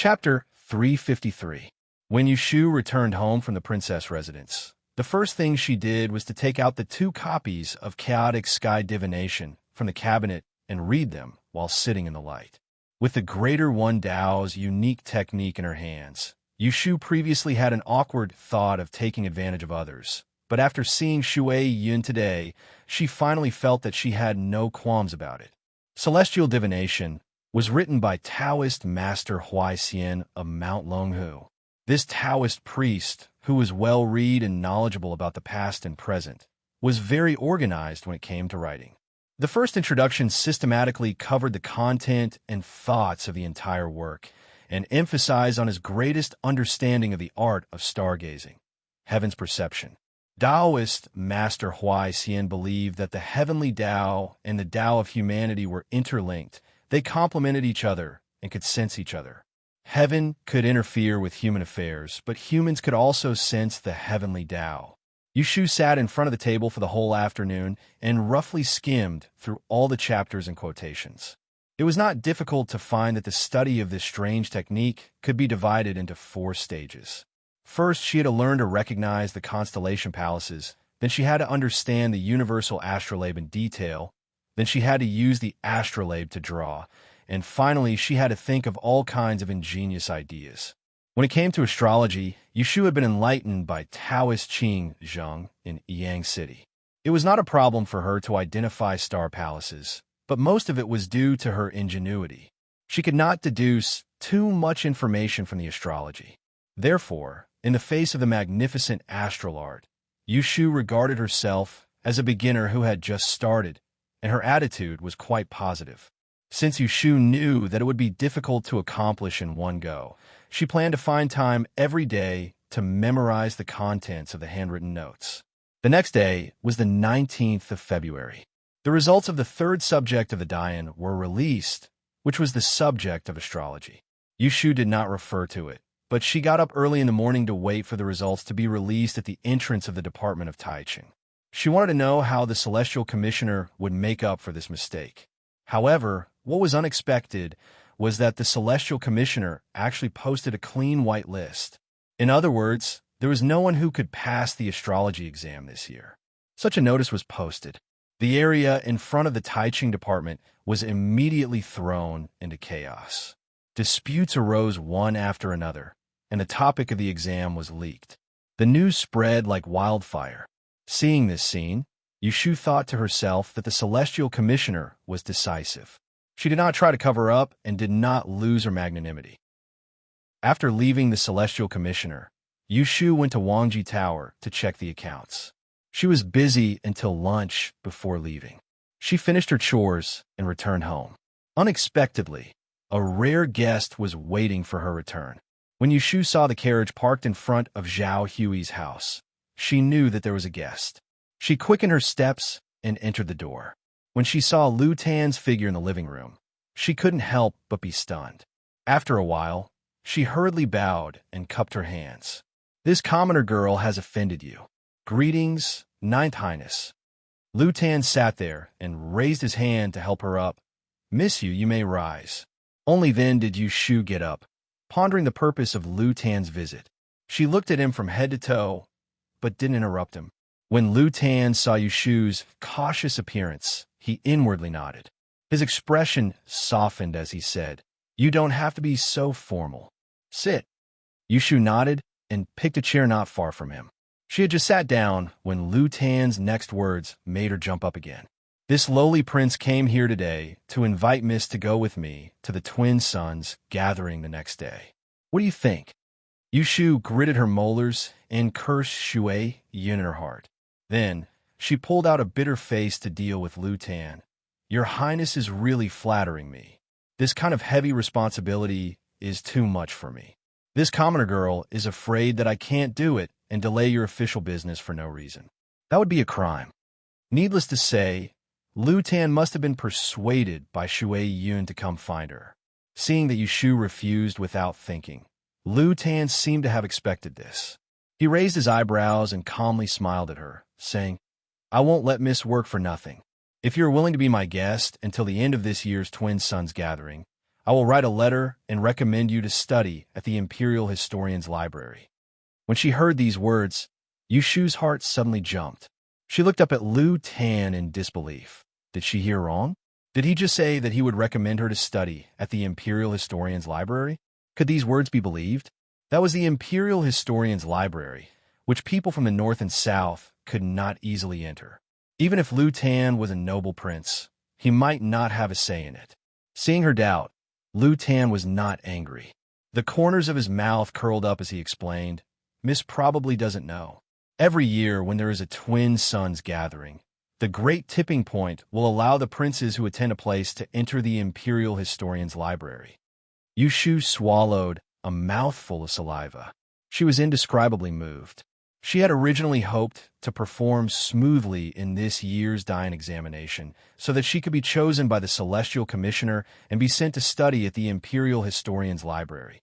Chapter 353. When Yushu returned home from the princess residence, the first thing she did was to take out the 2 copies of Chaotic Sky Divination from the cabinet and read them while sitting in the light. With the Greater One Dao's unique technique in her hands, Yushu previously had an awkward thought of taking advantage of others, but after seeing Shui Yun today, she finally felt that she had no qualms about it. Celestial Divination was written by Taoist Master Huai Xian of Mount Longhu. This Taoist priest, who was well-read and knowledgeable about the past and present, was very organized when it came to writing. The first introduction systematically covered the content and thoughts of the entire work and emphasized on his greatest understanding of the art of stargazing, heaven's perception. Taoist Master Huai Xian believed that the heavenly Tao and the Tao of humanity were interlinked. They complemented each other and could sense each other. Heaven could interfere with human affairs, but humans could also sense the heavenly Tao. Yushu sat in front of the table for the whole afternoon and roughly skimmed through all the chapters and quotations. It was not difficult to find that the study of this strange technique could be divided into 4 stages. First, she had to learn to recognize the constellation palaces. Then she had to understand the universal astrolabe in detail. Then she had to use the astrolabe to draw. And finally, she had to think of all kinds of ingenious ideas. When it came to astrology, Yushu had been enlightened by Taoist Qing Zheng in Yang City. It was not a problem for her to identify star palaces, but most of it was due to her ingenuity. She could not deduce too much information from the astrology. Therefore, in the face of the magnificent astral art, Yushu regarded herself as a beginner who had just started, and her attitude was quite positive. Since Yushu knew that it would be difficult to accomplish in one go, she planned to find time every day to memorize the contents of the handwritten notes. The next day was the 19th of February. The results of the 3rd subject of the Dian were released, which was the subject of astrology. Yushu did not refer to it, but she got up early in the morning to wait for the results to be released at the entrance of the Department of Taiching. She wanted to know how the Celestial Commissioner would make up for this mistake. However, what was unexpected was that the Celestial Commissioner actually posted a clean white list. In other words, there was no one who could pass the astrology exam this year. Such a notice was posted. The area in front of the Taiching department was immediately thrown into chaos. Disputes arose one after another, and the topic of the exam was leaked. The news spread like wildfire. Seeing this scene, Yushu thought to herself that the Celestial Commissioner was decisive. She did not try to cover up and did not lose her magnanimity. After leaving the Celestial Commissioner, Yushu went to Wangji Tower to check the accounts. She was busy until lunch before leaving. She finished her chores and returned home. Unexpectedly, a rare guest was waiting for her return. When Yushu saw the carriage parked in front of Zhao Hui's house, she knew that there was a guest. She quickened her steps and entered the door. When she saw Lu Tan's figure in the living room, she couldn't help but be stunned. After a while, she hurriedly bowed and cupped her hands. "This commoner girl has offended you. Greetings, Ninth Highness." Lu Tan sat there and raised his hand to help her up. "Miss you may rise." Only then did Yushu get up, pondering the purpose of Lu Tan's visit. She looked at him from head to toe, but didn't interrupt him. When Lu Tan saw Yushu's cautious appearance, he inwardly nodded. His expression softened as he said, "You don't have to be so formal. Sit." Yushu nodded and picked a chair not far from him. She had just sat down when Lu Tan's next words made her jump up again. "This lowly prince came here today to invite Miss to go with me to the twin sons gathering the next day. What do you think?" Yushu gritted her molars and cursed Shui Yun in her heart. Then, she pulled out a bitter face to deal with Lu Tan. "Your Highness is really flattering me. This kind of heavy responsibility is too much for me. This commoner girl is afraid that I can't do it and delay your official business for no reason. That would be a crime." Needless to say, Lu Tan must have been persuaded by Shui Yun to come find her. Seeing that Yushu refused without thinking, Lu Tan seemed to have expected this. He raised his eyebrows and calmly smiled at her, saying, "I won't let Miss work for nothing. If you're willing to be my guest until the end of this year's Twin Sons gathering, I will write a letter and recommend you to study at the Imperial Historian's Library." When she heard these words, Yushu's heart suddenly jumped. She looked up at Lu Tan in disbelief. Did she hear wrong? Did he just say that he would recommend her to study at the Imperial Historian's Library? Could these words be believed? That was the Imperial Historian's Library, which people from the north and south could not easily enter. Even if Lu Tan was a noble prince, he might not have a say in it. Seeing her doubt, Lu Tan was not angry. The corners of his mouth curled up as he explained, "Miss probably doesn't know. Every year when there is a twin sons gathering, the great tipping point will allow the princes who attend a place to enter the Imperial Historian's Library." Yushu swallowed a mouthful of saliva. She was indescribably moved. She had originally hoped to perform smoothly in this year's Dain examination so that she could be chosen by the Celestial Commissioner and be sent to study at the Imperial Historian's Library.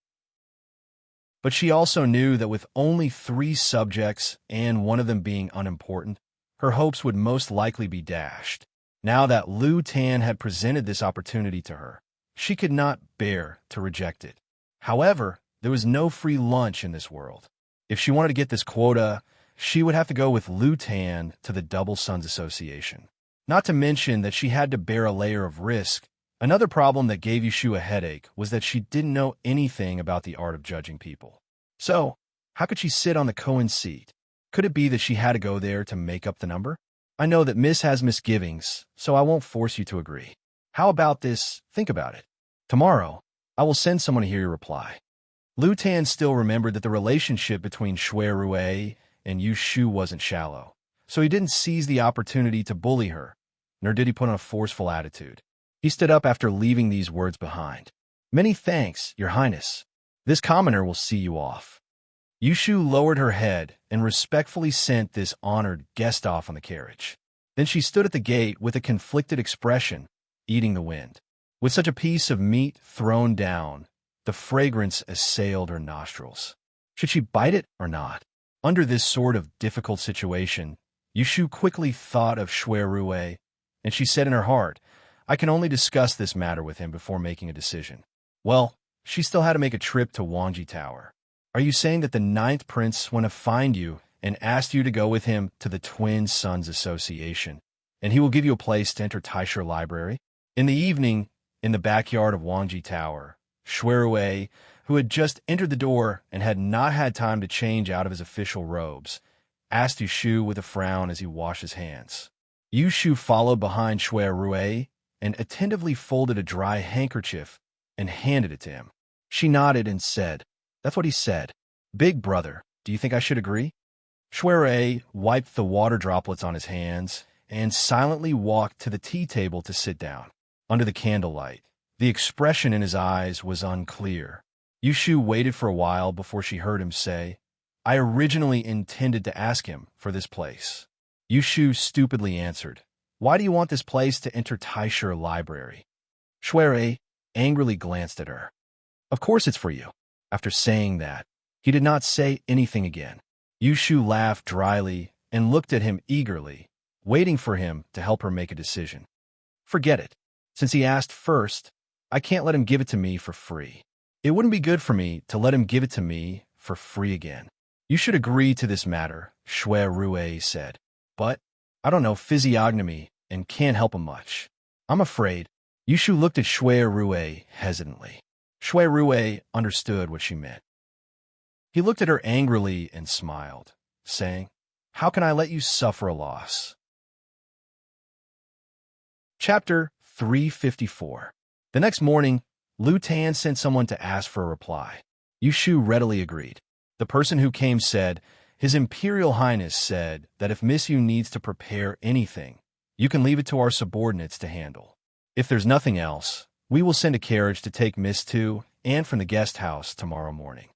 But she also knew that with only 3 subjects and one of them being unimportant, her hopes would most likely be dashed. Now that Lu Tan had presented this opportunity to her, she could not bear to reject it. However, there was no free lunch in this world. If she wanted to get this quota, she would have to go with Lu Tan to the Double Sons Association. Not to mention that she had to bear a layer of risk. Another problem that gave Yushu a headache was that she didn't know anything about the art of judging people. So, how could she sit on the Cohen seat? Could it be that she had to go there to make up the number? I know that Miss has misgivings, so I won't force you to agree. How about this? Think about it. Tomorrow, I will send someone to hear your reply. Lu Tan still remembered that the relationship between Shui Rui and Yushu wasn't shallow, so he didn't seize the opportunity to bully her, nor did he put on a forceful attitude. He stood up after leaving these words behind. "Many thanks, Your Highness. This commoner will see you off." Yushu lowered her head and respectfully sent this honored guest off on the carriage. Then she stood at the gate with a conflicted expression, eating the wind. With such a piece of meat thrown down, the fragrance assailed her nostrils. Should she bite it or not? Under this sort of difficult situation, Yushu quickly thought of Shui Rui, and she said in her heart, "I can only discuss this matter with him before making a decision." Well, she still had to make a trip to Wangji Tower. "Are you saying that the 9th Prince went to find you and asked you to go with him to the Twin Sons Association, and he will give you a place to enter Taisher Library?" In the evening, in the backyard of Wangji Tower, Shui Rui, who had just entered the door and had not had time to change out of his official robes, asked Yushu with a frown as he washed his hands. Yushu followed behind Shui Rui and attentively folded a dry handkerchief and handed it to him. She nodded and said, "That's what he said. Big brother, do you think I should agree?" Shui Rui wiped the water droplets on his hands and silently walked to the tea table to sit down. Under the candlelight, the expression in his eyes was unclear. Yushu waited for a while before she heard him say, "I originally intended to ask him for this place." Yushu stupidly answered, "Why do you want this place to enter Taisher Library?" Shui Rui angrily glanced at her. "Of course it's for you." After saying that, he did not say anything again. Yushu laughed dryly and looked at him eagerly, waiting for him to help her make a decision. Forget it. Since he asked first, I can't let him give it to me for free. It wouldn't be good for me to let him give it to me for free again. "You should agree to this matter," Shui Rui said. "But I don't know physiognomy and can't help him much. I'm afraid." Yushu looked at Shui Rui hesitantly. Shui Rui understood what she meant. He looked at her angrily and smiled, saying, "How can I let you suffer a loss?" Chapter 354. The next morning, Lu Tan sent someone to ask for a reply. Yushu readily agreed. The person who came said, "His Imperial Highness said that if Miss Yu needs to prepare anything, you can leave it to our subordinates to handle. If there's nothing else, we will send a carriage to take Miss to and from the guest house tomorrow morning."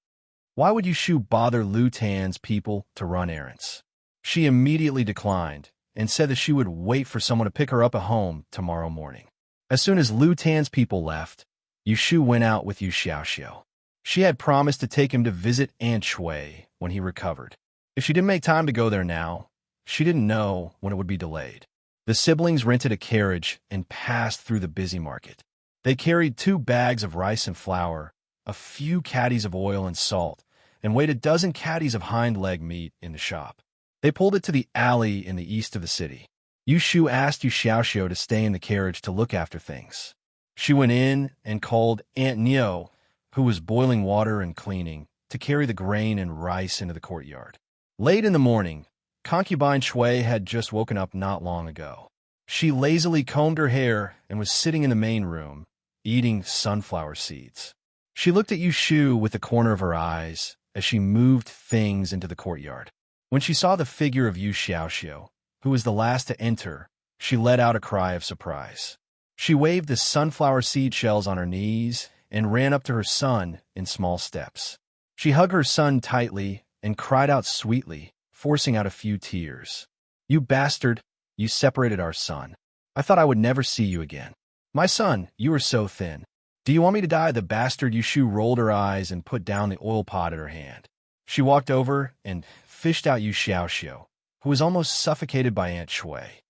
Why would Yushu bother Lu Tan's people to run errands? She immediately declined and said that she would wait for someone to pick her up at home tomorrow morning. As soon as Lu Tan's people left, Yushu went out with Yu Xiaoxiu. She had promised to take him to visit Aunt Shui when he recovered. If she didn't make time to go there now, she didn't know when it would be delayed. The siblings rented a carriage and passed through the busy market. They carried 2 bags of rice and flour, a few caddies of oil and salt, and weighed a dozen caddies of hind leg meat in the shop. They pulled it to the alley in the east of the city. Yu Shu asked Yu Xiaoxiu to stay in the carriage to look after things. She went in and called Aunt Neo, who was boiling water and cleaning, to carry the grain and rice into the courtyard. Late in the morning, concubine Shui had just woken up not long ago. She lazily combed her hair and was sitting in the main room, eating sunflower seeds. She looked at Yu Shu with the corner of her eyes as she moved things into the courtyard. When she saw the figure of Yu Xiaoxiu, who was the last to enter, she let out a cry of surprise. She waved the sunflower seed shells on her knees and ran up to her son in small steps. She hugged her son tightly and cried out sweetly, forcing out a few tears. "You bastard, you separated our son. I thought I would never see you again. My son, you are so thin. Do you want me to die?" The bastard Yu Shu rolled her eyes and put down the oil pot in her hand. She walked over and fished out Yu Xiaoxiu, who was almost suffocated by Aunt Shui.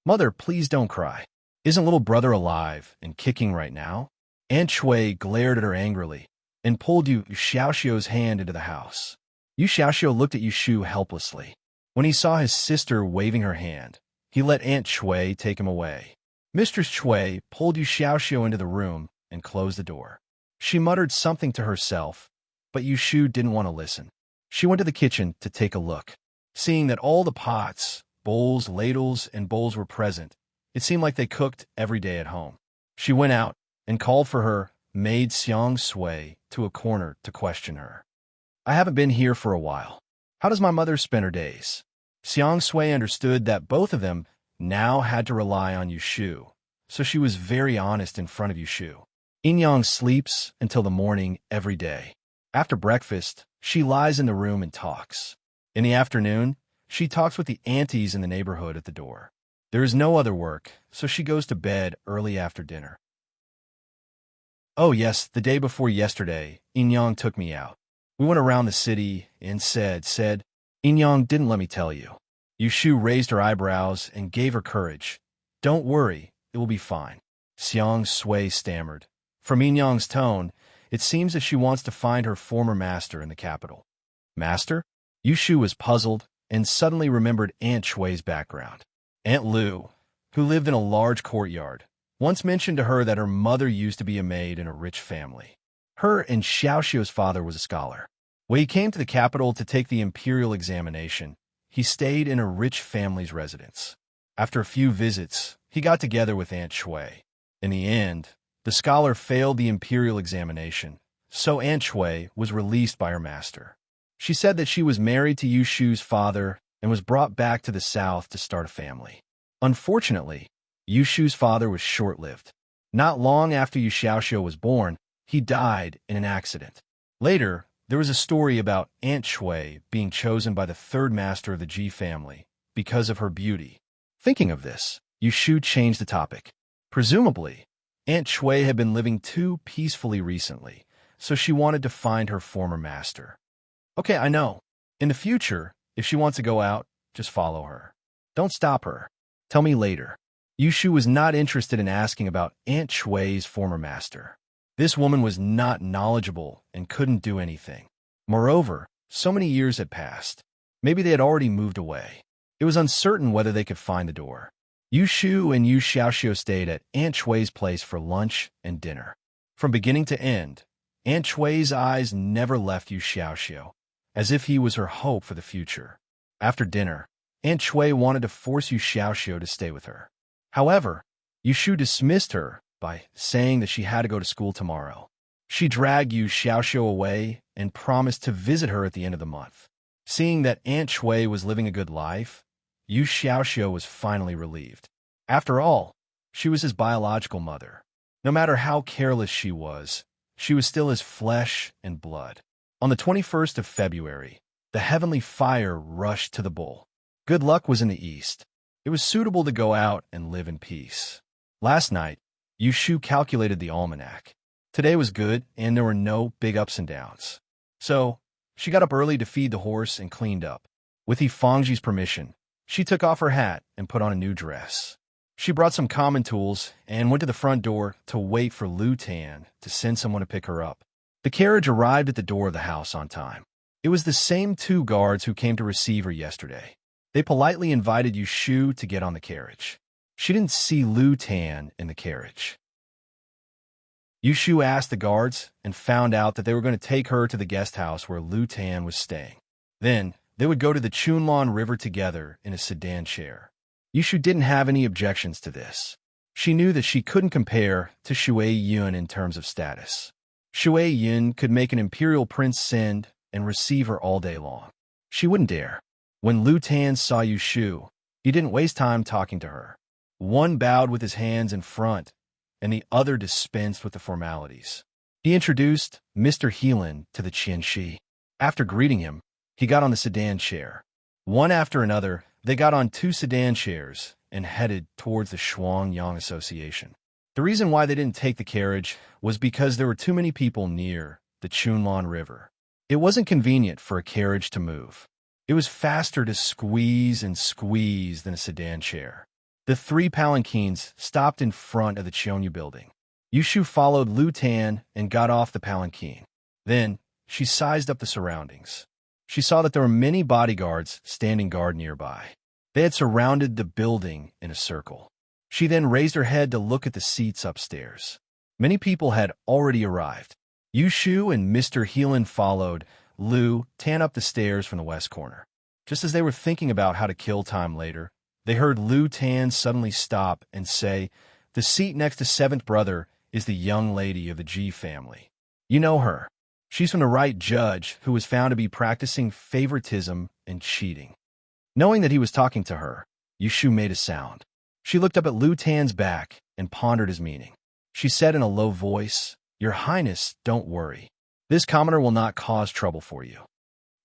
"Mother, please don't cry. Isn't little brother alive and kicking right now?" Aunt Shui glared at her angrily and pulled Yu Xiaoxiu's hand into the house. Yu Xiaoxiu looked at Yu Shu helplessly. When he saw his sister waving her hand, he let Aunt Shui take him away. Mistress Shui pulled Yu Xiaoxiu into the room and closed the door. She muttered something to herself, but Yu Shu didn't want to listen. She went to the kitchen to take a look. Seeing that all the pots, bowls, ladles, and bowls were present, it seemed like they cooked every day at home. She went out and called for her maid Xiang Sui to a corner to question her. "I haven't been here for a while. How does my mother spend her days?" Xiang Sui understood that both of them now had to rely on Yu Shu, so she was very honest in front of Yu Shu. Inyang sleeps until the morning every day. After breakfast, she lies in the room and talks. In the afternoon, she talks with the aunties in the neighborhood at the door. There is no other work, so she goes to bed early after dinner. Oh yes, the day before yesterday, Inyang took me out. We went around the city and said, Inyang didn't let me tell you. Yu Shu raised her eyebrows and gave her courage. "Don't worry, it will be fine." Xiang Sui stammered. From Inyang's tone, it seems that she wants to find her former master in the capital. Master? Yu Shu was puzzled and suddenly remembered Aunt Shui's background. Aunt Lu, who lived in a large courtyard, once mentioned to her that her mother used to be a maid in a rich family. Her and Xiaoxiu's father was a scholar. When he came to the capital to take the imperial examination, he stayed in a rich family's residence. After a few visits, he got together with Aunt Shui. In the end, the scholar failed the imperial examination, so Aunt Shui was released by her master. She said that she was married to Yu Shu's father and was brought back to the south to start a family. Unfortunately, Yu Shu's father was short-lived. Not long after Yu Xiaoxiu was born, he died in an accident. Later, there was a story about Aunt Shui being chosen by the third master of the Ji family because of her beauty. Thinking of this, Yu Shu changed the topic. Presumably, Aunt Shui had been living too peacefully recently, so she wanted to find her former master. Okay, I know. In the future, if she wants to go out, just follow her. Don't stop her. Tell me later. Yu Shu was not interested in asking about Aunt Shui's former master. This woman was not knowledgeable and couldn't do anything. Moreover, so many years had passed. Maybe they had already moved away. It was uncertain whether they could find the door. Yu Shu and Yu Xiaoxiu stayed at Aunt Shui's place for lunch and dinner. From beginning to end, Aunt Shui's eyes never left Yu Xiaoxiu, as if he was her hope for the future. After dinner, Aunt Shui wanted to force Yu Xiaoxiu to stay with her. However, Yu Shu dismissed her by saying that she had to go to school tomorrow. She dragged Yu Xiaoxiu away and promised to visit her at the end of the month. Seeing that Aunt Shui was living a good life, Yu Xiaoxiu was finally relieved. After all, she was his biological mother. No matter how careless she was still his flesh and blood. On the 21st of February, the heavenly fire rushed to the bull. Good luck was in the east. It was suitable to go out and live in peace. Last night, Yu Shu calculated the almanac. Today was good, and there were no big ups and downs. So, she got up early to feed the horse and cleaned up. With Fangji's permission, she took off her hat and put on a new dress. She brought some common tools and went to the front door to wait for Lu Tan to send someone to pick her up. The carriage arrived at the door of the house on time. It was the same 2 guards who came to receive her yesterday. They politely invited Yu Shu to get on the carriage. She didn't see Lu Tan in the carriage. Yu Shu asked the guards and found out that they were going to take her to the guest house where Lu Tan was staying. Then, they would go to the Chunlan River together in a sedan chair. Yu Shu didn't have any objections to this. She knew that she couldn't compare to Shui Yun in terms of status. Shui Yun could make an imperial prince send and receive her all day long. She wouldn't dare. When Lu Tan saw Yu Shu, he didn't waste time talking to her. One bowed with his hands in front, and the other dispensed with the formalities. He introduced Mr. Heelan to the Qianxi. After greeting him, he got on the sedan chair. One after another, they got on 2 sedan chairs and headed towards the Shuangyang Association. The reason why they didn't take the carriage was because there were too many people near the Chunlan River. It wasn't convenient for a carriage to move. It was faster to squeeze and squeeze than a sedan chair. The 3 palanquins stopped in front of the Cheonyu building. Yu Shu followed Lu Tan and got off the palanquin. Then, she sized up the surroundings. She saw that there were many bodyguards standing guard nearby. They had surrounded the building in a circle. She then raised her head to look at the seats upstairs. Many people had already arrived. Yu Shu and Mr. Heelan followed Lu Tan up the stairs from the west corner. Just as they were thinking about how to kill time later, they heard Lu Tan suddenly stop and say, "The seat next to 7th brother is the young lady of the Ji family. You know her. She's from the right judge who was found to be practicing favoritism and cheating." Knowing that he was talking to her, Yu Shu made a sound. She looked up at Lu Tan's back and pondered his meaning. She said in a low voice, "Your Highness, don't worry. This commoner will not cause trouble for you."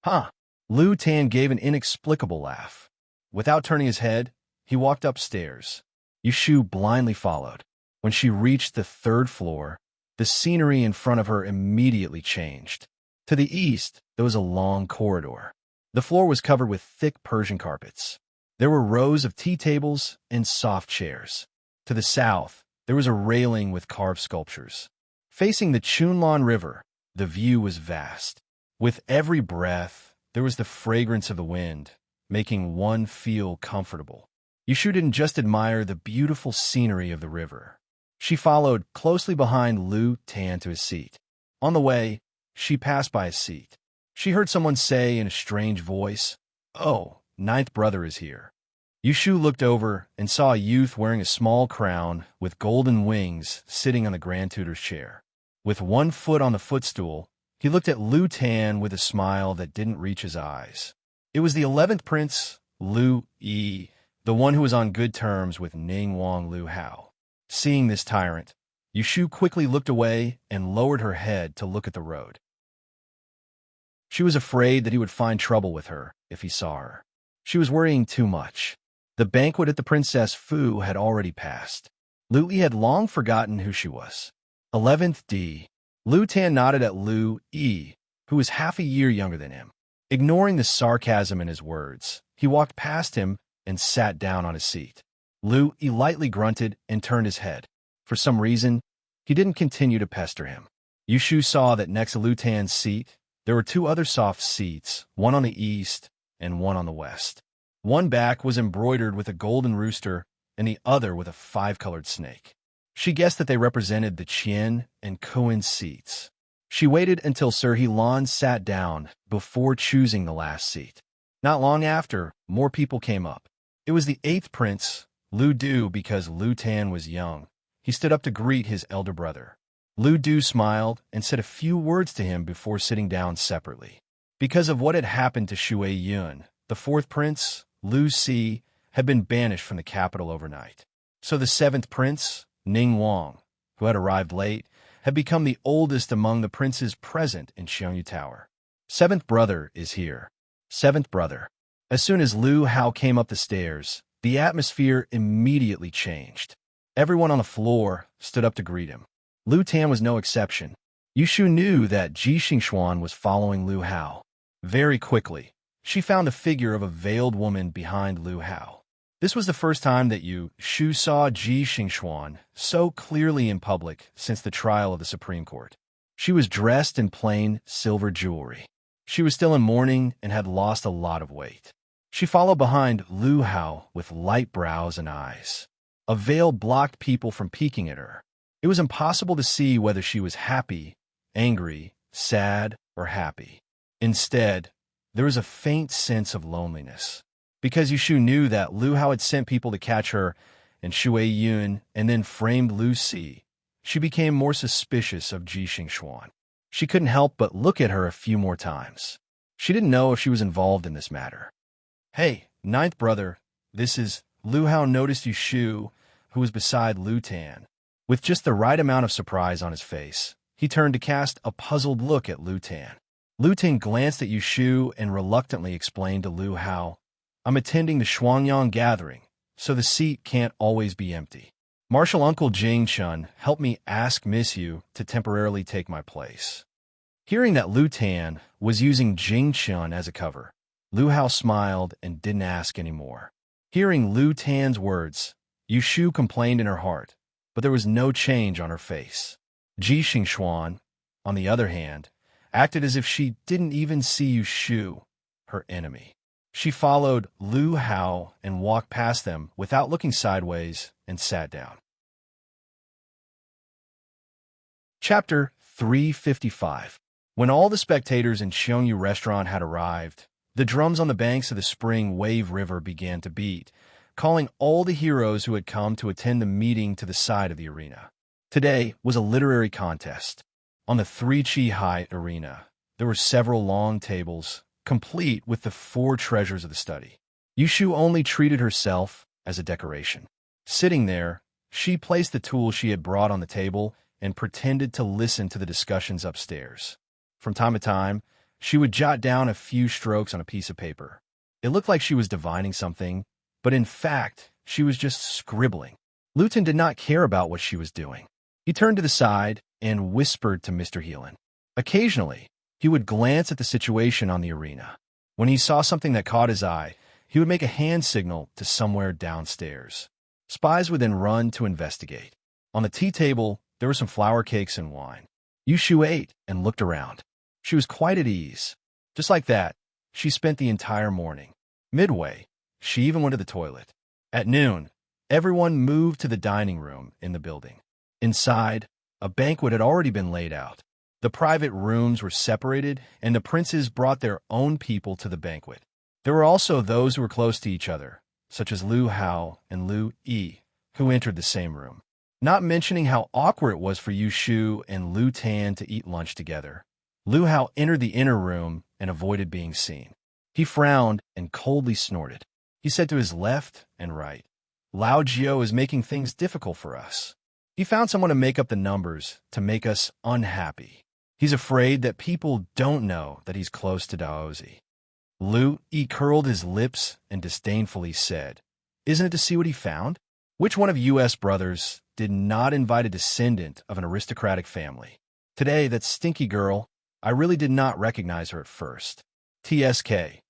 Huh? Lu Tan gave an inexplicable laugh. Without turning his head, he walked upstairs. Yu Shu blindly followed. When she reached the 3rd floor, the scenery in front of her immediately changed. To the east, there was a long corridor. The floor was covered with thick Persian carpets. There were rows of tea tables and soft chairs. To the south, there was a railing with carved sculptures. Facing the Chunlan River, the view was vast. With every breath, there was the fragrance of the wind, making one feel comfortable. Yu Shu didn't just admire the beautiful scenery of the river. She followed closely behind Lu Tan to his seat. On the way, she passed by his seat. She heard someone say in a strange voice, "Oh, 9th brother is here." Yu Shu looked over and saw a youth wearing a small crown with golden wings sitting on the Grand Tutor's chair. With one foot on the footstool, he looked at Lu Tan with a smile that didn't reach his eyes. It was the 11th Prince, Lu Yi, the one who was on good terms with Ning Wang Lu Hao. Seeing this tyrant, Yu Shu quickly looked away and lowered her head to look at the road. She was afraid that he would find trouble with her if he saw her. She was worrying too much. The banquet at the Princess Fu had already passed. Lu Yi had long forgotten who she was. 11th D. Lu Tan nodded at Lu Yi, who was half a year younger than him. Ignoring the sarcasm in his words, he walked past him and sat down on his seat. Lu Yi lightly grunted and turned his head. For some reason, he didn't continue to pester him. Yu Shu saw that next to Lu Tan's seat, there were 2 other soft seats, one on the east and one on the west. One back was embroidered with a golden rooster and the other with a 5-colored snake. She guessed that they represented the Qian and Kuan seats. She waited until Sir Heelan sat down before choosing the last seat. Not long after, more people came up. It was the 8th Prince, Lu Du, because Lu Tan was young. He stood up to greet his elder brother. Lu Du smiled and said a few words to him before sitting down separately. Because of what had happened to Shui Yun, the 4th Prince, Lu Si, had been banished from the capital overnight. So the 7th Prince, Ning Wang, who had arrived late, had become the oldest among the princes present in Xiongyu Tower. 7th brother is here. 7th brother. As soon as Lu Hao came up the stairs, the atmosphere immediately changed. Everyone on the floor stood up to greet him. Lu Tan was no exception. Yu Shu knew that Ji Xingxuan was following Lu Hao. Very quickly, she found the figure of a veiled woman behind Lu Hao. This was the first time that Yu Shu saw Ji Xingxuan so clearly in public since the trial of the Supreme Court. She was dressed in plain silver jewelry. She was still in mourning and had lost a lot of weight. She followed behind Lu Hao with light brows and eyes. A veil blocked people from peeking at her. It was impossible to see whether she was happy, angry, sad, or happy. Instead, there was a faint sense of loneliness. Because Yushu knew that Lu Hao had sent people to catch her and Shui Yun and then framed Lu Si, she became more suspicious of Ji Xingxuan. She couldn't help but look at her a few more times. She didn't know if she was involved in this matter. "Hey, ninth brother, this is..." Lu Hao noticed Yushu, who was beside Lu Tan. With just the right amount of surprise on his face, he turned to cast a puzzled look at Lu Tan. Lu Tan glanced at Yushu and reluctantly explained to Lu Hao, "I'm attending the Shuangyang gathering, so the seat can't always be empty. Marshal Uncle Jing Chun helped me ask Miss Yu to temporarily take my place." Hearing that Lu Tan was using Jing Chun as a cover, Lu Hao smiled and didn't ask any more. Hearing Lu Tan's words, Yushu complained in her heart, but there was no change on her face. Ji Xingxuan, on the other hand, acted as if she didn't even see Yushu, her enemy. She followed Lu Hao and walked past them without looking sideways and sat down. Chapter 355. When all the spectators in Xiongyu restaurant had arrived, the drums on the banks of the Spring Wave River began to beat, calling all the heroes who had come to attend the meeting to the side of the arena. Today was a literary contest. On the Three Chi Hai arena, there were several long tables, complete with the 4 treasures of the study. Yushu only treated herself as a decoration. Sitting there, she placed the tools she had brought on the table and pretended to listen to the discussions upstairs. From time to time, she would jot down a few strokes on a piece of paper. It looked like she was divining something, but in fact, she was just scribbling. Luton did not care about what she was doing. He turned to the side and whispered to Mr. Heelan. Occasionally, he would glance at the situation on the arena. When he saw something that caught his eye, he would make a hand signal to somewhere downstairs. Spies would then run to investigate. On the tea table, there were some flour cakes and wine. Yushu ate and looked around. She was quite at ease. Just like that, she spent the entire morning. Midway, she even went to the toilet. At noon, everyone moved to the dining room in the building. Inside, a banquet had already been laid out. The private rooms were separated, and the princes brought their own people to the banquet. There were also those who were close to each other, such as Lu Hao and Lu Yi, who entered the same room. Not mentioning how awkward it was for Yushu and Lu Tan to eat lunch together, Lu Hao entered the inner room and avoided being seen. He frowned and coldly snorted. He said to his left and right, "Lao Jiao is making things difficult for us. He found someone to make up the numbers to make us unhappy. He's afraid that people don't know that he's close to Daozi." Lu Yi curled his lips and disdainfully said, "Isn't it to see what he found? Which one of U.S. brothers did not invite a descendant of an aristocratic family? Today, that stinky girl, I really did not recognize her at first. TSK.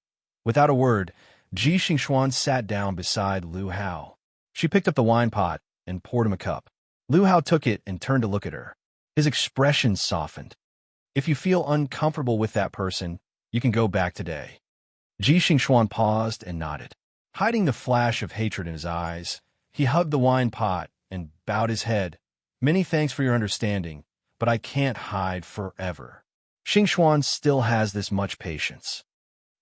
Without a word, Ji Xingxuan sat down beside Lu Hao. She picked up the wine pot and poured him a cup. Lu Hao took it and turned to look at her. His expression softened. "If you feel uncomfortable with that person, you can go back today." Ji Xingxuan paused and nodded. Hiding the flash of hatred in his eyes, he hugged the wine pot and bowed his head. "Many thanks for your understanding, but I can't hide forever." Xingxuan still has this much patience.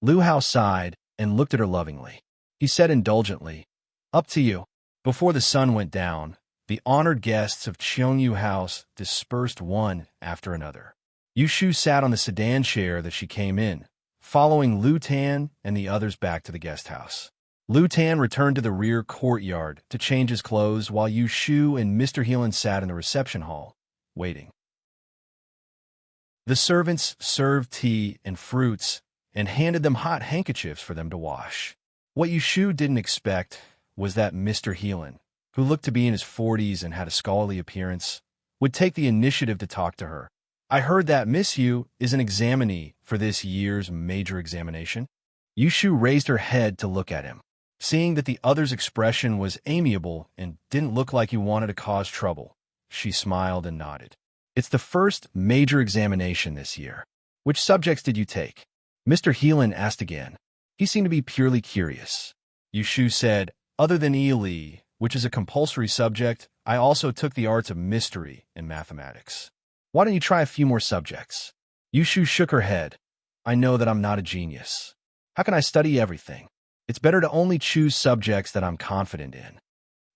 Lu Hao sighed and looked at her lovingly. He said indulgently, "Up to you." Before the sun went down, the honored guests of Qiongyu House dispersed one after another. Yushu sat on the sedan chair that she came in, following Lu Tan and the others back to the guest house. Lu Tan returned to the rear courtyard to change his clothes while Yushu and Mr. Heelan sat in the reception hall, waiting. The servants served tea and fruits and handed them hot handkerchiefs for them to wash. What Yushu didn't expect was that Mr. Heelan, who looked to be in his 40s and had a scholarly appearance, would take the initiative to talk to her. "I heard that Miss Yu is an examinee for this year's major examination." Yushu raised her head to look at him. Seeing that the other's expression was amiable and didn't look like he wanted to cause trouble, she smiled and nodded. It's the first major examination this year. Which subjects did you take? Mr. Heelan asked again. He seemed to be purely curious. Yushu said, other than ELE, which is a compulsory subject, I also took the arts of mystery and mathematics. Why don't you try a few more subjects? Yushu shook her head. I know that I'm not a genius. How can I study everything? It's better to only choose subjects that I'm confident in.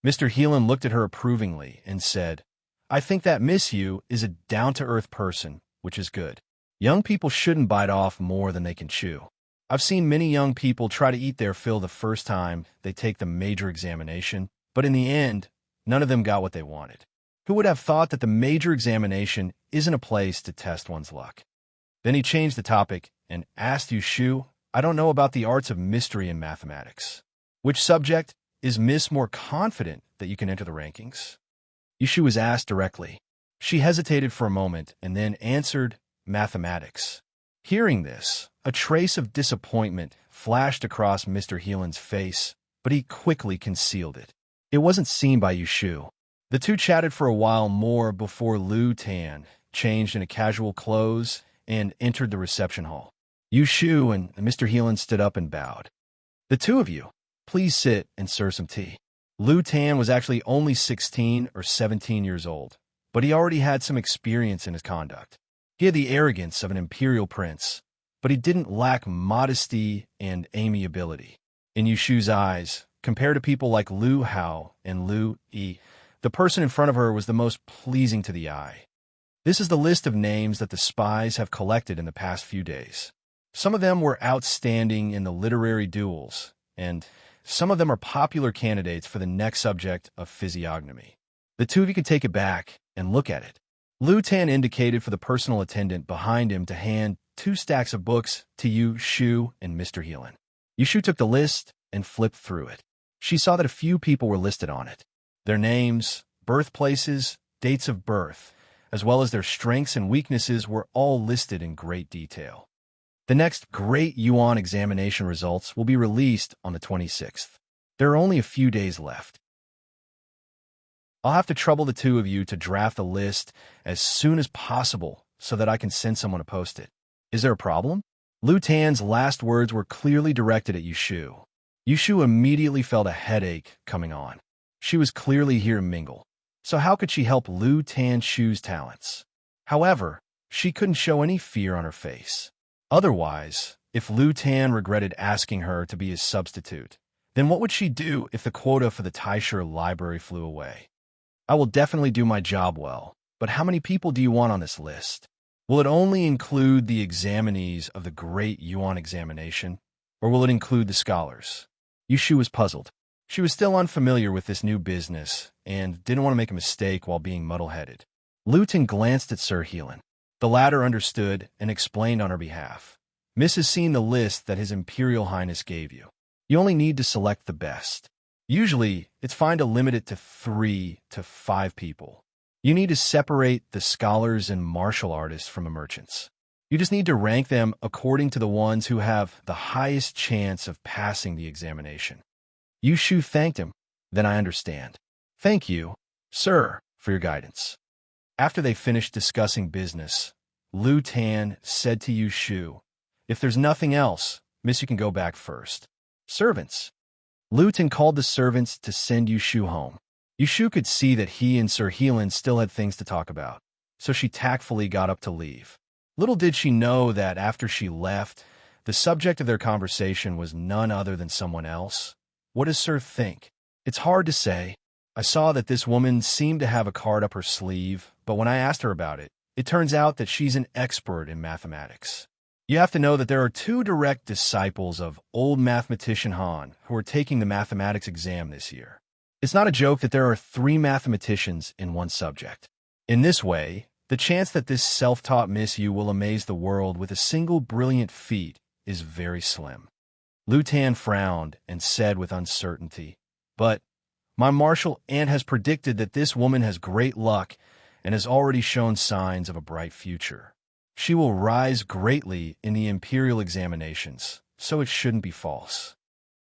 Mr. Heelan looked at her approvingly and said, I think that Miss Yu is a down-to-earth person, which is good. Young people shouldn't bite off more than they can chew. I've seen many young people try to eat their fill the first time they take the major examination, but in the end, none of them got what they wanted. Who would have thought that the major examination isn't a place to test one's luck? Then he changed the topic and asked Yushu, I don't know about the arts of mystery and mathematics. Which subject is Miss more confident that you can enter the rankings? Yushu was asked directly. She hesitated for a moment and then answered, mathematics. Hearing this, a trace of disappointment flashed across Mr. Heelan's face, but he quickly concealed it. It wasn't seen by Yushu. The two chatted for a while more before Lu Tan changed into casual clothes and entered the reception hall. Yushu and Mr. Heelan stood up and bowed. The two of you, please sit and serve some tea. Lu Tan was actually only 16 or 17 years old, but he already had some experience in his conduct. He had the arrogance of an imperial prince, but he didn't lack modesty and amiability. In Yushu's eyes, compared to people like Lu Hao and Lu Yi, the person in front of her was the most pleasing to the eye. This is the list of names that the spies have collected in the past few days. Some of them were outstanding in the literary duels, and some of them are popular candidates for the next subject of physiognomy. The two of you can take it back and look at it. Lu Tan indicated for the personal attendant behind him to hand 2 stacks of books to Yushu and Mr. Heelan. Yushu took the list and flipped through it. She saw that a few people were listed on it. Their names, birthplaces, dates of birth, as well as their strengths and weaknesses were all listed in great detail. The next Great Yuan examination results will be released on the 26th. There are only a few days left. I'll have to trouble the two of you to draft the list as soon as possible so that I can send someone to post it. Is there a problem? Lu Tan's last words were clearly directed at Yushu. Yushu immediately felt a headache coming on. She was clearly here to mingle. So how could she help Lu Tan choose talents? However, she couldn't show any fear on her face. Otherwise, if Lu Tan regretted asking her to be his substitute, then what would she do if the quota for the Taisher library flew away? I will definitely do my job well, but how many people do you want on this list? Will it only include the examinees of the Great Yuan examination, or will it include the scholars? Yushu was puzzled. She was still unfamiliar with this new business and didn't want to make a mistake while being muddle-headed. Lu Tan glanced at Sir Heelan. The latter understood and explained on her behalf. Miss has seen the list that His Imperial Highness gave you. You only need to select the best. Usually, it's fine to limit it to 3 to 5 people. You need to separate the scholars and martial artists from the merchants. You just need to rank them according to the ones who have the highest chance of passing the examination. Yushu thanked him. Then I understand. Thank you, sir, for your guidance. After they finished discussing business, Lu Tan said to Yushu, if there's nothing else, miss, you can go back first. Servants. Lu Tan called the servants to send Yushu home. Yushu could see that he and Sir Heelan still had things to talk about, so she tactfully got up to leave. Little did she know that after she left, the subject of their conversation was none other than someone else. What does Sir think? It's hard to say. I saw that this woman seemed to have a card up her sleeve, but when I asked her about it, it turns out that she's an expert in mathematics. You have to know that there are 2 direct disciples of old mathematician Han who are taking the mathematics exam this year. It's not a joke that there are 3 mathematicians in one subject. In this way, the chance that this self-taught Miss Yu will amaze the world with a single brilliant feat is very slim. Lu Tan frowned and said with uncertainty, but my martial aunt has predicted that this woman has great luck and has already shown signs of a bright future. She will rise greatly in the imperial examinations, so it shouldn't be false.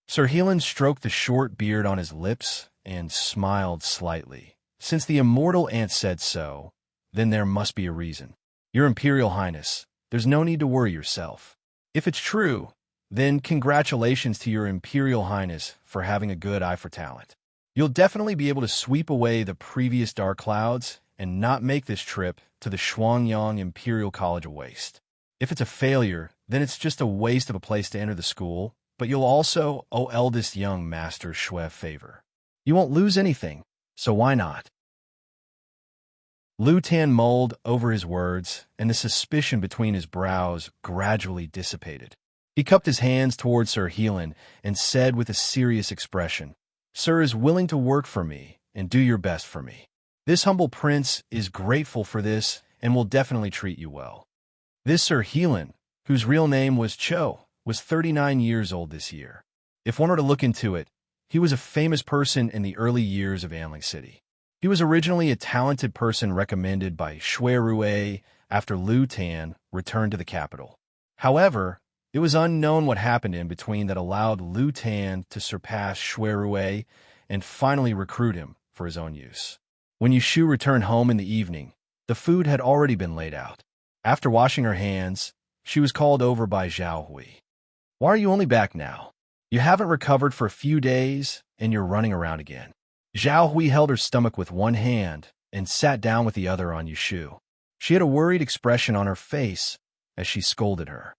Sir Helen stroked the short beard on his lips and smiled slightly. Since the immortal aunt said so, then there must be a reason. Your Imperial Highness, there's no need to worry yourself. If it's true, then congratulations to your Imperial Highness for having a good eye for talent. You'll definitely be able to sweep away the previous dark clouds and not make this trip to the Shuangyang Imperial College a waste. If it's a failure, then it's just a waste of a place to enter the school, but you'll also owe eldest young Master Shui a favor. You won't lose anything, so why not? Lu Tan mulled over his words, and the suspicion between his brows gradually dissipated. He cupped his hands toward Sir Helen and said with a serious expression, Sir is willing to work for me and do your best for me. This humble prince is grateful for this and will definitely treat you well. This Sir Helen, whose real name was Cho, was 39 years old this year. If one were to look into it, he was a famous person in the early years of Anling City. He was originally a talented person recommended by Shui Rue after Lu Tan returned to the capital. However, it was unknown what happened in between that allowed Lu Tan to surpass Shui Rue and finally recruit him for his own use. When Yushu returned home in the evening, the food had already been laid out. After washing her hands, she was called over by Zhao Hui. Why are you only back now? You haven't recovered for a few days, and you're running around again. Zhao Hui held her stomach with one hand and sat down with the other on Yushu. She had a worried expression on her face as she scolded her.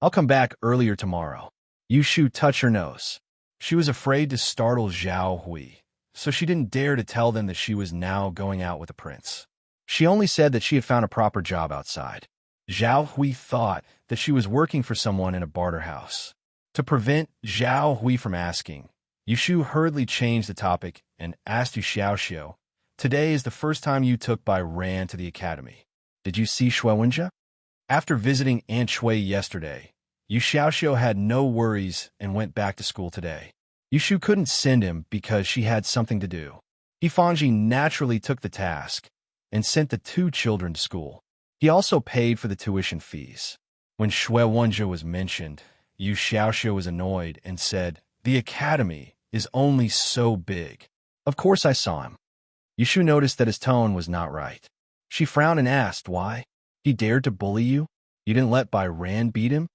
I'll come back earlier tomorrow. Yushu touched her nose. She was afraid to startle Zhao Hui, so she didn't dare to tell them that she was now going out with the prince. She only said that she had found a proper job outside. Zhao Hui thought that she was working for someone in a barter house. To prevent Zhao Hui from asking, Yushu hurriedly changed the topic and asked Yu Xiaoxiu, Today is the first time you took by Ran to the academy. Did you see Shui Wenjia? After visiting Aunt Shui yesterday, Yu Xiaoxiu had no worries and went back to school today. Yushu couldn't send him because she had something to do. Yifangji naturally took the task and sent the two children to school. He also paid for the tuition fees. When Shui Wenjia was mentioned, Yu Xiaoxiu was annoyed and said, The academy is only so big. Of course I saw him. Yushu noticed that his tone was not right. She frowned and asked, Why? He dared to bully you? You didn't let Bai Ran beat him?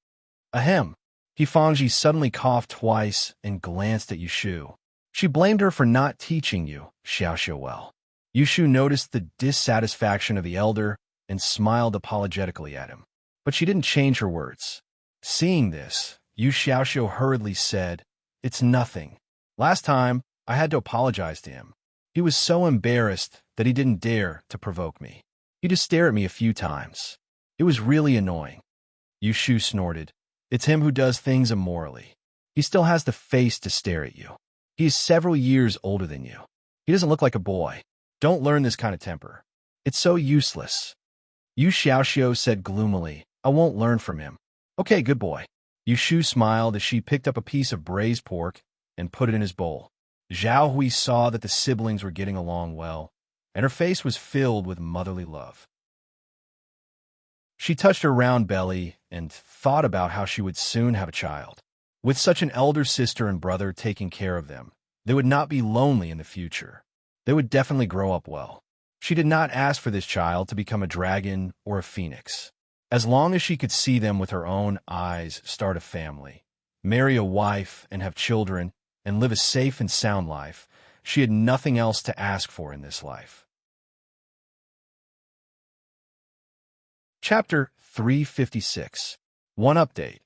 Ahem. Yifangji suddenly coughed twice and glanced at Yushu. She blamed her for not teaching you, Xiaoxiu well. Yushu noticed the dissatisfaction of the elder and smiled apologetically at him. But she didn't change her words. Seeing this, Yu Xiaoxiu hurriedly said, It's nothing. Last time, I had to apologize to him. He was so embarrassed that he didn't dare to provoke me. He just stared at me a few times. It was really annoying. Yushu snorted. It's him who does things immorally. He still has the face to stare at you. He is several years older than you. He doesn't look like a boy. Don't learn this kind of temper. It's so useless. Yu Xiaoxiu said gloomily, I won't learn from him. Okay, good boy. Yushu smiled as she picked up a piece of braised pork and put it in his bowl. Zhao Hui saw that the siblings were getting along well, and her face was filled with motherly love. She touched her round belly and thought about how she would soon have a child. With such an elder sister and brother taking care of them, they would not be lonely in the future. They would definitely grow up well. She did not ask for this child to become a dragon or a phoenix. As long as she could see them with her own eyes start a family, marry a wife and have children, and live a safe and sound life, she had nothing else to ask for in this life. Chapter 356. One update.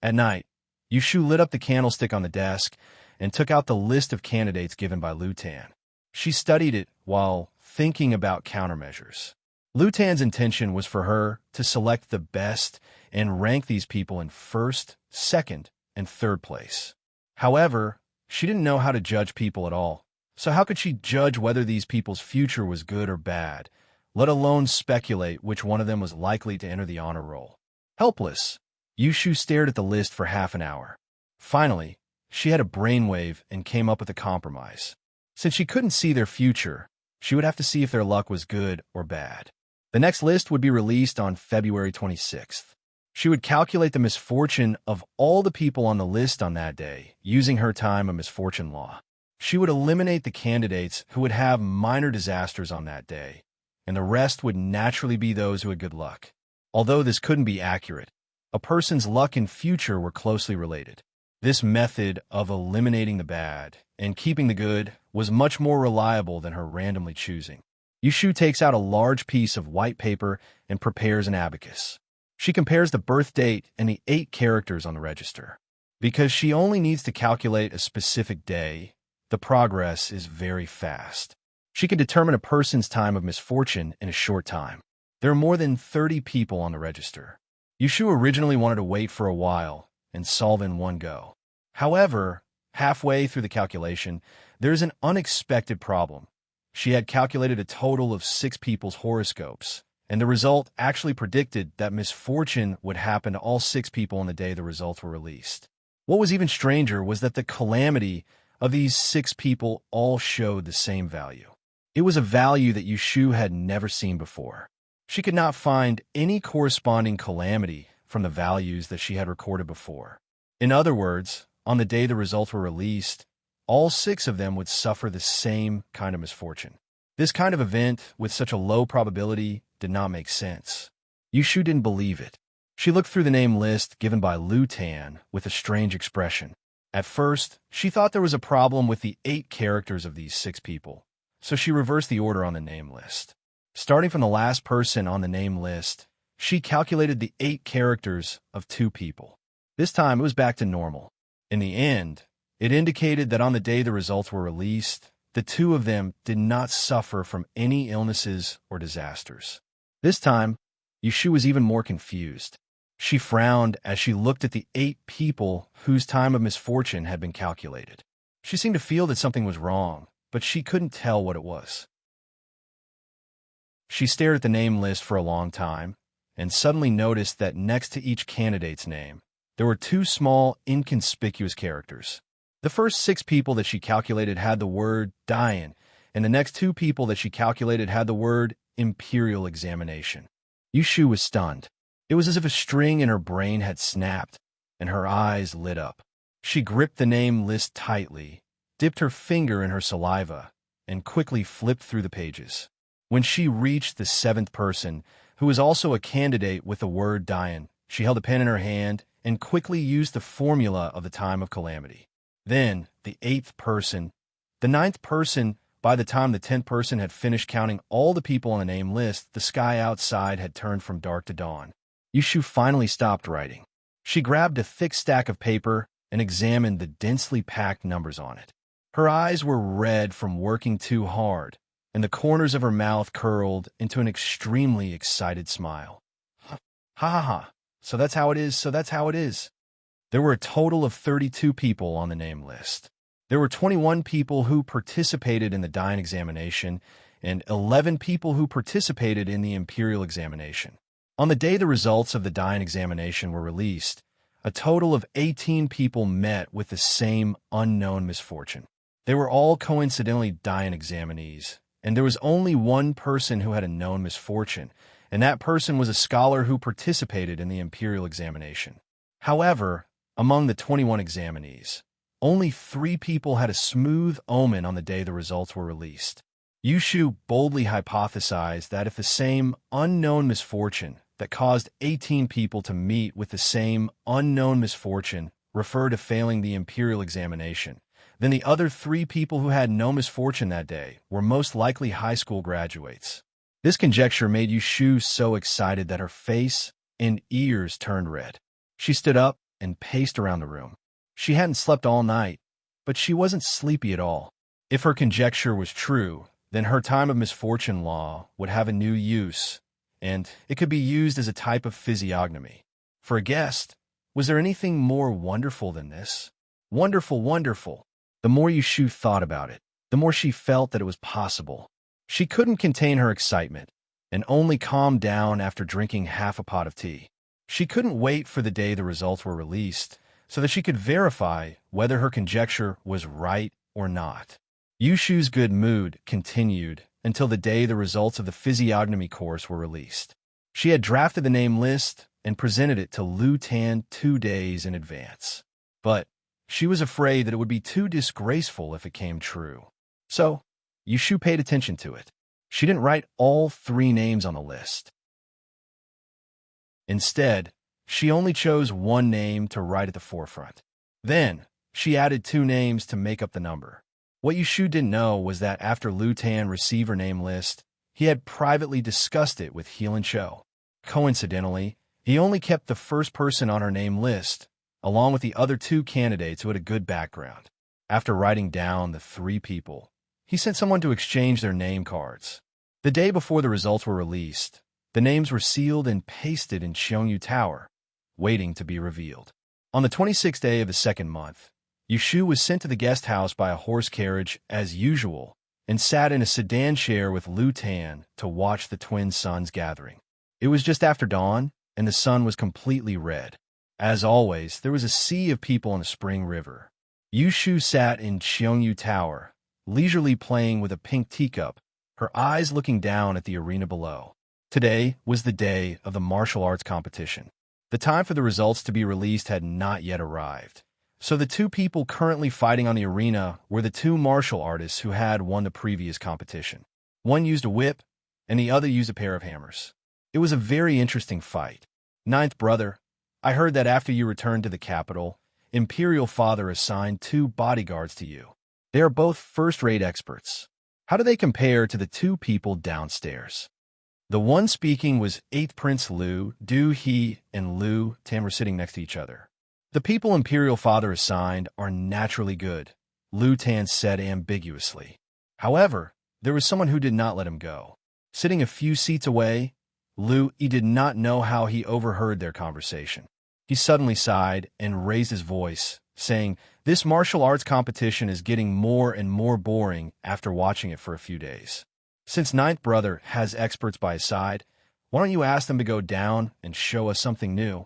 At night, Yushu lit up the candlestick on the desk and took out the list of candidates given by Lu Tan. She studied it while thinking about countermeasures. Lu Tan's intention was for her to select the best and rank these people in first, second, and third place. However, she didn't know how to judge people at all, so how could she judge whether these people's future was good or bad, let alone speculate which one of them was likely to enter the honor roll? Helpless, Yushu stared at the list for half an hour. Finally, she had a brainwave and came up with a compromise. Since she couldn't see their future, she would have to see if their luck was good or bad. The next list would be released on February 26th. She would calculate the misfortune of all the people on the list on that day, using her time of misfortune law. She would eliminate the candidates who would have minor disasters on that day, and the rest would naturally be those who had good luck. Although this couldn't be accurate, a person's luck and future were closely related. This method of eliminating the bad and keeping the good was much more reliable than her randomly choosing. Yushu takes out a large piece of white paper and prepares an abacus. She compares the birth date and the 8 characters on the register. Because she only needs to calculate a specific day, the progress is very fast. She can determine a person's time of misfortune in a short time. There are more than 30 people on the register. Yushu originally wanted to wait for a while and solve in one go. However, halfway through the calculation, there's an unexpected problem. She had calculated a total of 6 people's horoscopes, and the result actually predicted that misfortune would happen to all 6 people on the day the results were released. What was even stranger was that the calamity of these 6 people all showed the same value. It was a value that Yushu had never seen before. She could not find any corresponding calamity from the values that she had recorded before. In other words, on the day the results were released, all 6 of them would suffer the same kind of misfortune. This kind of event, with such a low probability, did not make sense. Yushu didn't believe it. She looked through the name list given by Lu Tan with a strange expression. At first, she thought there was a problem with the 8 characters of these 6 people, so she reversed the order on the name list. Starting from the last person on the name list, she calculated the 8 characters of 2 people. This time, it was back to normal. In the end, it indicated that on the day the results were released, the 2 of them did not suffer from any illnesses or disasters. This time, Yushu was even more confused. She frowned as she looked at the 8 people whose time of misfortune had been calculated. She seemed to feel that something was wrong, but she couldn't tell what it was. She stared at the name list for a long time, and suddenly noticed that next to each candidate's name, there were 2 small, inconspicuous characters. The first 6 people that she calculated had the word Dian, and the next 2 people that she calculated had the word Imperial Examination. Yushu was stunned. It was as if a string in her brain had snapped, and her eyes lit up. She gripped the name list tightly, dipped her finger in her saliva, and quickly flipped through the pages. When she reached the 7th person, who was also a candidate with the word Dian, she held a pen in her hand and quickly used the formula of the time of calamity. Then, the 8th person, the 9th person. By the time the 10th person had finished counting all the people on the name list, the sky outside had turned from dark to dawn. Yushu finally stopped writing. She grabbed a thick stack of paper and examined the densely packed numbers on it. Her eyes were red from working too hard, and the corners of her mouth curled into an extremely excited smile. Ha ha ha. So that's how it is. There were a total of 32 people on the name list. There were 21 people who participated in the Dian examination and 11 people who participated in the Imperial examination. On the day the results of the Dian examination were released, a total of 18 people met with the same unknown misfortune. They were all coincidentally Dian examinees, and there was only one person who had a known misfortune, and that person was a scholar who participated in the Imperial examination. However, among the 21 examinees, only 3 people had a smooth omen on the day the results were released. Yushu boldly hypothesized that if the same unknown misfortune that caused 18 people to meet with the same unknown misfortune referred to failing the Imperial examination, then the other 3 people who had no misfortune that day were most likely high school graduates. This conjecture made Yushu so excited that her face and ears turned red. She stood up and paced around the room. She hadn't slept all night, but she wasn't sleepy at all. If her conjecture was true, then her time of misfortune law would have a new use, and it could be used as a type of physiognomy. For a guest, was there anything more wonderful than this? Wonderful, wonderful. The more Yushu thought about it, the more she felt that it was possible. She couldn't contain her excitement, and only calmed down after drinking half a pot of tea. She couldn't wait for the day the results were released, so that she could verify whether her conjecture was right or not. Yushu's good mood continued until the day the results of the physiognomy course were released. She had drafted the name list and presented it to Lu Tan 2 days in advance. But she was afraid that it would be too disgraceful if it came true. So, Yushu paid attention to it. She didn't write all 3 names on the list. Instead, she only chose 1 name to write at the forefront. Then, she added 2 names to make up the number. What Yushu didn't know was that after Lu Tan received her name list, he had privately discussed it with Heal Cho. Coincidentally, he only kept the first person on her name list, along with the other 2 candidates who had a good background. After writing down the 3 people, he sent someone to exchange their name cards. The day before the results were released, the names were sealed and pasted in Cheongyu Tower, waiting to be revealed. On the 26th day of the 2nd month, Yushu was sent to the guest house by a horse carriage as usual and sat in a sedan chair with Lu Tan to watch the twin suns gathering. It was just after dawn, and the sun was completely red. As always, there was a sea of people in the spring river. Yushu sat in Cheongyu Tower, leisurely playing with a pink teacup, her eyes looking down at the arena below. Today was the day of the martial arts competition. The time for the results to be released had not yet arrived. So the 2 people currently fighting on the arena were the 2 martial artists who had won the previous competition. One used a whip, and the other used a pair of hammers. It was a very interesting fight. Ninth brother, I heard that after you returned to the capital, Imperial Father assigned 2 bodyguards to you. They are both first-rate experts. How do they compare to the 2 people downstairs? The one speaking was 8th Prince Lu. He and Lu Tan were sitting next to each other. The people Imperial Father assigned are naturally good, Lu Tan said ambiguously. However, there was someone who did not let him go. Sitting a few seats away, He did not know how he overheard their conversation. He suddenly sighed and raised his voice, saying, "This martial arts competition is getting more and more boring after watching it for a few days. Since Ninth Brother has experts by his side, why don't you ask them to go down and show us something new?"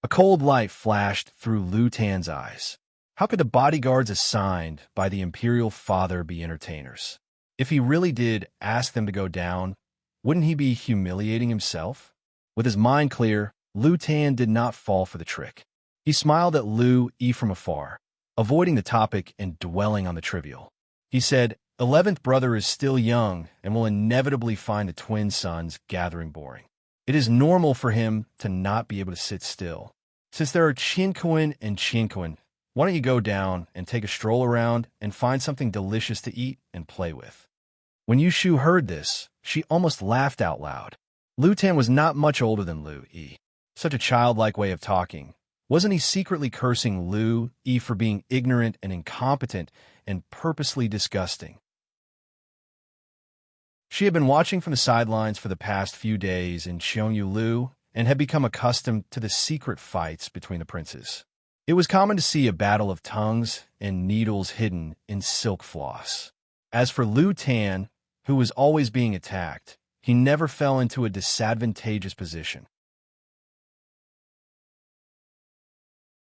A cold light flashed through Lu Tan's eyes. How could the bodyguards assigned by the Imperial Father be entertainers? If he really did ask them to go down, wouldn't he be humiliating himself? With his mind clear, Lu Tan did not fall for the trick. He smiled at Lu Yi from afar, avoiding the topic and dwelling on the trivial. He said, 11th brother is still young and will inevitably find the twin sons gathering boring. It is normal for him to not be able to sit still. Since there are Chinquin and Chinquin, why don't you go down and take a stroll around and find something delicious to eat and play with? When Yushu heard this, she almost laughed out loud. Lu Tan was not much older than Lu Yi. Such a childlike way of talking. Wasn't he secretly cursing Lu Yi for being ignorant and incompetent and purposely disgusting? She had been watching from the sidelines for the past few days in Cheongyu Lu and had become accustomed to the secret fights between the princes. It was common to see a battle of tongues and needles hidden in silk floss. As for Lu Tan, who was always being attacked, he never fell into a disadvantageous position.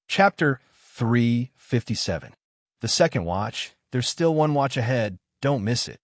Chapter 357. The second watch. There's still one watch ahead. Don't miss it.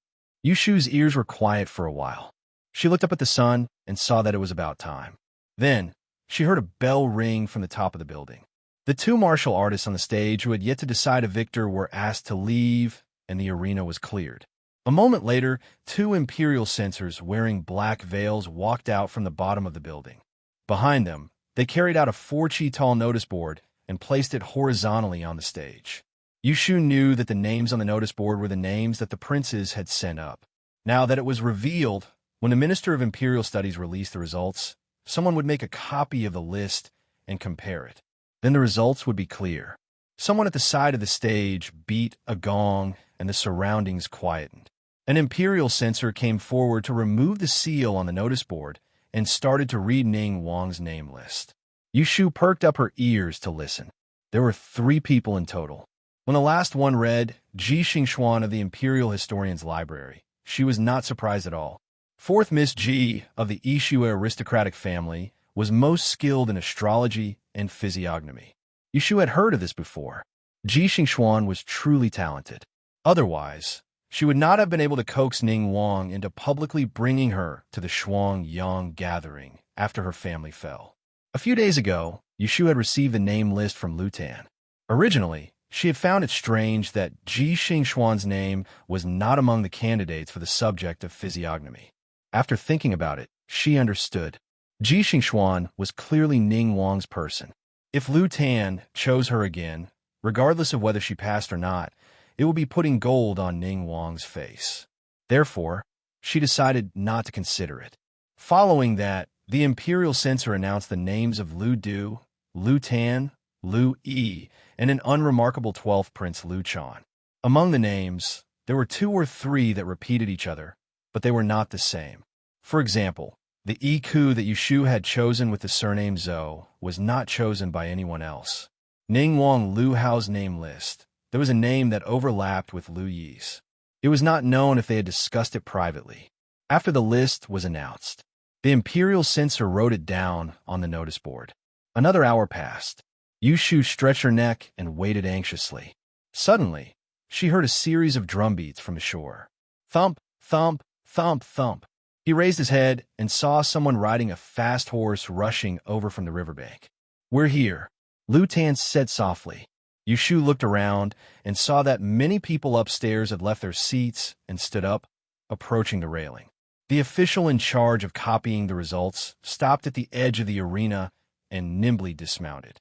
Yushu's ears were quiet for a while. She looked up at the sun and saw that it was about time. Then, she heard a bell ring from the top of the building. The 2 martial artists on the stage who had yet to decide a victor were asked to leave, and the arena was cleared. A moment later, 2 imperial censors wearing black veils walked out from the bottom of the building. Behind them, they carried out a 4-chi-tall notice board and placed it horizontally on the stage. Yushu knew that the names on the notice board were the names that the princes had sent up. Now that it was revealed, when the Minister of Imperial Studies released the results, someone would make a copy of the list and compare it. Then the results would be clear. Someone at the side of the stage beat a gong, and the surroundings quietened. An imperial censor came forward to remove the seal on the notice board and started to read Ning Wang's name list. Yushu perked up her ears to listen. There were 3 people in total. When the last one read, Ji Xingxuan of the Imperial Historian's Library, she was not surprised at all. 4th Miss Ji of the Yishui aristocratic family was most skilled in astrology and physiognomy. Yushu had heard of this before. Ji Xingxuan was truly talented. Otherwise, She would not have been able to coax Ning Wang into publicly bringing her to the Shuang-Yang gathering after her family fell. A few days ago, Yushu had received the name list from Lu Tan. Originally, she had found it strange that Ji Xingxuan's name was not among the candidates for the subject of physiognomy. After thinking about it, she understood. Ji Xingxuan was clearly Ning Wang's person. If Lu Tan chose her again, regardless of whether she passed or not, it would be putting gold on Ning Wang's face. Therefore, she decided not to consider it. Following that, the imperial censor announced the names of Lu Du, Lu Tan, Lu Yi, and an unremarkable 12th prince Lu Chan. Among the names, there were 2 or 3 that repeated each other, but they were not the same. For example, the Yi Ku that Yushu had chosen with the surname Zhou was not chosen by anyone else. Ning Wang Lu Hao's name list, there was a name that overlapped with Lu Yi's. It was not known if they had discussed it privately. After the list was announced, the imperial censor wrote it down on the notice board. Another hour passed. Yushu stretched her neck and waited anxiously. Suddenly, she heard a series of drumbeats from the shore. Thump, thump, thump, thump. He raised his head and saw someone riding a fast horse rushing over from the riverbank. "We're here," Lu Tan said softly. Yushu looked around and saw that many people upstairs had left their seats and stood up, approaching the railing. The official in charge of copying the results stopped at the edge of the arena and nimbly dismounted.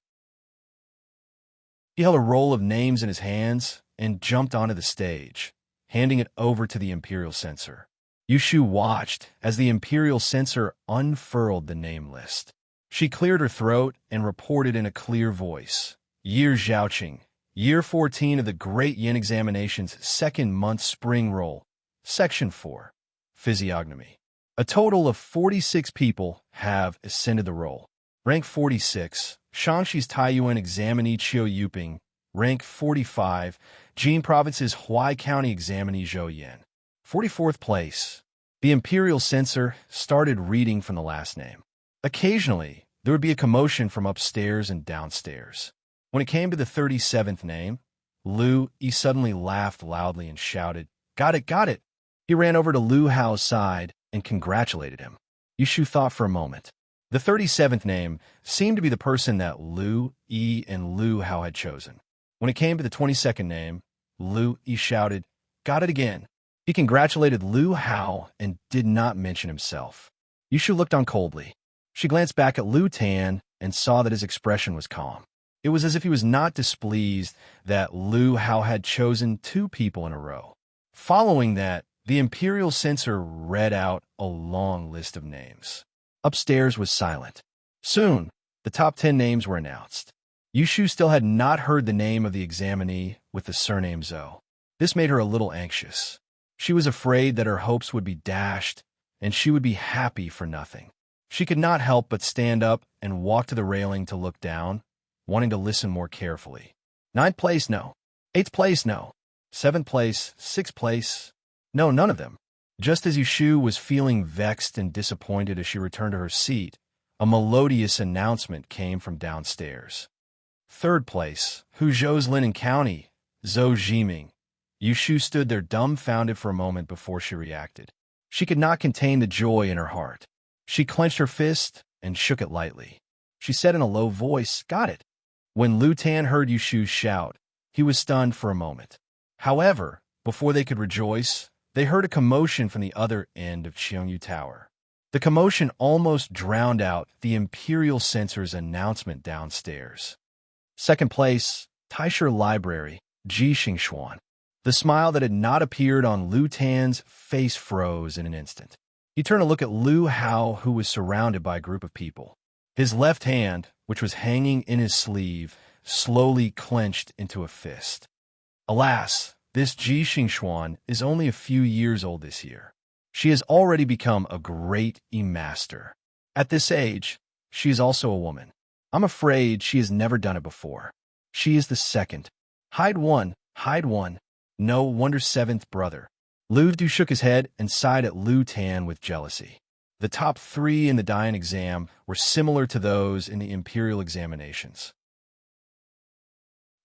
He held a roll of names in his hands and jumped onto the stage, handing it over to the imperial censor. Yushu watched as the imperial censor unfurled the name list. She cleared her throat and reported in a clear voice. Year Zhaoqing, Year 14 of the Great Yin Examination's second month spring roll, Section 4, Physiognomy. A total of 46 people have ascended the roll. Rank 46, Shaanxi's Taiyuan examinee Qiu Yuping. Rank 45, Jin Province's Huai County examinee Zhou Yan. 44th place. The imperial censor started reading from the last name. Occasionally, there would be a commotion from upstairs and downstairs. When it came to the 37th name, Lu Yi suddenly laughed loudly and shouted, "Got it, got it!" He ran over to Lu Hao's side and congratulated him. Yushu thought for a moment. The 37th name seemed to be the person that Lu Yi and Lu Hao had chosen. When it came to the 22nd name, Lu Yi shouted, "Got it again!" He congratulated Lu Hao and did not mention himself. Yushu looked on coldly. She glanced back at Lu Tan and saw that his expression was calm. It was as if he was not displeased that Lu Hao had chosen 2 people in a row. Following that, the imperial censor read out a long list of names. Upstairs was silent. Soon, the top 10 names were announced. Yushu still had not heard the name of the examinee with the surname Zhou. This made her a little anxious. She was afraid that her hopes would be dashed, and she would be happy for nothing. She could not help but stand up and walk to the railing to look down, wanting to listen more carefully. 9th place, no. 8th place, no. 7th place, 6th place, no, none of them. Just as Yushu was feeling vexed and disappointed as she returned to her seat, a melodious announcement came from downstairs. 3rd place, Huzhou's Linen County, Zhou Jiming. Yushu stood there dumbfounded for a moment before she reacted. She could not contain the joy in her heart. She clenched her fist and shook it lightly. She said in a low voice, "Got it." When Lu Tan heard Yushu shout, he was stunned for a moment. However, before they could rejoice, they heard a commotion from the other end of Qiongyu Tower. The commotion almost drowned out the imperial censor's announcement downstairs. 2nd place, Taisher Library, Ji Xingxuan. The smile that had not appeared on Lu Tan's face froze in an instant. He turned to look at Lu Hao, who was surrounded by a group of people. His left hand, which was hanging in his sleeve, slowly clenched into a fist. Alas, this Ji Xingxuan is only a few years old this year. She has already become a great e-master. At this age, she is also a woman. I'm afraid she has never done it before. She is the 2nd. Hide one, hide one. No wonder 7th brother. Lu Du shook his head and sighed at Lu Tan with jealousy. The top 3 in the Dian exam were similar to those in the imperial examinations.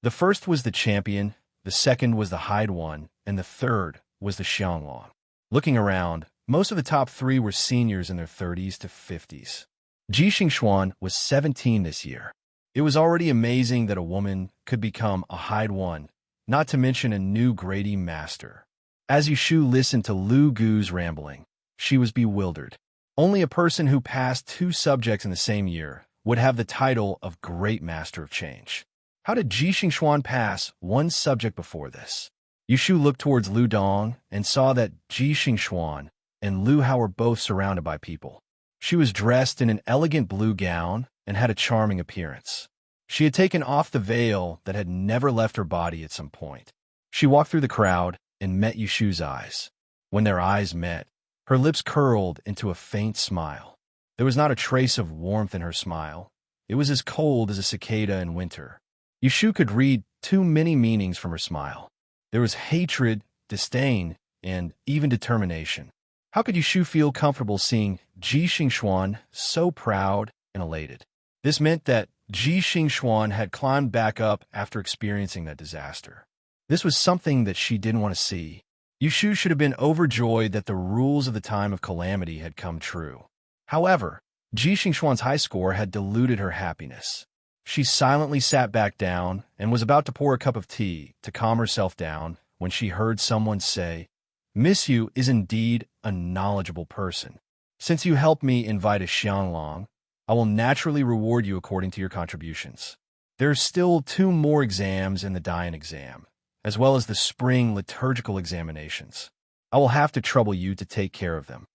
The first was the champion, the second was the Hyde one, and the third was the Xianglong. Looking around, most of the top 3 were seniors in their 30s to 50s. Ji Xingxuan was 17 this year. It was already amazing that a woman could become a Hyde 1, not to mention a new grade master. As Yushu listened to Lu Gu's rambling, she was bewildered. Only a person who passed 2 subjects in the same year would have the title of Great Master of Change. How did Ji Xingxuan pass 1 subject before this? Yushu looked towards Lu Dong and saw that Ji Xingxuan and Lu Hao were both surrounded by people. She was dressed in an elegant blue gown and had a charming appearance. She had taken off the veil that had never left her body at some point. She walked through the crowd and met Yushu's eyes. When their eyes met, her lips curled into a faint smile. There was not a trace of warmth in her smile. It was as cold as a cicada in winter. Yushu could read too many meanings from her smile. There was hatred, disdain, and even determination. How could Yushu feel comfortable seeing Ji Xingxuan so proud and elated? This meant that Ji Xingxuan had climbed back up after experiencing that disaster. This was something that she didn't want to see. Yushu should have been overjoyed that the rules of the time of calamity had come true. However, Ji Xingxuan's high score had diluted her happiness. She silently sat back down and was about to pour a cup of tea to calm herself down when she heard someone say, "Miss Yu is indeed a knowledgeable person. Since you helped me invite a Xianglong, I will naturally reward you according to your contributions. There are still 2 more exams in the Dian exam, as well as the spring liturgical examinations. I will have to trouble you to take care of them."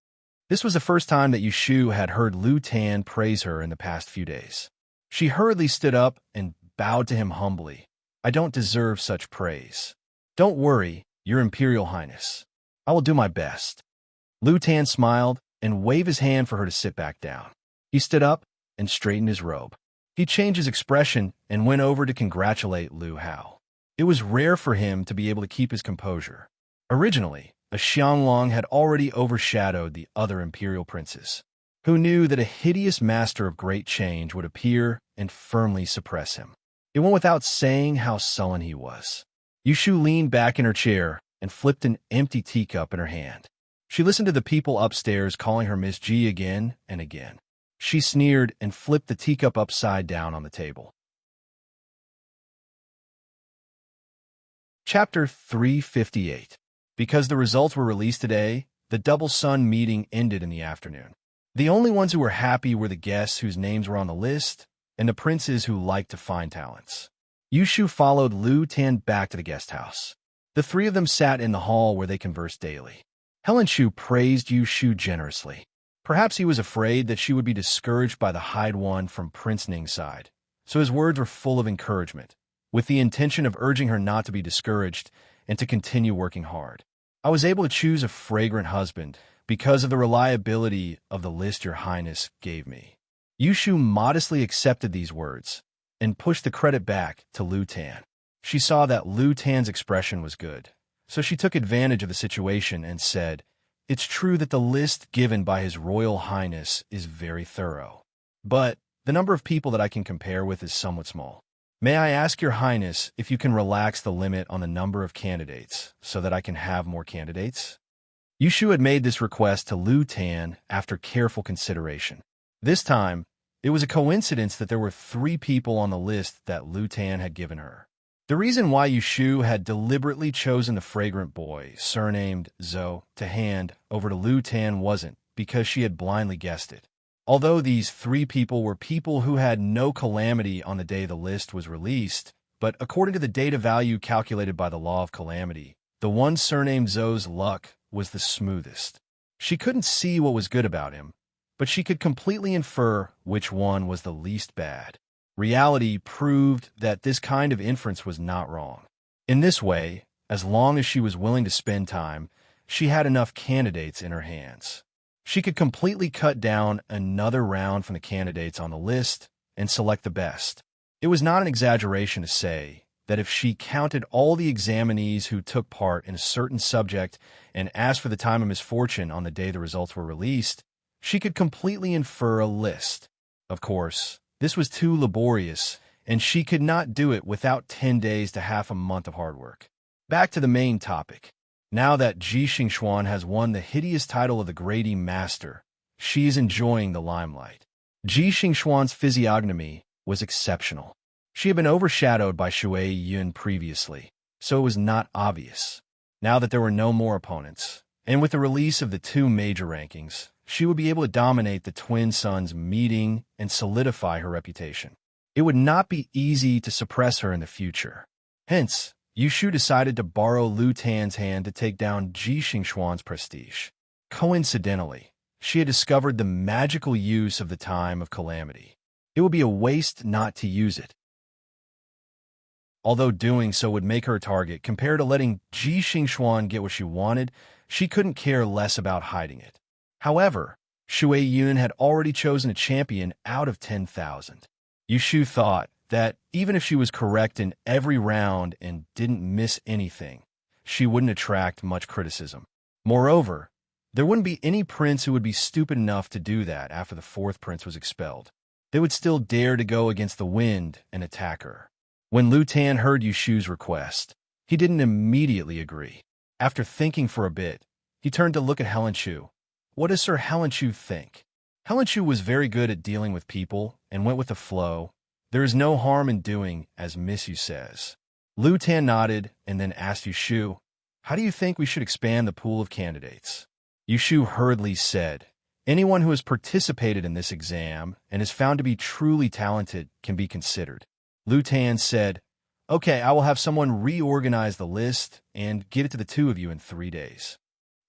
This was the first time that Yushu had heard Lu Tan praise her in the past few days. She hurriedly stood up and bowed to him humbly. "I don't deserve such praise." "Don't worry, Your Imperial Highness. I will do my best." Lu Tan smiled and waved his hand for her to sit back down. He stood up and straightened his robe. He changed his expression and went over to congratulate Lu Hao. It was rare for him to be able to keep his composure. Originally, a Xianglong had already overshadowed the other imperial princes. Who knew that a hideous master of great change would appear and firmly suppress him? It went without saying how sullen he was. Yushu leaned back in her chair and flipped an empty teacup in her hand. She listened to the people upstairs calling her Miss G again and again. She sneered and flipped the teacup upside down on the table. Chapter 358. Because the results were released today, the Double Sun meeting ended in the afternoon. The only ones who were happy were the guests whose names were on the list and the princes who liked to find talents. Yushu followed Lu Tan back to the guest house. The 3 of them sat in the hall where they conversed daily. Helenshu praised Yushu generously. Perhaps he was afraid that she would be discouraged by the Hyde 1 from Prince Ning's side, so his words were full of encouragement, with the intention of urging her not to be discouraged and to continue working hard. "I was able to choose a fragrant husband because of the reliability of the list your highness gave me." Yushu modestly accepted these words and pushed the credit back to Lu Tan. She saw that Lu Tan's expression was good, so she took advantage of the situation and said, "It's true that the list given by His Royal Highness is very thorough, but the number of people that I can compare with is somewhat small. May I ask your highness if you can relax the limit on the number of candidates so that I can have more candidates?" Yushu had made this request to Lu Tan after careful consideration. This time, it was a coincidence that there were 3 people on the list that Lu Tan had given her. The reason why Yushu had deliberately chosen the fragrant boy, surnamed Zhou, to hand over to Lu Tan wasn't because she had blindly guessed it. Although these 3 people were people who had no calamity on the day the list was released, but according to the data value calculated by the law of calamity, the one surnamed Zhou's luck was the smoothest. She couldn't see what was good about him, but she could completely infer which one was the least bad. Reality proved that this kind of inference was not wrong. In this way, as long as she was willing to spend time, she had enough candidates in her hands. She could completely cut down another round from the candidates on the list and select the best. It was not an exaggeration to say that if she counted all the examinees who took part in a certain subject and asked for the time of misfortune on the day the results were released, she could completely infer a list. Of course, this was too laborious, and she could not do it without 10 days to half a month of hard work. Back to the main topic. Now that Ji Xingxuan has won the hideous title of the Grady Master, she is enjoying the limelight. Ji Xingxuan's physiognomy was exceptional. She had been overshadowed by Shui Yun previously, so it was not obvious. Now that there were no more opponents, and with the release of the two major rankings, she would be able to dominate the twin sons' meeting and solidify her reputation. It would not be easy to suppress her in the future. Hence, Yushu decided to borrow Lu Tan's hand to take down Ji Xingxuan's prestige. Coincidentally, she had discovered the magical use of the time of calamity. It would be a waste not to use it. Although doing so would make her a target compared to letting Ji Xingxuan get what she wanted, she couldn't care less about hiding it. However, Shui Yun had already chosen a champion out of 10,000. Yushu thought that even if she was correct in every round and didn't miss anything, she wouldn't attract much criticism. Moreover, there wouldn't be any prince who would be stupid enough to do that after the fourth prince was expelled. They would still dare to go against the wind and attack her. When Lu Tan heard Yushu's request, he didn't immediately agree. After thinking for a bit, he turned to look at Helen Chu. What does Sir Helen Chu think? Helen Chu was very good at dealing with people and went with the flow. There is no harm in doing as Miss Yu says. Lu Tan nodded and then asked Yushu, how do you think we should expand the pool of candidates? Yushu hurriedly said, anyone who has participated in this exam and is found to be truly talented can be considered. Lu Tan said, okay, I will have someone reorganize the list and get it to the two of you in 3 days.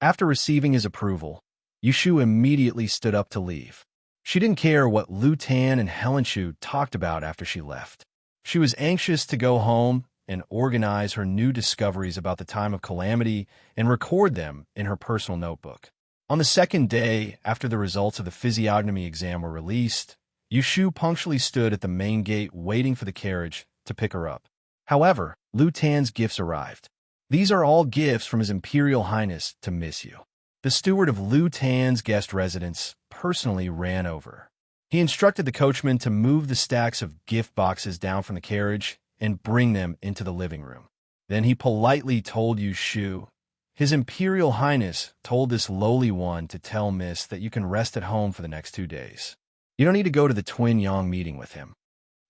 After receiving his approval, Yushu immediately stood up to leave. She didn't care what Lu Tan and Helen Chu talked about after she left. She was anxious to go home and organize her new discoveries about the time of calamity and record them in her personal notebook. On the second day after the results of the physiognomy exam were released, Yushu punctually stood at the main gate waiting for the carriage to pick her up. However, Lu Tan's gifts arrived. These are all gifts from His Imperial Highness to Miss Yu. The steward of Lu Tan's guest residence personally ran over. He instructed the coachman to move the stacks of gift boxes down from the carriage and bring them into the living room. Then he politely told Yushu, His Imperial Highness told this lowly one to tell Miss that you can rest at home for the next 2 days. You don't need to go to the Twin Yang meeting with him.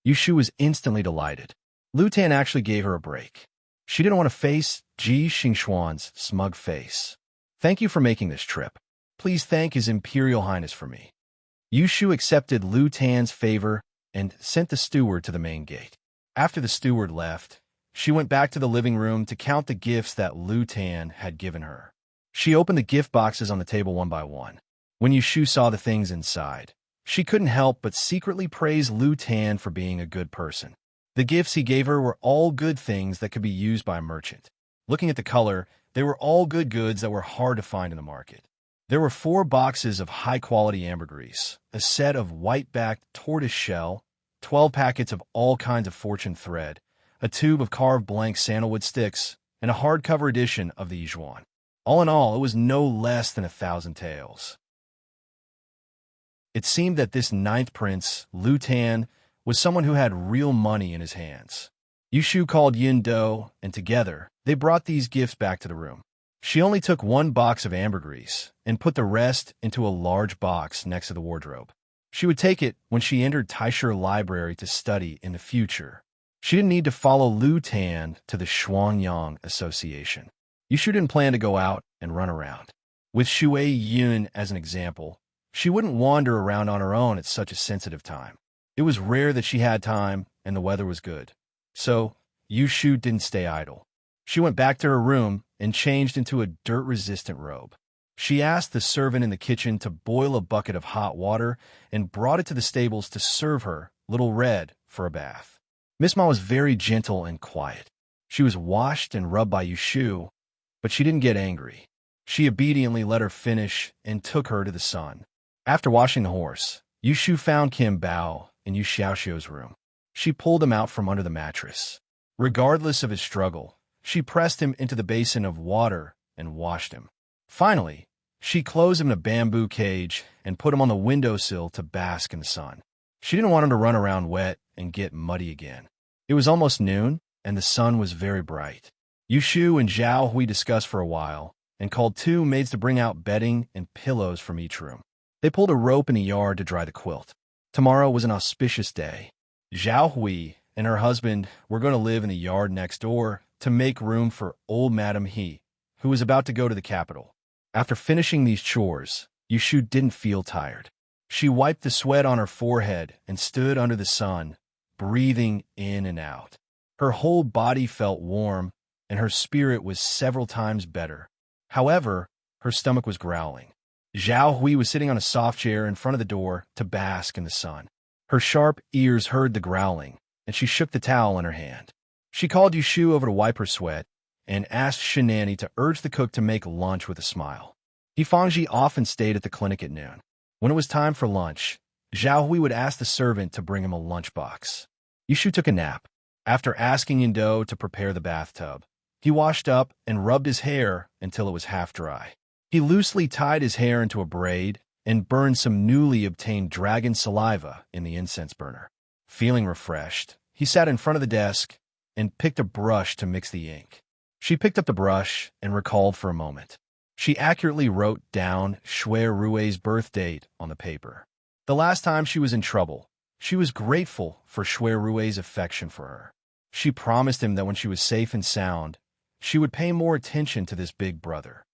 Yushu was instantly delighted. Lu Tan actually gave her a break. She didn't want to face Ji Xingxuan's smug face. Thank you for making this trip. Please thank His Imperial Highness for me. Yushu accepted Lu Tan's favor and sent the steward to the main gate. After the steward left, she went back to the living room to count the gifts that Lu Tan had given her. She opened the gift boxes on the table one by one. When Yushu saw the things inside, she couldn't help but secretly praise Lu Tan for being a good person. The gifts he gave her were all good things that could be used by a merchant. Looking at the color, they were all good goods that were hard to find in the market. There were 4 boxes of high-quality ambergris, a set of white-backed tortoise shell, 12 packets of all kinds of fortune thread, a tube of carved blank sandalwood sticks, and a hardcover edition of the Yizhuan. All in all, it was no less than 1,000 taels. It seemed that this 9th prince, Lu Tan, was someone who had real money in his hands. Yushu called Yin Do, and together, they brought these gifts back to the room. She only took 1 box of ambergris and put the rest into a large box next to the wardrobe. She would take it when she entered Taisher Library to study in the future. She didn't need to follow Lu Tan to the Shuangyang Association. Yushu didn't plan to go out and run around. With Shui Yun as an example, she wouldn't wander around on her own at such a sensitive time. It was rare that she had time and the weather was good. So, Yushu didn't stay idle. She went back to her room and changed into a dirt-resistant robe. She asked the servant in the kitchen to boil a bucket of hot water and brought it to the stables to serve her, Little Red, for a bath. Miss Ma was very gentle and quiet. She was washed and rubbed by Yushu, but she didn't get angry. She obediently let her finish and took her to the sun. After washing the horse, Yushu found Kim Bao in Yu Xiaoxiu's room. She pulled him out from under the mattress. Regardless of his struggle, she pressed him into the basin of water and washed him. Finally, she closed him in a bamboo cage and put him on the windowsill to bask in the sun. She didn't want him to run around wet and get muddy again. It was almost noon, and the sun was very bright. Yushu and Zhao Hui discussed for a while and called 2 maids to bring out bedding and pillows from each room. They pulled a rope in the yard to dry the quilt. Tomorrow was an auspicious day. Zhao Hui and her husband were going to live in the yard next door to make room for old Madame He, who was about to go to the capital. After finishing these chores, Yushu didn't feel tired. She wiped the sweat on her forehead and stood under the sun, breathing in and out. Her whole body felt warm, and her spirit was several times better. However, her stomach was growling. Zhao Hui was sitting on a soft chair in front of the door to bask in the sun. Her sharp ears heard the growling, and she shook the towel in her hand. She called Yushu over to wipe her sweat and asked Shinani to urge the cook to make lunch with a smile. Yifangji often stayed at the clinic at noon. When it was time for lunch, Zhao Hui would ask the servant to bring him a lunchbox. Yushu took a nap. After asking Yindo to prepare the bathtub, he washed up and rubbed his hair until it was half dry. He loosely tied his hair into a braid and burned some newly obtained dragon saliva in the incense burner. Feeling refreshed, he sat in front of the desk and picked a brush to mix the ink. She picked up the brush and recalled for a moment. She accurately wrote down Shui Rui's birth date on the paper. The last time she was in trouble, she was grateful for Shui Rui's affection for her. She promised him that when she was safe and sound, she would pay more attention to this big brother.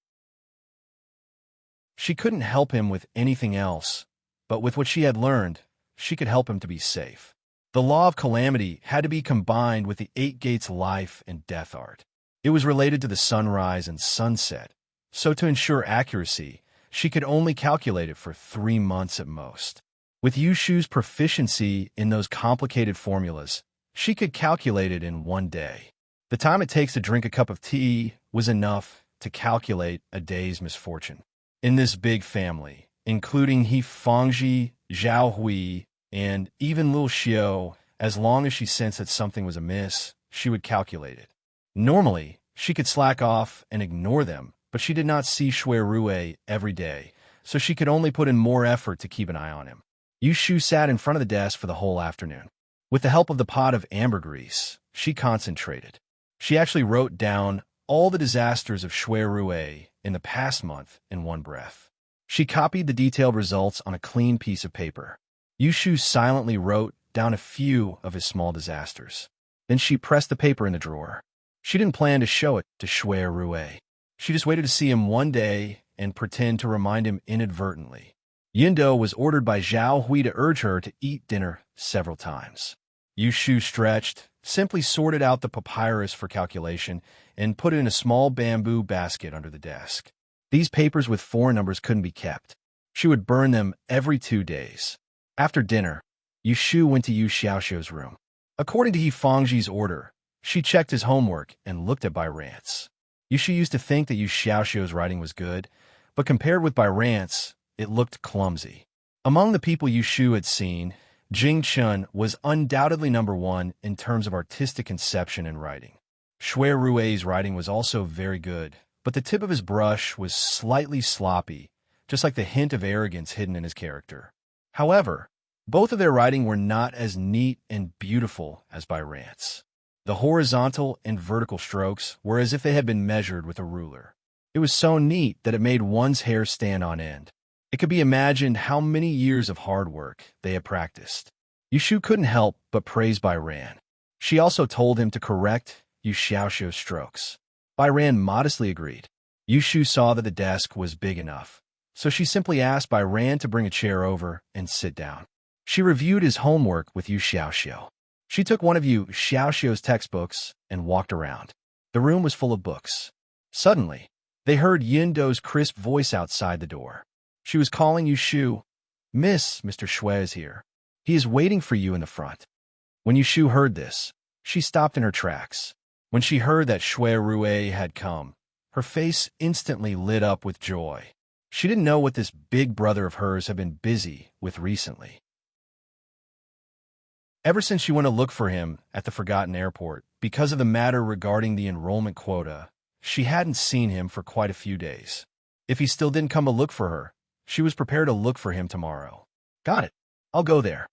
She couldn't help him with anything else, but with what she had learned, she could help him to be safe. The law of calamity had to be combined with the 8 gates life and death art. It was related to the sunrise and sunset, so to ensure accuracy, she could only calculate it for 3 months at most. With Yushu's proficiency in those complicated formulas, she could calculate it in 1 day. The time it takes to drink a cup of tea was enough to calculate a day's misfortune. In this big family, including He Fangji, Zhao Hui, and even Lil Xiao, as long as she sensed that something was amiss, she would calculate it. Normally, she could slack off and ignore them, but she did not see Shui Rui every day, so she could only put in more effort to keep an eye on him. Yushu sat in front of the desk for the whole afternoon. With the help of the pot of ambergris, she concentrated. She actually wrote down all the disasters of Shui Rui in the past month in one breath. She copied the detailed results on a clean piece of paper. Yushu silently wrote down a few of his small disasters. Then she pressed the paper in the drawer. She didn't plan to show it to Shui Rui. She just waited to see him one day and pretend to remind him inadvertently. Yindo was ordered by Zhao Hui to urge her to eat dinner several times. Yushu stretched, simply sorted out the papyrus for calculation, and put it in a small bamboo basket under the desk. These papers with 4 numbers couldn't be kept. She would burn them every 2 days. After dinner, Yushu went to Yu Xiaoxiu's room. According to He Fangji's order, she checked his homework and looked at Bai Rance. Yushu used to think that Yu Xiaoxiu's writing was good, but compared with Bai Rance, it looked clumsy. Among the people Yushu had seen, Jing Chun was undoubtedly number 1 in terms of artistic conception and writing. Shui Rui's writing was also very good, but the tip of his brush was slightly sloppy, just like the hint of arrogance hidden in his character. However, both of their writing were not as neat and beautiful as Bai Rance. The horizontal and vertical strokes were as if they had been measured with a ruler. It was so neat that it made one's hair stand on end. It could be imagined how many years of hard work they had practiced. Yushu couldn't help but praise Bai Ran. She also told him to correct Yu Xiaoxiu's strokes. Bai Ran modestly agreed. Yushu saw that the desk was big enough, so she simply asked Bai Ran to bring a chair over and sit down. She reviewed his homework with Yu Xiaoxiu. She took one of Yu Xiaoxiu's textbooks and walked around. The room was full of books. Suddenly, they heard Yindo's crisp voice outside the door. She was calling Yushu. Mr. Shui is here. He is waiting for you in the front." When Yushu heard this, she stopped in her tracks. When she heard that Shui Rui had come, her face instantly lit up with joy. She didn't know what this big brother of hers had been busy with recently. Ever since she went to look for him at the forgotten airport, because of the matter regarding the enrollment quota, she hadn't seen him for quite a few days. If he still didn't come to look for her, she was prepared to look for him tomorrow. Got it. I'll go there.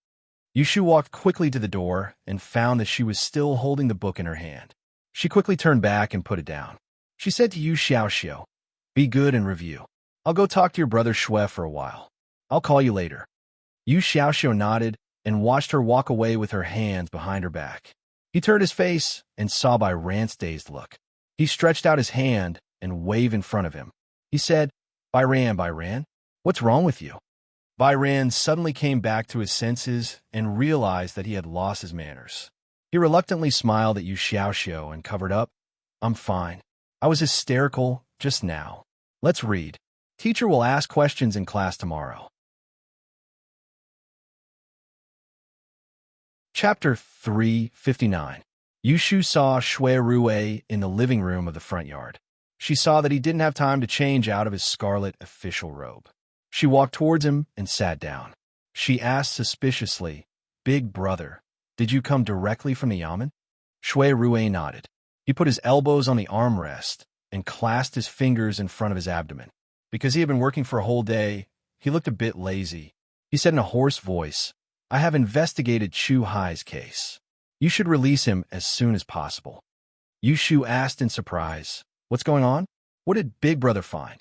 Yushu walked quickly to the door and found that she was still holding the book in her hand. She quickly turned back and put it down. She said to Yu Xiaoxiu, "Be good and review. I'll go talk to your brother Shui for a while. I'll call you later." Yu Xiaoxiu nodded and watched her walk away with her hands behind her back. He turned his face and saw Bai Ran's dazed look. He stretched out his hand and waved in front of him. He said, Bai Ran, what's wrong with you?" Bai Ran suddenly came back to his senses and realized that he had lost his manners. He reluctantly smiled at Yu Xiaoxiu and covered up, "I'm fine. I was hysterical just now. Let's read. Teacher will ask questions in class tomorrow." Chapter 359. Yushu saw Shui Rue in the living room of the front yard. She saw that he didn't have time to change out of his scarlet official robe. She walked towards him and sat down. She asked suspiciously, "Big brother, did you come directly from the yamen?" Shui Rue nodded. He put his elbows on the armrest and clasped his fingers in front of his abdomen. Because he had been working for a whole day, he looked a bit lazy. He said in a hoarse voice, "I have investigated Chu Hai's case. You should release him as soon as possible." Yushu asked in surprise, "What's going on? What did Big Brother find?"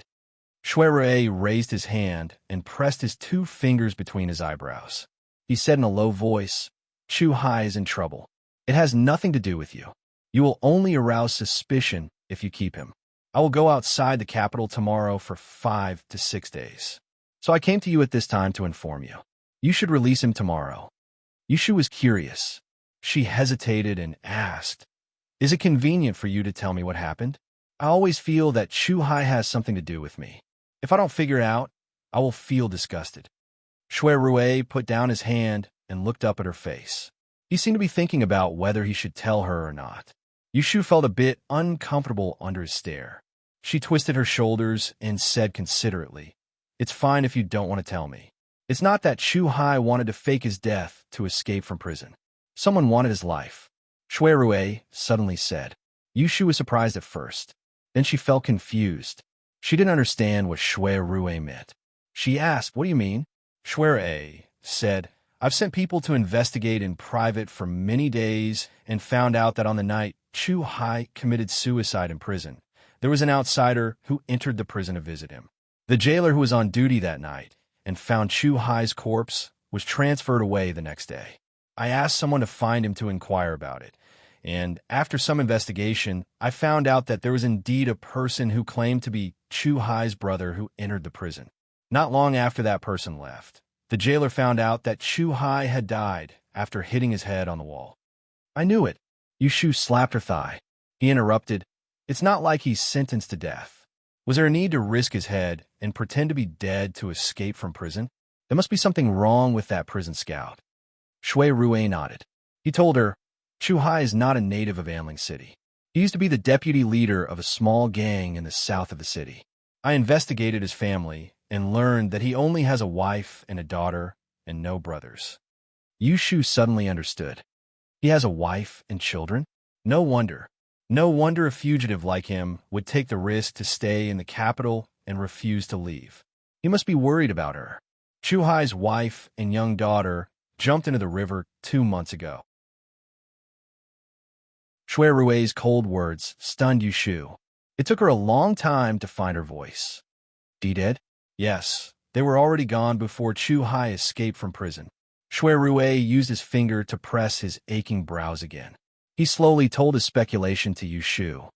Shui Rue raised his hand and pressed his 2 fingers between his eyebrows. He said in a low voice, "Chu Hai is in trouble. It has nothing to do with you. You will only arouse suspicion if you keep him. I will go outside the capital tomorrow for 5 to 6 days. So I came to you at this time to inform you. You should release him tomorrow." Yushu was curious. She hesitated and asked, "Is it convenient for you to tell me what happened? I always feel that Chu Hai has something to do with me. If I don't figure it out, I will feel disgusted." Shui Rue put down his hand and looked up at her face. He seemed to be thinking about whether he should tell her or not. Yushu felt a bit uncomfortable under his stare. She twisted her shoulders and said considerately, "It's fine if you don't want to tell me. It's not that Chu Hai wanted to fake his death to escape from prison. Someone wanted his life." Shui Rue suddenly said. Yushu was surprised at first. Then she felt confused. She didn't understand what Shui Rue meant. She asked, "What do you mean?" Shui Rue said, "I've sent people to investigate in private for many days and found out that on the night Chu Hai committed suicide in prison, there was an outsider who entered the prison to visit him. The jailer who was on duty that night and found Chu Hai's corpse was transferred away the next day. I asked someone to find him to inquire about it, and after some investigation, I found out that there was indeed a person who claimed to be Chu Hai's brother who entered the prison. Not long after that person left, the jailer found out that Chu Hai had died after hitting his head on the wall." "I knew it." Yushu slapped her thigh. He interrupted, "It's not like he's sentenced to death. Was there a need to risk his head and pretend to be dead to escape from prison? There must be something wrong with that prison scout." Shui Rue nodded. He told her, "Chu Hai is not a native of Anling City. He used to be the deputy leader of a small gang in the south of the city. I investigated his family and learned that he only has a wife and a daughter and no brothers." Yushu suddenly understood. He has a wife and children? No wonder. No wonder a fugitive like him would take the risk to stay in the capital and refuse to leave. He must be worried about her. Chu Hai's wife and young daughter jumped into the river 2 months ago. Shui Rue's cold words stunned Yushu. It took her a long time to find her voice. "He dead?" "Yes, they were already gone before Chu Hai escaped from prison." Shui Rue used his finger to press his aching brows again. He slowly told his speculation to Yushu.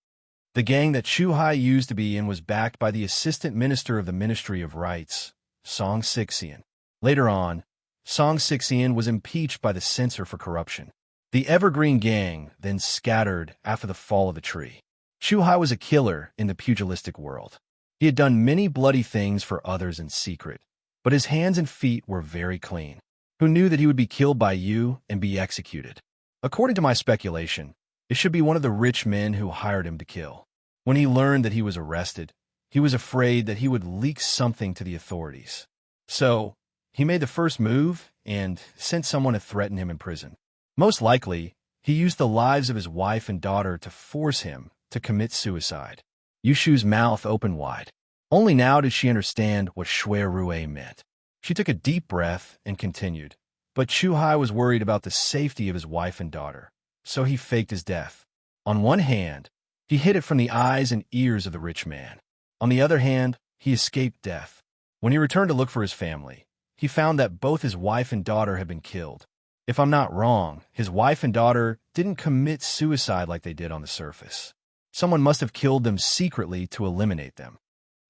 The gang that Chu Hai used to be in was backed by the assistant minister of the Ministry of Rights, Song Sixian. Later on, Song Sixian was impeached by the censor for corruption. The Evergreen Gang then scattered after the fall of the tree. Chu Hai was a killer in the pugilistic world. He had done many bloody things for others in secret, but his hands and feet were very clean. Who knew that he would be killed by you and be executed? According to my speculation, it should be one of the rich men who hired him to kill. When he learned that he was arrested, he was afraid that he would leak something to the authorities. So, he made the first move and sent someone to threaten him in prison. Most likely, he used the lives of his wife and daughter to force him to commit suicide. Yushu's mouth opened wide. Only now did she understand what Shui Rue meant. She took a deep breath and continued. But Chu Hai was worried about the safety of his wife and daughter, so he faked his death. On one hand, he hid it from the eyes and ears of the rich man. On the other hand, he escaped death. When he returned to look for his family, he found that both his wife and daughter had been killed. If I'm not wrong, his wife and daughter didn't commit suicide like they did on the surface. Someone must have killed them secretly to eliminate them.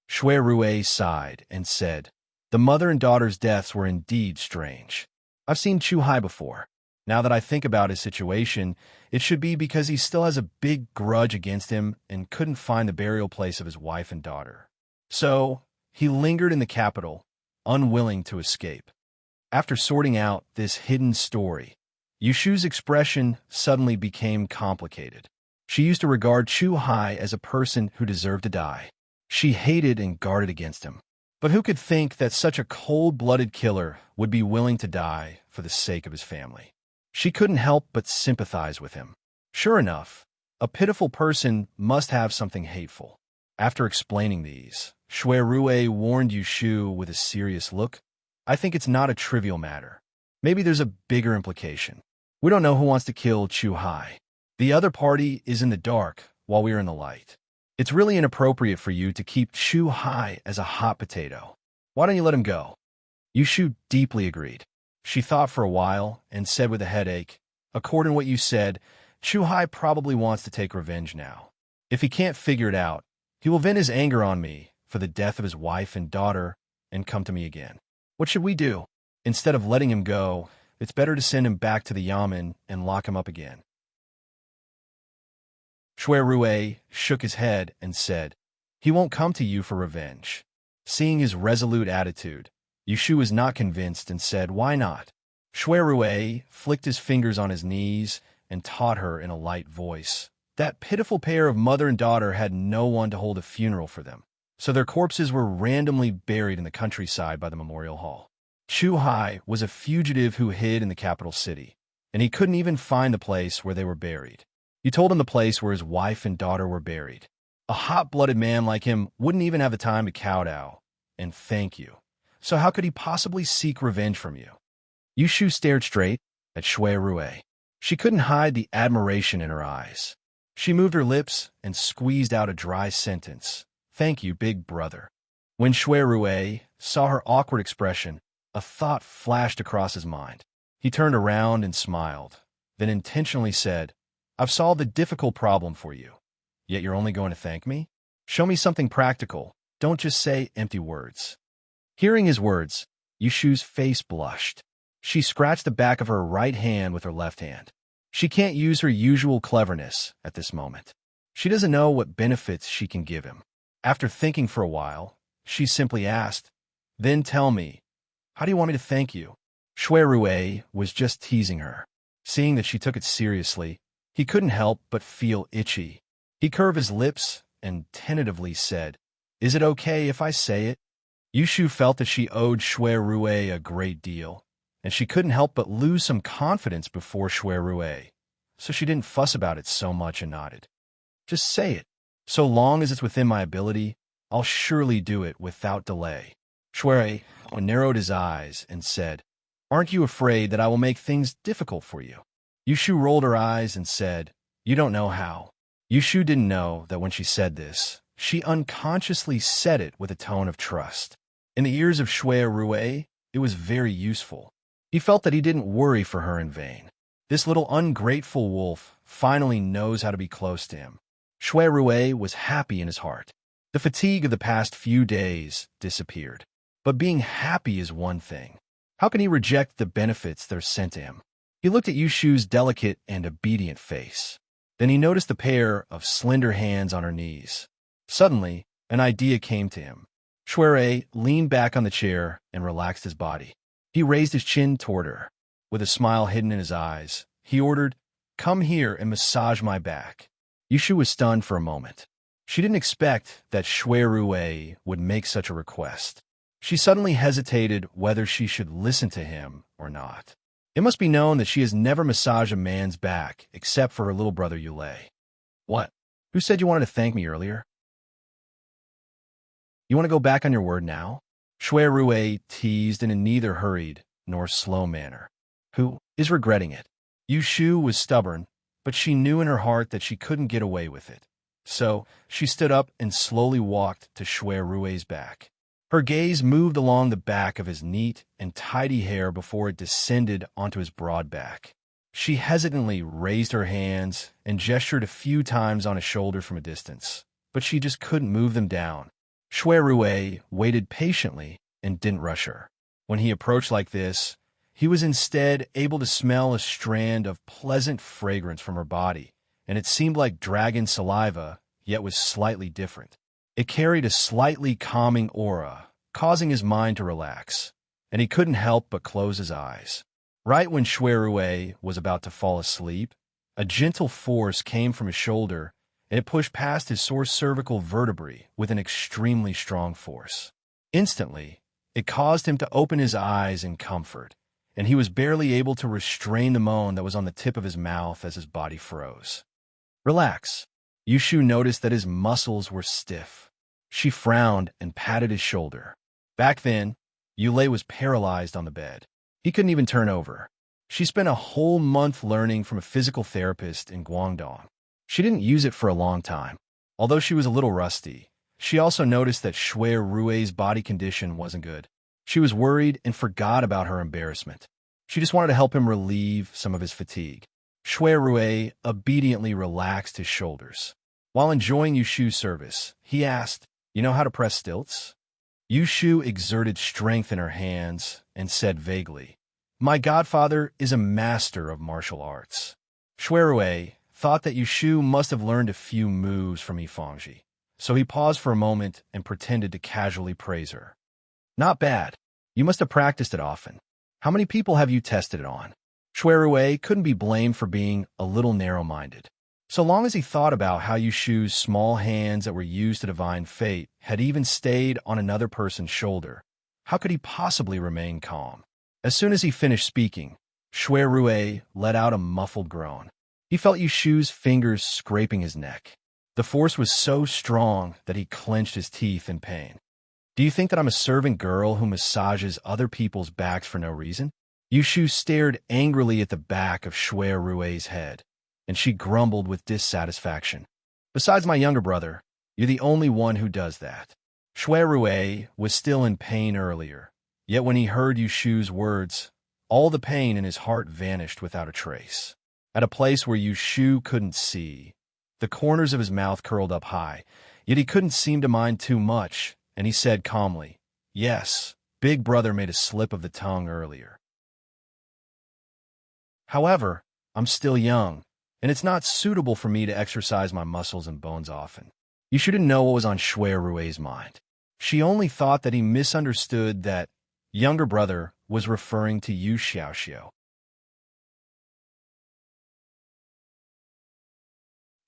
Shui Rue sighed and said, "The mother and daughter's deaths were indeed strange. I've seen Chu Hai before. Now that I think about his situation, it should be because he still has a big grudge against him and couldn't find the burial place of his wife and daughter. So, he lingered in the capital, unwilling to escape." After sorting out this hidden story, Yushu's expression suddenly became complicated. She used to regard Chu Hai as a person who deserved to die. She hated and guarded against him. But who could think that such a cold-blooded killer would be willing to die for the sake of his family? She couldn't help but sympathize with him. Sure enough, a pitiful person must have something hateful. After explaining these, Shui Rue warned Yushu with a serious look, "I think it's not a trivial matter. Maybe there's a bigger implication. We don't know who wants to kill Chu Hai. The other party is in the dark while we are in the light. It's really inappropriate for you to keep Chu Hai as a hot potato. Why don't you let him go?" Yushu deeply agreed. She thought for a while and said with a headache, "According to what you said, Chu Hai probably wants to take revenge now. If he can't figure it out, he will vent his anger on me for the death of his wife and daughter and come to me again. What should we do? Instead of letting him go, it's better to send him back to the yamen and lock him up again." Shui Rue shook his head and said, "He won't come to you for revenge." Seeing his resolute attitude, Yushu was not convinced and said, "Why not?" Shui Rue flicked his fingers on his knees and taught her in a light voice. That pitiful pair of mother and daughter had no one to hold a funeral for them, so their corpses were randomly buried in the countryside by the memorial hall. Chu Hai was a fugitive who hid in the capital city, and he couldn't even find the place where they were buried. You told him the place where his wife and daughter were buried. A hot-blooded man like him wouldn't even have the time to kowtow and thank you. So how could he possibly seek revenge from you? Yushu stared straight at Shui Rue. She couldn't hide the admiration in her eyes. She moved her lips and squeezed out a dry sentence. "Thank you, big brother." When Shui Rue saw her awkward expression, a thought flashed across his mind. He turned around and smiled, then intentionally said, "I've solved a difficult problem for you, yet you're only going to thank me? Show me something practical. Don't just say empty words." Hearing his words, Yushu's face blushed. She scratched the back of her right hand with her left hand. She can't use her usual cleverness at this moment. She doesn't know what benefits she can give him. After thinking for a while, she simply asked, "Then tell me, how do you want me to thank you?" Shui Rue was just teasing her. Seeing that she took it seriously, he couldn't help but feel itchy. He curved his lips and tentatively said, "Is it okay if I say it?" Yushu felt that she owed Shui Rue a great deal, and she couldn't help but lose some confidence before Shui Rue, so she didn't fuss about it so much and nodded. "Just say it. So long as it's within my ability, I'll surely do it without delay." Shui narrowed his eyes and said, "Aren't you afraid that I will make things difficult for you?" Yushu rolled her eyes and said, "You don't know how." Yushu didn't know that when she said this, she unconsciously said it with a tone of trust. In the ears of Shui Rue, it was very useful. He felt that he didn't worry for her in vain. This little ungrateful wolf finally knows how to be close to him. Shui Rue was happy in his heart. The fatigue of the past few days disappeared. But being happy is one thing. How can he reject the benefits that are sent to him? He looked at Yushu's delicate and obedient face. Then he noticed the pair of slender hands on her knees. Suddenly, an idea came to him. Shui leaned back on the chair and relaxed his body. He raised his chin toward her. With a smile hidden in his eyes, he ordered, "Come here and massage my back." Yushu was stunned for a moment. She didn't expect that Shui Rue would make such a request. She suddenly hesitated whether she should listen to him or not. It must be known that she has never massaged a man's back except for her little brother Yulei. "What? Who said you wanted to thank me earlier? You want to go back on your word now?" Shui Rue teased in a neither hurried nor slow manner. "Who is regretting it?" Yushu was stubborn, but she knew in her heart that she couldn't get away with it. So, she stood up and slowly walked to Shui Rui's back. Her gaze moved along the back of his neat and tidy hair before it descended onto his broad back. She hesitantly raised her hands and gestured a few times on his shoulder from a distance, but she just couldn't move them down. Shui Rui waited patiently and didn't rush her. When he approached like this, he was instead able to smell a strand of pleasant fragrance from her body, and it seemed like dragon saliva, yet was slightly different. It carried a slightly calming aura, causing his mind to relax, and he couldn't help but close his eyes. Right when Shui Rui was about to fall asleep, a gentle force came from his shoulder, and it pushed past his sore cervical vertebrae with an extremely strong force. Instantly, it caused him to open his eyes in comfort, and he was barely able to restrain the moan that was on the tip of his mouth as his body froze. Relax. Yushu noticed that his muscles were stiff. She frowned and patted his shoulder. Back then, Yulei was paralyzed on the bed. He couldn't even turn over. She spent a whole month learning from a physical therapist in Guangdong. She didn't use it for a long time. Although she was a little rusty, she also noticed that Shui Rui's body condition wasn't good. She was worried and forgot about her embarrassment. She just wanted to help him relieve some of his fatigue. Shui Rui obediently relaxed his shoulders. While enjoying Yushu's service, he asked, "You know how to press stilts?" Yushu exerted strength in her hands and said vaguely, "My godfather is a master of martial arts." Shui Rui thought that Yushu must have learned a few moves from Yifangji, so he paused for a moment and pretended to casually praise her. "Not bad. You must have practiced it often. How many people have you tested it on?" Shui Rui couldn't be blamed for being a little narrow-minded. So long as he thought about how Yushu's small hands that were used to divine fate had even stayed on another person's shoulder, how could he possibly remain calm? As soon as he finished speaking, Shui Rui let out a muffled groan. He felt Yushu's fingers scraping his neck. The force was so strong that he clenched his teeth in pain. "Do you think that I'm a servant girl who massages other people's backs for no reason?" Yushu stared angrily at the back of Shui Rui's head, and she grumbled with dissatisfaction. "Besides my younger brother, you're the only one who does that." Shui Rui was still in pain earlier, yet when he heard Yushu's words, all the pain in his heart vanished without a trace. At a place where Yushu couldn't see, the corners of his mouth curled up high, yet he couldn't seem to mind too much, and he said calmly, "Yes, Big Brother made a slip of the tongue earlier. However, I'm still young, and it's not suitable for me to exercise my muscles and bones often." You shouldn't know what was on Shui Rui's mind. She only thought that he misunderstood that younger brother was referring to Yu Xiaoxiao.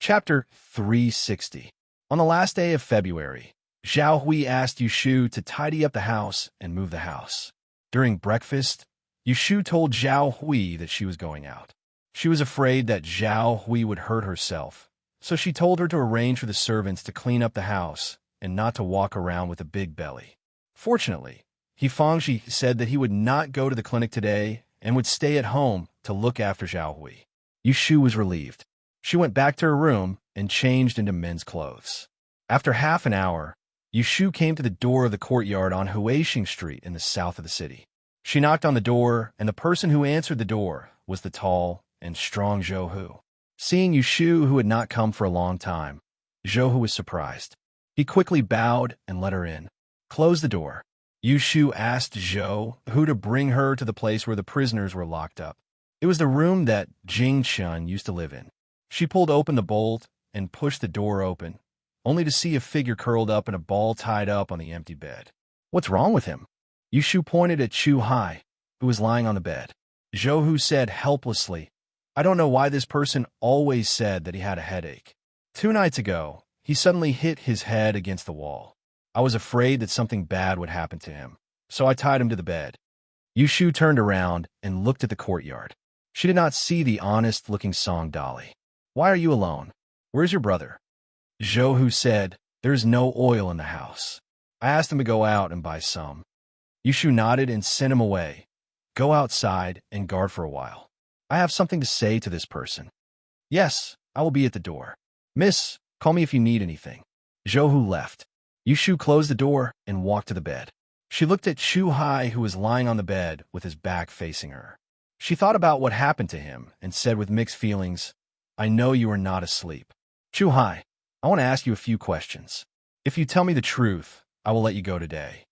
Chapter 360. On the last day of February, Zhao Hui asked Yushu to tidy up the house and move the house. During breakfast, Yushu told Zhao Hui that she was going out. She was afraid that Zhao Hui would hurt herself, so she told her to arrange for the servants to clean up the house and not to walk around with a big belly. Fortunately, Yifangji said that he would not go to the clinic today and would stay at home to look after Zhao Hui. Yushu was relieved. She went back to her room and changed into men's clothes. After half an hour, Yushu came to the door of the courtyard on Huaxing Street in the south of the city. She knocked on the door, and the person who answered the door was the tall and strong Zhou Hu. Seeing Yushu, who had not come for a long time, Zhou Hu was surprised. He quickly bowed and let her in. "Close the door." Yushu asked Zhou Hu to bring her to the place where the prisoners were locked up. It was the room that Jing Chun used to live in. She pulled open the bolt and pushed the door open, only to see a figure curled up in a ball tied up on the empty bed. "What's wrong with him?" Yushu pointed at Chu Hai, who was lying on the bed. Zhou Hu said helplessly, "I don't know why this person always said that he had a headache. 2 nights ago, he suddenly hit his head against the wall. I was afraid that something bad would happen to him, so I tied him to the bed." Yushu turned around and looked at the courtyard. She did not see the honest-looking Song Dolly. "Why are you alone? Where's your brother?" Zhou Hu said, "There is no oil in the house. I asked him to go out and buy some." Yushu nodded and sent him away. "Go outside and guard for a while. I have something to say to this person." Yes, I will be at the door. Miss, call me if you need anything. Zhou Hu left. Yushu closed the door and walked to the bed. She looked at Chu Hai, who was lying on the bed with his back facing her. She thought about what happened to him and said with mixed feelings, I know you are not asleep. Chu Hai, I want to ask you a few questions. If you tell me the truth, I will let you go today.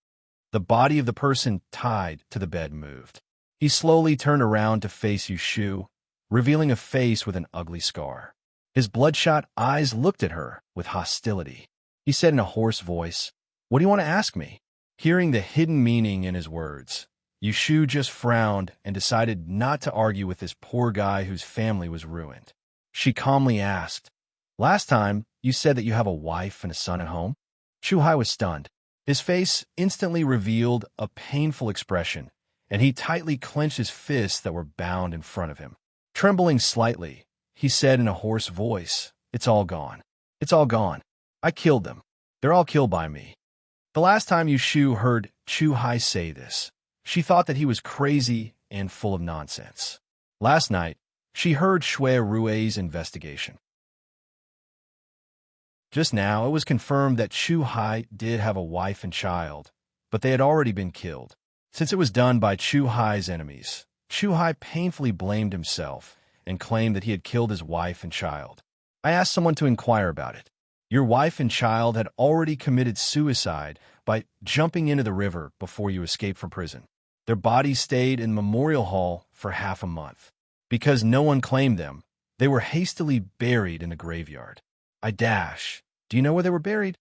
The body of the person tied to the bed moved. He slowly turned around to face Yushu, revealing a face with an ugly scar. His bloodshot eyes looked at her with hostility. He said in a hoarse voice, What do you want to ask me? Hearing the hidden meaning in his words, Yushu just frowned and decided not to argue with this poor guy whose family was ruined. She calmly asked, Last time, you said that you have a wife and a son at home? Chu Hai was stunned. His face instantly revealed a painful expression, and he tightly clenched his fists that were bound in front of him. Trembling slightly, he said in a hoarse voice, It's all gone. It's all gone. I killed them. They're all killed by me. The last time Yushu heard Chu Hai say this, she thought that he was crazy and full of nonsense. Last night, she heard Shui Rui's investigation. Just now, it was confirmed that Chu Hai did have a wife and child, but they had already been killed. Since it was done by Chu Hai's enemies, Chu Hai painfully blamed himself and claimed that he had killed his wife and child. I asked someone to inquire about it. Your wife and child had already committed suicide by jumping into the river before you escaped from prison. Their bodies stayed in Memorial Hall for half a month. Because no one claimed them, they were hastily buried in a graveyard. Do you know where they were buried?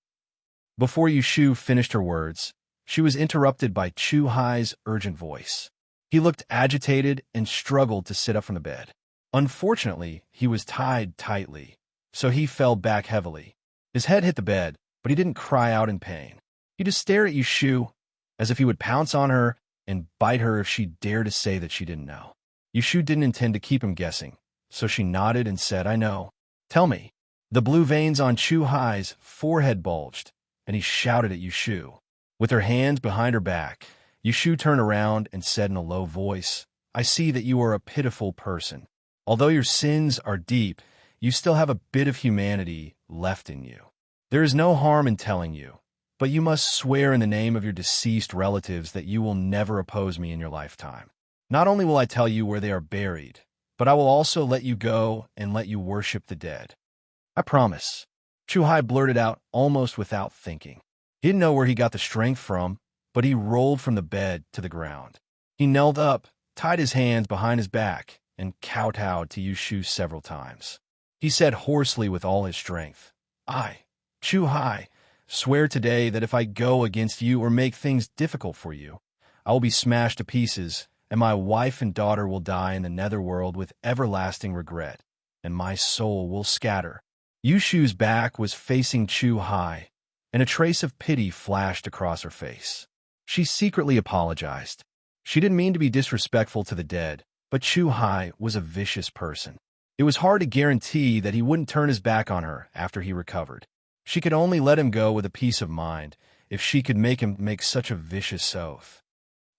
Before Yushu finished her words, she was interrupted by Chu Hai's urgent voice. He looked agitated and struggled to sit up from the bed. Unfortunately, he was tied tightly, so he fell back heavily. His head hit the bed, but he didn't cry out in pain. He just stared at Yushu as if he would pounce on her and bite her if she dared to say that she didn't know. Yushu didn't intend to keep him guessing, so she nodded and said, I know. Tell me. The blue veins on Chu Hai's forehead bulged, and he shouted at Yushu. With her hands behind her back, Yushu turned around and said in a low voice, I see that you are a pitiful person. Although your sins are deep, you still have a bit of humanity left in you. There is no harm in telling you, but you must swear in the name of your deceased relatives that you will never oppose me in your lifetime. Not only will I tell you where they are buried, but I will also let you go and let you worship the dead. I promise. Chu Hai blurted out almost without thinking. He didn't know where he got the strength from, but he rolled from the bed to the ground. He knelt up, tied his hands behind his back, and kowtowed to Yushu several times. He said hoarsely with all his strength, I, Chu Hai, swear today that if I go against you or make things difficult for you, I will be smashed to pieces, and my wife and daughter will die in the netherworld with everlasting regret, and my soul will scatter. Yushu's back was facing Chu Hai, and a trace of pity flashed across her face. She secretly apologized. She didn't mean to be disrespectful to the dead, but Chu Hai was a vicious person. It was hard to guarantee that he wouldn't turn his back on her after he recovered. She could only let him go with a peace of mind if she could make him make such a vicious oath.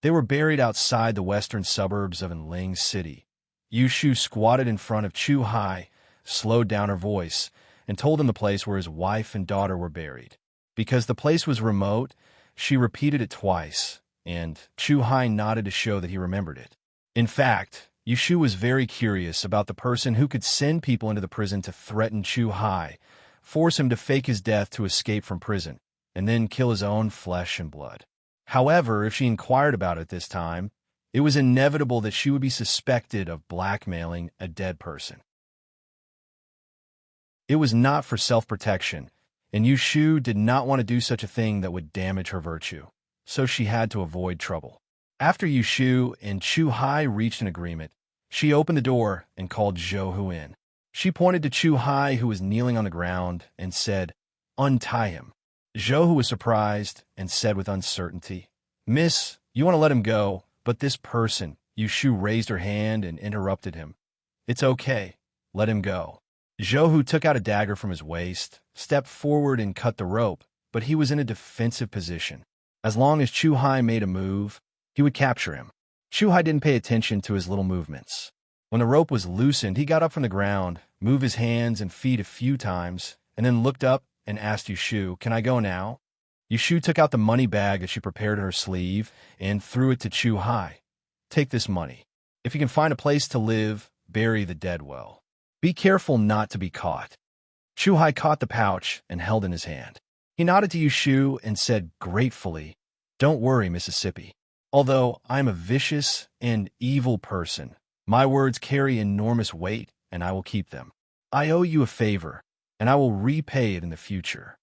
They were buried outside the western suburbs of Enling City. Yushu squatted in front of Chu Hai, slowed down her voice, and told him the place where his wife and daughter were buried. Because the place was remote, she repeated it twice, and Chu Hai nodded to show that he remembered it. In fact, Yushu was very curious about the person who could send people into the prison to threaten Chu Hai, force him to fake his death to escape from prison, and then kill his own flesh and blood. However, if she inquired about it this time, it was inevitable that she would be suspected of blackmailing a dead person. It was not for self-protection, and Yushu did not want to do such a thing that would damage her virtue, so she had to avoid trouble. After Yushu and Chu Hai reached an agreement, she opened the door and called Zhou Hu in. She pointed to Chu Hai, who was kneeling on the ground, and said, Untie him. Zhou Hu was surprised and said with uncertainty, Miss, you want to let him go, but this person. Yushu raised her hand and interrupted him. It's okay. Let him go. Zhou Hu took out a dagger from his waist, stepped forward and cut the rope, but he was in a defensive position. As long as Chu Hai made a move, he would capture him. Chu Hai didn't pay attention to his little movements. When the rope was loosened, he got up from the ground, moved his hands and feet a few times, and then looked up and asked Yushu, "Can I go now?" Yushu took out the money bag that she prepared in her sleeve and threw it to Chu Hai. "Take this money. If you can find a place to live, bury the dead well. Be careful not to be caught." Chu Hai caught the pouch and held in his hand. He nodded to Yushu and said gratefully, "Don't worry, Mississippi. Although I am a vicious and evil person, my words carry enormous weight, and I will keep them. I owe you a favor, and I will repay it in the future."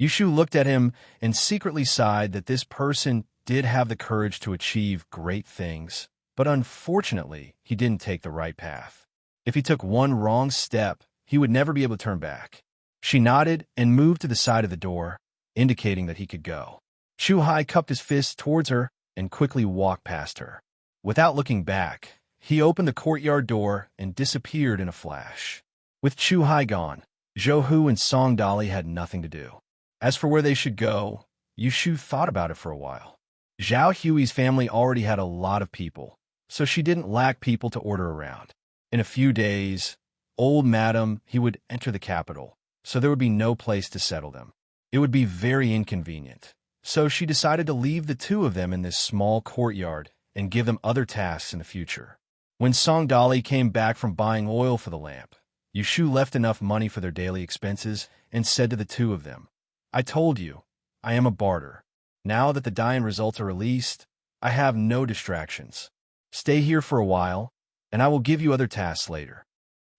Yushu looked at him and secretly sighed that this person did have the courage to achieve great things, but unfortunately, he didn't take the right path. If he took one wrong step, he would never be able to turn back. She nodded and moved to the side of the door, indicating that he could go. Chu Hai cupped his fist towards her and quickly walked past her. Without looking back, he opened the courtyard door and disappeared in a flash. With Chu Hai gone, Zhou Hu and Song Dali had nothing to do. As for where they should go, Yushu thought about it for a while. Zhao Hui's family already had a lot of people, so she didn't lack people to order around. In a few days, old Madam he would enter the capital, so there would be no place to settle them. It would be very inconvenient, so she decided to leave the two of them in this small courtyard and give them other tasks in the future. When Song Dali came back from buying oil for the lamp, Yushu left enough money for their daily expenses and said to the two of them, "I told you, I am a barter. Now that the Dian results are released, I have no distractions. Stay here for a while, and I will give you other tasks later."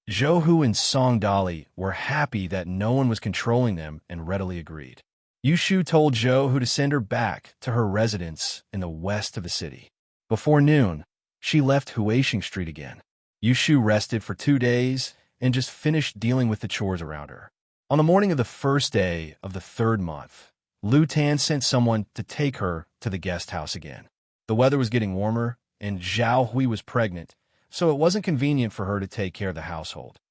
Zhou Hu and Song Dali were happy that no one was controlling them and readily agreed. Yushu told Zhou Hu to send her back to her residence in the west of the city. Before noon, she left Huaxing Street again. Yushu rested for 2 days and just finished dealing with the chores around her. On the morning of the first day of the 3rd month, Lu Tan sent someone to take her to the guest house again. The weather was getting warmer, and Zhao Hui was pregnant, so it wasn't convenient for her to take care of the household.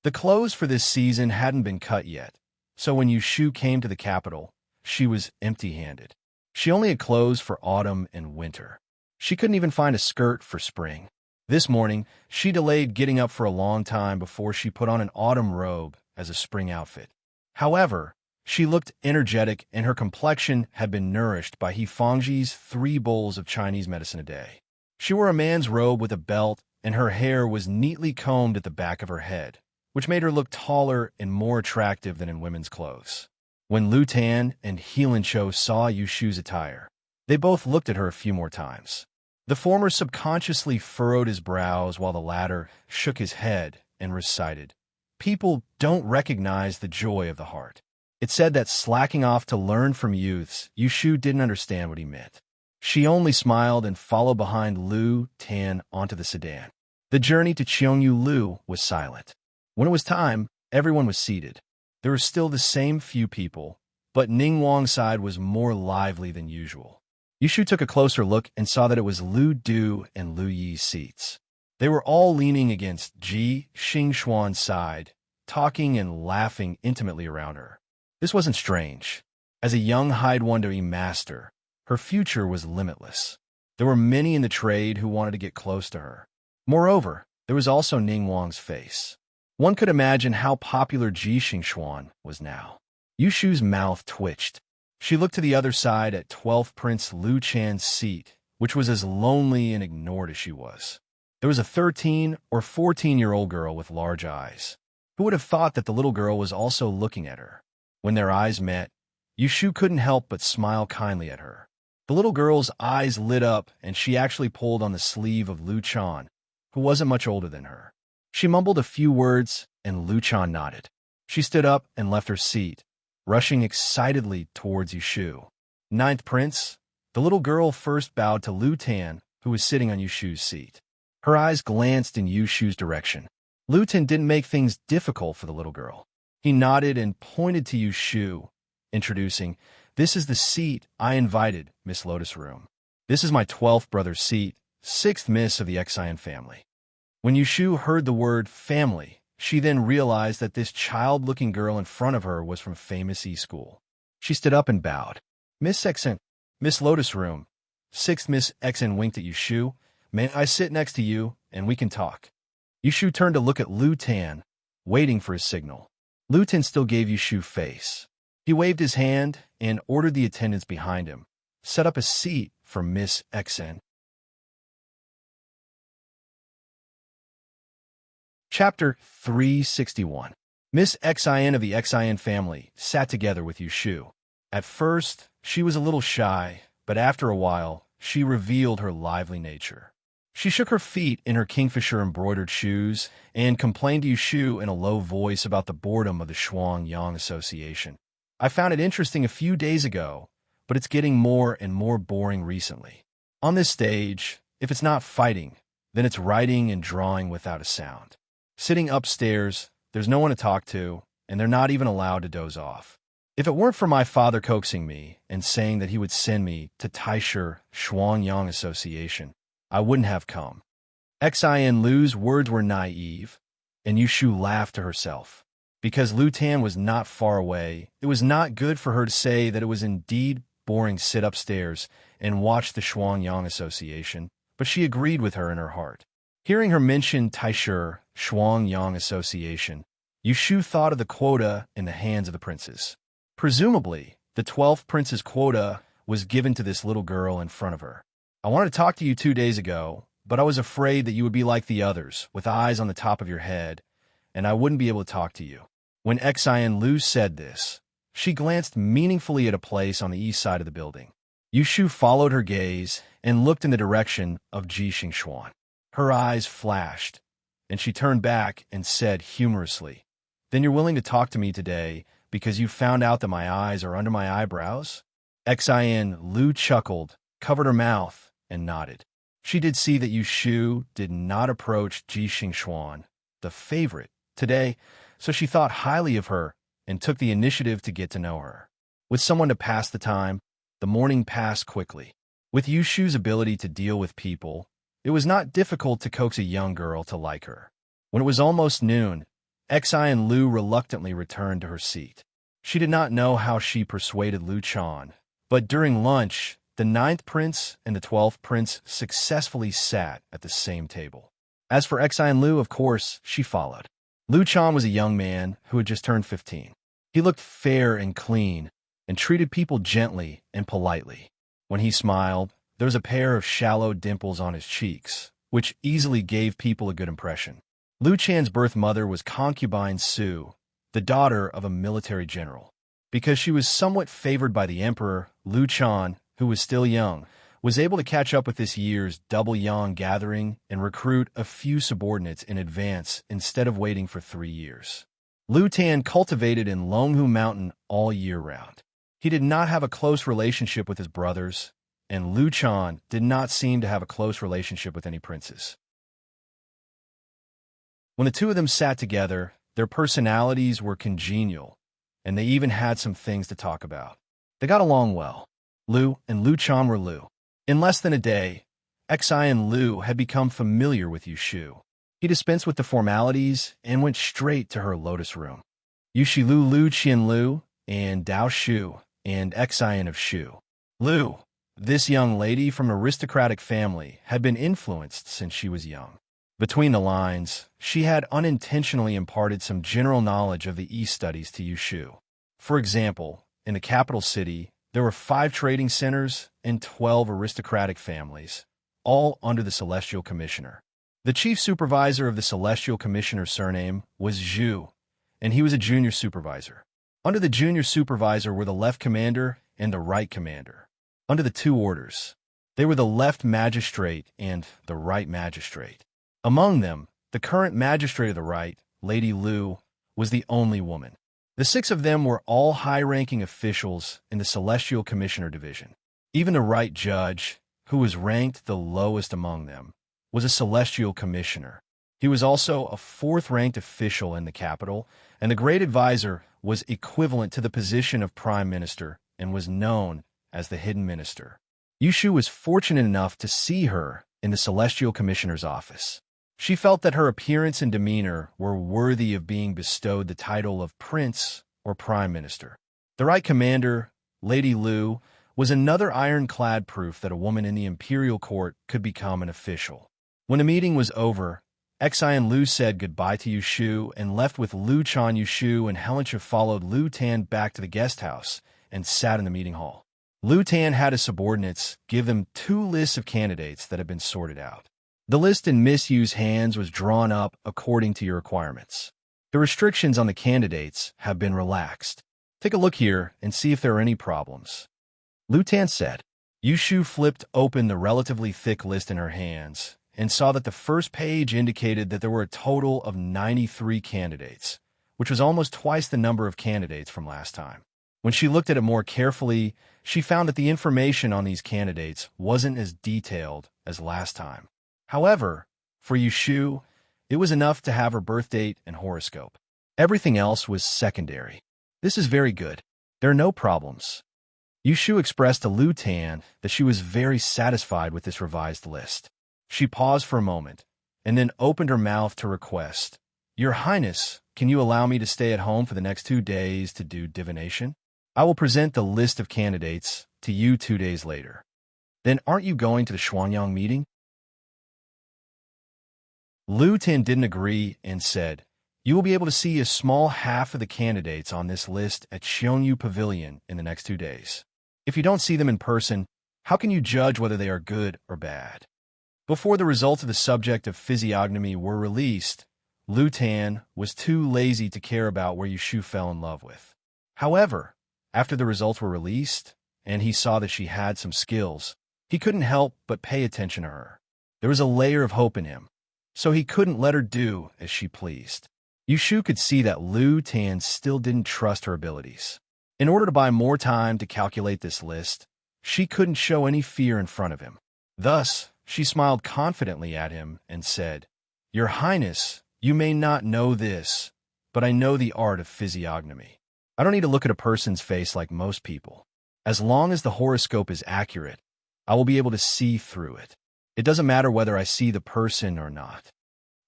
The clothes for this season hadn't been cut yet, so when Yushu came to the capital, she was empty-handed. She only had clothes for autumn and winter. She couldn't even find a skirt for spring. This morning, she delayed getting up for a long time before she put on an autumn robe as a spring outfit. However, she looked energetic and her complexion had been nourished by He Fangji's 3 bowls of Chinese medicine a day. She wore a man's robe with a belt, and her hair was neatly combed at the back of her head, which made her look taller and more attractive than in women's clothes. When Lu Tan and Heelan Cho saw Yushu's attire, they both looked at her a few more times. The former subconsciously furrowed his brows while the latter shook his head and recited, "People don't recognize the joy of the heart." It said that slacking off to learn from youths, Yushu didn't understand what he meant. She only smiled and followed behind Lu Tan onto the sedan. The journey to Cheongyu Lu was silent. When it was time, everyone was seated. There were still the same few people, but Ning Wang's side was more lively than usual. Yushu took a closer look and saw that it was Lu Du and Lu Yi's seats. They were all leaning against Ji Xingxuan's side, talking and laughing intimately around her. This wasn't strange. As a young Haidwandui master, her future was limitless. There were many in the trade who wanted to get close to her. Moreover, there was also Ning Wang's face. One could imagine how popular Ji Xingxuan was now. Yushu's mouth twitched. She looked to the other side at 12th Prince Lu Chan's seat, which was as lonely and ignored as she was. There was a 13 or 14-year-old girl with large eyes. Who would have thought that the little girl was also looking at her? When their eyes met, Yushu couldn't help but smile kindly at her. The little girl's eyes lit up, and she actually pulled on the sleeve of Lu Chan, who wasn't much older than her. She mumbled a few words, and Lu Chan nodded. She stood up and left her seat, rushing excitedly towards Yushu. 9th Prince, the little girl first bowed to Lu Tan, who was sitting on Yushu's seat. Her eyes glanced in Yushu's direction. Lu Tan didn't make things difficult for the little girl. He nodded and pointed to Yushu, introducing, "This is the seat I invited, Miss Lotus Room. This is my 12th brother's seat, 6th Miss of the Xian family." When Yushu heard the word family, she then realized that this child-looking girl in front of her was from famous E-School. She stood up and bowed. "Miss Xen, Miss Lotus Room." 6th Miss Xen winked at Yushu, May I sit next to you, and we can talk? Yushu turned to look at Lu Tan, waiting for his signal. Lu Tan still gave Yushu face. He waved his hand and ordered the attendants behind him. Set up a seat for Miss Xn. Chapter 361. Miss Xin of the Xin family sat together with Yushu. At first, she was a little shy, but after a while, she revealed her lively nature. She shook her feet in her kingfisher-embroidered shoes and complained to Yushu in a low voice about the boredom of the Shuang-Yang Association. I found it interesting a few days ago, but it's getting more and more boring recently. On this stage, if it's not fighting, then it's writing and drawing without a sound. Sitting upstairs, there's no one to talk to, and they're not even allowed to doze off. If it weren't for my father coaxing me and saying that he would send me to Taisher Shuang-Yang Association, I wouldn't have come. Xin Lu's words were naive, and Yushu laughed to herself. Because Lu Tan was not far away, it was not good for her to say that it was indeed boring to sit upstairs and watch the Shuang-Yang Association, but she agreed with her in her heart. Hearing her mention Taisher Shuang-Yang Association, Yushu thought of the quota in the hands of the princes. Presumably, the 12th prince's quota was given to this little girl in front of her. I wanted to talk to you 2 days ago, but I was afraid that you would be like the others, with eyes on the top of your head, and I wouldn't be able to talk to you. When Xin Lu said this, she glanced meaningfully at a place on the east side of the building. Yushu followed her gaze and looked in the direction of Ji Xingxuan. Her eyes flashed, and she turned back and said humorously, "Then you're willing to talk to me today because you found out that my eyes are under my eyebrows?" Xin Lu chuckled, covered her mouth, and nodded. She did see that Yushu did not approach Ji Xingxuan, the favorite, today, so she thought highly of her and took the initiative to get to know her. With someone to pass the time, the morning passed quickly. With Yushu's ability to deal with people, it was not difficult to coax a young girl to like her. When it was almost noon, Xin Lu reluctantly returned to her seat. She did not know how she persuaded Lu Chan, but during lunch, the 9th prince and the 12th prince successfully sat at the same table. As for Xin Lu, of course, she followed. Lu Chan was a young man who had just turned 15. He looked fair and clean and treated people gently and politely. When he smiled, there was a pair of shallow dimples on his cheeks, which easily gave people a good impression. Lu Chan's birth mother was concubine Su, the daughter of a military general. Because she was somewhat favored by the emperor, Lu Chan, who was still young, was able to catch up with this year's double yang gathering and recruit a few subordinates in advance instead of waiting for 3 years. Lu Tan cultivated in Longhu Mountain all year round. He did not have a close relationship with his brothers, and Lu Chan did not seem to have a close relationship with any princes. When the two of them sat together, their personalities were congenial, and they even had some things to talk about. They got along well. Lu and Lu Chan were Lu. In less than a day, Xin Lu had become familiar with Yushu. He dispensed with the formalities and went straight to her lotus room. Yushi Lu Qian Lu and Dao Shu and Xin of Shu. Lu, this young lady from an aristocratic family, had been influenced since she was young. Between the lines, she had unintentionally imparted some general knowledge of the East studies to Yushu. For example, in the capital city, there were 5 trading centers and 12 aristocratic families, all under the Celestial Commissioner. The chief supervisor of the Celestial Commissioner's surname was Zhu, and he was a junior supervisor. Under the junior supervisor were the left commander and the right commander. Under the 2 orders, they were the left magistrate and the right magistrate. Among them, the current magistrate of the right, Lady Lu, was the only woman. The 6 of them were all high-ranking officials in the Celestial Commissioner Division. Even the right judge, who was ranked the lowest among them, was a Celestial Commissioner. He was also a 4th-ranked official in the capital, and the Great Advisor was equivalent to the position of Prime Minister and was known as the Hidden Minister. Yushu was fortunate enough to see her in the Celestial Commissioner's office. She felt that her appearance and demeanor were worthy of being bestowed the title of Prince or Prime Minister. The right commander, Lady Lu, was another ironclad proof that a woman in the imperial court could become an official. When the meeting was over, Xian Lu said goodbye to Yu Shu and left with Lu Chan. Yu Shu and Helen followed Lu Tan back to the guest house and sat in the meeting hall. Lu Tan had his subordinates give them 2 lists of candidates that had been sorted out. The list in Miss Yu's hands was drawn up according to your requirements. The restrictions on the candidates have been relaxed. Take a look here and see if there are any problems. Lu Tan said. Yu Shu flipped open the relatively thick list in her hands and saw that the first page indicated that there were a total of 93 candidates, which was almost twice the number of candidates from last time. When she looked at it more carefully, she found that the information on these candidates wasn't as detailed as last time. However, for Yu Shu, it was enough to have her birth date and horoscope. Everything else was secondary. This is very good. There are no problems. Yu Shu expressed to Lu Tan that she was very satisfied with this revised list. She paused for a moment, and then opened her mouth to request, Your Highness, can you allow me to stay at home for the next 2 days to do divination? I will present the list of candidates to you 2 days later. Then aren't you going to the Xuanyang meeting? Lu Tan didn't agree and said, You will be able to see a small half of the candidates on this list at Xiongyu Pavilion in the next 2 days. If you don't see them in person, how can you judge whether they are good or bad? Before the results of the subject of physiognomy were released, Lu Tan was too lazy to care about where Yu Shu fell in love with. However, after the results were released, and he saw that she had some skills, he couldn't help but pay attention to her. There was a layer of hope in him, so he couldn't let her do as she pleased. Yu Shu could see that Lu Tan still didn't trust her abilities. In order to buy more time to calculate this list, she couldn't show any fear in front of him. Thus, she smiled confidently at him and said, Your Highness, you may not know this, but I know the art of physiognomy. I don't need to look at a person's face like most people. As long as the horoscope is accurate, I will be able to see through it. It doesn't matter whether I see the person or not.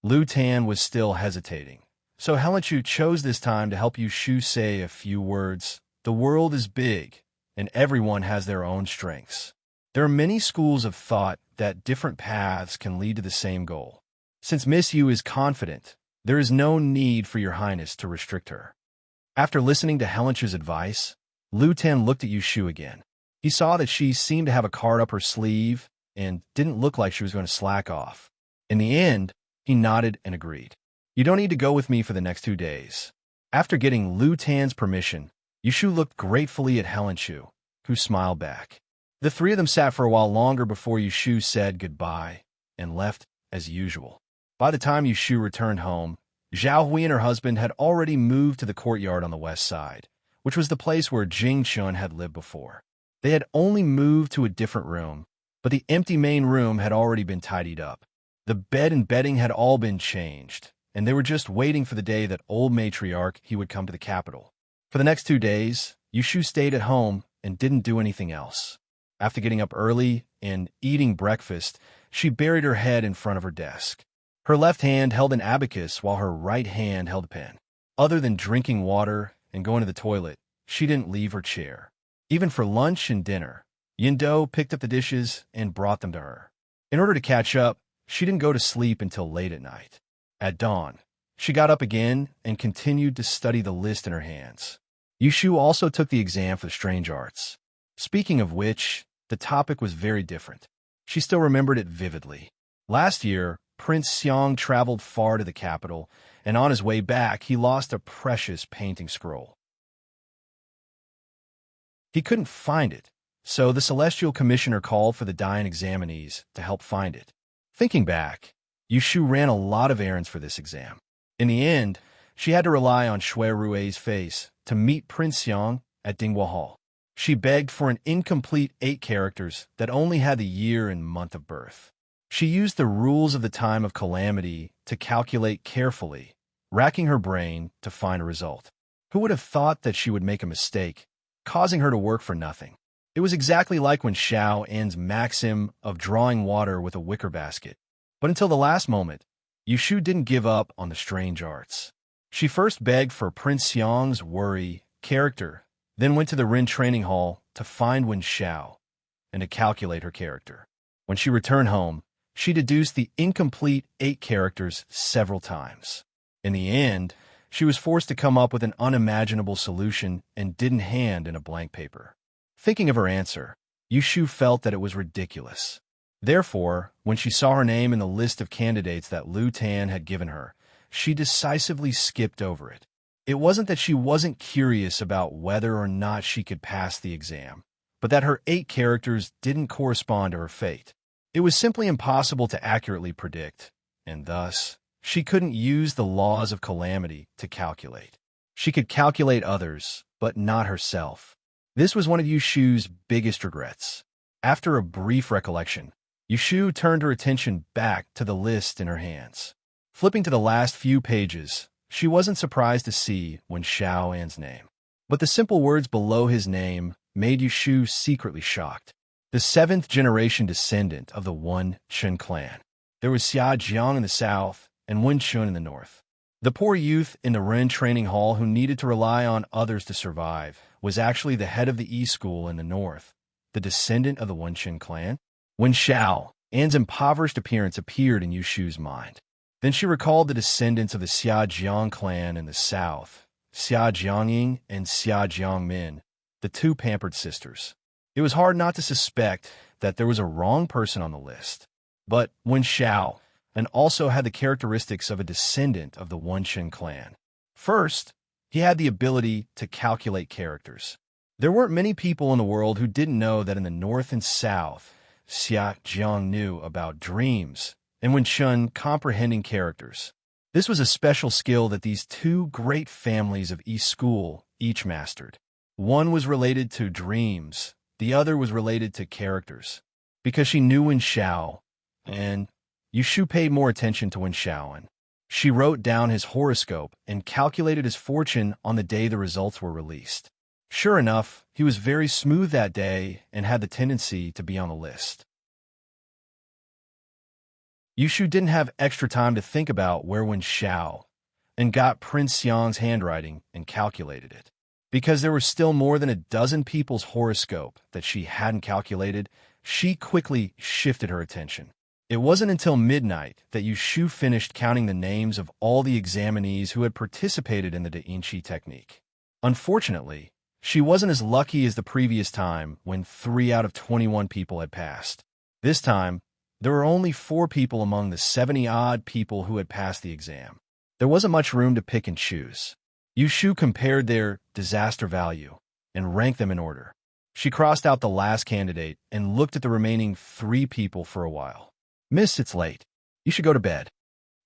Lu Tan was still hesitating, so Helen Chu chose this time to help Yu Shu say a few words. The world is big, and everyone has their own strengths. There are many schools of thought that different paths can lead to the same goal. Since Miss Yu is confident, there is no need for your Highness to restrict her. After listening to Helen Chu's advice, Lu Tan looked at Yu Shu again. He saw that she seemed to have a card up her sleeve and didn't look like she was going to slack off. In the end, he nodded and agreed. You don't need to go with me for the next 2 days. After getting Lu Tan's permission, Yu Shu looked gratefully at Helen Chu, who smiled back. The 3 of them sat for a while longer before Yu Shu said goodbye and left as usual. By the time Yu Shu returned home, Zhao Hui and her husband had already moved to the courtyard on the west side, which was the place where Jing Chun had lived before. They had only moved to a different room, but the empty main room had already been tidied up. The bed and bedding had all been changed, and they were just waiting for the day that old matriarch he would come to the capital. For the next 2 days, Yu Shu stayed at home and didn't do anything else. After getting up early and eating breakfast, she buried her head in front of her desk. Her left hand held an abacus while her right hand held a pen. Other than drinking water and going to the toilet, she didn't leave her chair. Even for lunch and dinner, Yindo picked up the dishes and brought them to her. In order to catch up, she didn't go to sleep until late at night. At dawn, she got up again and continued to study the list in her hands. Yu Shu also took the exam for the strange arts. Speaking of which, the topic was very different. She still remembered it vividly. Last year, Prince Xiang traveled far to the capital, and on his way back, he lost a precious painting scroll. He couldn't find it, so the Celestial Commissioner called for the Dayan examinees to help find it. Thinking back, Yu Shu ran a lot of errands for this exam. In the end, she had to rely on Shui Rui's face to meet Prince Xiang at Dinghua Hall. She begged for an incomplete 8 characters that only had the year and month of birth. She used the rules of the time of calamity to calculate carefully, racking her brain to find a result. Who would have thought that she would make a mistake, causing her to work for nothing? It was exactly like when Xiao An's maxim of drawing water with a wicker basket. But until the last moment, Yu Shu didn't give up on the strange arts. She first begged for Prince Xiang's worry character, then went to the Ren training hall to find Wen Xiao and to calculate her character. When she returned home, she deduced the incomplete 8 characters several times. In the end, she was forced to come up with an unimaginable solution and didn't hand in a blank paper. Thinking of her answer, Yushu felt that it was ridiculous. Therefore, when she saw her name in the list of candidates that Lu Tan had given her, she decisively skipped over it. It wasn't that she wasn't curious about whether or not she could pass the exam, but that her 8 characters didn't correspond to her fate. It was simply impossible to accurately predict, and thus, she couldn't use the laws of calamity to calculate. She could calculate others, but not herself. This was one of Yushu's biggest regrets. After a brief recollection, Yushu turned her attention back to the list in her hands. Flipping to the last few pages, she wasn't surprised to see Wen Xiaoan's name. But the simple words below his name made Yushu secretly shocked. The 7th-generation descendant of the Wen Chen clan. There was Xia Jiang in the south and Wen Chun in the north. The poor youth in the Ren training hall who needed to rely on others to survive was actually the head of the E-school in the north, the descendant of the Wen Chen clan. Wen Xiao, Anne's impoverished appearance appeared in Yushu's mind. Then she recalled the descendants of the Xia Jiang clan in the south, Xia Jiangying and Xia Jiangmin, the 2 pampered sisters. It was hard not to suspect that there was a wrong person on the list. But Wen Xiao, and also had the characteristics of a descendant of the Wen Chen clan. First, he had the ability to calculate characters. There weren't many people in the world who didn't know that in the north and south, Xia Jiang knew about dreams, and Wen Chun comprehending characters. This was a special skill that these 2 great families of East School each mastered. One was related to dreams, the other was related to characters. Because she knew Wen Xiao, and Yushu paid more attention to Wen Xiaoan. She wrote down his horoscope and calculated his fortune on the day the results were released. Sure enough, he was very smooth that day and had the tendency to be on the list. Yushu didn't have extra time to think about where Wen Xiao, and got Prince Xiang's handwriting and calculated it. Because there were still more than a dozen people's horoscope that she hadn't calculated, she quickly shifted her attention. It wasn't until midnight that Yushu finished counting the names of all the examinees who had participated in the Da Vinci technique. Unfortunately, she wasn't as lucky as the previous time when 3 out of 21 people had passed. This time, there were only 4 people among the 70-odd people who had passed the exam. There wasn't much room to pick and choose. Yushu compared their disaster value and ranked them in order. She crossed out the last candidate and looked at the remaining 3 people for a while. "Miss, it's late. You should go to bed."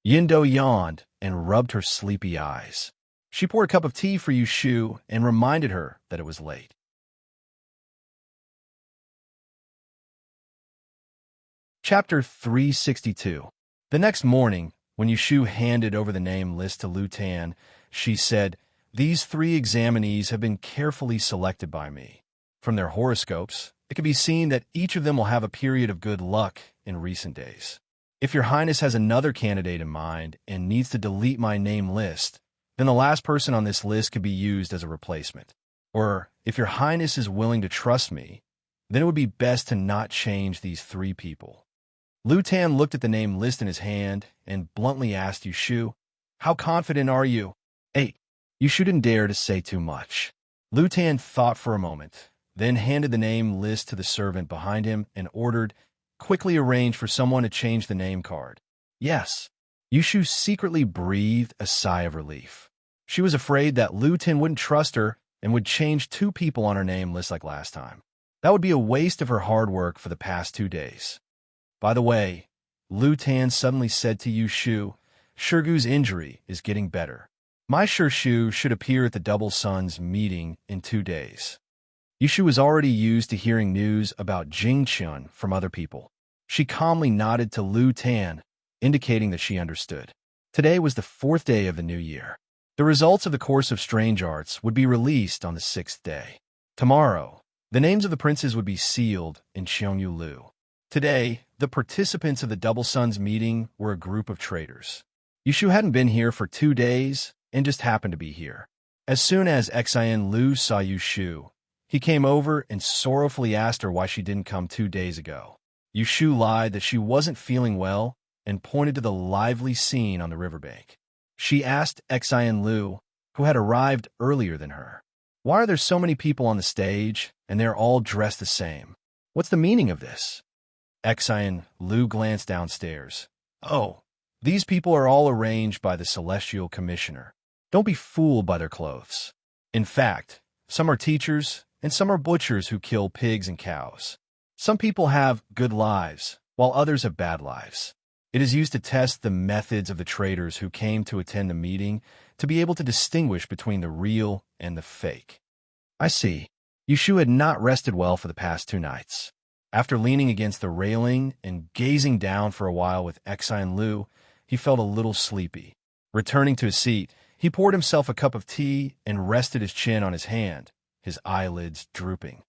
Yindo yawned and rubbed her sleepy eyes. She poured a cup of tea for Yushu and reminded her that it was late. Chapter 362. The next morning, when Yushu handed over the name list to Lu Tan, she said, "These 3 examinees have been carefully selected by me. From their horoscopes, it can be seen that each of them will have a period of good luck in recent days. If your Highness has another candidate in mind and needs to delete my name list, then the last person on this list could be used as a replacement. Or, if your Highness is willing to trust me, then it would be best to not change these 3 people." Lu Tan looked at the name list in his hand and bluntly asked Yushu, "How confident are you?" Yushu didn't dare to say too much. Lu Tan thought for a moment, then handed the name list to the servant behind him and ordered, "Quickly arrange for someone to change the name card." "Yes." Yushu secretly breathed a sigh of relief. She was afraid that Lu Tan wouldn't trust her and would change 2 people on her name list like last time. That would be a waste of her hard work for the past 2 days. By the way, Lu Tan suddenly said to Yushu, "Shirgu's injury is getting better. My Shirshu should appear at the Double Sun's meeting in 2 days." Yushu was already used to hearing news about Jingchun from other people. She calmly nodded to Lu Tan, indicating that she understood. Today was the 4th day of the new year. The results of the course of strange arts would be released on the 6th day. Tomorrow, the names of the princes would be sealed in Xiongyu Lu. Today, the participants of the Double Sun's meeting were a group of traders. Yushu hadn't been here for 2 days and just happened to be here. As soon as Xian Lu saw Yu Shu, he came over and sorrowfully asked her why she didn't come 2 days ago. Yu Shu lied that she wasn't feeling well and pointed to the lively scene on the riverbank. She asked Xian Lu, who had arrived earlier than her, "Why are there so many people on the stage, and they're all dressed the same? What's the meaning of this?" Xian Lu glanced downstairs. "Oh, these people are all arranged by the Celestial Commissioner. Don't be fooled by their clothes. In fact, some are teachers, and some are butchers who kill pigs and cows. Some people have good lives, while others have bad lives. It is used to test the methods of the traders who came to attend the meeting to be able to distinguish between the real and the fake." "I see." Yu Shu had not rested well for the past 2 nights. After leaning against the railing and gazing down for a while with Xian Lu, he felt a little sleepy. Returning to his seat, he poured himself a cup of tea and rested his chin on his hand, his eyelids drooping.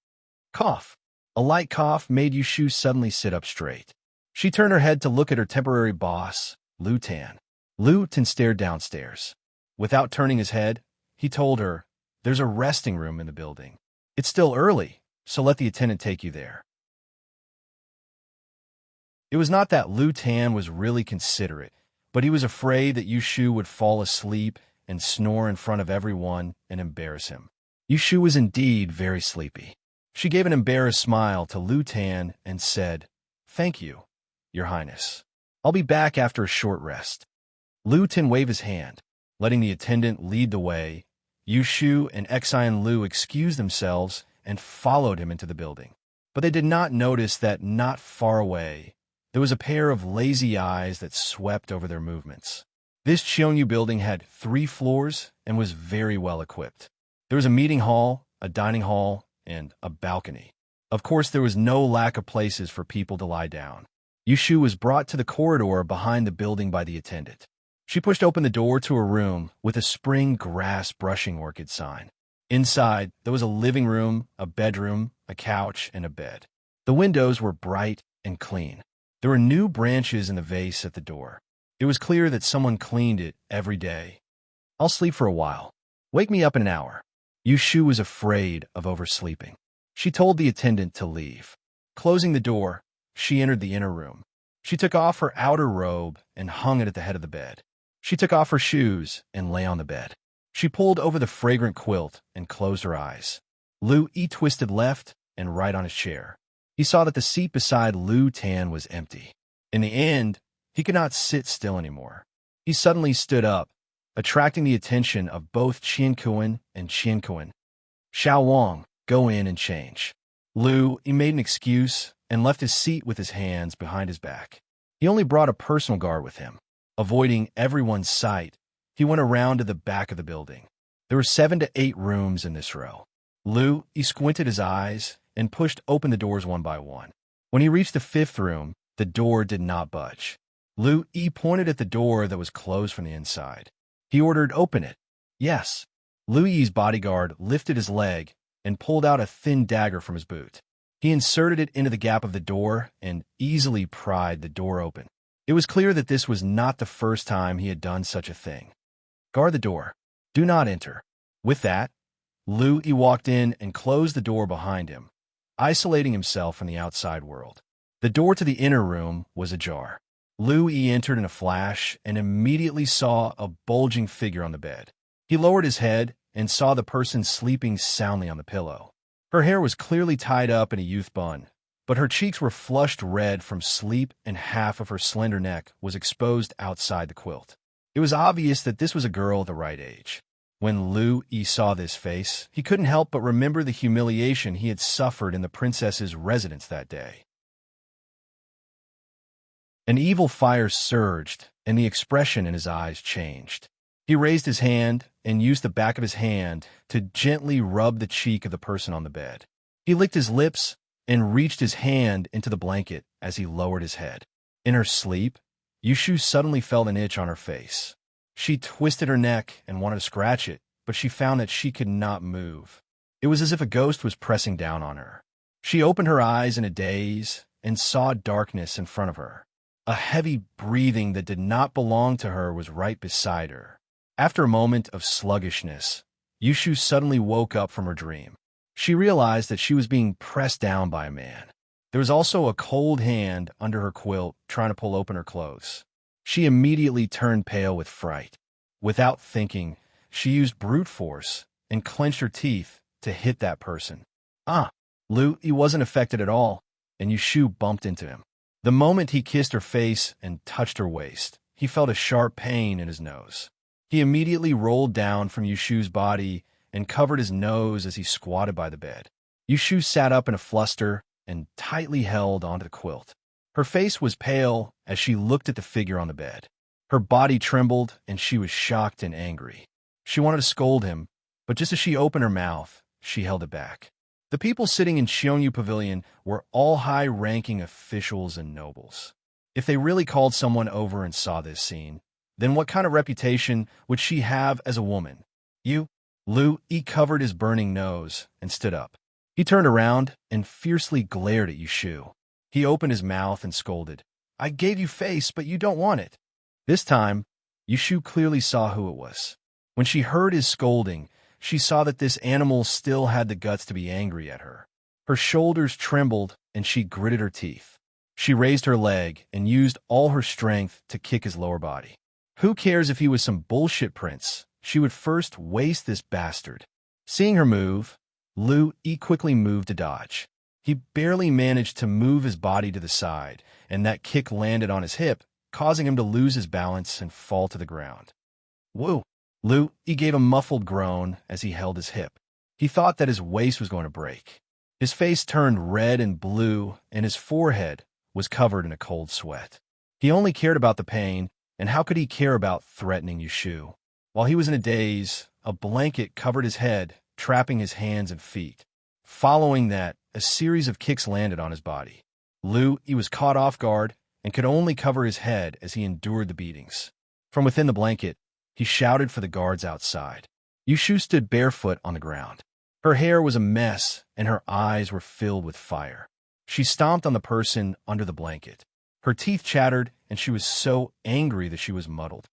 Cough. A light cough made Yu Shu suddenly sit up straight. She turned her head to look at her temporary boss, Lu Tan. Lu Tan stared downstairs. Without turning his head, he told her, "There's a resting room in the building. It's still early, so let the attendant take you there." It was not that Lu Tan was really considerate, but he was afraid that Yu Shu would fall asleep and snore in front of everyone and embarrass him. Yu Shu was indeed very sleepy. She gave an embarrassed smile to Lu Tan and said, "Thank you, Your Highness. I'll be back after a short rest." Lu Tan waved his hand, letting the attendant lead the way. Yu Shu and Xian Lu excused themselves and followed him into the building. But they did not notice that not far away, there was a pair of lazy eyes that swept over their movements. This Qiongyu building had 3 floors and was very well equipped. There was a meeting hall, a dining hall, and a balcony. Of course, there was no lack of places for people to lie down. Yu Shu was brought to the corridor behind the building by the attendant. She pushed open the door to a room with a spring grass brushing orchid sign. Inside, there was a living room, a bedroom, a couch, and a bed. The windows were bright and clean. There were new branches in the vase at the door. It was clear that someone cleaned it every day. "I'll sleep for a while. Wake me up in an hour." Yu Shu was afraid of oversleeping. She told the attendant to leave. Closing the door, she entered the inner room. She took off her outer robe and hung it at the head of the bed. She took off her shoes and lay on the bed. She pulled over the fragrant quilt and closed her eyes. Lu Yi twisted left and right on his chair. He saw that the seat beside Lu Tan was empty. In the end, he could not sit still anymore. He suddenly stood up, attracting the attention of both Qian Kuan and Qian Kuan. "Xiao Wang, go in and change." Lu Yi made an excuse and left his seat with his hands behind his back. He only brought a personal guard with him. Avoiding everyone's sight, he went around to the back of the building. There were 7 to 8 rooms in this row. Lu Yi squinted his eyes and pushed open the doors one by one. When he reached the 5th room, the door did not budge. Lu Yi pointed at the door that was closed from the inside. He ordered, "Open it." "Yes." Lu Yi's bodyguard lifted his leg and pulled out a thin dagger from his boot. He inserted it into the gap of the door and easily pried the door open. It was clear that this was not the first time he had done such a thing. "Guard the door. Do not enter." With that, Lu Yi walked in and closed the door behind him, isolating himself from the outside world. The door to the inner room was ajar. Lu Yi entered in a flash and immediately saw a bulging figure on the bed. He lowered his head and saw the person sleeping soundly on the pillow. Her hair was clearly tied up in a youth bun, but her cheeks were flushed red from sleep and half of her slender neck was exposed outside the quilt. It was obvious that this was a girl of the right age. When Lu Yi saw this face, he couldn't help but remember the humiliation he had suffered in the princess's residence that day. An evil fire surged, and the expression in his eyes changed. He raised his hand and used the back of his hand to gently rub the cheek of the person on the bed. He licked his lips and reached his hand into the blanket as he lowered his head. In her sleep, Yu Shu suddenly felt an itch on her face. She twisted her neck and wanted to scratch it, but she found that she could not move. It was as if a ghost was pressing down on her. She opened her eyes in a daze and saw darkness in front of her. A heavy breathing that did not belong to her was right beside her. After a moment of sluggishness, Yushu suddenly woke up from her dream. She realized that she was being pressed down by a man. There was also a cold hand under her quilt trying to pull open her clothes. She immediately turned pale with fright. Without thinking, she used brute force and clenched her teeth to hit that person. He wasn't affected at all, and Yushu bumped into him. The moment he kissed her face and touched her waist, he felt a sharp pain in his nose. He immediately rolled down from Yushu's body and covered his nose as he squatted by the bed. Yushu sat up in a fluster and tightly held onto the quilt. Her face was pale as she looked at the figure on the bed. Her body trembled, and she was shocked and angry. She wanted to scold him, but just as she opened her mouth, she held it back. The people sitting in Xiongyu Pavilion were all high-ranking officials and nobles. If they really called someone over and saw this scene, then what kind of reputation would she have as a woman? He covered his burning nose and stood up. He turned around and fiercely glared at Yushu. He opened his mouth and scolded, "I gave you face, but you don't want it." This time, Yushu clearly saw who it was. When she heard his scolding, she saw that this animal still had the guts to be angry at her. Her shoulders trembled, and she gritted her teeth. She raised her leg and used all her strength to kick his lower body. Who cares if he was some bullshit prince? She would first waste this bastard. Seeing her move, He quickly moved to dodge. He barely managed to move his body to the side, and that kick landed on his hip, causing him to lose his balance and fall to the ground. He gave a muffled groan as he held his hip. He thought that his waist was going to break. His face turned red and blue, and his forehead was covered in a cold sweat. He only cared about the pain, and how could he care about threatening Yushu? While he was in a daze, a blanket covered his head, trapping his hands and feet. Following that, a series of kicks landed on his body. He was caught off guard and could only cover his head as he endured the beatings. From within the blanket, he shouted for the guards outside. Yushu stood barefoot on the ground. Her hair was a mess, and her eyes were filled with fire. She stomped on the person under the blanket. Her teeth chattered, and she was so angry that she was muddled.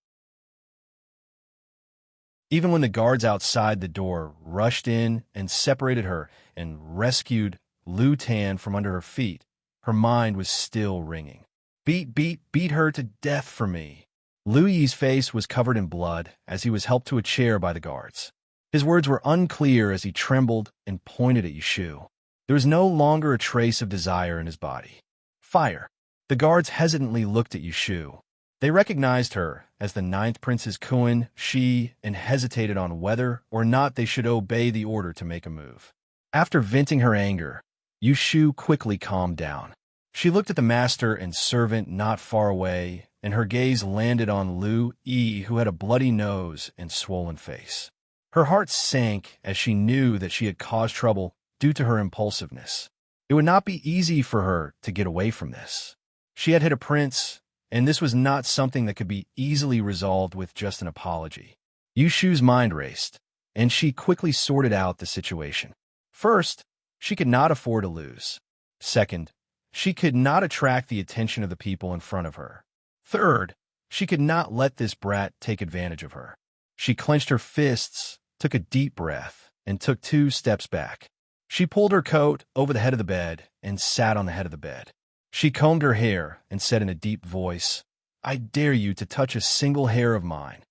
Even when the guards outside the door rushed in and separated her and rescued Lu Tan from under her feet, her mind was still ringing. Beat her to death for me." Lu Yi's face was covered in blood as he was helped to a chair by the guards. His words were unclear as he trembled and pointed at Yushu. There was no longer a trace of desire in his body. Fire. The guards hesitantly looked at Yushu. They recognized her as the ninth Princess Kuan Shi and hesitated on whether or not they should obey the order to make a move. After venting her anger, Yushu quickly calmed down. She looked at the master and servant not far away, and her gaze landed on Lu Yi, who had a bloody nose and swollen face. Her heart sank as she knew that she had caused trouble due to her impulsiveness. It would not be easy for her to get away from this. She had hit a prince, and this was not something that could be easily resolved with just an apology. Yushu's mind raced, and she quickly sorted out the situation. First, she could not afford to lose. Second, she could not attract the attention of the people in front of her. Third, she could not let this brat take advantage of her. She clenched her fists, took a deep breath, and took 2 steps back. She pulled her coat over the head of the bed and sat on the head of the bed. She combed her hair and said in a deep voice, "I dare you to touch a single hair of mine."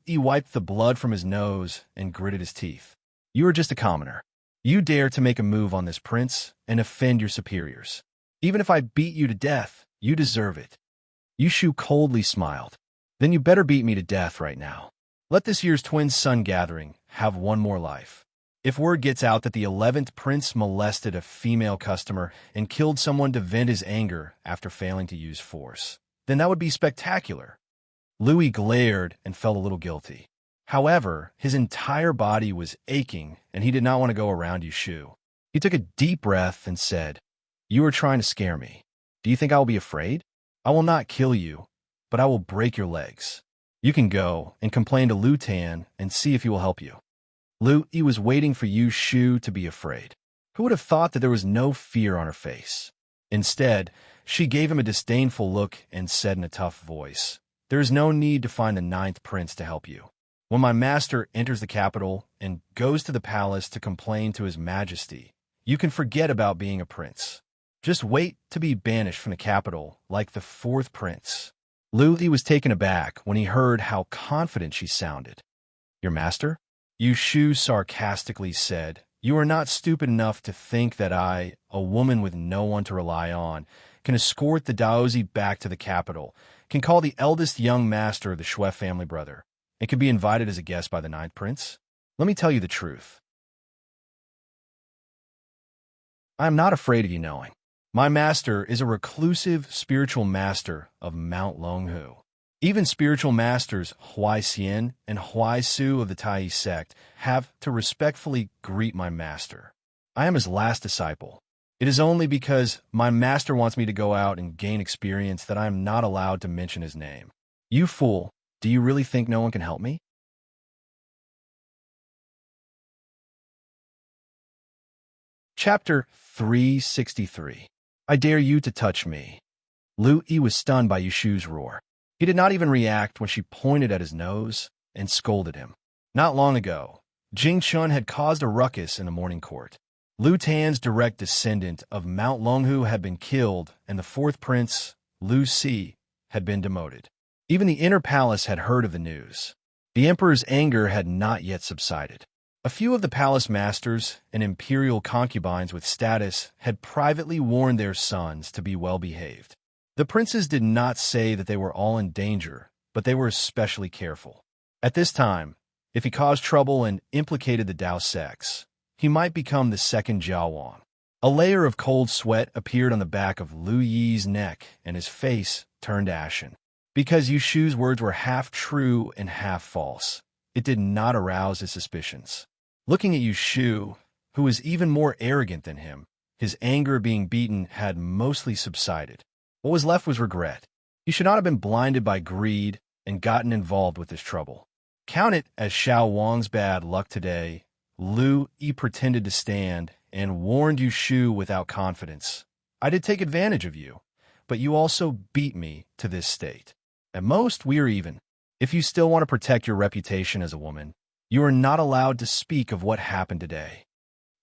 He wiped the blood from his nose and gritted his teeth. "You are just a commoner. You dare to make a move on this prince and offend your superiors. Even if I beat you to death, you deserve it." Yushu coldly smiled. "Then you better beat me to death right now. Let this year's Twin Sun Gathering have one more life. If word gets out that the 11th prince molested a female customer and killed someone to vent his anger after failing to use force, then that would be spectacular." Louis glared and felt a little guilty. However, his entire body was aching, and he did not want to go around Yushu. He took a deep breath and said, "You are trying to scare me. Do you think I will be afraid? I will not kill you, but I will break your legs. You can go and complain to Lu Tan and see if he will help you." He was waiting for Yushu to be afraid. Who would have thought that there was no fear on her face? Instead, she gave him a disdainful look and said in a tough voice, "There is no need to find the 9th prince to help you. When my master enters the capital and goes to the palace to complain to his majesty, you can forget about being a prince. Just wait to be banished from the capital like the fourth prince. Louis was taken aback when he heard how confident she sounded. Your master? Yu Shu sarcastically said, you are not stupid enough to think that I, a woman with no one to rely on, can escort the Daozi back to the capital, can call the eldest young master of the Shui family brother, and can be invited as a guest by the ninth prince? Let me tell you the truth. I am not afraid of you knowing. My master is a reclusive spiritual master of Mount Longhu. Even spiritual masters Huai Xian and Huai Su of the Tai sect have to respectfully greet my master. I am his last disciple. It is only because my master wants me to go out and gain experience that I am not allowed to mention his name. You fool, do you really think no one can help me? Chapter 363. I dare you to touch me. Lu Yi was stunned by Yushu's roar. He did not even react when she pointed at his nose and scolded him. Not long ago, Jing Chun had caused a ruckus in the morning court. Lu Tan's direct descendant of Mount Longhu had been killed, and the fourth prince, Lu Si, had been demoted. Even the inner palace had heard of the news. The emperor's anger had not yet subsided. A few of the palace masters and imperial concubines with status had privately warned their sons to be well-behaved. The princes did not say that they were all in danger, but they were especially careful. At this time, if he caused trouble and implicated the Dao sects, he might become the second Jiao Wang. A layer of cold sweat appeared on the back of Lu Yi's neck, and his face turned ashen. Because Yu Shu's words were half true and half false, it did not arouse his suspicions. Looking at Yu Shu, who was even more arrogant than him, his anger at being beaten had mostly subsided. What was left was regret. He should not have been blinded by greed and gotten involved with this trouble. Count it as Xiao Wang's bad luck today. Lu Yi pretended to stand and warned Yu Shu without confidence. I did take advantage of you, but you also beat me to this state. At most, we are even. If you still want to protect your reputation as a woman, you are not allowed to speak of what happened today.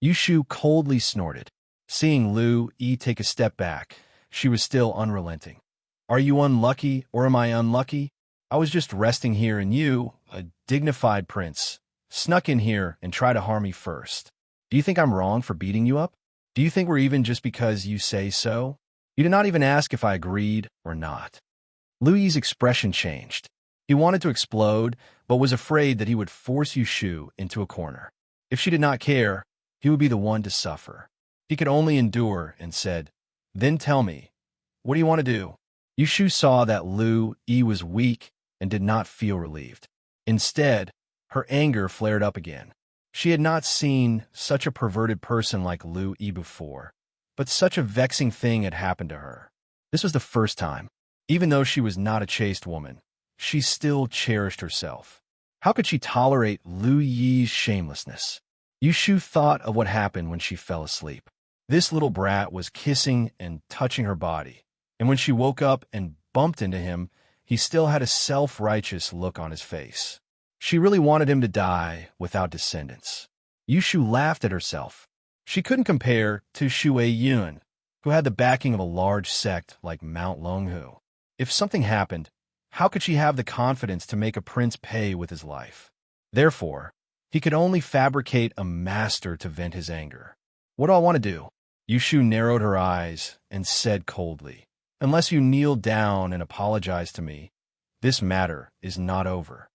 Yu Shu coldly snorted. Seeing Lu Yi take a step back, she was still unrelenting. Are you unlucky, or am I unlucky? I was just resting here, and you, a dignified prince, snuck in here and tried to harm me first. Do you think I'm wrong for beating you up? Do you think we're even just because you say so? You did not even ask if I agreed or not. Lu Yi's expression changed. He wanted to explode, but was afraid that he would force Yu Shu into a corner. If she did not care, he would be the one to suffer. He could only endure and said, Then tell me, what do you want to do? Yu Shu saw that Lu Yi was weak and did not feel relieved. Instead, her anger flared up again. She had not seen such a perverted person like Lu Yi before, but such a vexing thing had happened to her. This was the first time. Even though she was not a chaste woman, she still cherished herself. How could she tolerate Lu Yi's shamelessness? Yu Shu thought of what happened when she fell asleep. This little brat was kissing and touching her body, and when she woke up and bumped into him, he still had a self-righteous look on his face. She really wanted him to die without descendants. Yu Shu laughed at herself. She couldn't compare to Shui Yun, who had the backing of a large sect like Mount Longhu. If something happened, how could she have the confidence to make a prince pay with his life? Therefore, he could only fabricate a master to vent his anger. What do I want to do? Yu Shu narrowed her eyes and said coldly, Unless you kneel down and apologize to me, this matter is not over.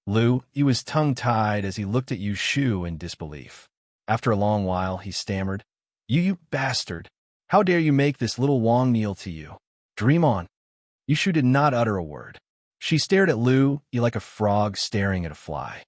Lu Yi was tongue-tied as he looked at Yu Shu in disbelief. After a long while, he stammered, You bastard! How dare you make this little Wang kneel to you? Dream on. Yu Shu did not utter a word. She stared at Lu Yi like a frog staring at a fly.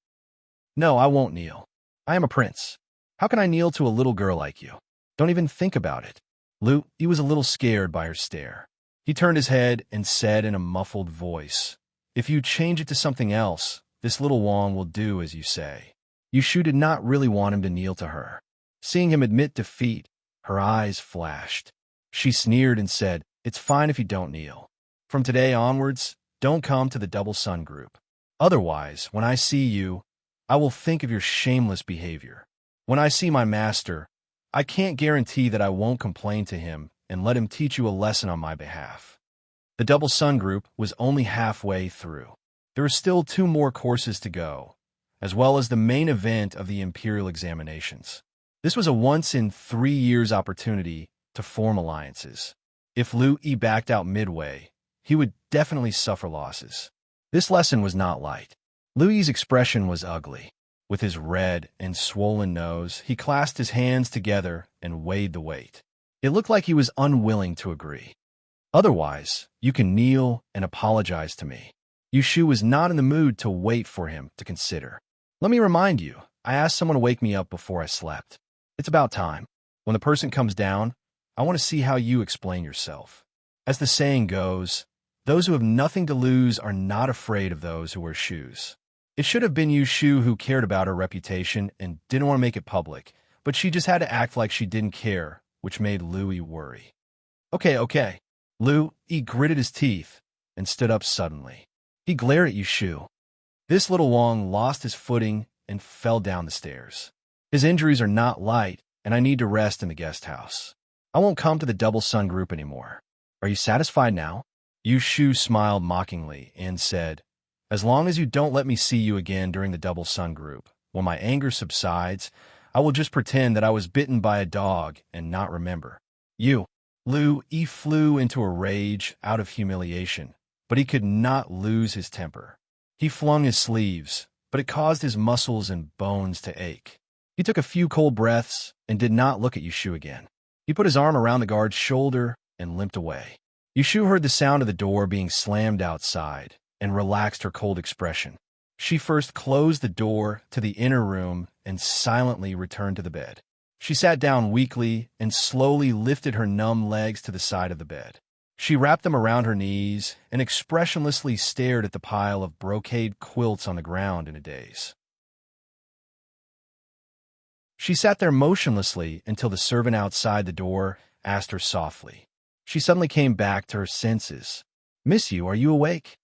No, I won't kneel. I am a prince. How can I kneel to a little girl like you? Don't even think about it. Lu Yi was a little scared by her stare. He turned his head and said in a muffled voice, If you change it to something else, this little Wang will do as you say. Yu Shu did not really want him to kneel to her. Seeing him admit defeat, her eyes flashed. She sneered and said, It's fine if you don't kneel. From today onwards, don't come to the Double Sun group. Otherwise, when I see you, I will think of your shameless behavior. When I see my master, I can't guarantee that I won't complain to him and let him teach you a lesson on my behalf." The Double Sun group was only halfway through. There were still 2 more courses to go, as well as the main event of the Imperial examinations. This was a once-in-3 years opportunity to form alliances. If Lu Yi backed out midway, he would definitely suffer losses. This lesson was not light. Lu Yi's expression was ugly. With his red and swollen nose, he clasped his hands together and weighed the weight. It looked like he was unwilling to agree. "Otherwise, you can kneel and apologize to me." Yushu was not in the mood to wait for him to consider. "Let me remind you, I asked someone to wake me up before I slept. It's about time. When the person comes down, I want to see how you explain yourself. As the saying goes, those who have nothing to lose are not afraid of those who wear shoes." It should have been Yushu who cared about her reputation and didn't want to make it public, but she just had to act like she didn't care, which made Lu Yi worry. Okay. Lu Yi gritted his teeth and stood up suddenly. He glared at Yushu. This little Wong lost his footing and fell down the stairs. "His injuries are not light, and I need to rest in the guest house. I won't come to the Double Sun group anymore. Are you satisfied now?" Yushu smiled mockingly and said, "As long as you don't let me see you again during the Double Sun group, when my anger subsides, I will just pretend that I was bitten by a dog and not remember. You." Lu Yi flew into a rage out of humiliation, but he could not lose his temper. He flung his sleeves, but it caused his muscles and bones to ache. He took a few cold breaths and did not look at Yushu again. He put his arm around the guard's shoulder and limped away. Yushu heard the sound of the door being slammed outside and relaxed her cold expression. She first closed the door to the inner room and silently returned to the bed. She sat down weakly and slowly lifted her numb legs to the side of the bed. She wrapped them around her knees and expressionlessly stared at the pile of brocade quilts on the ground in a daze. She sat there motionlessly until the servant outside the door asked her softly. She suddenly came back to her senses. "Miss you, are you awake?"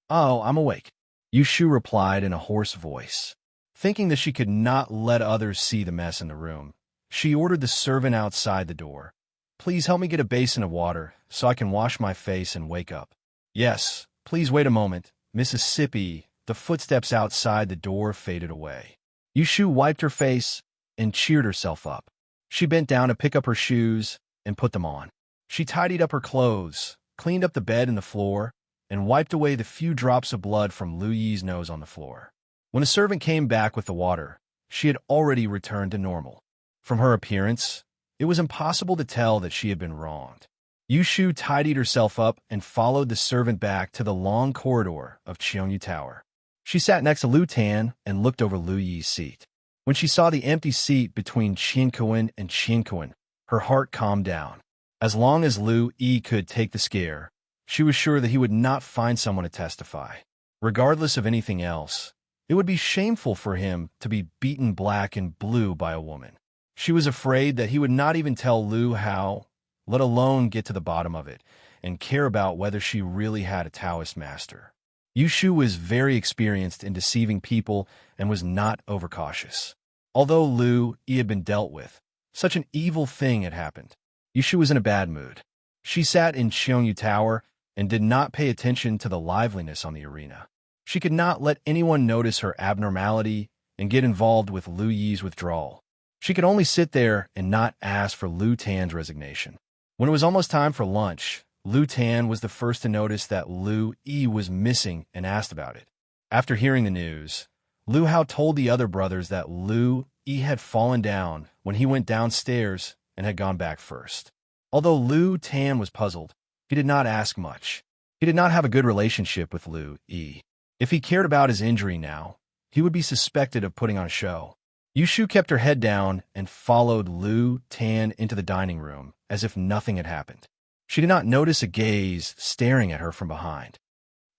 "Oh, I'm awake," Yushu replied in a hoarse voice. Thinking that she could not let others see the mess in the room, she ordered the servant outside the door, "Please help me get a basin of water so I can wash my face and wake up." "Yes, please wait a moment, Mississippi." The footsteps outside the door faded away. Yushu wiped her face and cheered herself up. She bent down to pick up her shoes and put them on. She tidied up her clothes, cleaned up the bed and the floor, and wiped away the few drops of blood from Lu Yi's nose on the floor. When the servant came back with the water, she had already returned to normal. From her appearance, it was impossible to tell that she had been wronged. Yushu tidied herself up and followed the servant back to the long corridor of Cheonyu Tower. She sat next to Lu Tan and looked over Lu Yi's seat. When she saw the empty seat between Qianquan and Qianquan, her heart calmed down. As long as Lu Yi could take the scare, she was sure that he would not find someone to testify. Regardless of anything else, it would be shameful for him to be beaten black and blue by a woman. She was afraid that he would not even tell Lu how, let alone get to the bottom of it, and care about whether she really had a Taoist master. Yushu was very experienced in deceiving people and was not overcautious. Although Lu Yi had been dealt with, such an evil thing had happened. Yushu was in a bad mood. She sat in Cheonyu Tower and did not pay attention to the liveliness on the arena. She could not let anyone notice her abnormality and get involved with Lu Yi's withdrawal. She could only sit there and not ask for Lu Tan's resignation. When it was almost time for lunch, Lu Tan was the first to notice that Lu Yi was missing and asked about it. After hearing the news, Lu Hao told the other brothers that Lu Yi had fallen down when he went downstairs and had gone back first. Although Lu Tan was puzzled, he did not ask much. He did not have a good relationship with Lu Yi. If he cared about his injury now, he would be suspected of putting on a show. Yushu kept her head down and followed Lu Tan into the dining room as if nothing had happened. She did not notice a gaze staring at her from behind.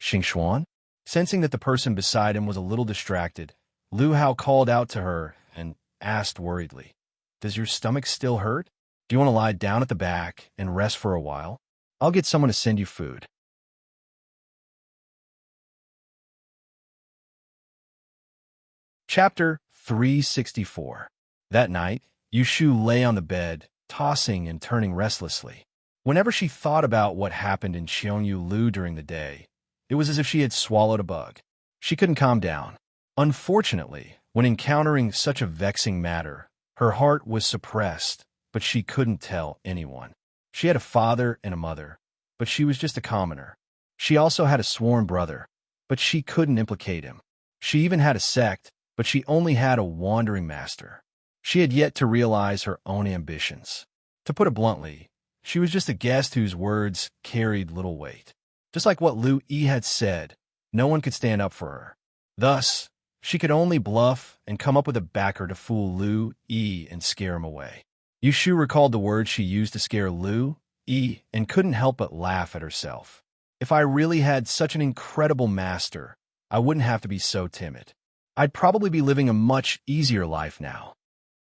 Xingxuan? Sensing that the person beside him was a little distracted, Lu Hao called out to her and asked worriedly, "Does your stomach still hurt? Do you want to lie down at the back and rest for a while? I'll get someone to send you food." Chapter 364. That night, Yushu lay on the bed, tossing and turning restlessly. Whenever she thought about what happened in Cheongyu Lu during the day, it was as if she had swallowed a bug. She couldn't calm down. Unfortunately, when encountering such a vexing matter, her heart was suppressed, but she couldn't tell anyone. She had a father and a mother, but she was just a commoner. She also had a sworn brother, but she couldn't implicate him. She even had a sect, but she only had a wandering master. She had yet to realize her own ambitions. To put it bluntly, she was just a guest whose words carried little weight. Just like what Lu Yi had said, no one could stand up for her. Thus, she could only bluff and come up with a backer to fool Lu Yi and scare him away. Yushu recalled the words she used to scare Lu Yi and couldn't help but laugh at herself. If I really had such an incredible master, I wouldn't have to be so timid. I'd probably be living a much easier life now.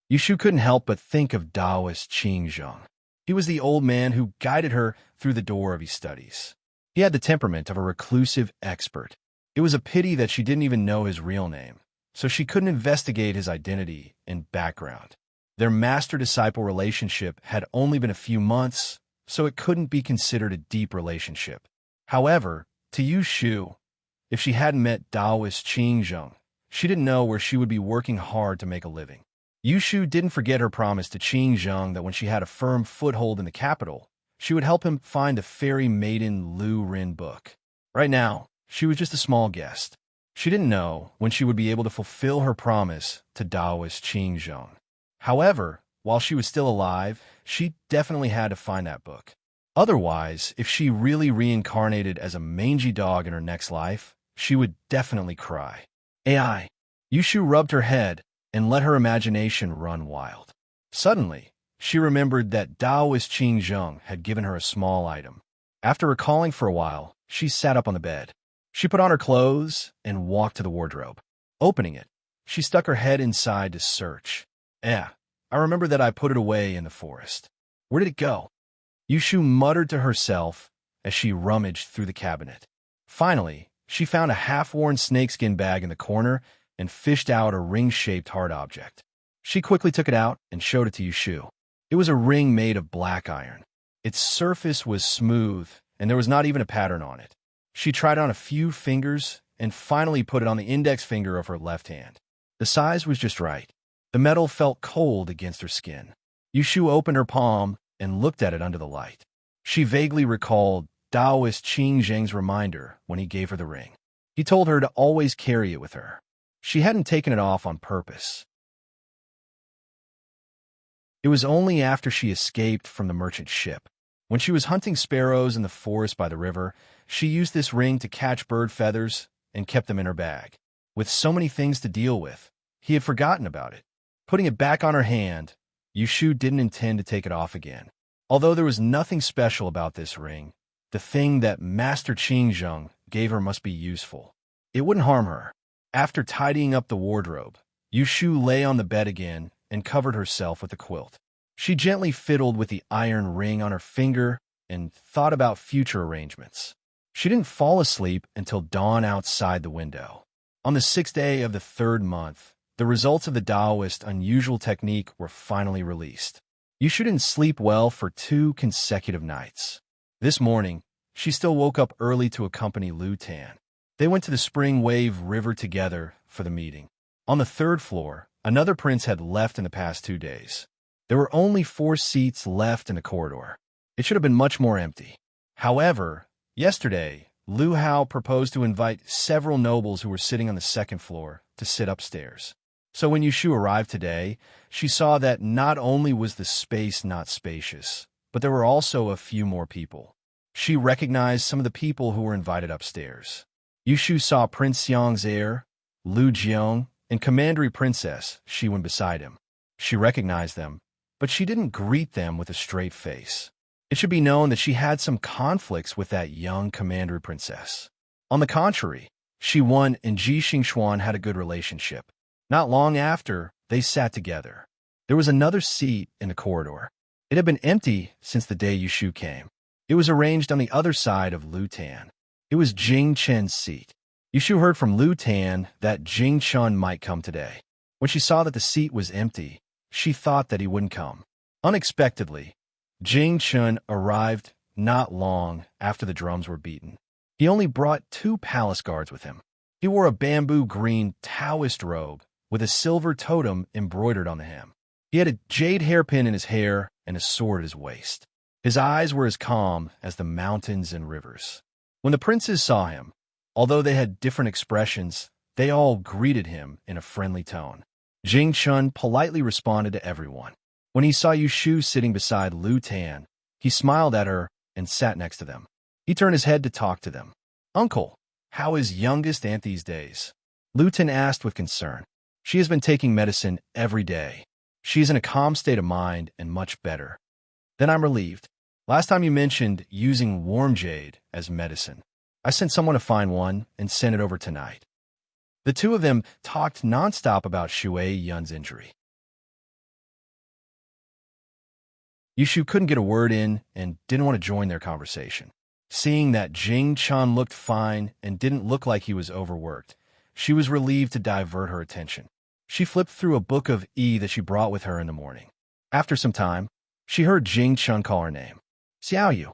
Yushu couldn't help but think of Taoist Qingzheng. He was the old man who guided her through the door of his studies. He had the temperament of a reclusive expert. It was a pity that she didn't even know his real name, so she couldn't investigate his identity and background. Their master-disciple relationship had only been a few months, so it couldn't be considered a deep relationship. However, to Yushu, if she hadn't met Taoist Qingzheng, she didn't know where she would be working hard to make a living. Yushu didn't forget her promise to Qingzheng that when she had a firm foothold in the capital, she would help him find the fairy maiden Lu Rin book. Right now, she was just a small guest. She didn't know when she would be able to fulfill her promise to Taoist Qingzheng. However, while she was still alive, she definitely had to find that book. Otherwise, if she really reincarnated as a mangy dog in her next life, she would definitely cry. AI. Yushu rubbed her head and let her imagination run wild. Suddenly, she remembered that Taoist Qingzheng had given her a small item. After recalling for a while, she sat up on the bed. She put on her clothes and walked to the wardrobe. Opening it, she stuck her head inside to search. I remember that I put it away in the forest. Where did it go? Yushu muttered to herself as she rummaged through the cabinet. Finally, she found a half-worn snakeskin bag in the corner and fished out a ring-shaped hard object. She quickly took it out and showed it to Yushu. It was a ring made of black iron. Its surface was smooth, and there was not even a pattern on it. She tried on a few fingers and finally put it on the index finger of her left hand. The size was just right. The metal felt cold against her skin. Yushu opened her palm and looked at it under the light. She vaguely recalled Taoist Qingzheng's reminder when he gave her the ring. He told her to always carry it with her. She hadn't taken it off on purpose. It was only after she escaped from the merchant ship. When she was hunting sparrows in the forest by the river, she used this ring to catch bird feathers and kept them in her bag. With so many things to deal with, he had forgotten about it. Putting it back on her hand, Yushu didn't intend to take it off again. Although there was nothing special about this ring, the thing that Master Qingzheng gave her must be useful. It wouldn't harm her. After tidying up the wardrobe, Yushu lay on the bed again and covered herself with a quilt. She gently fiddled with the iron ring on her finger and thought about future arrangements. She didn't fall asleep until dawn outside the window. On the 6th day of the 3rd month, the results of the Taoist unusual technique were finally released. Yushu didn't sleep well for 2 consecutive nights. This morning, she still woke up early to accompany Lu Tan. They went to the Spring Wave River together for the meeting. On the 3rd floor, another prince had left in the past 2 days. There were only 4 seats left in the corridor. It should have been much more empty. However, yesterday, Lu Hao proposed to invite several nobles who were sitting on the 2nd floor to sit upstairs. So when Yushu arrived today, she saw that not only was the space not spacious, but there were also a few more people. She recognized some of the people who were invited upstairs. Yushu saw Prince Xiang's heir, Lu Jiang, and Commandery Princess Shiwen beside him. She recognized them, but she didn't greet them with a straight face. It should be known that she had some conflicts with that young Commandery Princess. On the contrary, Shiwen and Ji Xingxuan had a good relationship. Not long after, they sat together. There was another seat in the corridor. It had been empty since the day Yushu came. It was arranged on the other side of Lu Tan. It was Jing Chen's seat. Yushu heard from Lu Tan that Jing Chun might come today. When she saw that the seat was empty, she thought that he wouldn't come. Unexpectedly, Jing Chun arrived not long after the drums were beaten. He only brought 2 palace guards with him. He wore a bamboo green Taoist robe with a silver totem embroidered on the hem. He had a jade hairpin in his hair and a sword at his waist. His eyes were as calm as the mountains and rivers. When the princes saw him, although they had different expressions, they all greeted him in a friendly tone. Jing Chun politely responded to everyone. When he saw Yushu sitting beside Lu Tan, he smiled at her and sat next to them. He turned his head to talk to them. "Uncle, how is youngest aunt these days?" Lu Tan asked with concern. "She has been taking medicine every day. She is in a calm state of mind and much better." "Then I'm relieved. Last time you mentioned using warm jade as medicine. I sent someone to find one and send it over tonight." The two of them talked nonstop about Shui Yun's injury. Yushu couldn't get a word in and didn't want to join their conversation. Seeing that Jing Chun looked fine and didn't look like he was overworked, she was relieved to divert her attention. She flipped through a book of that she brought with her in the morning. After some time, she heard Jing Chun call her name. "Xiao Yu."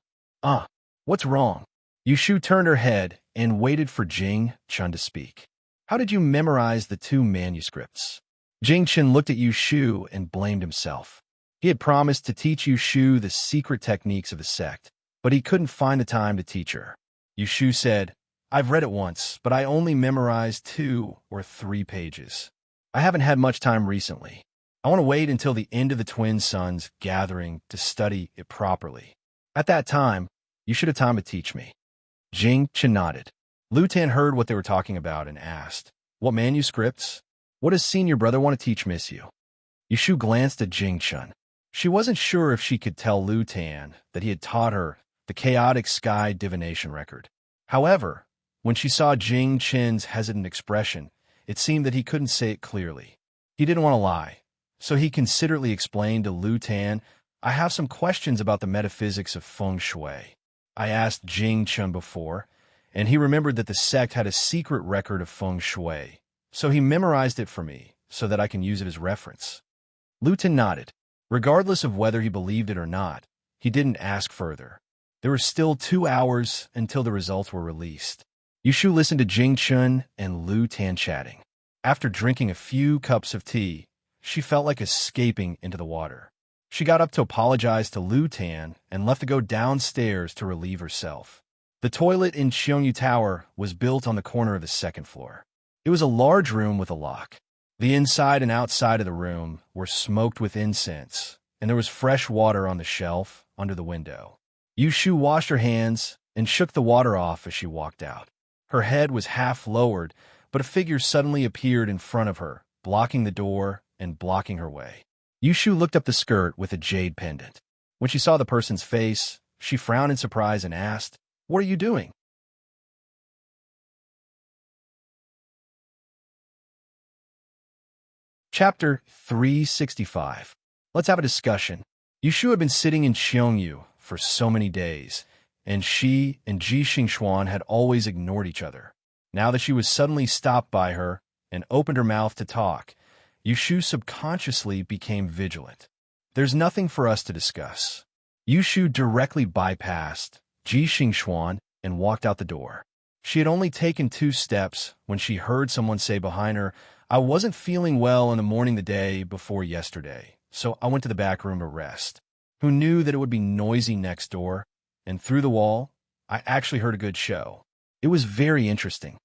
What's wrong?" Yushu turned her head and waited for Jing Chun to speak. "How did you memorize the 2 manuscripts?" Jing Chun looked at Yushu and blamed himself. He had promised to teach Yushu the secret techniques of the sect, but he couldn't find the time to teach her. Yushu said, "I've read it once, but I only memorized 2 or 3 pages. I haven't had much time recently. I want to wait until the end of the Twin Suns gathering to study it properly. At that time, you should have time to teach me." Jing Chun nodded. Lu Tan heard what they were talking about and asked, "What manuscripts? What does senior brother want to teach Miss Yu?" Yushu glanced at Jing Chun. She wasn't sure if she could tell Lu Tan that he had taught her the chaotic sky divination record. However, when she saw Jing Chun's hesitant expression, it seemed that he couldn't say it clearly. He didn't want to lie, so he considerately explained to Lu Tan, "I have some questions about the metaphysics of feng shui. I asked Jing Chun before, and he remembered that the sect had a secret record of feng shui, so he memorized it for me so that I can use it as reference." Lu Tan nodded. Regardless of whether he believed it or not, he didn't ask further. There were still 2 hours until the results were released. Yushu listened to Jing Chun and Lu Tan chatting. After drinking a few cups of tea, she felt like escaping into the water. She got up to apologize to Lu Tan and left to go downstairs to relieve herself. The toilet in Cheongyu Tower was built on the corner of the 2nd floor. It was a large room with a lock. The inside and outside of the room were smoked with incense, and there was fresh water on the shelf under the window. Yushu washed her hands and shook the water off as she walked out. Her head was half lowered, but a figure suddenly appeared in front of her, blocking the door and blocking her way. Yushu looked up the skirt with a jade pendant. When she saw the person's face, she frowned in surprise and asked, "What are you doing?" Chapter 365. Let's have a discussion. Yushu had been sitting in Cheongyu for so many days, and she and Ji Xingxuan had always ignored each other. Now that she was suddenly stopped by her and opened her mouth to talk, Yushu subconsciously became vigilant. "There's nothing for us to discuss." Yushu directly bypassed Ji Xingxuan and walked out the door. She had only taken 2 steps when she heard someone say behind her, "I wasn't feeling well in the morning the day before yesterday, so I went to the back room to rest." Who knew that it would be noisy next door? And through the wall, I actually heard a good show. It was very interesting.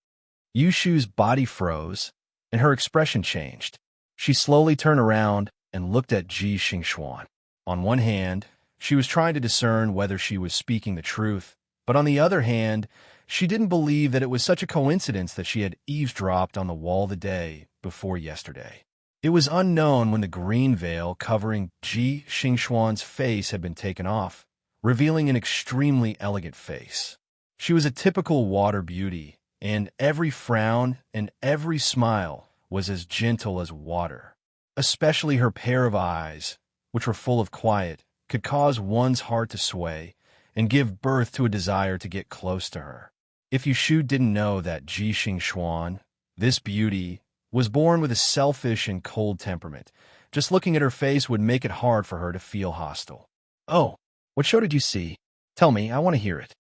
Yushu's body froze, and her expression changed. She slowly turned around and looked at Ji Xingxuan. On one hand, she was trying to discern whether she was speaking the truth, but on the other hand, she didn't believe that it was such a coincidence that she had eavesdropped on the wall the day before yesterday. It was unknown when the green veil covering Ji Xingxuan's face had been taken off, revealing an extremely elegant face. She was a typical water beauty, and every frown and every smile was as gentle as water. Especially her pair of eyes, which were full of quiet, could cause one's heart to sway and give birth to a desire to get close to her. If Yushu didn't know that Ji Xuan, this beauty, was born with a selfish and cold temperament, just looking at her face would make it hard for her to feel hostile. "Oh, what show did you see? Tell me, I want to hear it."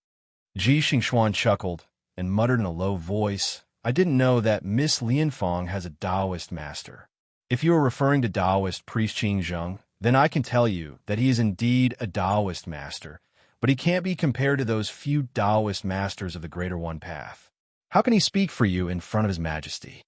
Ji Xuan chuckled and muttered in a low voice, "I didn't know that Miss Lianfeng has a Taoist master. If you are referring to Taoist priest Qing Zheng, then I can tell you that he is indeed a Taoist master, but he can't be compared to those few Taoist masters of the Greater One Path. How can he speak for you in front of His Majesty?"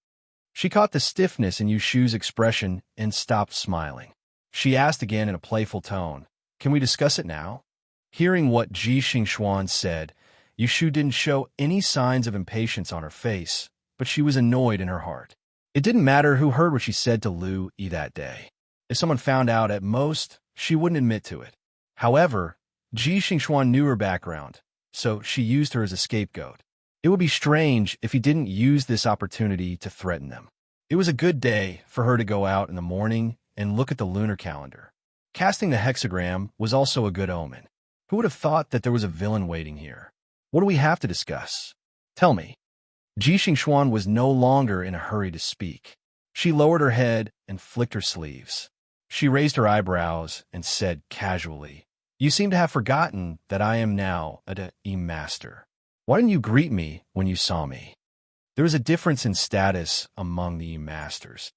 She caught the stiffness in Yushu's expression and stopped smiling. She asked again in a playful tone, "Can we discuss it now?" Hearing what Ji Xuan said, Yushu didn't show any signs of impatience on her face, but she was annoyed in her heart. It didn't matter who heard what she said to Lu Yi that day. If someone found out, at most, she wouldn't admit to it. However, Ji Xuan knew her background, so she used her as a scapegoat. It would be strange if he didn't use this opportunity to threaten them. It was a good day for her to go out in the morning and look at the lunar calendar. Casting the hexagram was also a good omen. Who would have thought that there was a villain waiting here? What do we have to discuss? Tell me. Ji Xuan was no longer in a hurry to speak. She lowered her head and flicked her sleeves. She raised her eyebrows and said casually, "You seem to have forgotten that I am now a master. Why didn't you greet me when you saw me?" There is a difference in status among the masters.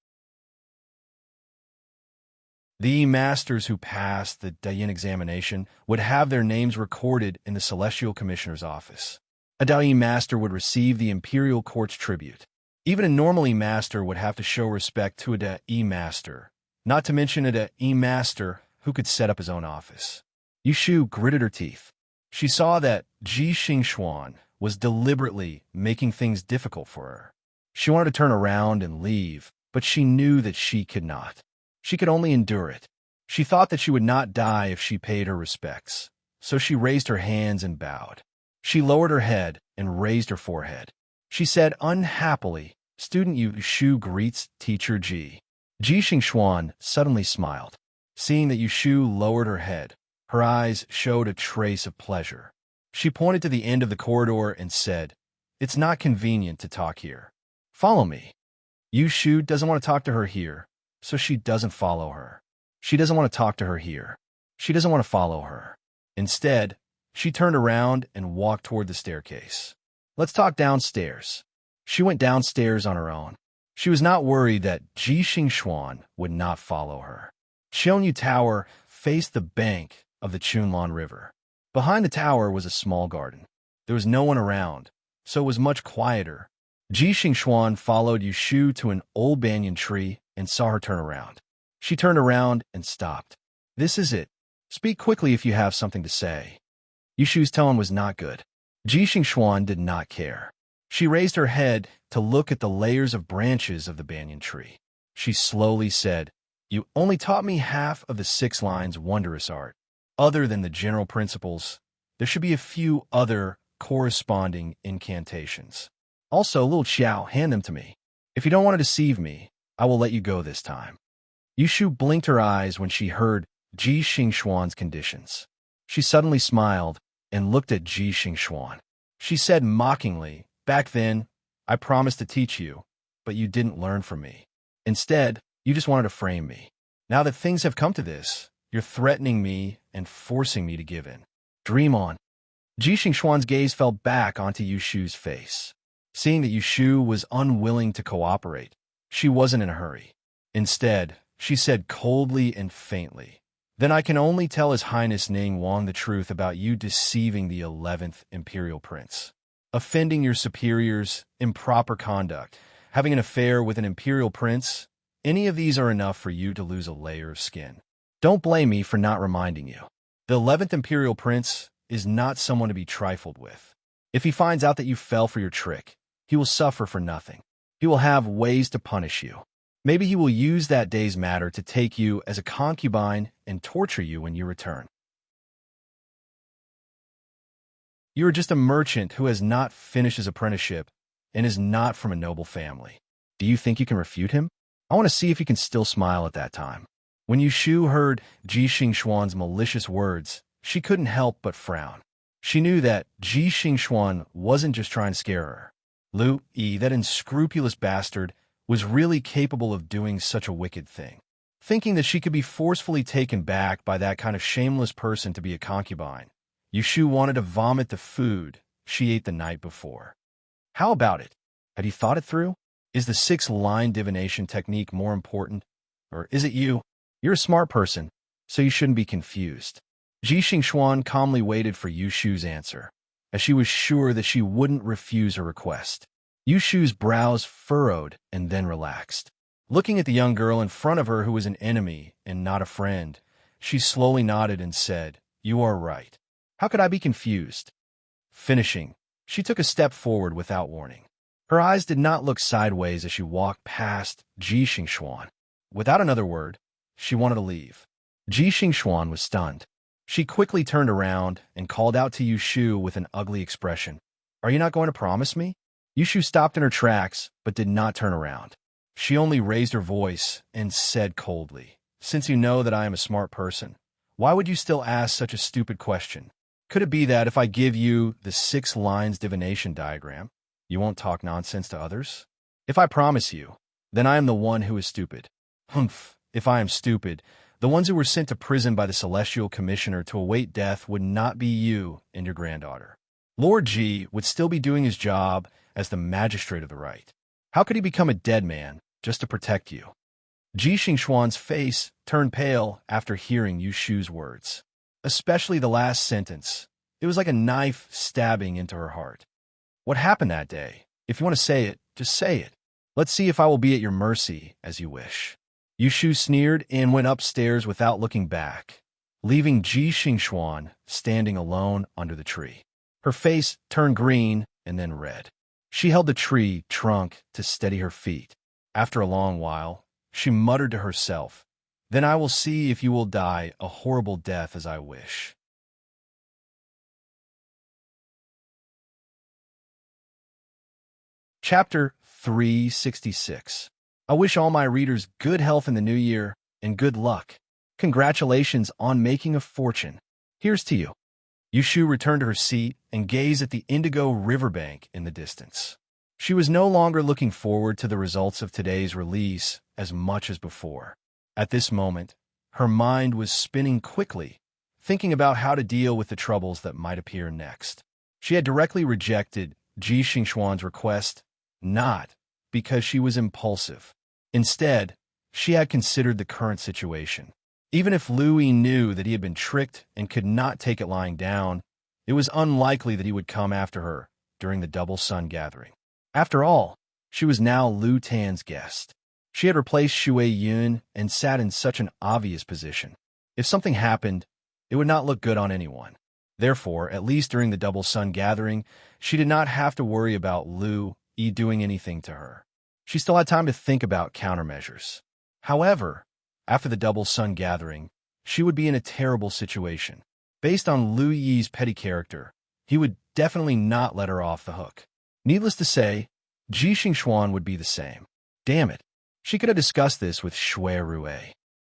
The masters who passed the Dayin examination would have their names recorded in the Celestial Commissioner's office. A Dayin master would receive the Imperial Court's tribute. Even a normal master would have to show respect to a Dayin master, not to mention a Dayin master who could set up his own office. Yushu gritted her teeth. She saw that Ji Xuan was deliberately making things difficult for her. She wanted to turn around and leave, but she knew that she could not. She could only endure it. She thought that she would not die if she paid her respects, so she raised her hands and bowed. She lowered her head and raised her forehead. She said unhappily, "Student Yushu greets teacher Ji." Ji Xuan suddenly smiled. Seeing that Yushu lowered her head, her eyes showed a trace of pleasure. She pointed to the end of the corridor and said, "It's not convenient to talk here. Follow me." Yushu doesn't want to talk to her here, so she doesn't follow her. She doesn't want to talk to her here. She doesn't want to follow her. Instead, she turned around and walked toward the staircase. "Let's talk downstairs." She went downstairs on her own. She was not worried that Ji Xuan would not follow her. Xiongyu Tower faced the bank of the Chunlan River. Behind the tower was a small garden. There was no one around, so it was much quieter. Ji Xuan followed Yushu to an old banyan tree and saw her turn around. She turned around and stopped. "This is it. Speak quickly if you have something to say." Yushu's tone was not good. Ji Xuan did not care. She raised her head to look at the layers of branches of the banyan tree. She slowly said, "You only taught me half of the 6 lines wondrous art. Other than the general principles, there should be a few other corresponding incantations. Also, little Xiao, hand them to me. If you don't want to deceive me, I will let you go this time." Yushu blinked her eyes when she heard Ji Xuan's conditions. She suddenly smiled and looked at Ji Xuan. She said mockingly, "Back then, I promised to teach you, but you didn't learn from me. Instead, you just wanted to frame me. Now that things have come to this, you're threatening me and forcing me to give in. Dream on." Ji Xuan's gaze fell back onto Yushu's face. Seeing that Yushu was unwilling to cooperate, she wasn't in a hurry. Instead, she said coldly and faintly, "Then I can only tell His Highness Ning Wang the truth about you deceiving the 11th Imperial Prince. Offending your superiors, improper conduct, having an affair with an Imperial Prince, any of these are enough for you to lose a layer of skin. Don't blame me for not reminding you. The 11th Imperial Prince is not someone to be trifled with. If he finds out that you fell for your trick, he will suffer for nothing. He will have ways to punish you. Maybe he will use that day's matter to take you as a concubine and torture you when you return. You are just a merchant who has not finished his apprenticeship and is not from a noble family. Do you think you can refute him? I want to see if you can still smile at that time." When Yushu heard Ji Xuan's malicious words, she couldn't help but frown. She knew that Ji Xingxuan wasn't just trying to scare her. Lu Yi, that unscrupulous bastard, was really capable of doing such a wicked thing. Thinking that she could be forcefully taken back by that kind of shameless person to be a concubine, Yushu wanted to vomit the food she ate the night before. How about it? Have you thought it through? Is the six-line divination technique more important? Or is it you? You're a smart person, so you shouldn't be confused. Ji Xingxuan calmly waited for Yushu's answer, as she was sure that she wouldn't refuse her request. Yushu's brows furrowed and then relaxed. Looking at the young girl in front of her who was an enemy and not a friend, she slowly nodded and said, "You are right. How could I be confused?" Finishing, she took a step forward without warning. Her eyes did not look sideways as she walked past Ji Xingxuan. Without another word, she wanted to leave. Ji Xingxuan was stunned. She quickly turned around and called out to Yushu with an ugly expression. "Are you not going to promise me?" Yushu stopped in her tracks, but did not turn around. She only raised her voice and said coldly, "Since you know that I am a smart person, why would you still ask such a stupid question? Could it be that if I give you the 6 lines divination diagram, you won't talk nonsense to others? If I promise you, then I am the one who is stupid. Humph, if I am stupid, the ones who were sent to prison by the Celestial Commissioner to await death would not be you and your granddaughter. Lord Ji would still be doing his job as the magistrate of the right. How could he become a dead man just to protect you?" Ji Xingxuan's face turned pale after hearing Yushu's words, especially the last sentence. It was like a knife stabbing into her heart. "What happened that day? If you want to say it, just say it. Let's see if I will be at your mercy as you wish." Yushu sneered and went upstairs without looking back, leaving Ji Xingxuan standing alone under the tree. Her face turned green and then red. She held the tree trunk to steady her feet. After a long while, she muttered to herself, "Then I will see if you will die a horrible death as I wish." Chapter 366. I wish all my readers good health in the new year and good luck. Congratulations on making a fortune. Here's to you. Yushu returned to her seat and gazed at the indigo riverbank in the distance. She was no longer looking forward to the results of today's release as much as before. At this moment, her mind was spinning quickly, thinking about how to deal with the troubles that might appear next. She had directly rejected Ji Xingxuan's request, not because she was impulsive. Instead, she had considered the current situation. Even if Lu Yi knew that he had been tricked and could not take it lying down, it was unlikely that he would come after her during the double sun gathering. After all, she was now Lu Tan's guest. She had replaced Shui Yun and sat in such an obvious position. If something happened, it would not look good on anyone. Therefore, at least during the double sun gathering, she did not have to worry about Lu Yi doing anything to her. She still had time to think about countermeasures. However, after the double sun gathering, she would be in a terrible situation. Based on Lu Yi's petty character, he would definitely not let her off the hook. Needless to say, Ji Xingxuan would be the same. Damn it, she could have discussed this with Shui Rue.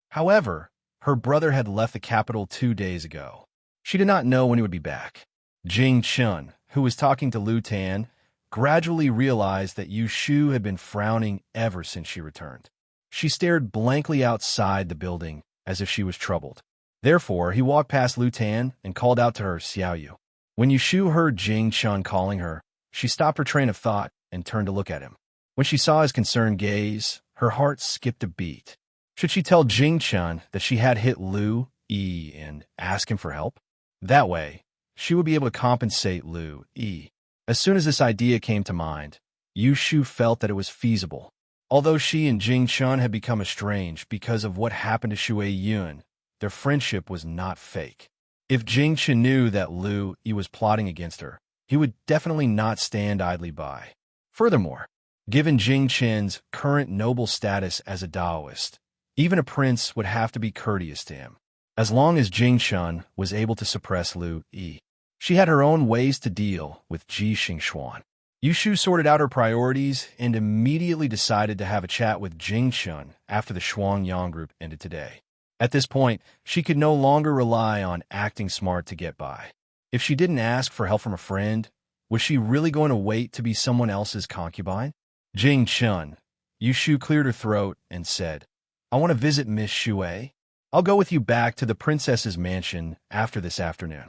However, her brother had left the capital 2 days ago. She did not know when he would be back. Jing Chun, who was talking to Lu Tan, gradually realized that Yushu had been frowning ever since she returned. She stared blankly outside the building as if she was troubled. Therefore, he walked past Lu Tan and called out to her, "Xiao Yu." When Yushu heard Jing Chun calling her, she stopped her train of thought and turned to look at him. When she saw his concerned gaze, her heart skipped a beat. Should she tell Jing Chun that she had hit Lu Yi and ask him for help? That way, she would be able to compensate Lu Yi. As soon as this idea came to mind, Yushu felt that it was feasible. Although she and Jing Chun had become estranged because of what happened to Shui Yun, their friendship was not fake. If Jing Chun knew that Lu Yi was plotting against her, he would definitely not stand idly by. Furthermore, given Jing Chun's current noble status as a Taoist, even a prince would have to be courteous to him. As long as Jing Chun was able to suppress Lu Yi, she had her own ways to deal with Ji Xingxuan. Yushu sorted out her priorities and immediately decided to have a chat with Jing Chun after the Shuangyang group ended today. At this point, she could no longer rely on acting smart to get by. If she didn't ask for help from a friend, was she really going to wait to be someone else's concubine? Jing Chun. Yushu cleared her throat and said, I want to visit Miss Shui. I'll go with you back to the princess's mansion after this afternoon.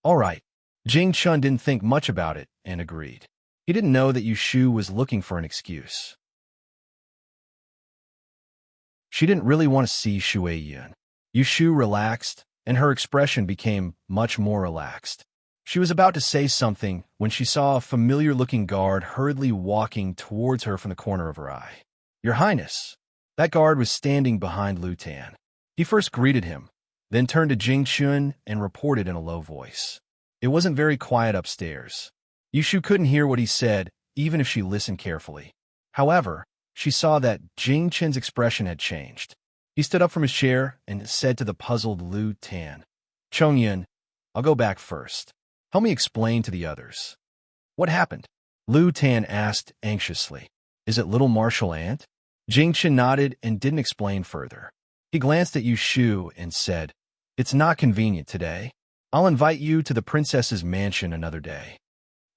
All right. Jing Chun didn't think much about it and agreed. He didn't know that Yushu was looking for an excuse. She didn't really want to see Shui Yun. Yushu relaxed, and her expression became much more relaxed. She was about to say something when she saw a familiar-looking guard hurriedly walking towards her from the corner of her eye. Your Highness. That guard was standing behind Lu Tan. He first greeted him, then turned to Jing Chun and reported in a low voice. It wasn't very quiet upstairs. Yushu couldn't hear what he said, even if she listened carefully. However, she saw that Jing Chun's expression had changed. He stood up from his chair and said to the puzzled Lu Tan, Chong Yun, I'll go back first. Help me explain to the others. What happened? Lu Tan asked anxiously. Is it little Martial Ant? Jing Chun nodded and didn't explain further. He glanced at Yushu and said, It's not convenient today. I'll invite you to the princess's mansion another day.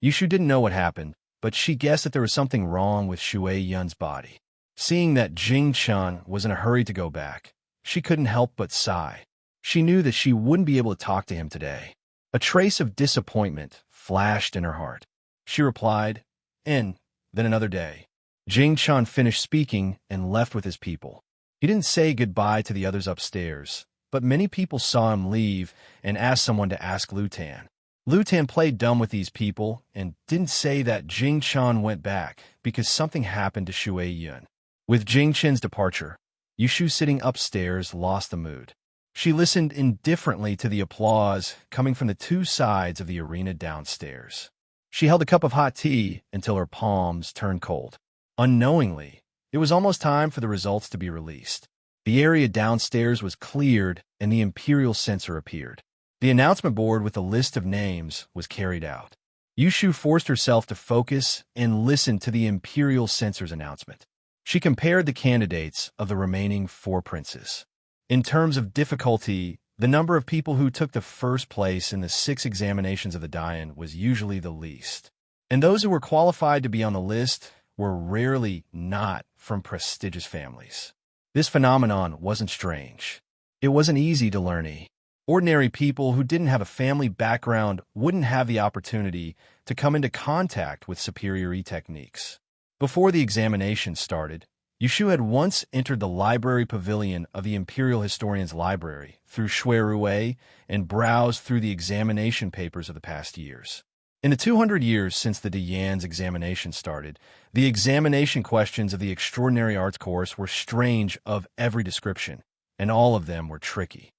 Yushu didn't know what happened, but she guessed that there was something wrong with Shui Yun's body. Seeing that Jing Chun was in a hurry to go back, she couldn't help but sigh. She knew that she wouldn't be able to talk to him today. A trace of disappointment flashed in her heart. She replied, then another day. Jing Chun finished speaking and left with his people. He didn't say goodbye to the others upstairs, but many people saw him leave and asked someone to ask Lu Tan. Lu Tan played dumb with these people and didn't say that Jing Chun went back because something happened to Shui Yun. With Jing Chun's departure, Yushu sitting upstairs lost the mood. She listened indifferently to the applause coming from the two sides of the arena downstairs. She held a cup of hot tea until her palms turned cold. Unknowingly, it was almost time for the results to be released. The area downstairs was cleared and the Imperial Censor appeared. The announcement board with a list of names was carried out. Yushu forced herself to focus and listen to the Imperial Censor's announcement. She compared the candidates of the remaining 4 princes. In terms of difficulty, the number of people who took the first place in the 6 examinations of the Dian was usually the least. And those who were qualified to be on the list were rarely not from prestigious families. This phenomenon wasn't strange. It wasn't easy to learn. Ordinary people who didn't have a family background wouldn't have the opportunity to come into contact with superior techniques. Before the examination started, Yushu had once entered the library pavilion of the Imperial Historian's Library through Shui and browsed through the examination papers of the past years. In the 200 years since the Dian's examination started, the examination questions of the Extraordinary Arts course were strange of every description, and all of them were tricky.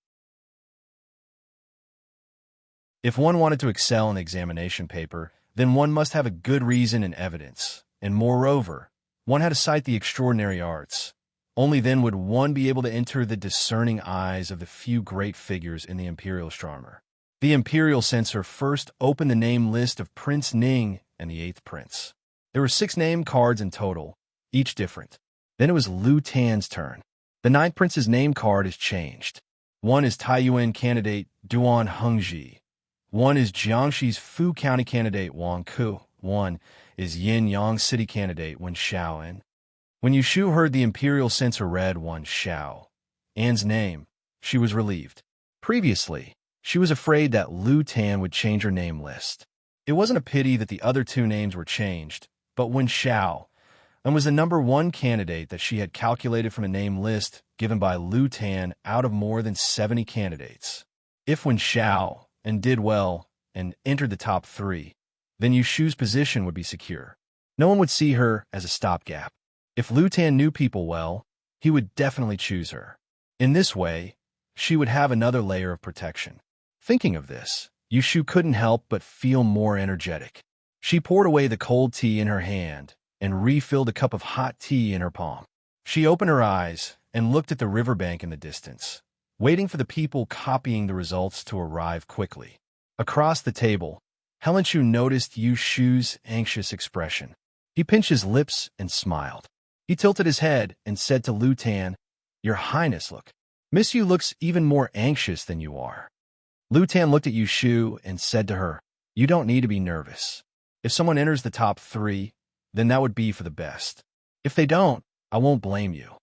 If one wanted to excel in the examination paper, then one must have a good reason and evidence, and moreover, one had to cite the extraordinary arts. Only then would one be able to enter the discerning eyes of the few great figures in the Imperial Astronomer. The Imperial Censor first opened the name list of Prince Ning and the 8th Prince. There were 6 name cards in total, each different. Then it was Lu Tan's turn. The 9th Prince's name card is changed. One is Taiyuan candidate Duan Hengji. One is Jiangxi's Fu County candidate Wang Ku. One is Yin Yang City candidate Wen Xiaoan. When Yushu heard the Imperial Censor read Wen Xiao, Anne's name, she was relieved. Previously, she was afraid that Lu Tan would change her name list. It wasn't a pity that the other 2 names were changed, but Wen Xiao, and was the number 1 candidate that she had calculated from a name list given by Lu Tan out of more than 70 candidates. If Wen Xiao and did well and entered the top 3, then Yushu's position would be secure. No one would see her as a stopgap. If Lu Tan knew people well, he would definitely choose her. In this way, she would have another layer of protection. Thinking of this, Yushu couldn't help but feel more energetic. She poured away the cold tea in her hand and refilled a cup of hot tea in her palm. She opened her eyes and looked at the riverbank in the distance, waiting for the people copying the results to arrive quickly. Across the table, Helenshu noticed Yushu's anxious expression. He pinched his lips and smiled. He tilted his head and said to Lu Tan, Your Highness, look. Miss Yu looks even more anxious than you are. Lu Tan looked at Yu Shu and said to her, "You don't need to be nervous. If someone enters the top 3, then that would be for the best. If they don't, I won't blame you."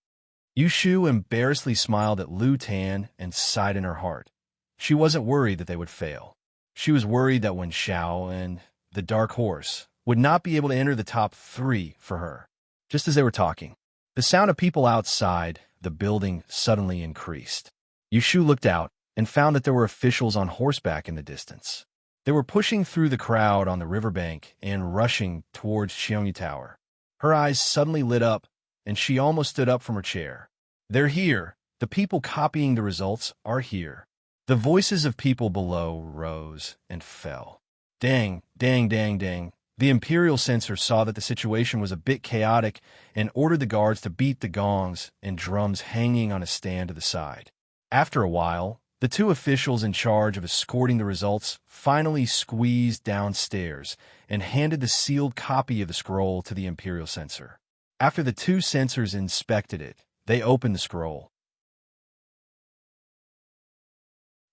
Yu Shu embarrassedly smiled at Lu Tan and sighed in her heart. She wasn't worried that they would fail. She was worried that when Xiao and the Dark Horse would not be able to enter the top 3 for her. Just as they were talking, the sound of people outside the building suddenly increased. Yu Shu looked out and found that there were officials on horseback in the distance. They were pushing through the crowd on the riverbank and rushing towards Xiongyu Tower. Her eyes suddenly lit up, and she almost stood up from her chair. "They're here. The people copying the results are here." The voices of people below rose and fell. Dang, dang, dang, dang. The Imperial censor saw that the situation was a bit chaotic and ordered the guards to beat the gongs and drums hanging on a stand to the side. After a while, the 2 officials in charge of escorting the results finally squeezed downstairs and handed the sealed copy of the scroll to the Imperial censor. After the 2 censors inspected it, they opened the scroll.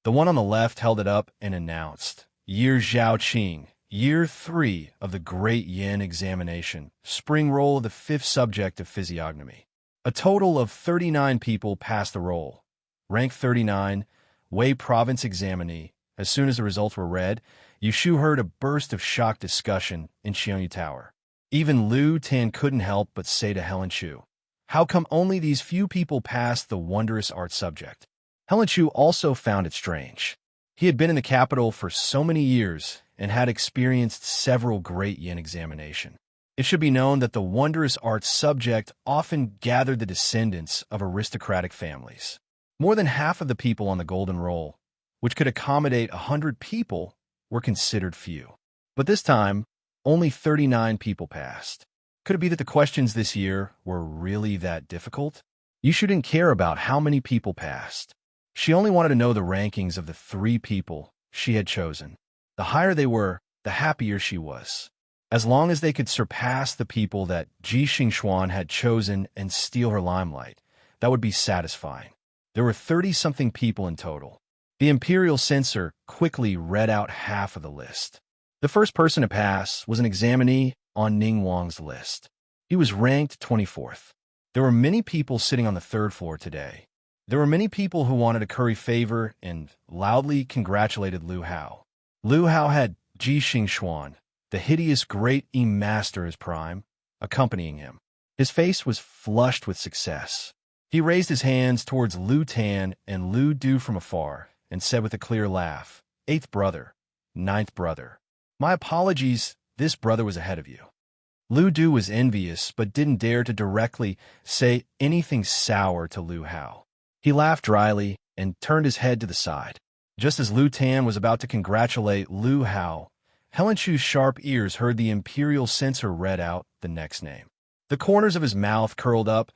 The one on the left held it up and announced, "Year Zhaoqing, Year 3 of the Great Yin Examination, Spring Roll of the 5th subject of Physiognomy." A total of 39 people passed the roll. Rank 39, Wei Province Examinee. As soon as the results were read, Yu Shu heard a burst of shocked discussion in Xiongyu Tower. Even Lu Tan couldn't help but say to Helen Chu, "How come only these few people passed the wondrous art subject?" Helen Chu also found it strange. He had been in the capital for so many years and had experienced several great yin examinations. It should be known that the wondrous art subject often gathered the descendants of aristocratic families. More than half of the people on the Golden Roll, which could accommodate 100 people, were considered few. But this time, only 39 people passed. Could it be that the questions this year were really that difficult? You shouldn't care about how many people passed. She only wanted to know the rankings of the 3 people she had chosen. The higher they were, the happier she was. As long as they could surpass the people that Ji Xingxuan had chosen and steal her limelight, that would be satisfying. There were 30-something people in total. The Imperial censor quickly read out half of the list. The first person to pass was an examinee on Ning Wang's list. He was ranked 24th. There were many people sitting on the 3rd floor today. There were many people who wanted to curry favor and loudly congratulated Lu Hao. Lu Hao had Ji Xingxuan, the hideous great E-Master as prime, accompanying him. His face was flushed with success. He raised his hands towards Lu Tan and Lu Du from afar and said with a clear laugh, "8th brother, 9th brother. My apologies, this brother was ahead of you." Lu Du was envious but didn't dare to directly say anything sour to Lu Hao. He laughed dryly and turned his head to the side. Just as Lu Tan was about to congratulate Lu Hao, Helen Chu's sharp ears heard the Imperial censor read out the next name. The corners of his mouth curled up,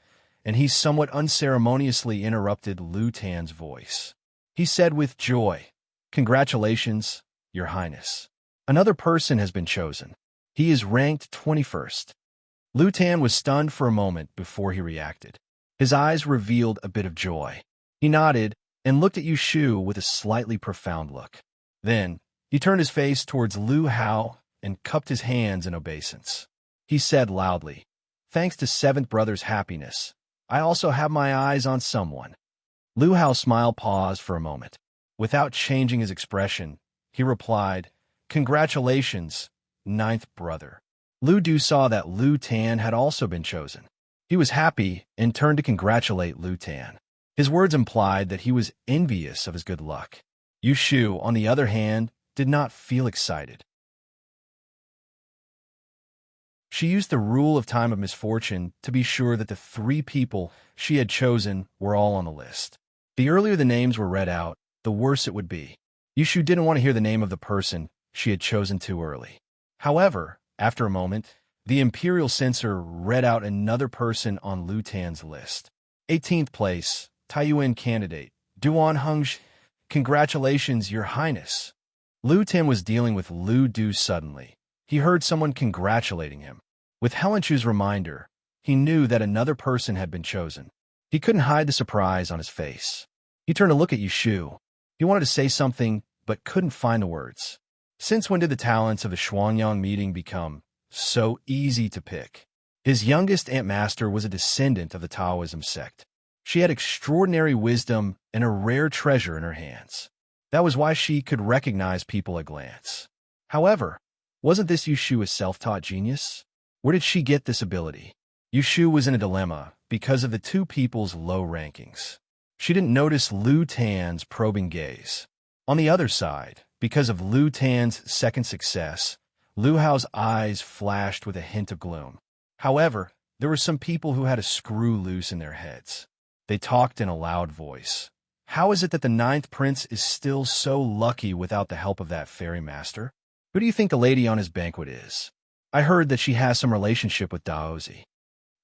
and he somewhat unceremoniously interrupted Lu Tan's voice. He said with joy, "Congratulations, Your Highness. Another person has been chosen. He is ranked 21st. Lu Tan was stunned for a moment before he reacted. His eyes revealed a bit of joy. He nodded and looked at Yu Shu with a slightly profound look. Then, he turned his face towards Lu Hao and cupped his hands in obeisance. He said loudly, "Thanks to 7th brother's happiness, I also have my eyes on someone." Lu Hao's smile paused for a moment. Without changing his expression, he replied, "Congratulations, 9th brother." Lu Du saw that Lu Tan had also been chosen. He was happy and turned to congratulate Lu Tan. His words implied that he was envious of his good luck. Yu Shu, on the other hand, did not feel excited. She used the rule of time of misfortune to be sure that the 3 people she had chosen were all on the list. The earlier the names were read out, the worse it would be. Yu Shu didn't want to hear the name of the person she had chosen too early. However, after a moment, the Imperial censor read out another person on Lu Tan's list. 18th place, Taiyuan candidate, Duan Hengzhi. Congratulations, Your Highness. Lu Tan was dealing with Lu Du suddenly. He heard someone congratulating him. With Helen Chu's reminder, he knew that another person had been chosen. He couldn't hide the surprise on his face. He turned to look at Yu Shu. He wanted to say something, but couldn't find the words. Since when did the talents of the Xuanyang meeting become so easy to pick? His youngest Ant Master was a descendant of the Taoism sect. She had extraordinary wisdom and a rare treasure in her hands. That was why she could recognize people at a glance. However, wasn't this Yushu a self-taught genius? Where did she get this ability? Yushu was in a dilemma because of the two people's low rankings. She didn't notice Lu Tan's probing gaze. On the other side, because of Lu Tan's second success, Lu Hao's eyes flashed with a hint of gloom. However, there were some people who had a screw loose in their heads. They talked in a loud voice. How is it that the ninth prince is still so lucky without the help of that fairy master? Who do you think the lady on his banquet is? I heard that she has some relationship with Daozi.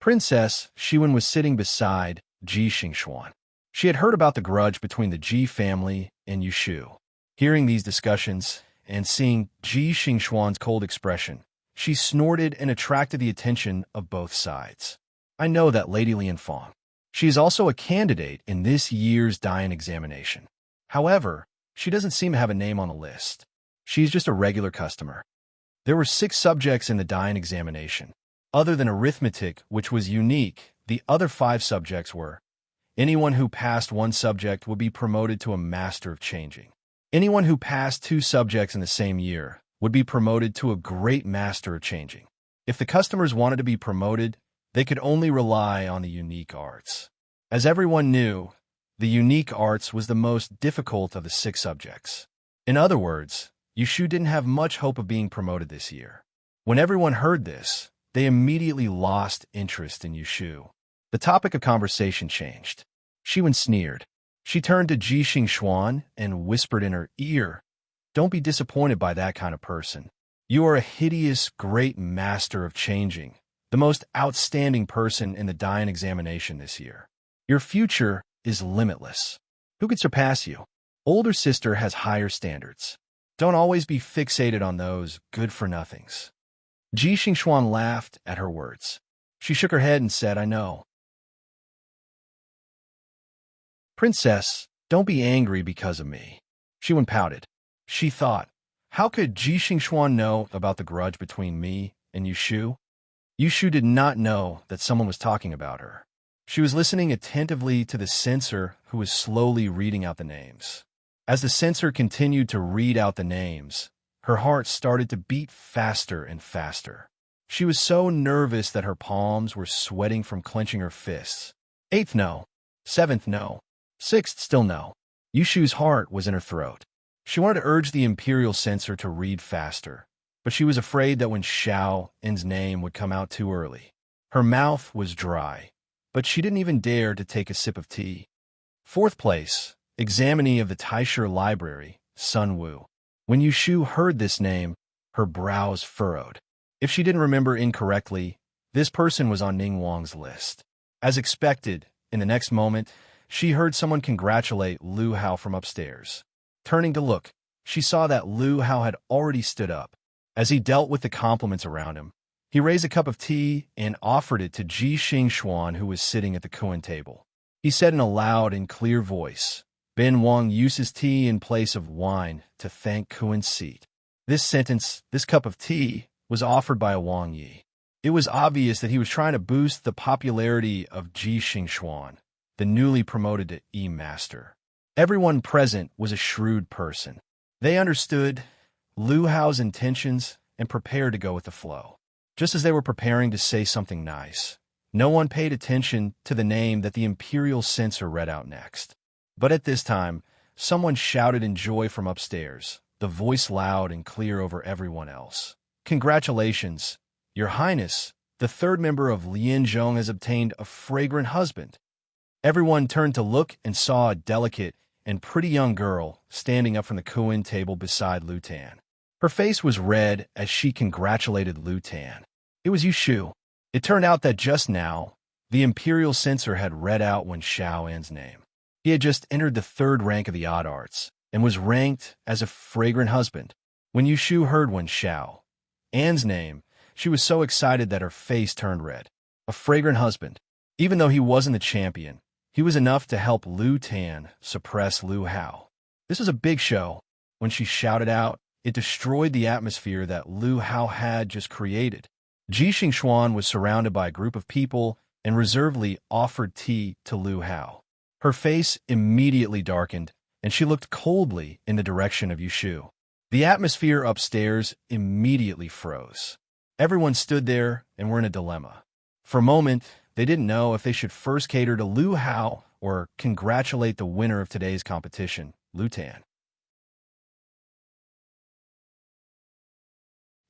Princess Shiwen was sitting beside Ji Xingxuan. She had heard about the grudge between the Ji family and Yushu. Hearing these discussions and seeing Ji Xingxuan's cold expression, she snorted and attracted the attention of both sides. I know that Lady Lianfang. She is also a candidate in this year's Dian examination. However, she doesn't seem to have a name on the list. She's just a regular customer. There were 6 subjects in the Dian examination. Other than arithmetic, which was unique, the other 5 subjects were: anyone who passed one subject would be promoted to a Master of Changing. Anyone who passed 2 subjects in the same year would be promoted to a Great Master of Changing. If the customers wanted to be promoted, they could only rely on the unique arts. As everyone knew, the unique arts was the most difficult of the 6 subjects. In other words, Yushu didn't have much hope of being promoted this year. When everyone heard this, they immediately lost interest in Yushu. The topic of conversation changed. Shiwen sneered. She turned to Ji Xingxuan and whispered in her ear, "Don't be disappointed by that kind of person. You are a hideous great master of changing, the most outstanding person in the Dian examination this year. Your future is limitless. Who could surpass you? Older sister has higher standards. Don't always be fixated on those good-for-nothings." Ji Xingxuan laughed at her words. She shook her head and said, "I know." "Princess, don't be angry because of me." Shiwen pouted. She thought, how could Ji Xingxuan know about the grudge between me and Yushu? Yushu did not know that someone was talking about her. She was listening attentively to the censor who was slowly reading out the names. As the censor continued to read out the names, her heart started to beat faster and faster. She was so nervous that her palms were sweating from clenching her fists. 8th no. 7th no. 6th still no. Yushu's heart was in her throat. She wanted to urge the imperial censor to read faster, but she was afraid that when Xiao En's name would come out too early. Her mouth was dry, but she didn't even dare to take a sip of tea. 4th place, examinee of the Taisher Library, Sun Wu. When Yushu heard this name, her brows furrowed. If she didn't remember incorrectly, this person was on Ning Wang's list. As expected, in the next moment, she heard someone congratulate Lu Hao from upstairs. Turning to look, she saw that Lu Hao had already stood up. As he dealt with the compliments around him, he raised a cup of tea and offered it to Ji Xingxuan, who was sitting at the Kuan table. He said in a loud and clear voice, "Ben Wang uses tea in place of wine to thank Kuan's seat." This sentence, this cup of tea, was offered by a Wang Yi. It was obvious that he was trying to boost the popularity of Ji Xingxuan, the newly promoted to E-Master. Everyone present was a shrewd person. They understood Lu Hao's intentions and prepared to go with the flow. Just as they were preparing to say something nice, no one paid attention to the name that the imperial censor read out next. But at this time, someone shouted in joy from upstairs, the voice loud and clear over everyone else. "Congratulations, Your Highness! The 3rd member of Lianzhong has obtained a fragrant husband." Everyone turned to look and saw a delicate and pretty young girl standing up from the Kuan table beside Lu Tan. Her face was red as she congratulated Lu Tan. It was Yushu. It turned out that just now, the imperial censor had read out Wen Xiao En's name. He had just entered the 3rd rank of the odd arts and was ranked as a fragrant husband. When Yushu heard Wen Xiao En's name, she was so excited that her face turned red. A fragrant husband. Even though he wasn't the champion, he was enough to help Lu Tan suppress Lu Hao. This was a big show. When she shouted out, it destroyed the atmosphere that Lu Hao had just created. Ji Xingxuan was surrounded by a group of people and reservedly offered tea to Lu Hao. Her face immediately darkened, and she looked coldly in the direction of Yushu. The atmosphere upstairs immediately froze. Everyone stood there and were in a dilemma. For a moment, they didn't know if they should first cater to Lu Hao or congratulate the winner of today's competition, Lu Tan.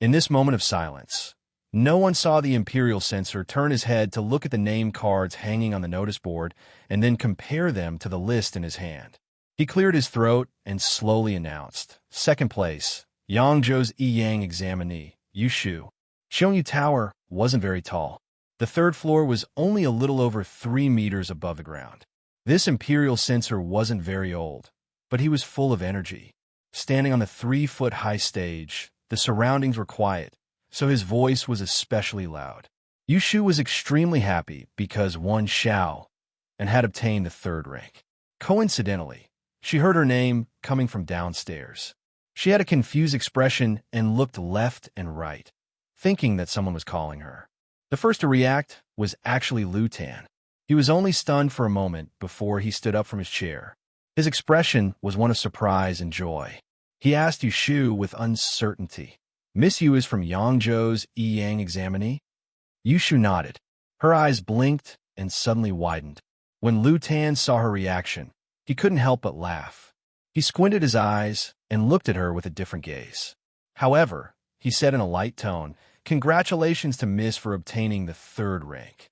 In this moment of silence, no one saw the Imperial Censor turn his head to look at the name cards hanging on the notice board and then compare them to the list in his hand. He cleared his throat and slowly announced, "Second place, Yangzhou's Yang examinee, Yushu." Xiongyu Tower wasn't very tall. The third floor was only a little over 3 meters above the ground. This Imperial Censor wasn't very old, but he was full of energy. Standing on the 3-foot-high stage, the surroundings were quiet, so his voice was especially loud. Yushu was extremely happy because won Xiao and had obtained the 3rd rank. Coincidentally, she heard her name coming from downstairs. She had a confused expression and looked left and right, thinking that someone was calling her. The first to react was actually Lu Tan. He was only stunned for a moment before he stood up from his chair. His expression was one of surprise and joy. He asked Yushu with uncertainty, "Miss Yu is from Yangzhou's Yang examinee?" Yushu nodded. Her eyes blinked and suddenly widened. When Lu Tan saw her reaction, he couldn't help but laugh. He squinted his eyes and looked at her with a different gaze. However, he said in a light tone, "Congratulations to Miss for obtaining the 3rd rank."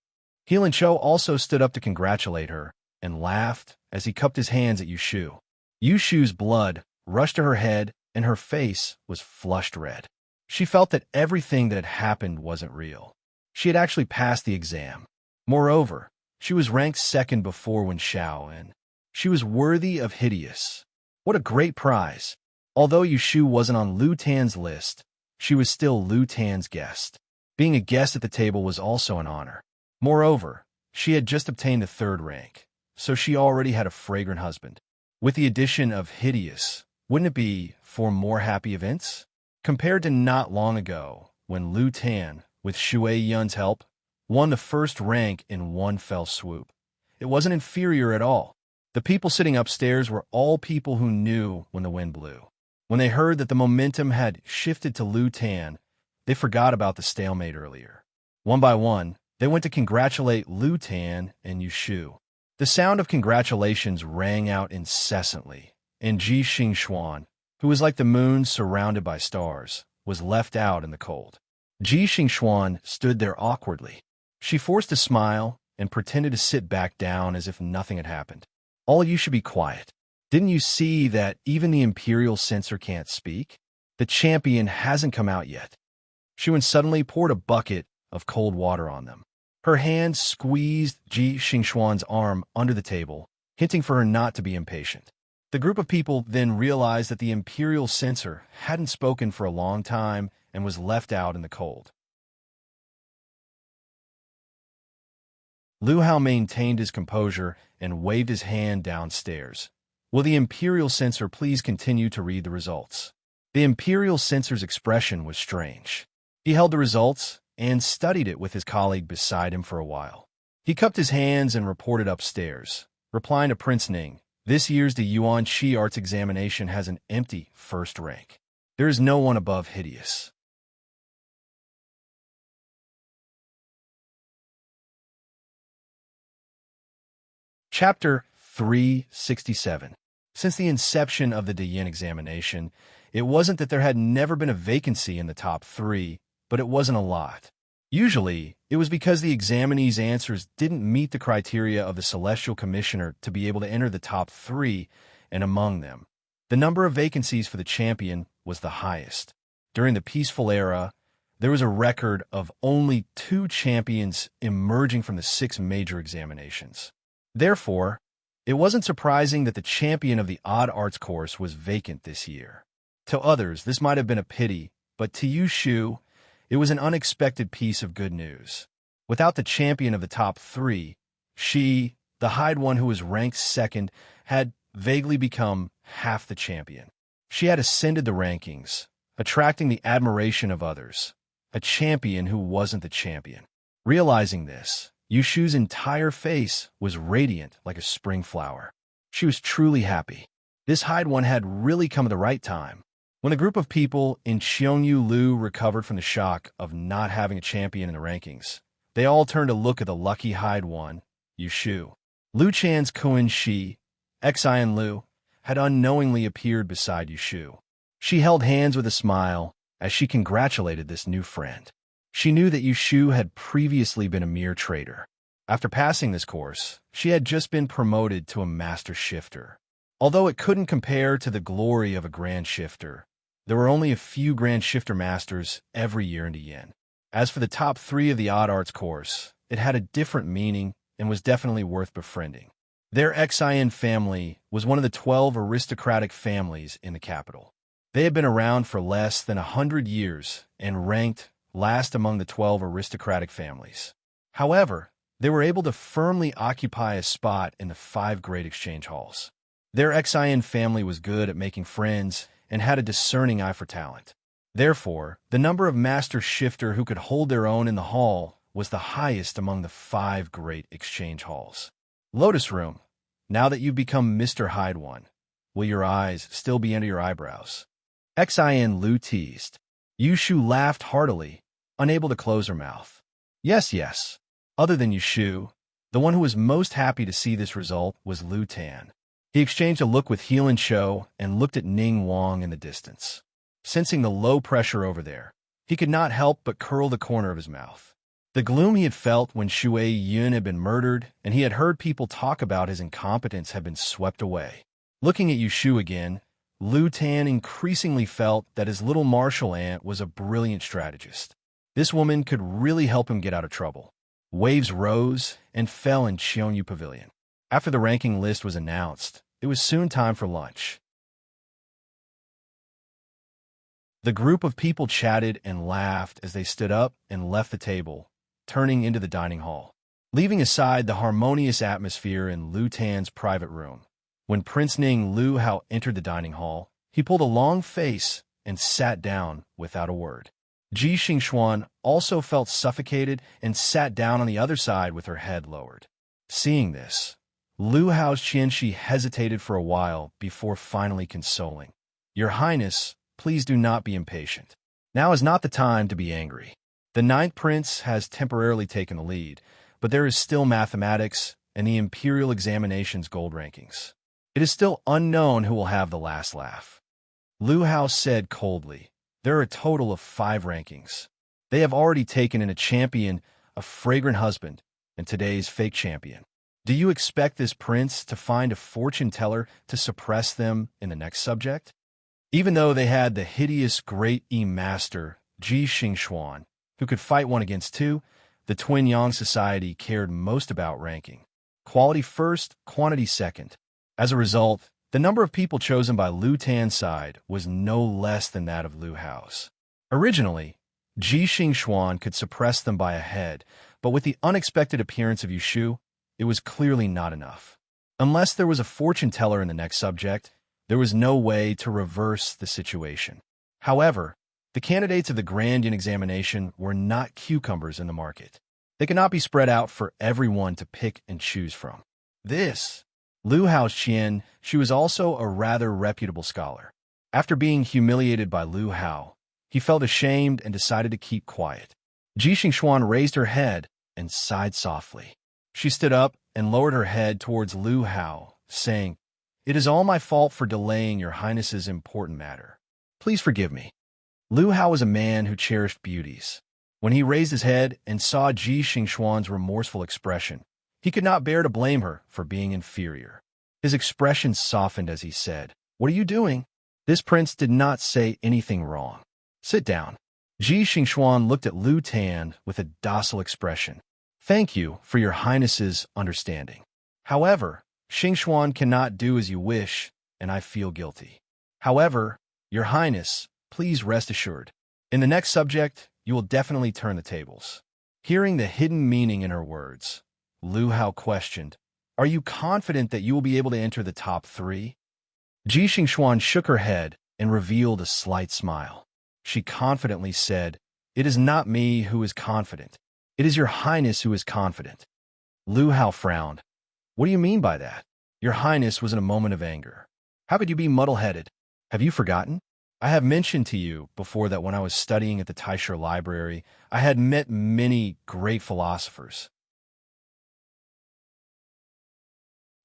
Heelan Cho also stood up to congratulate her and laughed as he cupped his hands at Yushu. Yushu's blood rushed to her head and her face was flushed red. She felt that everything that had happened wasn't real. She had actually passed the exam. Moreover, she was ranked 2nd before Wen Xiao, and she was worthy of hideous. What a great prize! Although Yushu wasn't on Lu Tan's list, she was still Lu Tan's guest. Being a guest at the table was also an honor. Moreover, she had just obtained the 3rd rank, so she already had a fragrant husband. With the addition of hideous, wouldn't it be 4 more happy events? Compared to not long ago, when Lu Tan, with Shui Yun's help, won the 1st rank in one fell swoop. It wasn't inferior at all. The people sitting upstairs were all people who knew when the wind blew. When they heard that the momentum had shifted to Lu Tan, they forgot about the stalemate earlier. One by one, they went to congratulate Lu Tan and Yushu. The sound of congratulations rang out incessantly, and Ji Xingxuan, who was like the moon surrounded by stars, was left out in the cold. Ji Xingxuan stood there awkwardly. She forced a smile and pretended to sit back down as if nothing had happened. "All of you should be quiet. Didn't you see that even the Imperial Censor can't speak? The champion hasn't come out yet." Shuan suddenly poured a bucket of cold water on them. Her hand squeezed Ji Xingxuan's arm under the table, hinting for her not to be impatient. The group of people then realized that the Imperial Censor hadn't spoken for a long time and was left out in the cold. Lu Hao maintained his composure and waved his hand downstairs. "Will the Imperial Censor please continue to read the results?" The Imperial Censor's expression was strange. He held the results and studied it with his colleague beside him for a while. He cupped his hands and reported upstairs, replying to Prince Ning, "This year's the Yuan Qi Arts examination has an empty 1st rank. There is no one above hideous." Chapter 367. Since the inception of the Diyin examination, it wasn't that there had never been a vacancy in the top 3, but it wasn't a lot. Usually, it was because the examinee's answers didn't meet the criteria of the Celestial Commissioner to be able to enter the top 3, and among them, the number of vacancies for the champion was the highest. During the peaceful era, there was a record of only 2 champions emerging from the 6 major examinations. Therefore, it wasn't surprising that the champion of the Odd Arts course was vacant this year. To others, this might have been a pity, but to Yushu, it was an unexpected piece of good news. Without the champion of the top 3, she, the Hyde one who was ranked 2nd, had vaguely become half the champion. She had ascended the rankings, attracting the admiration of others, a champion who wasn't the champion. Realizing this, Yushu's entire face was radiant like a spring flower. She was truly happy. This Hyde one had really come at the right time. When the group of people in Xiongyu Lu recovered from the shock of not having a champion in the rankings, they all turned to look at the lucky Hyde one, Yushu. Lu Chan's Kuan Shi, Xian Lu, had unknowingly appeared beside Yushu. She held hands with a smile as she congratulated this new friend. She knew that Yushu had previously been a mere trader. After passing this course, she had just been promoted to a master shifter. Although it couldn't compare to the glory of a grand shifter, there were only a few grand shifter masters every year in Yen. As for the top 3 of the Odd Arts course, it had a different meaning and was definitely worth befriending. Their Xian family was one of the 12 aristocratic families in the capital. They had been around for less than 100 years and ranked last among the 12 aristocratic families. However, they were able to firmly occupy a spot in the 5 great exchange halls. Their Xian family was good at making friends and had a discerning eye for talent. Therefore, the number of master shifter who could hold their own in the hall was the highest among the 5 great exchange halls. Lotus Room, now that you've become Mr. Hyde One, will your eyes still be under your eyebrows? Xian Lu teased. Yushu laughed heartily, unable to close her mouth. Yes, yes. Other than Yushu, the one who was most happy to see this result was Lu Tan. He exchanged a look with Heelan Shou and looked at Ning Wang in the distance. Sensing the low pressure over there, he could not help but curl the corner of his mouth. The gloom he had felt when Shui Yun had been murdered and he had heard people talk about his incompetence had been swept away. Looking at Yushu again, Lu Tan increasingly felt that his little martial aunt was a brilliant strategist. This woman could really help him get out of trouble. Waves rose and fell in Xiongyu Pavilion. After the ranking list was announced, it was soon time for lunch. The group of people chatted and laughed as they stood up and left the table, turning into the dining hall, leaving aside the harmonious atmosphere in Lu Tan's private room. When Prince Ning Lu Hao entered the dining hall, he pulled a long face and sat down without a word. Ji Xingxuan also felt suffocated and sat down on the other side with her head lowered. Seeing this, Lu Hao's Qianxi hesitated for a while before finally consoling. Your Highness, please do not be impatient. Now is not the time to be angry. The 9th Prince has temporarily taken the lead, but there is still mathematics and the Imperial Examinations gold rankings. It is still unknown who will have the last laugh. Lu Hao said coldly, there are a total of 5 rankings. They have already taken in a champion, a fragrant husband, and today's fake champion. Do you expect this prince to find a fortune teller to suppress them in the next subject? Even though they had the hideous great E-Master, Ji Xingxuan, who could fight 1 against 2, the Twin Yang Society cared most about ranking. Quality first, quantity second. As a result, the number of people chosen by Lu Tan's side was no less than that of Lu Hao's. Originally, Ji Xingxuan could suppress them by a head, but with the unexpected appearance of Yushu, it was clearly not enough. Unless there was a fortune teller in the next subject, there was no way to reverse the situation. However, the candidates of the Grand Yin examination were not cucumbers in the market. They could not be spread out for everyone to pick and choose from. This, Lu Hao's Qian, she was also a rather reputable scholar. After being humiliated by Lu Hao, he felt ashamed and decided to keep quiet. Ji Xingxuan raised her head and sighed softly. She stood up and lowered her head towards Lu Hao, saying, It is all my fault for delaying your Highness's important matter. Please forgive me. Lu Hao was a man who cherished beauties. When he raised his head and saw Ji Xingxuan's remorseful expression, he could not bear to blame her for being inferior. His expression softened as he said, What are you doing? This prince did not say anything wrong. Sit down. Ji Xingxuan looked at Lu Tan with a docile expression. Thank you for your Highness's understanding. However, Xingxuan cannot do as you wish, and I feel guilty. However, Your Highness, please rest assured. In the next subject, you will definitely turn the tables. Hearing the hidden meaning in her words, Lu Hao questioned, Are you confident that you will be able to enter the top 3? Ji Xingxuan shook her head and revealed a slight smile. She confidently said, "It is not me who is confident. It is your highness who is confident." Lu Hao frowned. "What do you mean by that?" "Your highness was in a moment of anger. How could you be muddle-headed? Have you forgotten? I have mentioned to you before that when I was studying at the Taisher Library, I had met many great philosophers.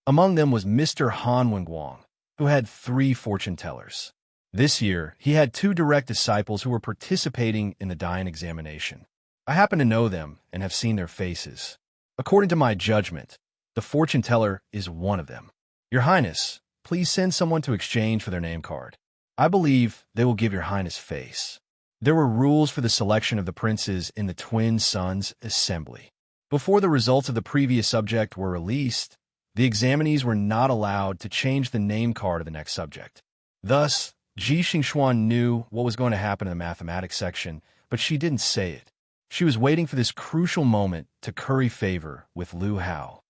Among them was Mr. Han Wenguang, who had 3 fortune-tellers. This year, he had 2 direct disciples who were participating in the Dian examination. I happen to know them and have seen their faces. According to my judgment, the fortune-teller is one of them. Your Highness, please send someone to exchange for their name card. I believe they will give your Highness face." There were rules for the selection of the princes in the Twin Sons Assembly. Before the results of the previous subject were released, the examinees were not allowed to change the name card of the next subject. Thus, Ji Xingxuan knew what was going to happen in the mathematics section, but she didn't say it. She was waiting for this crucial moment to curry favor with Lu Hao.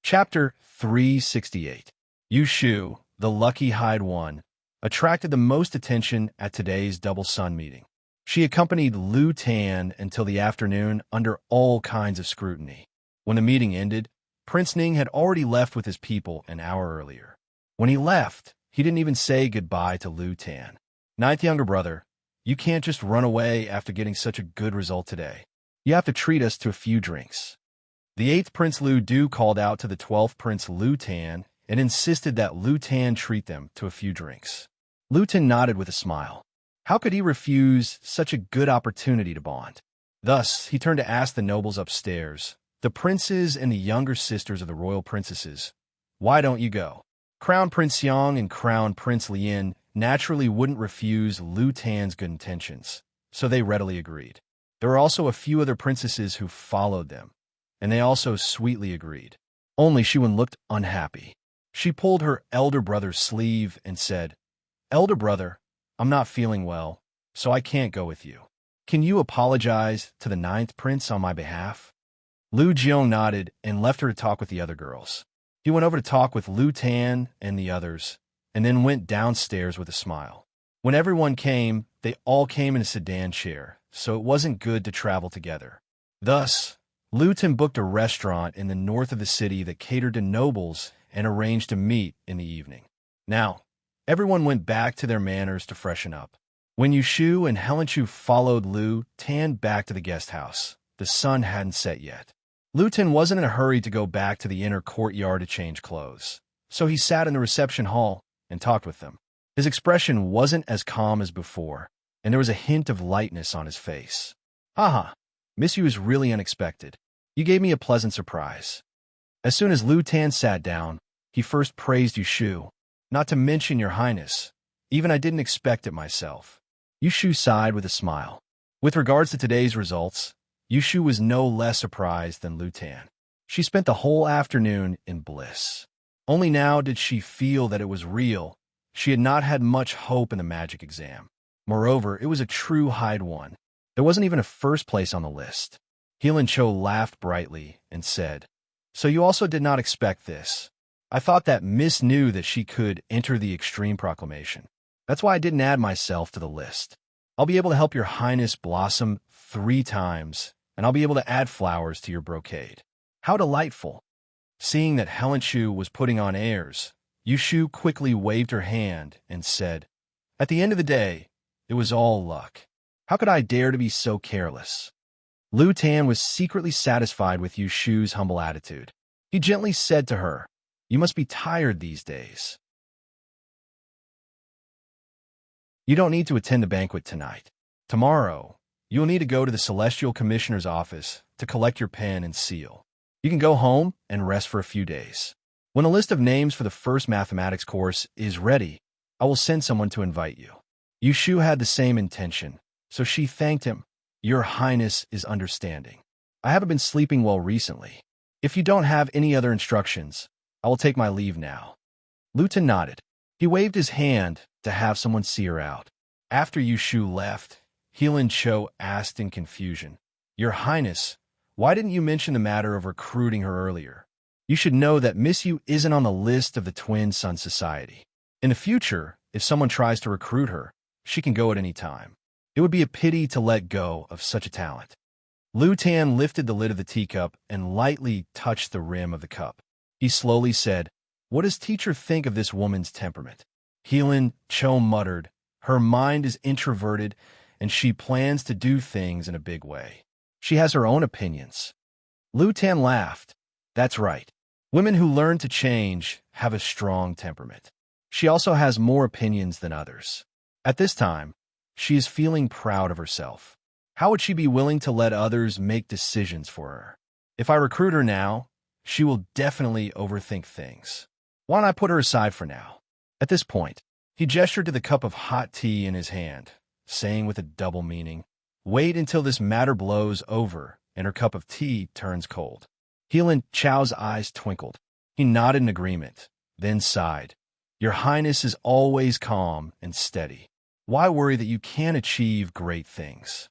Chapter 368. Yu Shu, the lucky-eyed one, attracted the most attention at today's Double Sun meeting. She accompanied Lu Tan until the afternoon under all kinds of scrutiny. When the meeting ended, Prince Ning had already left with his people an hour earlier. When he left, he didn't even say goodbye to Lu Tan. "Ninth younger brother, you can't just run away after getting such a good result today. You have to treat us to a few drinks." The 8th Prince Lu Du called out to the 12th Prince Lu Tan and insisted that Lu Tan treat them to a few drinks. Lu Tan nodded with a smile. How could he refuse such a good opportunity to bond? Thus, he turned to ask the nobles upstairs, the princes and the younger sisters of the royal princesses, "Why don't you go?" Crown Prince Yang and Crown Prince Lien naturally wouldn't refuse Lu Tan's good intentions, so they readily agreed. There were also a few other princesses who followed them, and they also sweetly agreed. Only Shiwen looked unhappy. She pulled her elder brother's sleeve and said, "Elder brother, I'm not feeling well, so I can't go with you. Can you apologize to the 9th prince on my behalf?" Lu Jiong nodded and left her to talk with the other girls. He went over to talk with Lu Tan and the others, and then went downstairs with a smile. When everyone came, they all came in a sedan chair, so it wasn't good to travel together. Thus, Lu Tan booked a restaurant in the north of the city that catered to nobles and arranged to meet in the evening. Now, everyone went back to their manors to freshen up. When Yu Shu and Helen Chu followed Lu Tan back to the guest house, the sun hadn't set yet. Lu Tan wasn't in a hurry to go back to the inner courtyard to change clothes, so he sat in the reception hall and talked with them. His expression wasn't as calm as before, and there was a hint of lightness on his face. "Aha, Miss Yu is really unexpected. You gave me a pleasant surprise." As soon as Lu Tan sat down, he first praised Yu Shu. "Not to mention your highness. Even I didn't expect it myself." Yu Shu sighed with a smile. With regards to today's results, Yu Shu was no less surprised than Lu Tan. She spent the whole afternoon in bliss. Only now did she feel that it was real. She had not had much hope in the magic exam. Moreover, it was a true hide one. There wasn't even a first place on the list. Heelan Cho laughed brightly and said, "So you also did not expect this? I thought that Miss knew that she could enter the extreme proclamation. That's why I didn't add myself to the list. I'll be able to help your highness blossom 3 times, and I'll be able to add flowers to your brocade." How delightful! Seeing that Helen Chu was putting on airs, Yu Shu quickly waved her hand and said, "At the end of the day, it was all luck. How could I dare to be so careless?" Lu Tan was secretly satisfied with Yu Shu's humble attitude. He gently said to her, "You must be tired these days. You don't need to attend the banquet tonight. Tomorrow, you'll need to go to the Celestial Commissioner's office to collect your pen and seal. You can go home and rest for a few days. When a list of names for the first mathematics course is ready, I will send someone to invite you." Yu Shu had the same intention, so she thanked him. "Your Highness is understanding. I haven't been sleeping well recently. If you don't have any other instructions, I will take my leave now." Lu Tan nodded. He waved his hand to have someone see her out. After Yu Shu left, Heelan Cho asked in confusion, "Your Highness, Why didn't you mention the matter of recruiting her earlier? You should know that Miss Yu isn't on the list of the Twin Sun Society. In the future, if someone tries to recruit her, she can go at any time. It would be a pity to let go of such a talent. Lu Tan lifted the lid of the teacup and lightly touched the rim of the cup. He slowly said, "What does teacher think of this woman's temperament?" Heelin Cho muttered, "Her mind is introverted, and she plans to do things in a big way. She has her own opinions." Lu Tan laughed. "That's right. Women who learn to change have a strong temperament. She also has more opinions than others. At this time, she is feeling proud of herself. How would she be willing to let others make decisions for her? If I recruit her now, she will definitely overthink things. Why don't I put her aside for now?" At this point, he gestured to the cup of hot tea in his hand, saying with a double meaning, "Wait until this matter blows over and her cup of tea turns cold." Heelin Chao's eyes twinkled. He nodded in agreement, then sighed. "Your Highness is always calm and steady. Why worry that you can't achieve great things?"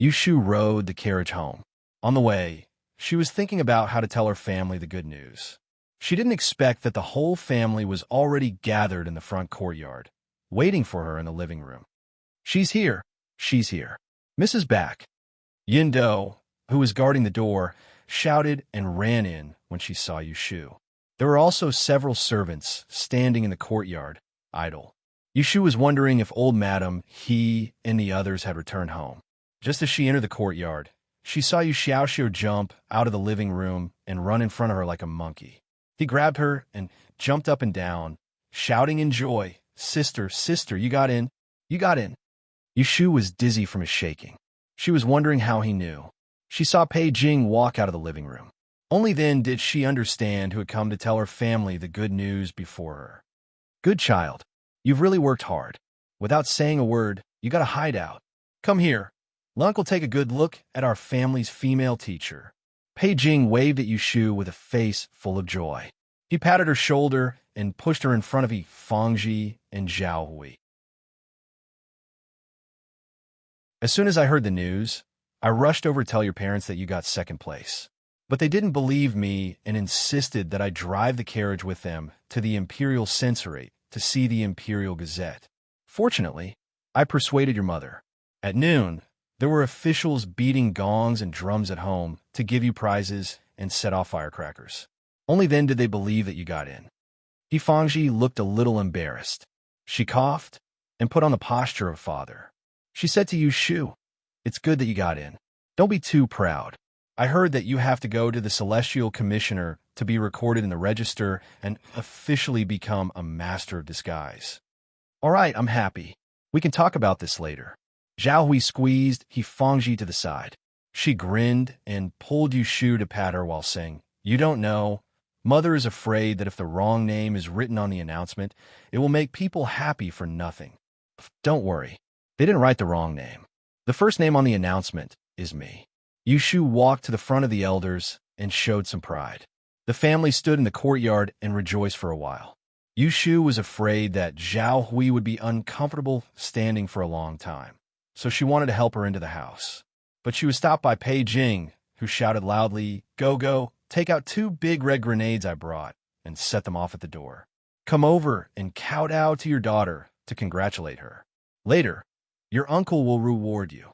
Yushu rode the carriage home. On the way, she was thinking about how to tell her family the good news. She didn't expect that the whole family was already gathered in the front courtyard, waiting for her in the living room. "She's here. She's here. Mrs. Back." Yin Do, who was guarding the door, shouted and ran in when she saw Yushu. There were also several servants standing in the courtyard, idle. Yushu was wondering if old Madam, he, and the others had returned home. Just as she entered the courtyard, she saw Yu Xiaoxiu jump out of the living room and run in front of her like a monkey. He grabbed her and jumped up and down, shouting in joy, "Sister, sister, you got in! You got in!" Yushu was dizzy from his shaking. She was wondering how he knew. She saw Pei Jing walk out of the living room. Only then did she understand who had come to tell her family the good news before her. "Good child, you've really worked hard. Without saying a word, you got a hideout. Come here. Let Uncle take a good look at our family's female teacher." Pei Jing waved at Yushu with a face full of joy. He patted her shoulder and pushed her in front of Yi Fangji and Zhao Hui. "As soon as I heard the news, I rushed over to tell your parents that you got second place. But they didn't believe me and insisted that I drive the carriage with them to the Imperial Censorate to see the Imperial Gazette. Fortunately, I persuaded your mother. At noon, there were officials beating gongs and drums at home to give you prizes and set off firecrackers. Only then did they believe that you got in." Yi Fangji looked a little embarrassed. She coughed and put on the posture of father. She said to Yushu, "It's good that you got in. Don't be too proud. I heard that you have to go to the Celestial Commissioner to be recorded in the register and officially become a master of disguise." "All right, I'm happy. We can talk about this later." Zhao Hui squeezed Yi Fangji to the side. She grinned and pulled Yushu to pat her while saying, "You don't know. Mother is afraid that if the wrong name is written on the announcement, it will make people happy for nothing. Don't worry. They didn't write the wrong name. The first name on the announcement is me." Yushu walked to the front of the elders and showed some pride. The family stood in the courtyard and rejoiced for a while. Yushu was afraid that Zhao Hui would be uncomfortable standing for a long time, so she wanted to help her into the house. But she was stopped by Pei Jing, who shouted loudly, Go, take out 2 big red grenades I brought, and set them off at the door. Come over and kowtow to your daughter to congratulate her. Later, your uncle will reward you."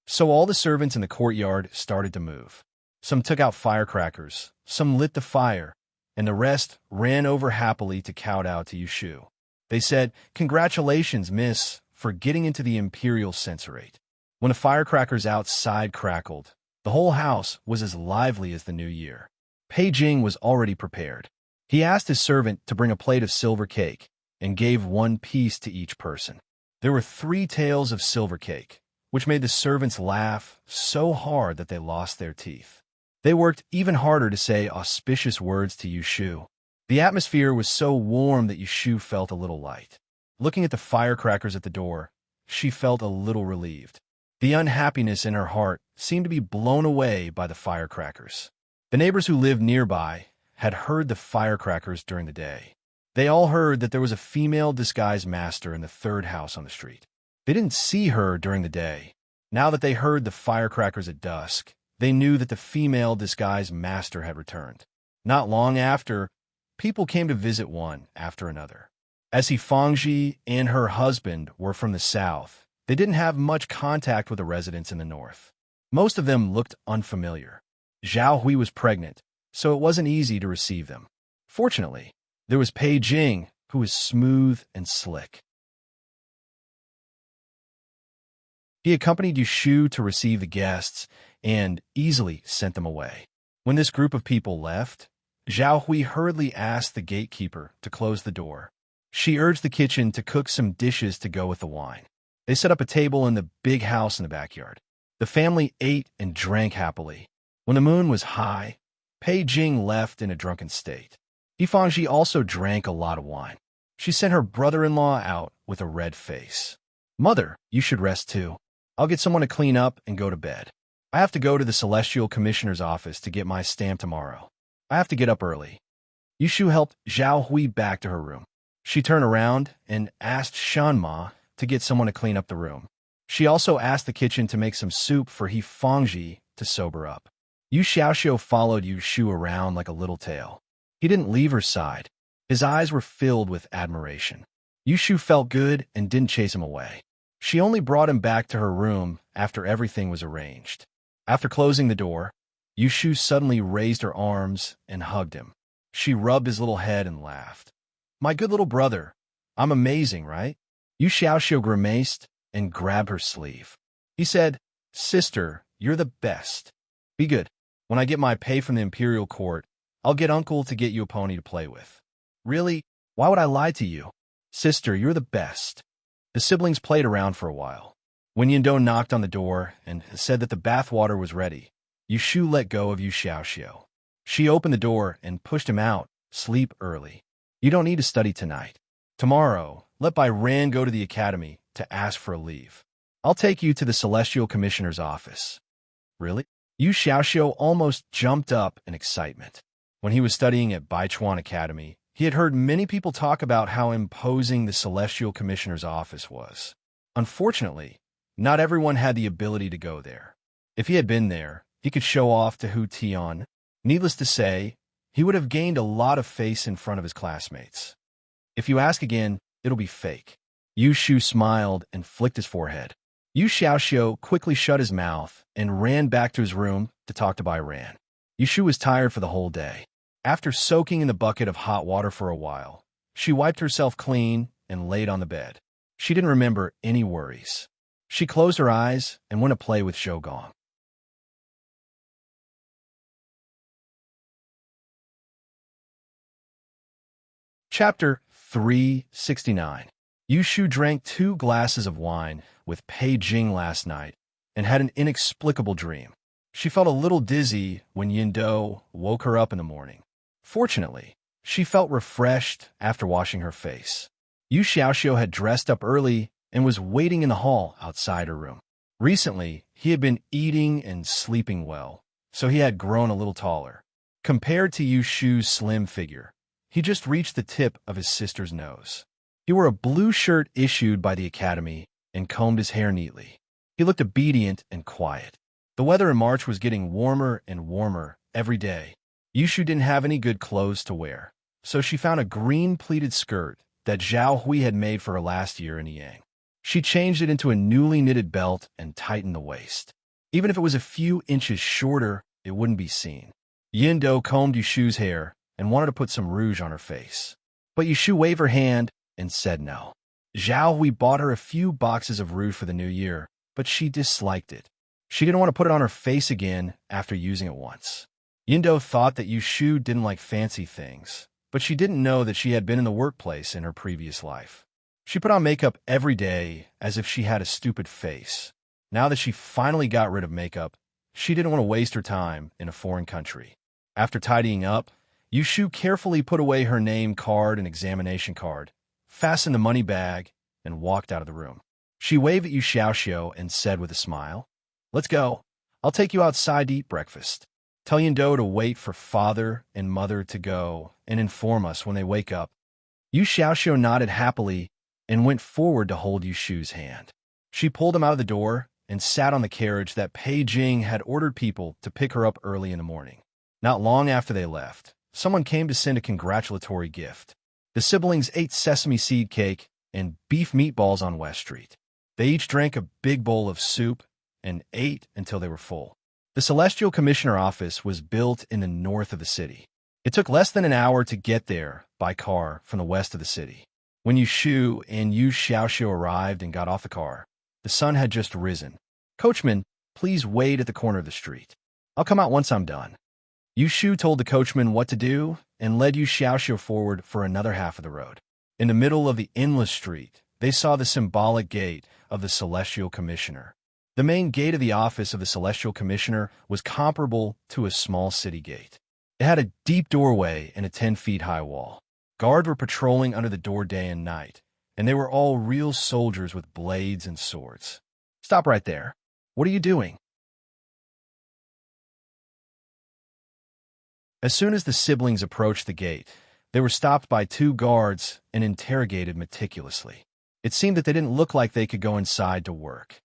So all the servants in the courtyard started to move. Some took out firecrackers, some lit the fire, and the rest ran over happily to kowtow to Yushu. They said, "Congratulations, miss, for getting into the Imperial Censorate." When the firecrackers outside crackled, the whole house was as lively as the new year. Pei Jing was already prepared. He asked his servant to bring a plate of silver cake and gave 1 piece to each person. There were 3 tails of silver cake, which made the servants laugh so hard that they lost their teeth. They worked even harder to say auspicious words to Yushu. The atmosphere was so warm that Yushu felt a little light. Looking at the firecrackers at the door, she felt a little relieved. The unhappiness in her heart seemed to be blown away by the firecrackers. The neighbors who lived nearby had heard the firecrackers during the day. They all heard that there was a female disguise master in the 3rd house on the street. They didn't see her during the day. Now that they heard the firecrackers at dusk, they knew that the female disguised master had returned. Not long after, people came to visit one after another. As Fangji and her husband were from the south, they didn't have much contact with the residents in the north. Most of them looked unfamiliar. Zhao Hui was pregnant, so it wasn't easy to receive them. Fortunately, there was Pei Jing, who was smooth and slick. He accompanied Yushu to receive the guests and easily sent them away. When this group of people left, Zhao Hui hurriedly asked the gatekeeper to close the door. She urged the kitchen to cook some dishes to go with the wine. They set up a table in the big house in the backyard. The family ate and drank happily. When the moon was high, Pei Jing left in a drunken state. Yifangji also drank a lot of wine. She sent her brother-in-law out with a red face. "Mother, you should rest too. I'll get someone to clean up and go to bed. I have to go to the Celestial Commissioner's office to get my stamp tomorrow. I have to get up early." Yushu helped Zhao Hui back to her room. She turned around and asked Shanma to get someone to clean up the room. She also asked the kitchen to make some soup for Fangji to sober up. Yu Xiaoxiu followed Yushu around like a little tail. He didn't leave her side. His eyes were filled with admiration. Yushu felt good and didn't chase him away. She only brought him back to her room after everything was arranged. After closing the door, Yushu suddenly raised her arms and hugged him. She rubbed his little head and laughed. "My good little brother, I'm amazing, right?" Yu Xiaoxiu grimaced and grabbed her sleeve. He said, "Sister, you're the best. Be good. When I get my pay from the Imperial Court, I'll get Uncle to get you a pony to play with." "Really? Why would I lie to you? Sister, you're the best." The siblings played around for a while. When Yindo knocked on the door and said that the bathwater was ready, Yushu let go of Yu Xiaoxiu. She opened the door and pushed him out. "Sleep early. You don't need to study tonight. Tomorrow, let Bai Ran go to the academy to ask for a leave. I'll take you to the Celestial Commissioner's office." "Really?" Yu Xiaoxiu almost jumped up in excitement. When he was studying at Baichuan Academy, he had heard many people talk about how imposing the Celestial Commissioner's office was. Unfortunately, not everyone had the ability to go there. If he had been there, he could show off to Hu Tian. Needless to say, he would have gained a lot of face in front of his classmates. "If you ask again, it'll be fake." Yu Shu smiled and flicked his forehead. Yu Xiaoxiu quickly shut his mouth and ran back to his room to talk to Bai Ran. Yushu was tired for the whole day. After soaking in the bucket of hot water for a while, she wiped herself clean and laid on the bed. She didn't remember any worries. She closed her eyes and went to play with Shougong. Chapter 369. Yushu drank 2 glasses of wine with Pei Jing last night and had an inexplicable dream. She felt a little dizzy when Yindo woke her up in the morning. Fortunately, she felt refreshed after washing her face. Yu Xiaoxiu had dressed up early and was waiting in the hall outside her room. Recently, he had been eating and sleeping well, so he had grown a little taller. Compared to Yushu's slim figure, he just reached the tip of his sister's nose. He wore a blue shirt issued by the academy and combed his hair neatly. He looked obedient and quiet. The weather in March was getting warmer and warmer every day. Yushu didn't have any good clothes to wear, so she found a green pleated skirt that Zhao Hui had made for her last year in Yang. She changed it into a newly knitted belt and tightened the waist. Even if it was a few inches shorter, it wouldn't be seen. Yindo combed Yushu's hair and wanted to put some rouge on her face. But Yushu waved her hand and said no. Zhao Hui bought her a few boxes of rouge for the new year, but she disliked it. She didn't want to put it on her face again after using it once. Yindo thought that Yushu didn't like fancy things, but she didn't know that she had been in the workplace in her previous life. She put on makeup every day as if she had a stupid face. Now that she finally got rid of makeup, she didn't want to waste her time in a foreign country. After tidying up, Yushu carefully put away her name card and examination card, fastened the money bag, and walked out of the room. She waved at Yu Xiaoxiu and said with a smile, "Let's go. I'll take you outside to eat breakfast. Tell Yindo to wait for father and mother to go and inform us when they wake up." Yu Xiaoxiu nodded happily and went forward to hold Yushu's hand. She pulled him out of the door and sat on the carriage that Pei Jing had ordered people to pick her up early in the morning. Not long after they left, someone came to send a congratulatory gift. The siblings ate sesame seed cake and beef meatballs on West Street. They each drank a big bowl of soup and ate until they were full. The Celestial Commissioner office was built in the north of the city. It took less than an hour to get there by car from the west of the city. When Yu Shu and Yu Xiaoxiu arrived and got off the car, the sun had just risen. "Coachman, please wait at the corner of the street. I'll come out once I'm done." Yu Shu told the coachman what to do and led Yu Xiaoxiu forward for another half of the road. In the middle of the endless street, they saw the symbolic gate of the Celestial Commissioner. The main gate of the office of the Celestial Commissioner was comparable to a small city gate. It had a deep doorway and a 10-feet-high wall. Guards were patrolling under the door day and night, and they were all real soldiers with blades and swords. "Stop right there. What are you doing?" As soon as the siblings approached the gate, they were stopped by 2 guards and interrogated meticulously. It seemed that they didn't look like they could go inside to work.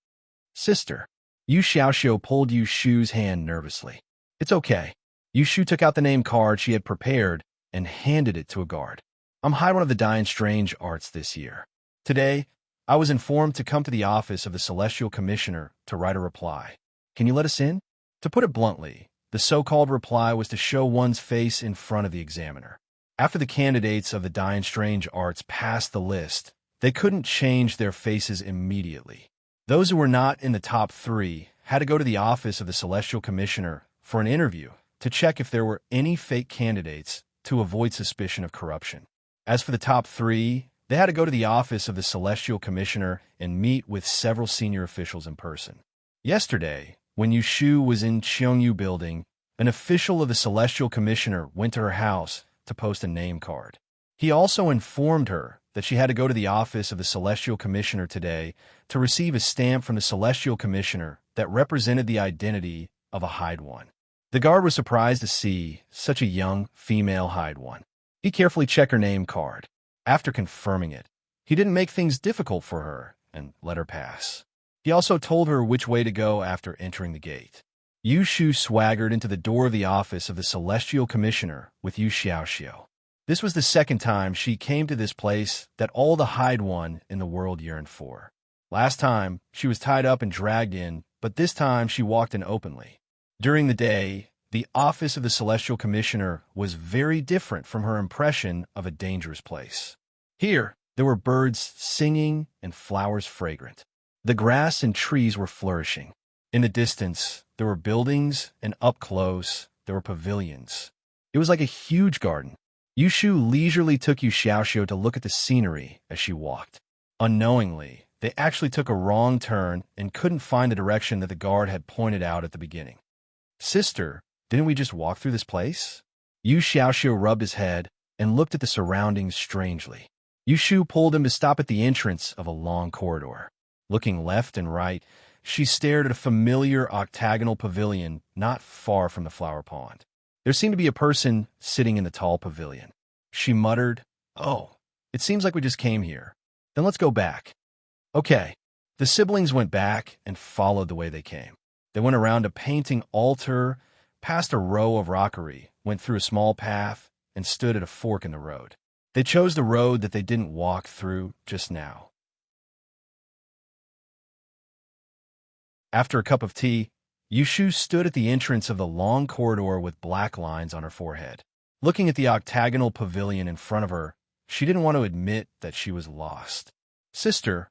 "Sister." Yu Xiaoxiu pulled Yu Shu's hand nervously. "It's okay." Yu Shu took out the name card she had prepared and handed it to a guard. "I'm High One of the Dying Strange Arts this year. Today, I was informed to come to the office of the Celestial Commissioner to write a reply. Can you let us in?" To put it bluntly, the so-called reply was to show one's face in front of the examiner. After the candidates of the Dying Strange Arts passed the list, they couldn't change their faces immediately. Those who were not in the top 3 had to go to the office of the Celestial Commissioner for an interview to check if there were any fake candidates to avoid suspicion of corruption. As for the top 3, they had to go to the office of the Celestial Commissioner and meet with several senior officials in person. Yesterday, when Yu Shu was in Cheongyu Building, an official of the Celestial Commissioner went to her house to post a name card. He also informed her that she had to go to the office of the Celestial Commissioner today to receive a stamp from the Celestial Commissioner that represented the identity of a Hide One. The guard was surprised to see such a young female Hide One. He carefully checked her name card. After confirming it, he didn't make things difficult for her and let her pass. He also told her which way to go after entering the gate. Yu Shu swaggered into the door of the office of the Celestial Commissioner with Yu Xiaoxiu. This was the second time she came to this place that all the Hide One in the world yearned for. Last time, she was tied up and dragged in, but this time she walked in openly. During the day, the office of the Celestial Commissioner was very different from her impression of a dangerous place. Here, there were birds singing and flowers fragrant. The grass and trees were flourishing. In the distance, there were buildings, and up close, there were pavilions. It was like a huge garden. Yu Shu leisurely took Yu Xiaoxiu to look at the scenery as she walked. Unknowingly, they actually took a wrong turn and couldn't find the direction that the guard had pointed out at the beginning. "Sister, didn't we just walk through this place?" Yu Xiaoxiu rubbed his head and looked at the surroundings strangely. Yu Shu pulled him to stop at the entrance of a long corridor. Looking left and right, she stared at a familiar octagonal pavilion not far from the flower pond. There seemed to be a person sitting in the tall pavilion. She muttered, "Oh, it seems like we just came here. Then let's go back." Okay. The siblings went back and followed the way they came. They went around a painting altar, past a row of rockery, went through a small path, and stood at a fork in the road. They chose the road that they didn't walk through just now. After a cup of tea, Yu Shu stood at the entrance of the long corridor with black lines on her forehead. Looking at the octagonal pavilion in front of her, she didn't want to admit that she was lost. "Sister,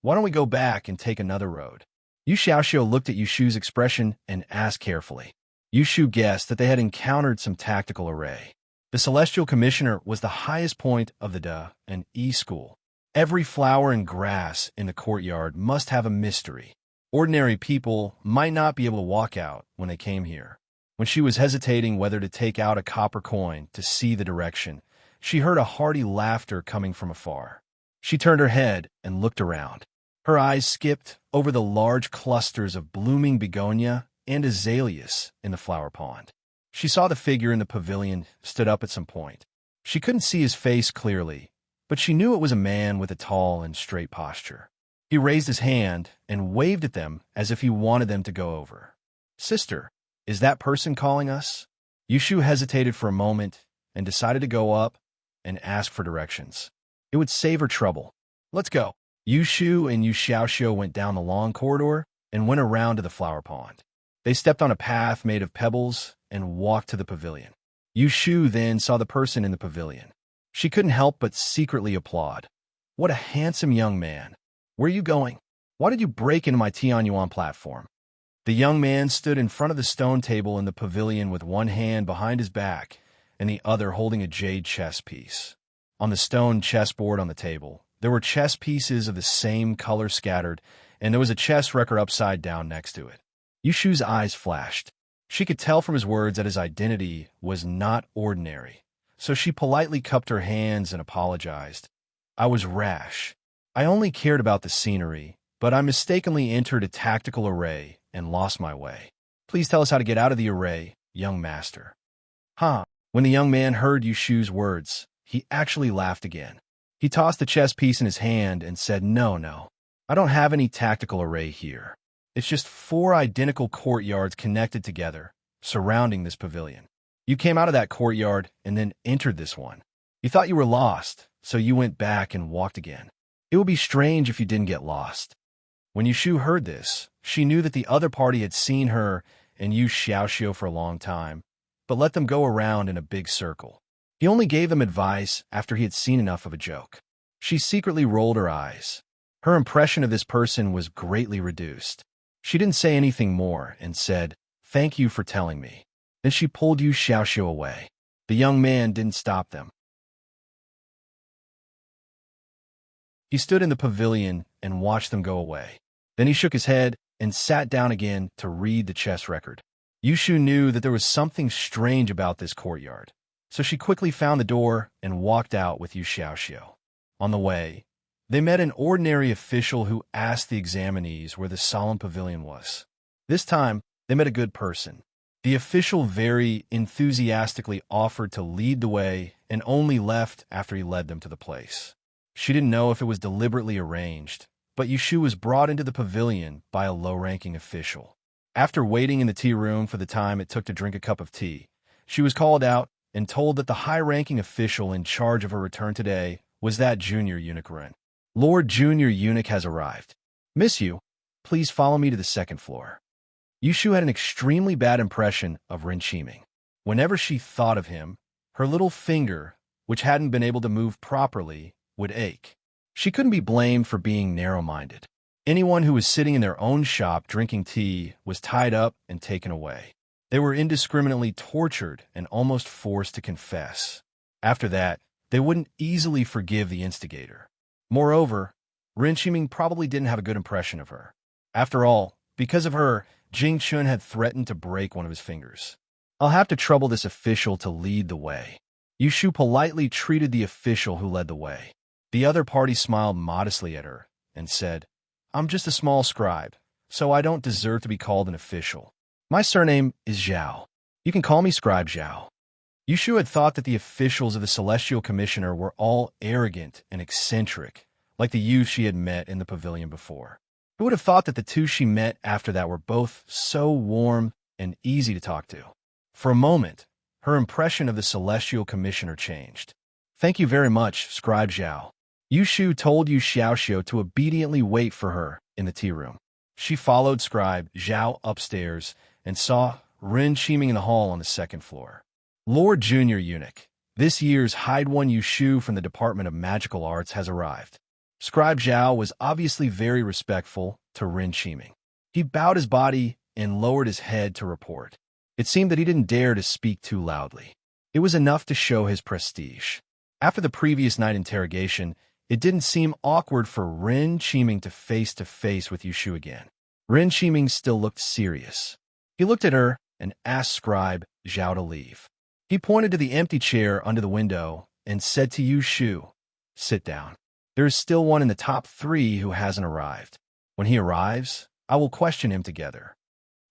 why don't we go back and take another road?" Yu Xiaoxiu looked at Yu Shu's expression and asked carefully. Yu Shu guessed that they had encountered some tactical array. The Celestial Commissioner was the highest point of the Da and E school. Every flower and grass in the courtyard must have a mystery. Ordinary people might not be able to walk out when they came here. When she was hesitating whether to take out a copper coin to see the direction, she heard a hearty laughter coming from afar. She turned her head and looked around. Her eyes skipped over the large clusters of blooming begonia and azaleas in the flower pond. She saw the figure in the pavilion stood up at some point. She couldn't see his face clearly, but she knew it was a man with a tall and straight posture. He He raised his hand and waved at them as if he wanted them to go over. "Sister, is that person calling us?" Yushu hesitated for a moment and decided to go up and ask for directions. It would save her trouble. "Let's go." Yushu and Yu Xiaoxiu went down the long corridor and went around to the flower pond. They stepped on a path made of pebbles and walked to the pavilion. Yushu then saw the person in the pavilion. She couldn't help but secretly applaud. "What a handsome young man. Where are you going? Why did you break into my Tianyuan platform?" The young man stood in front of the stone table in the pavilion with one hand behind his back and the other holding a jade chess piece. On the stone chessboard on the table, there were chess pieces of the same color scattered, and there was a chess wrecker upside down next to it. Yushu's eyes flashed. She could tell from his words that his identity was not ordinary, so she politely cupped her hands and apologized. "I was rash. I only cared about the scenery, but I mistakenly entered a tactical array and lost my way. Please tell us how to get out of the array, young master." Huh. When the young man heard Yushu's words, he actually laughed again. He tossed the chess piece in his hand and said, No, I don't have any tactical array here. It's just 4 identical courtyards connected together, surrounding this pavilion. You came out of that courtyard and then entered this one. You thought you were lost, so you went back and walked again. It would be strange if you didn't get lost." When Yushu heard this, she knew that the other party had seen her and Yu Xiaoxiu for a long time, but let them go around in a big circle. He only gave them advice after he had seen enough of a joke. She secretly rolled her eyes. Her impression of this person was greatly reduced. She didn't say anything more and said, "Thank you for telling me." Then she pulled Yu Xiaoxiu away. The young man didn't stop them. He stood in the pavilion and watched them go away. Then he shook his head and sat down again to read the chess record. Yushu knew that there was something strange about this courtyard, so she quickly found the door and walked out with Yu Xiaoxiu. On the way, they met an ordinary official who asked the examinees where the solemn pavilion was. This time, they met a good person. The official very enthusiastically offered to lead the way and only left after he led them to the place. She didn't know if it was deliberately arranged, but Yushu was brought into the pavilion by a low-ranking official. After waiting in the tea room for the time it took to drink a cup of tea, she was called out and told that the high-ranking official in charge of her return today was that junior eunuch Ren. "Lord Junior Eunuch has arrived. Miss you, please follow me to the second floor." Yushu had an extremely bad impression of Ren Qiming. Whenever she thought of him, her little finger, which hadn't been able to move properly, would ache. She couldn't be blamed for being narrow-minded. Anyone who was sitting in their own shop drinking tea was tied up and taken away. They were indiscriminately tortured and almost forced to confess. After that, they wouldn't easily forgive the instigator. Moreover, Ren Qiming probably didn't have a good impression of her. After all, because of her, Jing Chun had threatened to break one of his fingers. "I'll have to trouble this official to lead the way." Yushu politely treated the official who led the way. The other party smiled modestly at her and said, "I'm just a small scribe, so I don't deserve to be called an official. My surname is Zhao. You can call me Scribe Zhao." Yushu had thought that the officials of the Celestial Commissioner were all arrogant and eccentric, like the youth she had met in the pavilion before. Who would have thought that the two she met after that were both so warm and easy to talk to? For a moment, her impression of the Celestial Commissioner changed. "Thank you very much, Scribe Zhao." Yushu told Yu Xiaoxiu to obediently wait for her in the tea room. She followed Scribe Zhao upstairs and saw Ren Qiming in the hall on the second floor. "Lord Junior Eunuch, this year's Hyde One Yushu from the Department of Magical Arts has arrived." Scribe Zhao was obviously very respectful to Ren Qiming. He bowed his body and lowered his head to report. It seemed that he didn't dare to speak too loudly. It was enough to show his prestige. After the previous night interrogation, it didn't seem awkward for Ren Qiming to face with Yushu again. Ren Qiming still looked serious. He looked at her and asked Scribe Zhao to leave. He pointed to the empty chair under the window and said to Yushu, "Sit down. There is still one in the top 3 who hasn't arrived. When he arrives, I will question him together."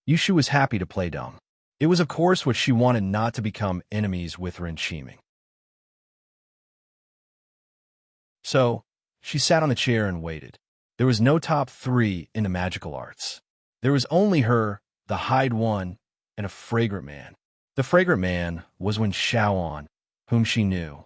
Yushu was happy to play dumb. It was of course what she wanted, not to become enemies with Ren Qiming. So, she sat on the chair and waited. There was no top 3 in the magical arts. There was only her, the Hyde One, and a fragrant man. The fragrant man was Wen Shaoan, whom she knew.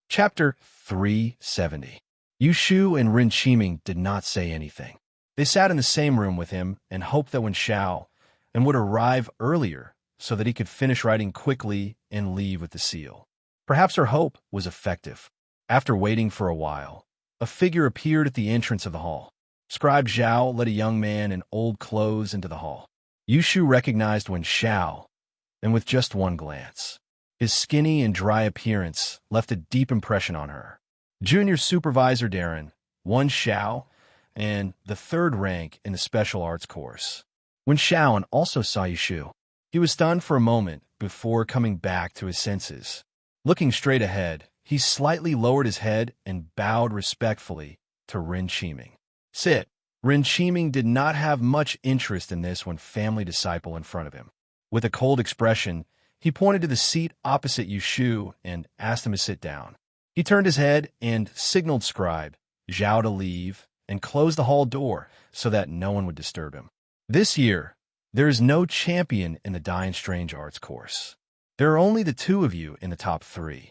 Chapter 370. Yu Shu and Ren Qiming did not say anything. They sat in the same room with him and hoped that Wen Shao and would arrive earlier so that he could finish writing quickly and leave with the seal. Perhaps her hope was effective. After waiting for a while, a figure appeared at the entrance of the hall. Scribe Zhao led a young man in old clothes into the hall. Yu Shu recognized Wen Shao, and with just one glance, his skinny and dry appearance left a deep impression on her. Junior Supervisor Darren, Wen Shao, and the 3rd rank in the special arts course. Wen Shao also saw Yu Shu. He was stunned for a moment before coming back to his senses. Looking straight ahead, he slightly lowered his head and bowed respectfully to Ren Qiming. Sit. Ren Qiming did not have much interest in this family disciple in front of him. With a cold expression, he pointed to the seat opposite Yu Shu and asked him to sit down. He turned his head and signaled Scribe Zhao to leave and closed the hall door so that no one would disturb him. This year, there is no champion in the Dying Strange Arts course. There are only the 2 of you in the top 3.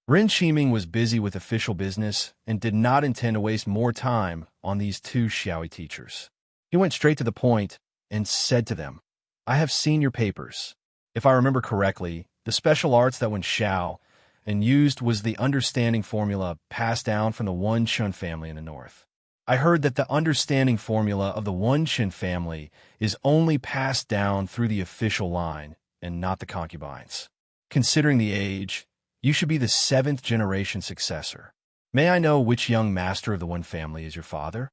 Ren Qiming was busy with official business and did not intend to waste more time on these 2 Xiaoyi teachers. He went straight to the point and said to them, I have seen your papers. If I remember correctly, the special arts that Wen Shao and used was the understanding formula passed down from the Wen Chun family in the north. I heard that the understanding formula of the Wen Chun family is only passed down through the official line and not the concubines. Considering the age, you should be the 7th generation successor. May I know which young master of the Wen family is your father?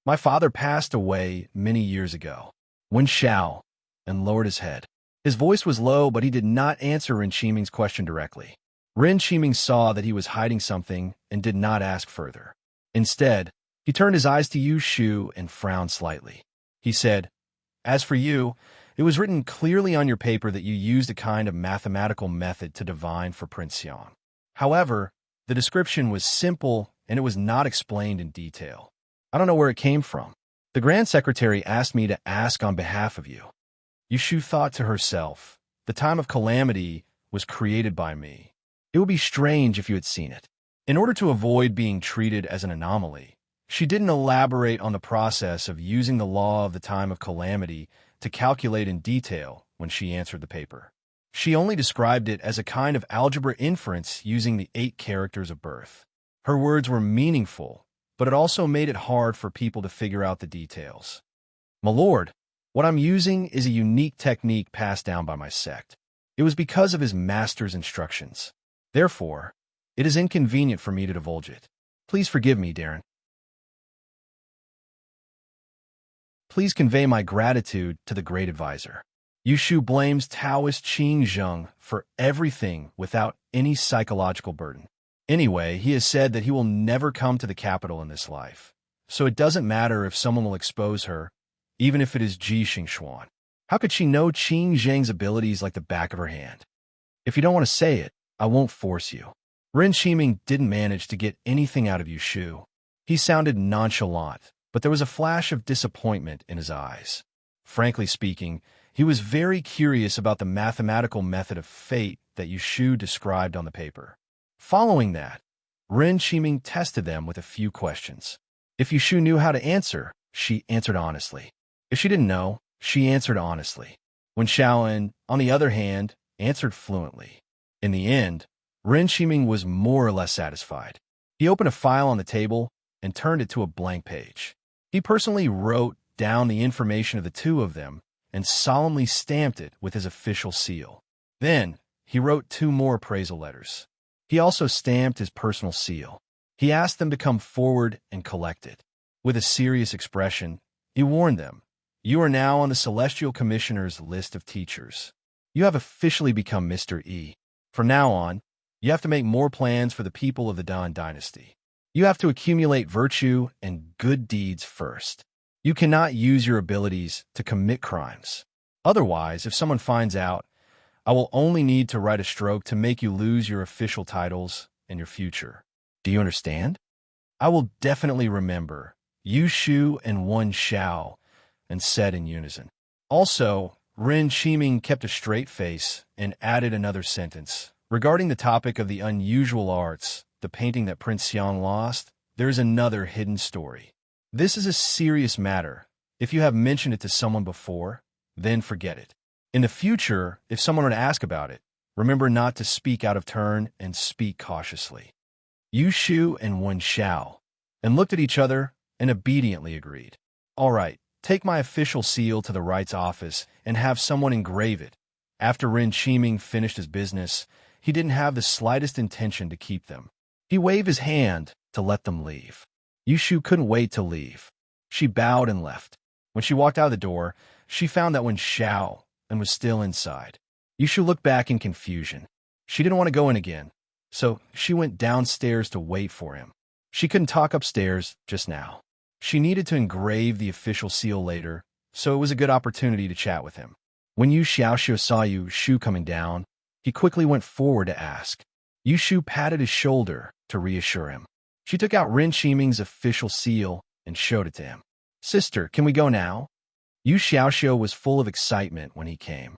My father passed away many years ago. Wen Shao and lowered his head. His voice was low, but he did not answer Ren Qiming's question directly. Ren Qiming saw that he was hiding something and did not ask further. Instead, he turned his eyes to Yu Shu and frowned slightly. He said, As for you, it was written clearly on your paper that you used a kind of mathematical method to divine for Prince Xiang. However, the description was simple and it was not explained in detail. I don't know where it came from. The Grand Secretary asked me to ask on behalf of you. Yu Shu thought to herself, the time of calamity was created by me. It would be strange if you had seen it. In order to avoid being treated as an anomaly, she didn't elaborate on the process of using the law of the time of calamity to calculate in detail when she answered the paper. She only described it as a kind of algebra inference using the 8 characters of birth. Her words were meaningful, but it also made it hard for people to figure out the details. My lord, what I'm using is a unique technique passed down by my sect. It was because of his master's instructions. Therefore, it is inconvenient for me to divulge it. Please forgive me, Darren. Please convey my gratitude to the great advisor. Yu Shu blames Taoist Qing Zheng for everything without any psychological burden. Anyway, he has said that he will never come to the capital in this life, so it doesn't matter if someone will expose her, even if it is Ji Xingxuan. How could she know Qing Zheng's abilities like the back of her hand? If you don't want to say it, I won't force you. Ren Qiming didn't manage to get anything out of Yu Shu. He sounded nonchalant, but there was a flash of disappointment in his eyes. Frankly speaking, he was very curious about the mathematical method of fate that Yu Shu described on the paper. Following that, Ren Qiming tested them with a few questions. If Yu Shu knew how to answer, she answered honestly. If she didn't know, she answered honestly. Wen Shaoan, on the other hand, answered fluently. In the end, Ren Qiming was more or less satisfied. He opened a file on the table and turned it to a blank page. He personally wrote down the information of the 2 of them and solemnly stamped it with his official seal. Then, he wrote 2 more appraisal letters. He also stamped his personal seal. He asked them to come forward and collect it. With a serious expression, he warned them, "You are now on the Celestial Commissioner's list of teachers. You have officially become Mr. E. From now on, you have to make more plans for the people of the Dan Dynasty. You have to accumulate virtue and good deeds first. You cannot use your abilities to commit crimes. Otherwise, if someone finds out, I will only need to write a stroke to make you lose your official titles and your future. Do you understand? I will definitely remember, Yu Shu and Wen Xiao, and said in unison. Also, Ren Qiming kept a straight face and added another sentence. Regarding the topic of the unusual arts, the painting that Prince Xiang lost, there's another hidden story. This is a serious matter. If you have mentioned it to someone before, then forget it. In the future, if someone were to ask about it, remember not to speak out of turn and speak cautiously. Yu Shu and Wen Xiao, and looked at each other and obediently agreed. All right, take my official seal to the rights office and have someone engrave it. After Ren Qiming finished his business, he didn't have the slightest intention to keep them. He waved his hand to let them leave. Yu Shu couldn't wait to leave. She bowed and left. When she walked out of the door, she found that Wen Xiao and was still inside. Yu Shu looked back in confusion. She didn't want to go in again, so she went downstairs to wait for him. She couldn't talk upstairs just now. She needed to engrave the official seal later, so it was a good opportunity to chat with him. When Yu Xiaoxiu saw Yu Shu coming down, he quickly went forward to ask. Yu Shu patted his shoulder to reassure him. She took out Ren Qiming's official seal and showed it to him. Sister, can we go now? Yu Xiaoxiu was full of excitement when he came.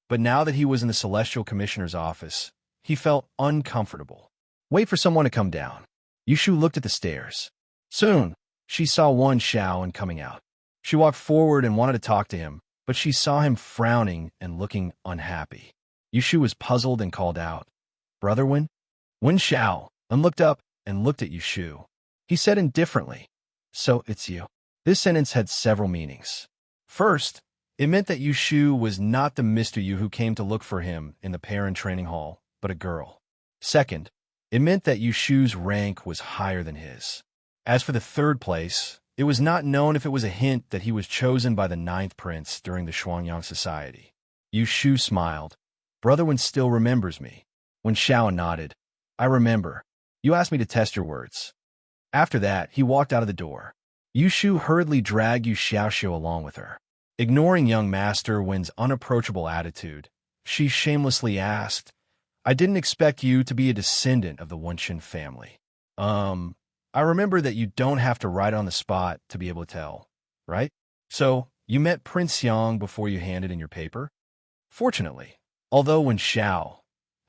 But now that he was in the Celestial Commissioner's office, he felt uncomfortable. Wait for someone to come down. Yu Shu looked at the stairs. Soon, she saw Wen Xiao coming out. She walked forward and wanted to talk to him, but she saw him frowning and looking unhappy. Yu Shu was puzzled and called out, Brother Wen? Wen Xiao, and looked up and looked at Yu Shu. He said indifferently, So it's you. This sentence had several meanings. First, it meant that Yu Shu was not the Mr. Yu who came to look for him in the parent training hall, but a girl. Second, it meant that Yu Shu's rank was higher than his. As for the third place, it was not known if it was a hint that he was chosen by the 9th prince during the Shuangyang Society. Yu Shu smiled. Brother Wen still remembers me. Wen Xiao nodded. I remember. You asked me to test your words. After that, he walked out of the door. Yu Shu hurriedly dragged Yu Xiaoxiu along with her. Ignoring young Master Wen's unapproachable attitude, she shamelessly asked, I didn't expect you to be a descendant of the Wenshin family. I remember that you don't have to write on the spot to be able to tell, right? So, you met Prince Yang before you handed in your paper? Fortunately, although Wen Xiao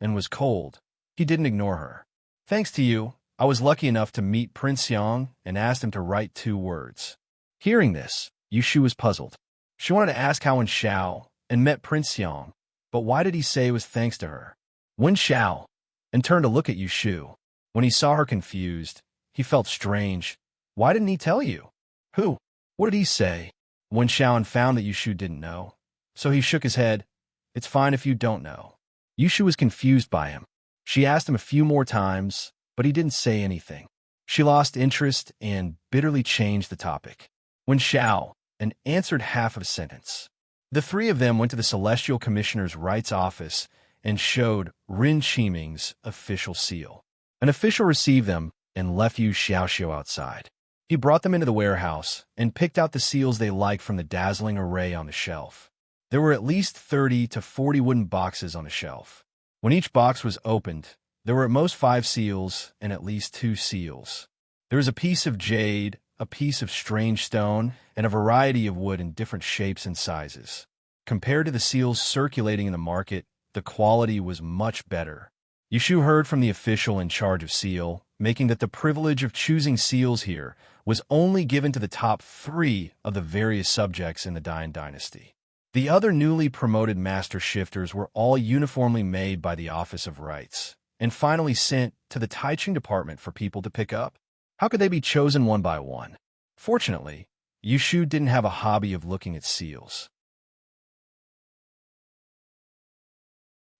and was cold, he didn't ignore her. Thanks to you, I was lucky enough to meet Prince Yang and asked him to write 2 words. Hearing this, Yu Shu was puzzled. She wanted to ask how Wen Xiao and met Prince Yang, but why did he say it was thanks to her? Wen Xiao, and turned to look at Yu Shu. When he saw her confused, he felt strange. Why didn't he tell you? Who? What did he say? Wen Xiao found that Yu Shu didn't know, so he shook his head. It's fine if you don't know. Yu Shu was confused by him. She asked him a few more times, but he didn't say anything. She lost interest and bitterly changed the topic. Wen Xiao, and answered half of a sentence. The 3 of them went to the Celestial Commissioner's rights office and showed Ren Qiming's official seal. An official received them and left Yu Xiaoxiu outside. He brought them into the warehouse and picked out the seals they liked from the dazzling array on the shelf. There were at least 30 to 40 wooden boxes on the shelf. When each box was opened, there were at most 5 seals and at least 2 seals. There was a piece of jade, a piece of strange stone, and a variety of wood in different shapes and sizes. Compared to the seals circulating in the market, the quality was much better. Yu Shu heard from the official in charge of seal, making that the privilege of choosing seals here was only given to the top 3 of the various subjects in the Dian dynasty. The other newly promoted master shifters were all uniformly made by the Office of Rights, and finally sent to the Taiching department for people to pick up. How could they be chosen one by one? Fortunately, Yu Shu didn't have a hobby of looking at seals.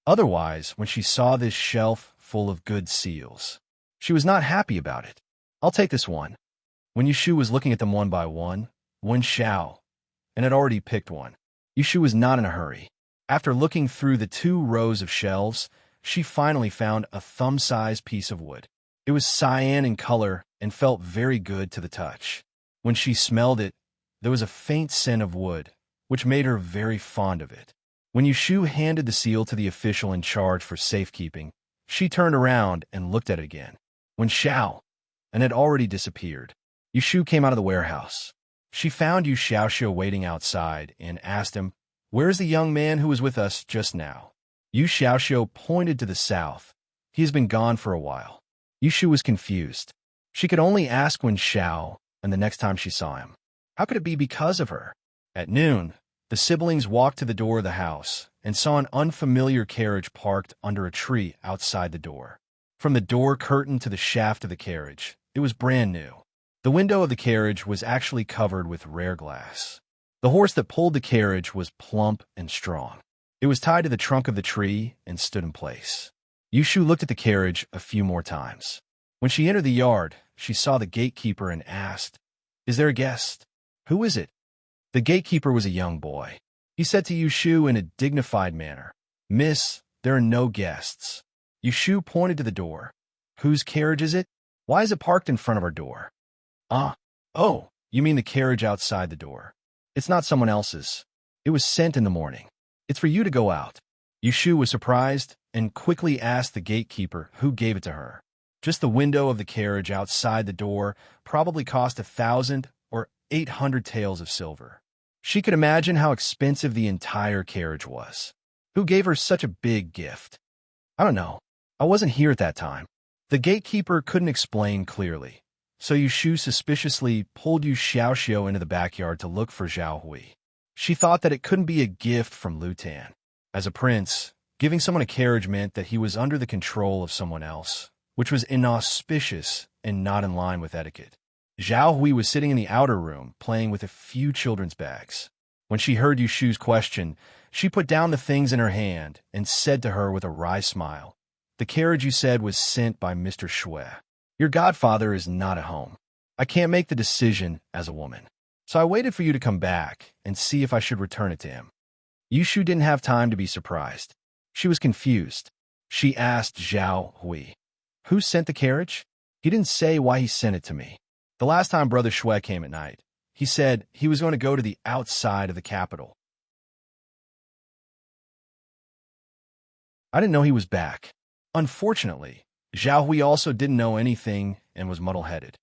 Otherwise, when she saw this shelf full of good seals, she was not happy about it. I'll take this one. When Yu Shu was looking at them one by one, Wen Xiao, and had already picked one. Yu Shu was not in a hurry. After looking through the 2 rows of shelves, she finally found a thumb-sized piece of wood. It was cyan in color and felt very good to the touch. When she smelled it, there was a faint scent of wood, which made her very fond of it. When Yushu handed the seal to the official in charge for safekeeping, she turned around and looked at it again. When Xiao and had already disappeared, Yushu came out of the warehouse. She found Yu Xiaoxiu waiting outside and asked him, "Where's the young man who was with us just now?" Yu Xiaoxiu pointed to the south. "He has been gone for a while." Yushu was confused. She could only ask when Xiao and the next time she saw him. How could it be because of her? At noon, the siblings walked to the door of the house and saw an unfamiliar carriage parked under a tree outside the door. From the door curtain to the shaft of the carriage, it was brand new. The window of the carriage was actually covered with rare glass. The horse that pulled the carriage was plump and strong. It was tied to the trunk of the tree and stood in place. Yushu looked at the carriage a few more times. When she entered the yard, she saw the gatekeeper and asked, "Is there a guest?" "Who is it?" The gatekeeper was a young boy. He said to Yushu in a dignified manner, "Miss, there are no guests." Yushu pointed to the door. "Whose carriage is it? Why is it parked in front of our door?" Oh, you mean the carriage outside the door. It's not someone else's. It was sent in the morning. It's for you to go out." Yushu was surprised and quickly asked the gatekeeper who gave it to her. Just the window of the carriage outside the door probably cost 1,000 or 800 taels of silver. She could imagine how expensive the entire carriage was. Who gave her such a big gift? "I don't know. I wasn't here at that time." The gatekeeper couldn't explain clearly, so Yushu suspiciously pulled Yu Xiaoxiu into the backyard to look for Zhao Hui. She thought that it couldn't be a gift from Lu Tan. As a prince, giving someone a carriage meant that he was under the control of someone else, which was inauspicious and not in line with etiquette. Zhao Hui was sitting in the outer room, playing with a few children's bags. When she heard Yushu's question, she put down the things in her hand and said to her with a wry smile, "The carriage you said was sent by Mr. Shui. Your godfather is not at home. I can't make the decision as a woman. So I waited for you to come back and see if I should return it to him." Yushu didn't have time to be surprised. She was confused. She asked Zhao Hui, "Who sent the carriage?" "He didn't say why he sent it to me. The last time Brother Shui came at night, he said he was going to go to the outside of the capital. I didn't know he was back." Unfortunately, Zhao Hui also didn't know anything and was muddle-headed.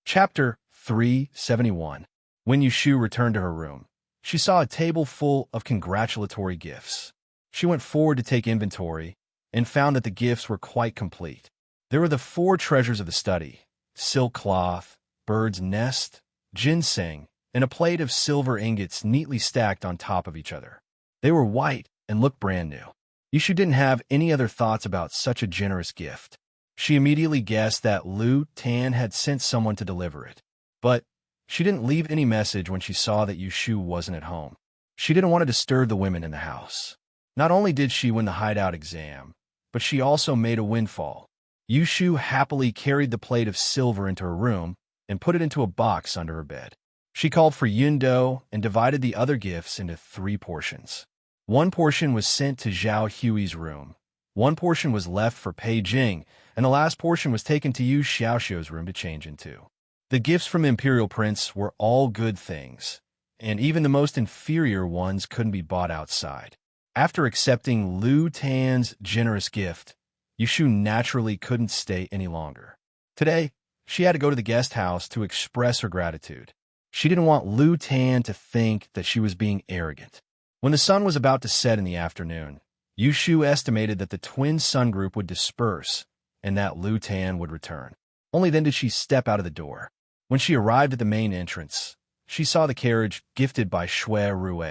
Chapter 371. When Yushu returned to her room, she saw a table full of congratulatory gifts. She went forward to take inventory and found that the gifts were quite complete. There were the 4 treasures of the study: silk cloth, bird's nest, ginseng, and a plate of silver ingots neatly stacked on top of each other. They were white and looked brand new. Yushu didn't have any other thoughts about such a generous gift. She immediately guessed that Lu Tan had sent someone to deliver it. But she didn't leave any message when she saw that Yushu wasn't at home. She didn't want to disturb the women in the house. Not only did she win the hideout exam, but she also made a windfall. Yushu happily carried the plate of silver into her room and put it into a box under her bed. She called for Yundo and divided the other gifts into 3 portions. One portion was sent to Zhao Hui's room. One portion was left for Pei Jing, and the last portion was taken to Yu Xiaoxiu's room to change into. The gifts from the Imperial Prince were all good things, and even the most inferior ones couldn't be bought outside. After accepting Lu Tan's generous gift, Yushu naturally couldn't stay any longer. Today, she had to go to the guest house to express her gratitude. She didn't want Lu Tan to think that she was being arrogant. When the sun was about to set in the afternoon, Yushu estimated that the twin sun group would disperse and that Lu Tan would return. Only then did she step out of the door. When she arrived at the main entrance, she saw the carriage gifted by Shui Rue.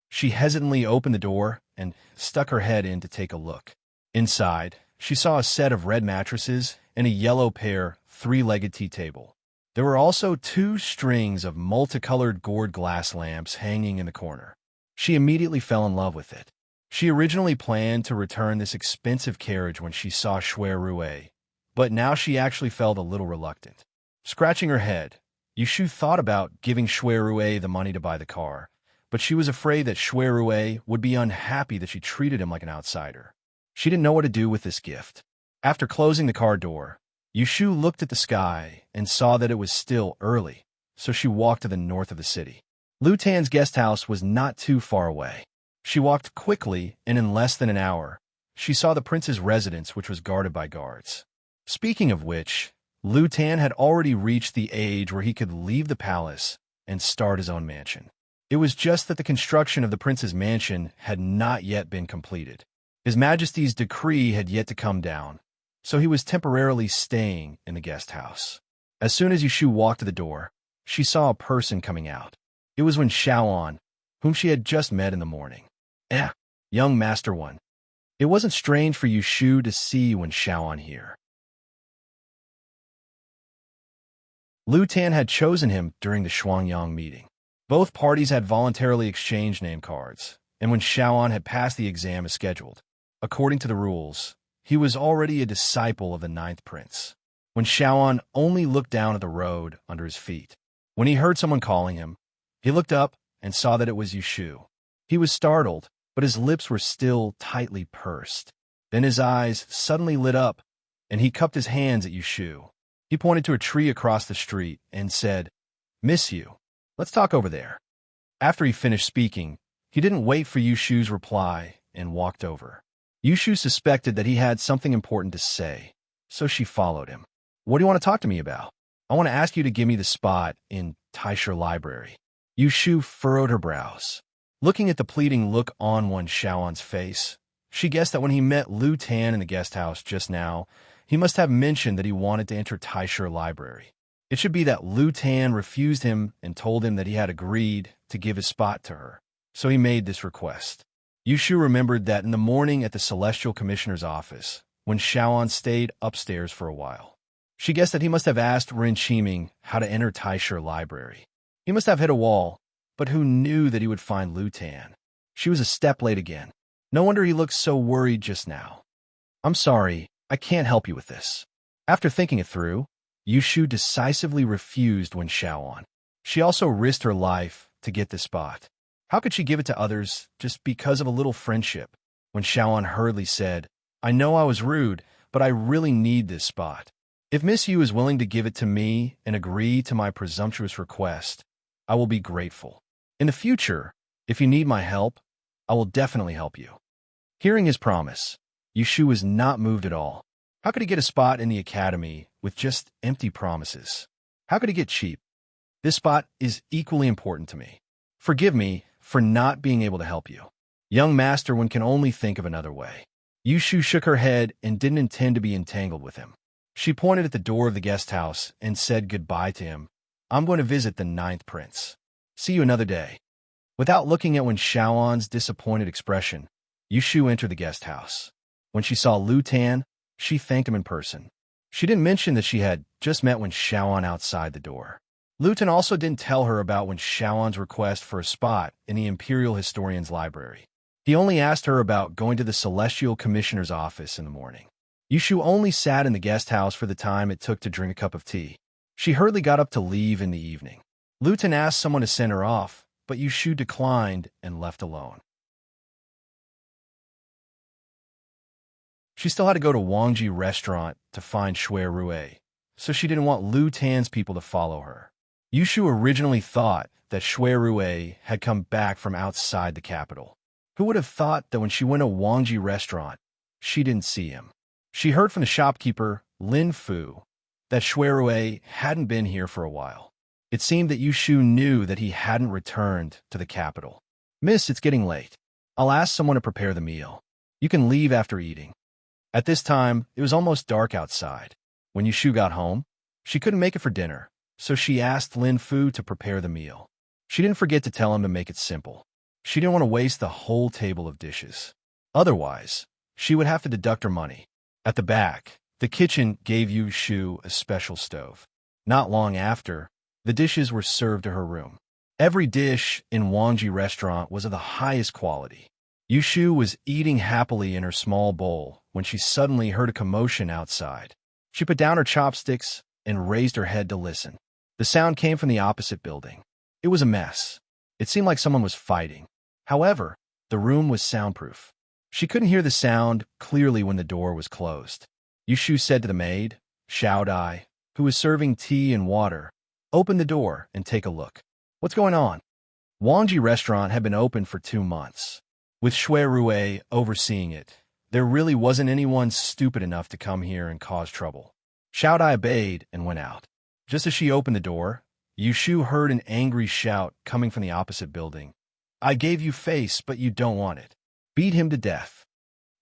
She hesitantly opened the door and stuck her head in to take a look. Inside, she saw a set of red mattresses and a yellow pair 3-legged tea table. There were also 2 strings of multicolored gourd glass lamps hanging in the corner. She immediately fell in love with it. She originally planned to return this expensive carriage when she saw Shui Rue, but now she actually felt a little reluctant. Scratching her head, Yushu thought about giving Shui Rue the money to buy the car, but she was afraid that Shui Rue would be unhappy that she treated him like an outsider. She didn't know what to do with this gift. After closing the car door, Yushu looked at the sky and saw that it was still early, so she walked to the north of the city. Lu Tan's guest house was not too far away. She walked quickly, and in less than an hour, she saw the prince's residence, which was guarded by guards. Speaking of which, Lu Tan had already reached the age where he could leave the palace and start his own mansion. It was just that the construction of the prince's mansion had not yet been completed. His Majesty's decree had yet to come down, so he was temporarily staying in the guest house. As soon as Yushu walked to the door, she saw a person coming out. It was Wen Xiaoan, whom she had just met in the morning. Young Master One. It wasn't strange for Yushu to see Wen Xiaoan here. Lu Tan had chosen him during the Shuangyang meeting. Both parties had voluntarily exchanged name cards, and when Xiaoan had passed the exam as scheduled, according to the rules, he was already a disciple of the ninth prince. When Xiaoan only looked down at the road under his feet. When he heard someone calling him, he looked up and saw that it was Yushu. He was startled, but his lips were still tightly pursed. Then his eyes suddenly lit up, and he cupped his hands at Yushu. He pointed to a tree across the street and said, "Miss you. Let's talk over there." After he finished speaking, he didn't wait for Yushu's reply and walked over. Yushu suspected that he had something important to say, so she followed him. "What do you want to talk to me about?" "I want to ask you to give me the spot in Taisher Library." Yushu furrowed her brows. Looking at the pleading look on Wen Xiaoan's face, she guessed that when he met Lu Tan in the guest house just now, he must have mentioned that he wanted to enter Taisher Library. It should be that Lu Tan refused him and told him that he had agreed to give his spot to her, so he made this request. Yushu remembered that in the morning at the Celestial Commissioner's office, when Xiaoan stayed upstairs for a while. She guessed that he must have asked Ren Qiming how to enter Taisher Library. He must have hit a wall, but who knew that he would find Lu Tan? She was a step late again. No wonder he looked so worried just now. "I'm sorry, I can't help you with this." After thinking it through, Yushu decisively refused Wen Xiaoan. She also risked her life to get this spot. How could she give it to others just because of a little friendship? Wen Xiaoan hurriedly said, "I know I was rude, but I really need this spot. If Miss Yu is willing to give it to me and agree to my presumptuous request, I will be grateful. In the future, if you need my help, I will definitely help you." Hearing his promise, Yushu was not moved at all. How could he get a spot in the academy with just empty promises? How could he get cheap? This spot is equally important to me. Forgive me for not being able to help you. Young Master One can only think of another way. Yushu shook her head and didn't intend to be entangled with him. She pointed at the door of the guest house and said goodbye to him. "I'm going to visit the ninth prince. See you another day." Without looking at Wen Xiaoan's disappointed expression, Yushu entered the guest house. When she saw Lu Tan, she thanked him in person. She didn't mention that she had just met Wen Xiaoan outside the door. Lu Tan also didn't tell her about Wen Xiaoan's request for a spot in the Imperial Historian's library. He only asked her about going to the Celestial Commissioner's office in the morning. Yushu only sat in the guest house for the time it took to drink a cup of tea. She hurriedly got up to leave in the evening. Lu Tan asked someone to send her off, but Yushu declined and left alone. She still had to go to Wangji restaurant to find Shui Rue, so she didn't want Lu Tan's people to follow her. Yushu originally thought that Shui Rue had come back from outside the capital. Who would have thought that when she went to Wangji restaurant, she didn't see him? She heard from the shopkeeper, Lin Fu, that Shui Rue hadn't been here for a while. It seemed that Yushu knew that he hadn't returned to the capital. "Miss, it's getting late. I'll ask someone to prepare the meal. You can leave after eating." At this time, it was almost dark outside. When Yushu got home, she couldn't make it for dinner, so she asked Lin Fu to prepare the meal. She didn't forget to tell him to make it simple. She didn't want to waste the whole table of dishes. Otherwise, she would have to deduct her money. At the back, the kitchen gave Yushu a special stove. Not long after, the dishes were served to her room. Every dish in Wangji restaurant was of the highest quality. Yushu was eating happily in her small bowl when she suddenly heard a commotion outside. She put down her chopsticks and raised her head to listen. The sound came from the opposite building. It was a mess. It seemed like someone was fighting. However, the room was soundproof. She couldn't hear the sound clearly when the door was closed. Yushu said to the maid, Xiao Dai, who was serving tea and water. Open the door and take a look. What's going on? Wangji restaurant had been open for 2 months. With Shui Rue overseeing it, there really wasn't anyone stupid enough to come here and cause trouble. Xiao Dai obeyed and went out. Just as she opened the door, Yushu heard an angry shout coming from the opposite building. I gave you face, but you don't want it. Beat him to death.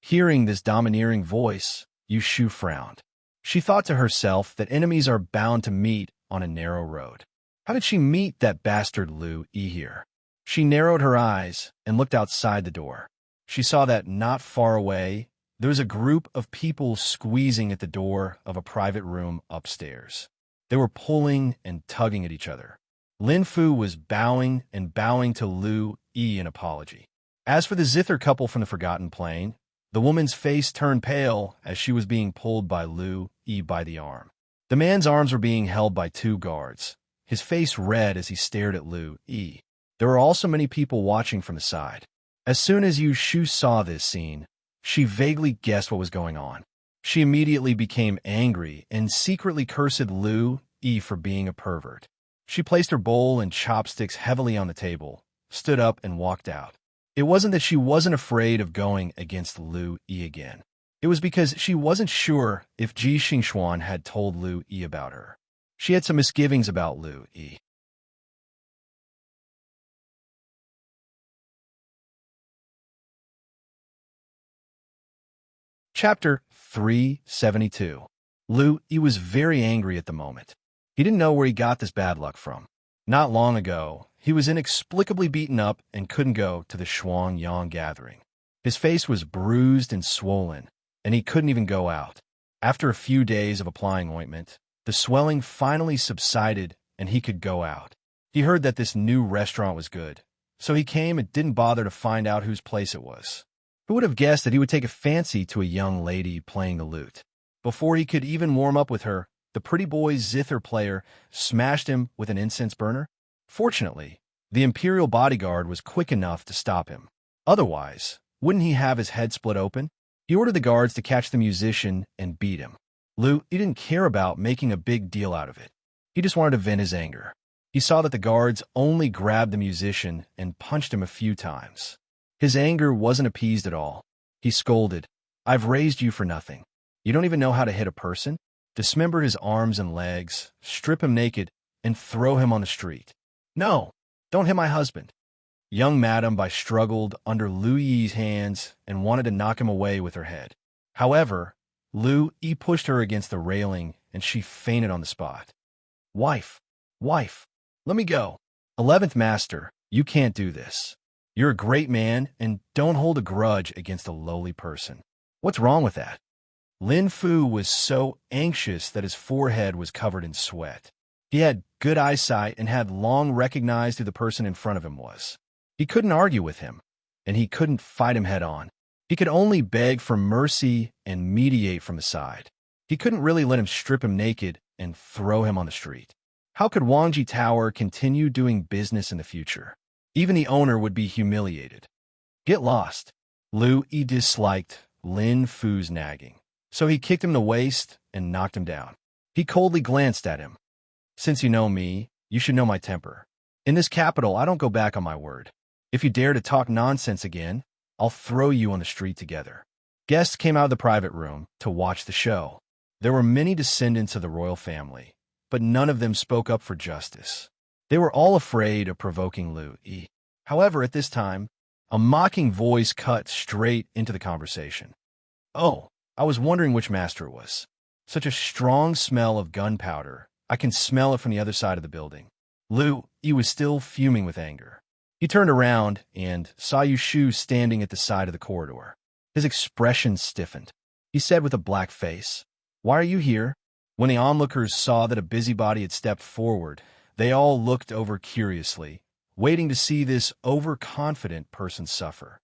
Hearing this domineering voice, Yushu frowned. She thought to herself that enemies are bound to meet on a narrow road. How did she meet that bastard Lu Yi here? She narrowed her eyes and looked outside the door. She saw that not far away, there was a group of people squeezing at the door of a private room upstairs. They were pulling and tugging at each other. Lin Fu was bowing to Lu Yi in apology. As for the zither couple from the Forgotten Plain, the woman's face turned pale as she was being pulled by Lu Yi by the arm. The man's arms were being held by 2 guards, his face red as he stared at Lu Yi. There were also many people watching from the side. As soon as Yushu saw this scene, she vaguely guessed what was going on. She immediately became angry and secretly cursed Lu Yi for being a pervert. She placed her bowl and chopsticks heavily on the table, stood up, and walked out. It wasn't that she wasn't afraid of going against Lu Yi again. It was because she wasn't sure if Ji Xingxuan had told Lu Yi about her. She had some misgivings about Lu Yi. Chapter 372. Lu Yi was very angry at the moment. He didn't know where he got this bad luck from. Not long ago, he was inexplicably beaten up and couldn't go to the Shuangyang gathering. His face was bruised and swollen, and he couldn't even go out. After a few days of applying ointment, the swelling finally subsided and he could go out. He heard that this new restaurant was good, so he came and didn't bother to find out whose place it was. Who would have guessed that he would take a fancy to a young lady playing the lute? Before he could even warm up with her, the pretty boy zither player smashed him with an incense burner. Fortunately, the imperial bodyguard was quick enough to stop him. Otherwise, wouldn't he have his head split open? He ordered the guards to catch the musician and beat him. Lu Yi didn't care about making a big deal out of it. He just wanted to vent his anger. He saw that the guards only grabbed the musician and punched him a few times. His anger wasn't appeased at all. He scolded, I've raised you for nothing. You don't even know how to hit a person? Dismember his arms and legs, strip him naked, and throw him on the street. No, don't hit my husband. Young Madame Bai struggled under Lu Yi's hands and wanted to knock him away with her head. However, Lu Yi pushed her against the railing and she fainted on the spot. Wife, let me go. 11th Master, you can't do this. You're a great man and don't hold a grudge against a lowly person. What's wrong with that? Lin Fu was so anxious that his forehead was covered in sweat. He had good eyesight and had long recognized who the person in front of him was. He couldn't argue with him, and he couldn't fight him head-on. He could only beg for mercy and mediate from the side. He couldn't really let him strip him naked and throw him on the street. How could Wangji Tower continue doing business in the future? Even the owner would be humiliated. Get lost. Lu Yi disliked Lin Fu's nagging, so he kicked him in the waist and knocked him down. He coldly glanced at him. Since you know me, you should know my temper. In this capital, I don't go back on my word. If you dare to talk nonsense again, I'll throw you on the street together. Guests came out of the private room to watch the show. There were many descendants of the royal family, but none of them spoke up for justice. They were all afraid of provoking Lu Yi. However, at this time, a mocking voice cut straight into the conversation. Oh, I was wondering which master it was. Such a strong smell of gunpowder. I can smell it from the other side of the building. Lu Yi was still fuming with anger. He turned around and saw Yushu standing at the side of the corridor. His expression stiffened. He said with a black face, Why are you here? When the onlookers saw that a busybody had stepped forward, they all looked over curiously, waiting to see this overconfident person suffer.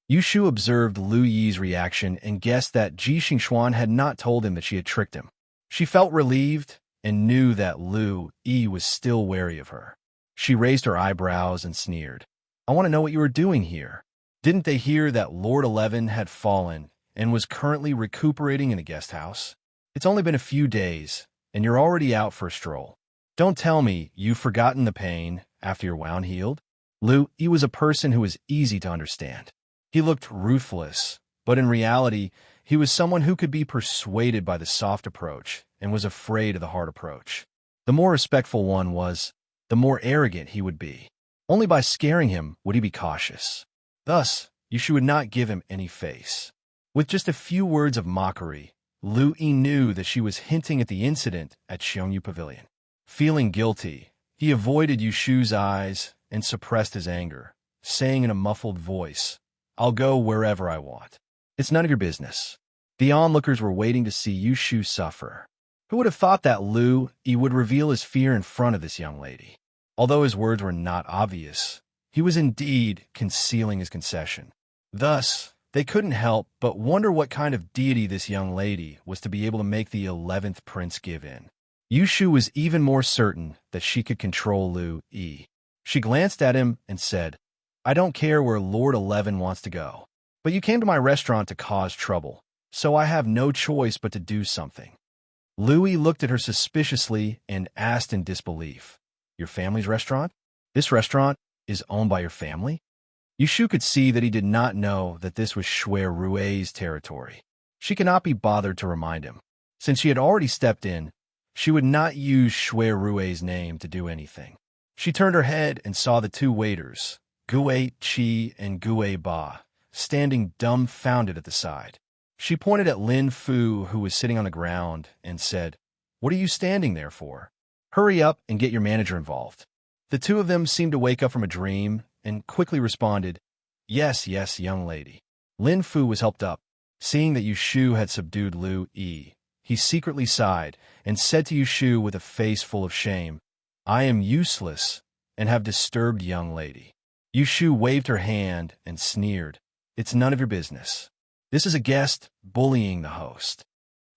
Yushu observed Lu Yi's reaction and guessed that Ji Xingxuan had not told him that she had tricked him. She felt relieved and knew that Lu Yi was still wary of her. She raised her eyebrows and sneered. I want to know what you are doing here. Didn't they hear that Lord 11 had fallen and was currently recuperating in a guest house? It's only been a few days, and you're already out for a stroll. Don't tell me you've forgotten the pain after your wound healed. He was a person who was easy to understand. He looked ruthless, but in reality, he was someone who could be persuaded by the soft approach and was afraid of the hard approach. The more respectful one was, the more arrogant he would be. Only by scaring him would he be cautious. Thus, Yushu would not give him any face. With just a few words of mockery, Lu Yi knew that she was hinting at the incident at Xiongyu Pavilion. Feeling guilty, he avoided Yushu's eyes and suppressed his anger, saying in a muffled voice, "I'll go wherever I want. It's none of your business." The onlookers were waiting to see Yushu suffer. Who would have thought that Lu Yi would reveal his fear in front of this young lady? Although his words were not obvious, he was indeed concealing his concession. Thus, they couldn't help but wonder what kind of deity this young lady was to be able to make the 11th prince give in. Yushu was even more certain that she could control Lu Yi. She glanced at him and said, "I don't care where Lord 11 wants to go, but you came to my restaurant to cause trouble, so I have no choice but to do something." Lu Yi looked at her suspiciously and asked in disbelief, "Your family's restaurant? This restaurant is owned by your family?" Yushu could see that he did not know that this was Shui Rui's territory. She could not be bothered to remind him. Since she had already stepped in, she would not use Shui Rui's name to do anything. She turned her head and saw the two waiters, Gue Qi and Gue Ba, standing dumbfounded at the side. She pointed at Lin Fu, who was sitting on the ground, and said, "What are you standing there for? Hurry up and get your manager involved." The two of them seemed to wake up from a dream and quickly responded, "Yes, yes, young lady." Lin Fu was helped up. Seeing that Yushu had subdued Lu Yi, he secretly sighed and said to Yushu with a face full of shame, "I am useless and have disturbed young lady." Yushu waved her hand and sneered, "It's none of your business. This is a guest bullying the host."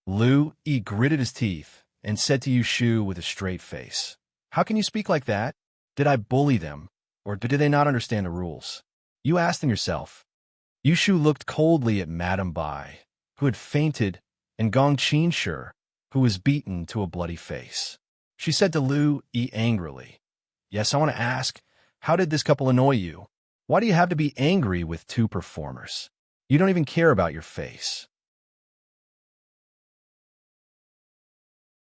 Lu Yi gritted his teeth and said to Yushu with a straight face, "How can you speak like that? Did I bully them, or did they not understand the rules? You ask them yourself." Yushu looked coldly at Madame Bai, who had fainted, and Gong Qinshi, who was beaten to a bloody face. She said to Lu Yi angrily, "Yes, I want to ask, how did this couple annoy you? Why do you have to be angry with two performers? You don't even care about your face.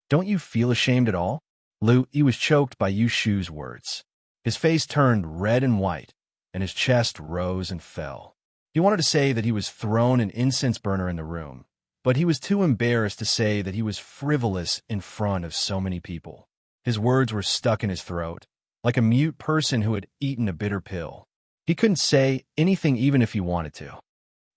Don't you feel ashamed at all?" Lu Yi was choked by Yushu's words. His face turned red and white, and his chest rose and fell. He wanted to say that he was thrown an incense burner in the room, but he was too embarrassed to say that he was frivolous in front of so many people. His words were stuck in his throat, like a mute person who had eaten a bitter pill. He couldn't say anything even if he wanted to.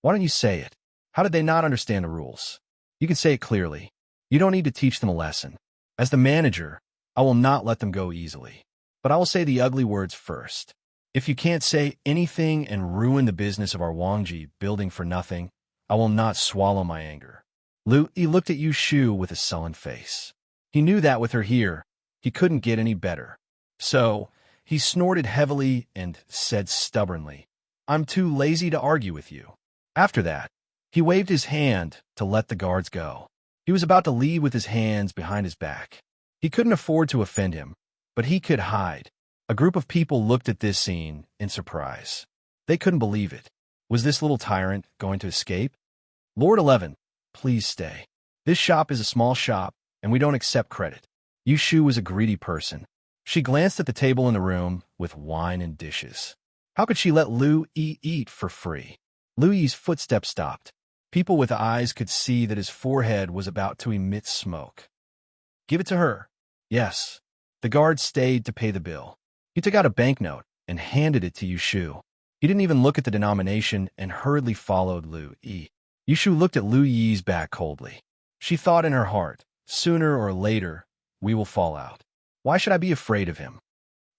Why don't you say it? How did they not understand the rules? You can say it clearly. You don't need to teach them a lesson. As the manager, I will not let them go easily. But I will say the ugly words first. If you can't say anything and ruin the business of our Wangji building for nothing, I will not swallow my anger. Lu Yi looked at Yushu with a sullen face. He knew that with her here, he couldn't get any better. So, he snorted heavily and said stubbornly, "I'm too lazy to argue with you." After that, he waved his hand to let the guards go. He was about to leave with his hands behind his back. He couldn't afford to offend him, but he could hide. A group of people looked at this scene in surprise. They couldn't believe it. Was this little tyrant going to escape? "Lord 11, please stay. This shop is a small shop, and we don't accept credit." Yushu was a greedy person. She glanced at the table in the room with wine and dishes. How could she let Lu Yi eat for free? Lu Yi's footsteps stopped. People with eyes could see that his forehead was about to emit smoke. "Give it to her." "Yes." The guard stayed to pay the bill. He took out a banknote and handed it to Yushu. He didn't even look at the denomination and hurriedly followed Lu Yi. Yushu looked at Lu Yi's back coldly. She thought in her heart, sooner or later, we will fall out. Why should I be afraid of him?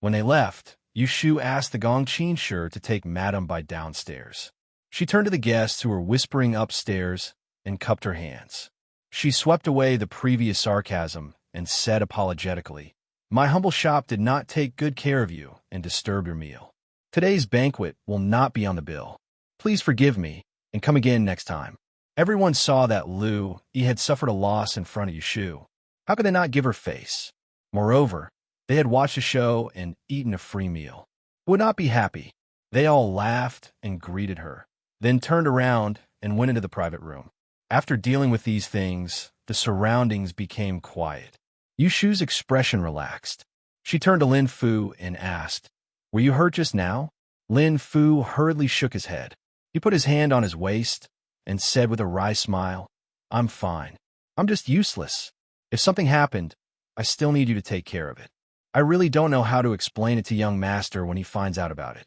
When they left, Yushu asked the Gong Qinshi to take Madame Bai downstairs. She turned to the guests who were whispering upstairs and cupped her hands. She swept away the previous sarcasm and said apologetically, "My humble shop did not take good care of you and disturb your meal. Today's banquet will not be on the bill. Please forgive me, and come again next time. Everyone saw that Lu Yi had suffered a loss in front of Yushu. How could they not give her face? Moreover, they had watched a show and eaten a free meal. Who would not be happy? They all laughed and greeted her, then turned around and went into the private room. After dealing with these things, the surroundings became quiet. Yushu's expression relaxed. She turned to Lin Fu and asked, "Were you hurt just now?" Lin Fu hurriedly shook his head. He put his hand on his waist and said with a wry smile, "I'm fine. I'm just useless. If something happened, I still need you to take care of it. I really don't know how to explain it to young master when he finds out about it."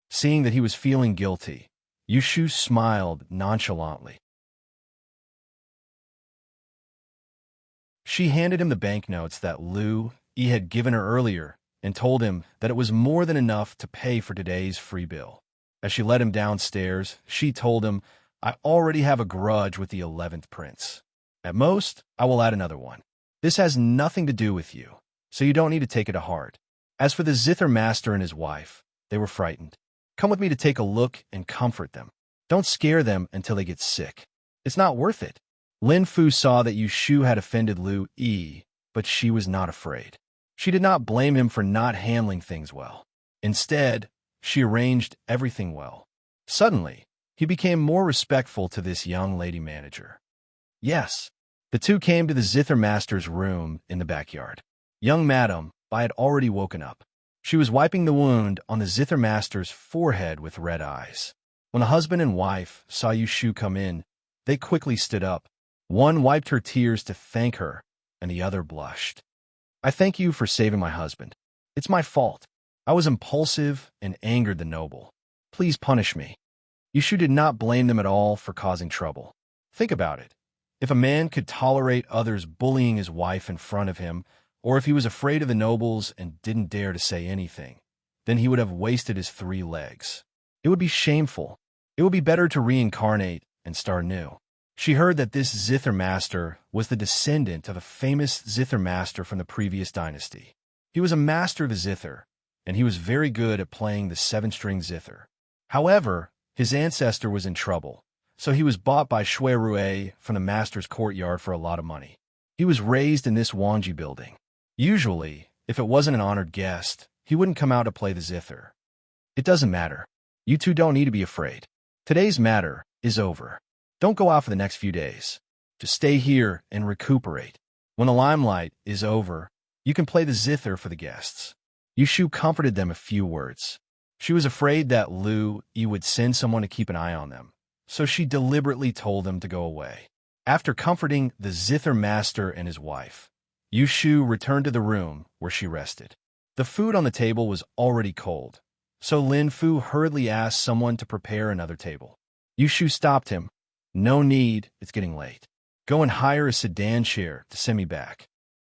Seeing that he was feeling guilty, Yushu smiled nonchalantly. She handed him the banknotes that Lu Yi had given her earlier and told him that it was more than enough to pay for today's free bill. As she led him downstairs, she told him, "I already have a grudge with the 11th prince. At most, I will add another one. This has nothing to do with you, so you don't need to take it to heart." As for the zither master and his wife, they were frightened. "Come with me to take a look and comfort them. Don't scare them until they get sick. It's not worth it." Lin Fu saw that Yushu had offended Lu Yi, but she was not afraid. She did not blame him for not handling things well. Instead, she arranged everything well. Suddenly, he became more respectful to this young lady manager. Yes, the two came to the zither master's room in the backyard. Young Madam Bai had already woken up. She was wiping the wound on the zither master's forehead with red eyes. When the husband and wife saw Yushu come in, they quickly stood up. One wiped her tears to thank her, and the other blushed. "I thank you for saving my husband. It's my fault. I was impulsive and angered the noble. Please punish me." Yushu did not blame them at all for causing trouble. Think about it. If a man could tolerate others bullying his wife in front of him, or if he was afraid of the nobles and didn't dare to say anything, then he would have wasted his 3 legs. It would be shameful. It would be better to reincarnate and start new. She heard that this zither master was the descendant of a famous zither master from the previous dynasty. He was a master of the zither, and he was very good at playing the 7-string zither. However, his ancestor was in trouble, so he was bought by Shui Rue from the master's courtyard for a lot of money. He was raised in this Wanji building. Usually, if it wasn't an honored guest, he wouldn't come out to play the zither. It doesn't matter. You two don't need to be afraid. Today's matter is over. Don't go out for the next few days. Just stay here and recuperate. When the limelight is over, you can play the zither for the guests." Yushu comforted them a few words. She was afraid that Lu Yi would send someone to keep an eye on them, so she deliberately told them to go away. After comforting the zither master and his wife, Yushu returned to the room where she rested. The food on the table was already cold, so Lin Fu hurriedly asked someone to prepare another table. Yushu stopped him. "No need, it's getting late. Go and hire a sedan chair to send me back."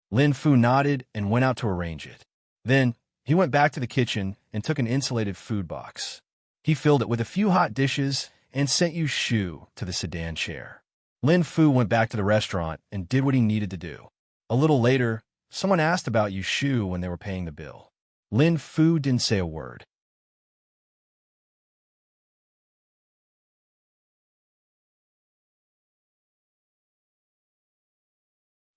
Lin Fu nodded and went out to arrange it. Then, he went back to the kitchen and took an insulated food box. He filled it with a few hot dishes and sent Yushu to the sedan chair. Lin Fu went back to the restaurant and did what he needed to do. A little later, someone asked about Yushu when they were paying the bill. Lin Fu didn't say a word.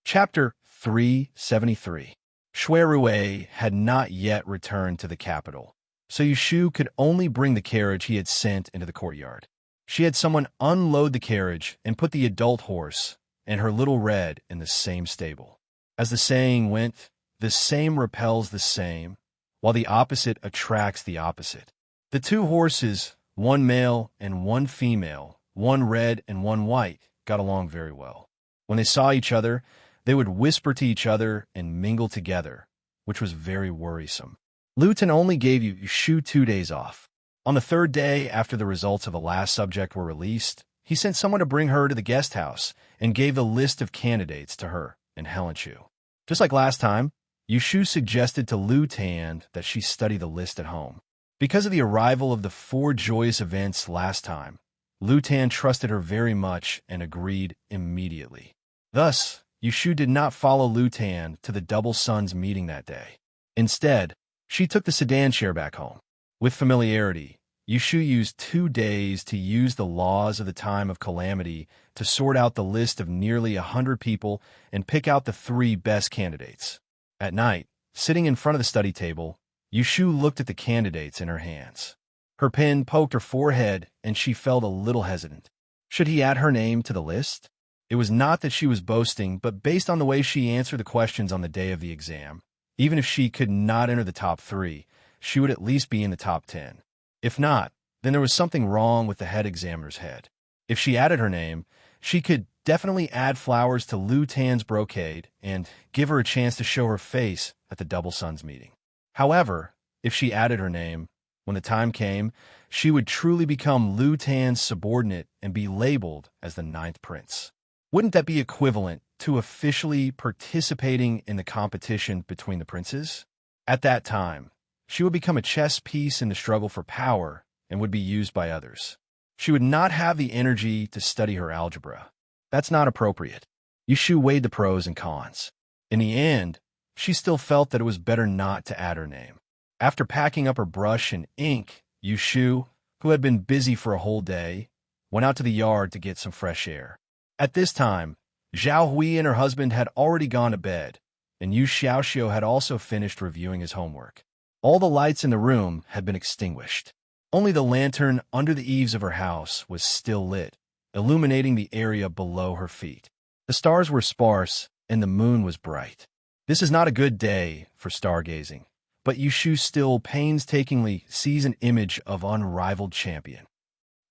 Chapter 373. Shui Rue had not yet returned to the capital, so Yushu could only bring the carriage he had sent into the courtyard. She had someone unload the carriage and put the adult horse and her little red in the same stable. As the saying went, the same repels the same, while the opposite attracts the opposite. The 2 horses, one male and one female, one red and one white, got along very well. When they saw each other, they would whisper to each other and mingle together, which was very worrisome. Luton only gave Yushu 2 days off. On the 3rd day after the results of the last subject were released, he sent someone to bring her to the guest house and gave the list of candidates to her and Helen Chu. Just like last time, Yushu suggested to Lu Tan that she study the list at home. Because of the arrival of the 4 joyous events last time, Lu Tan trusted her very much and agreed immediately. Thus, Yushu did not follow Lu Tan to the Double Sons meeting that day. Instead, she took the sedan chair back home. With familiarity, Yushu used 2 days to use the laws of the time of calamity to sort out the list of nearly 100 people and pick out the 3 best candidates. At night, sitting in front of the study table, Yushu looked at the candidates in her hands. Her pen poked her forehead, and she felt a little hesitant. Should he add her name to the list? It was not that she was boasting, but based on the way she answered the questions on the day of the exam, even if she could not enter the top 3, she would at least be in the top 10. If not, then there was something wrong with the head examiner's head. If she added her name, she could definitely add flowers to Lu Tan's brocade and give her a chance to show her face at the Double Suns meeting. However, if she added her name, when the time came, she would truly become Lu Tan's subordinate and be labeled as the 9th prince. Wouldn't that be equivalent to officially participating in the competition between the princes? At that time, she would become a chess piece in the struggle for power and would be used by others. She would not have the energy to study her algebra. That's not appropriate. Yushu weighed the pros and cons. In the end, she still felt that it was better not to add her name. After packing up her brush and ink, Yushu, who had been busy for a whole day, went out to the yard to get some fresh air. At this time, Zhao Hui and her husband had already gone to bed, and Yu Xiaoxiu had also finished reviewing his homework. All the lights in the room had been extinguished. Only the lantern under the eaves of her house was still lit, illuminating the area below her feet. The stars were sparse, and the moon was bright. This is not a good day for stargazing, but Yushu still painstakingly sees an image of unrivaled champion.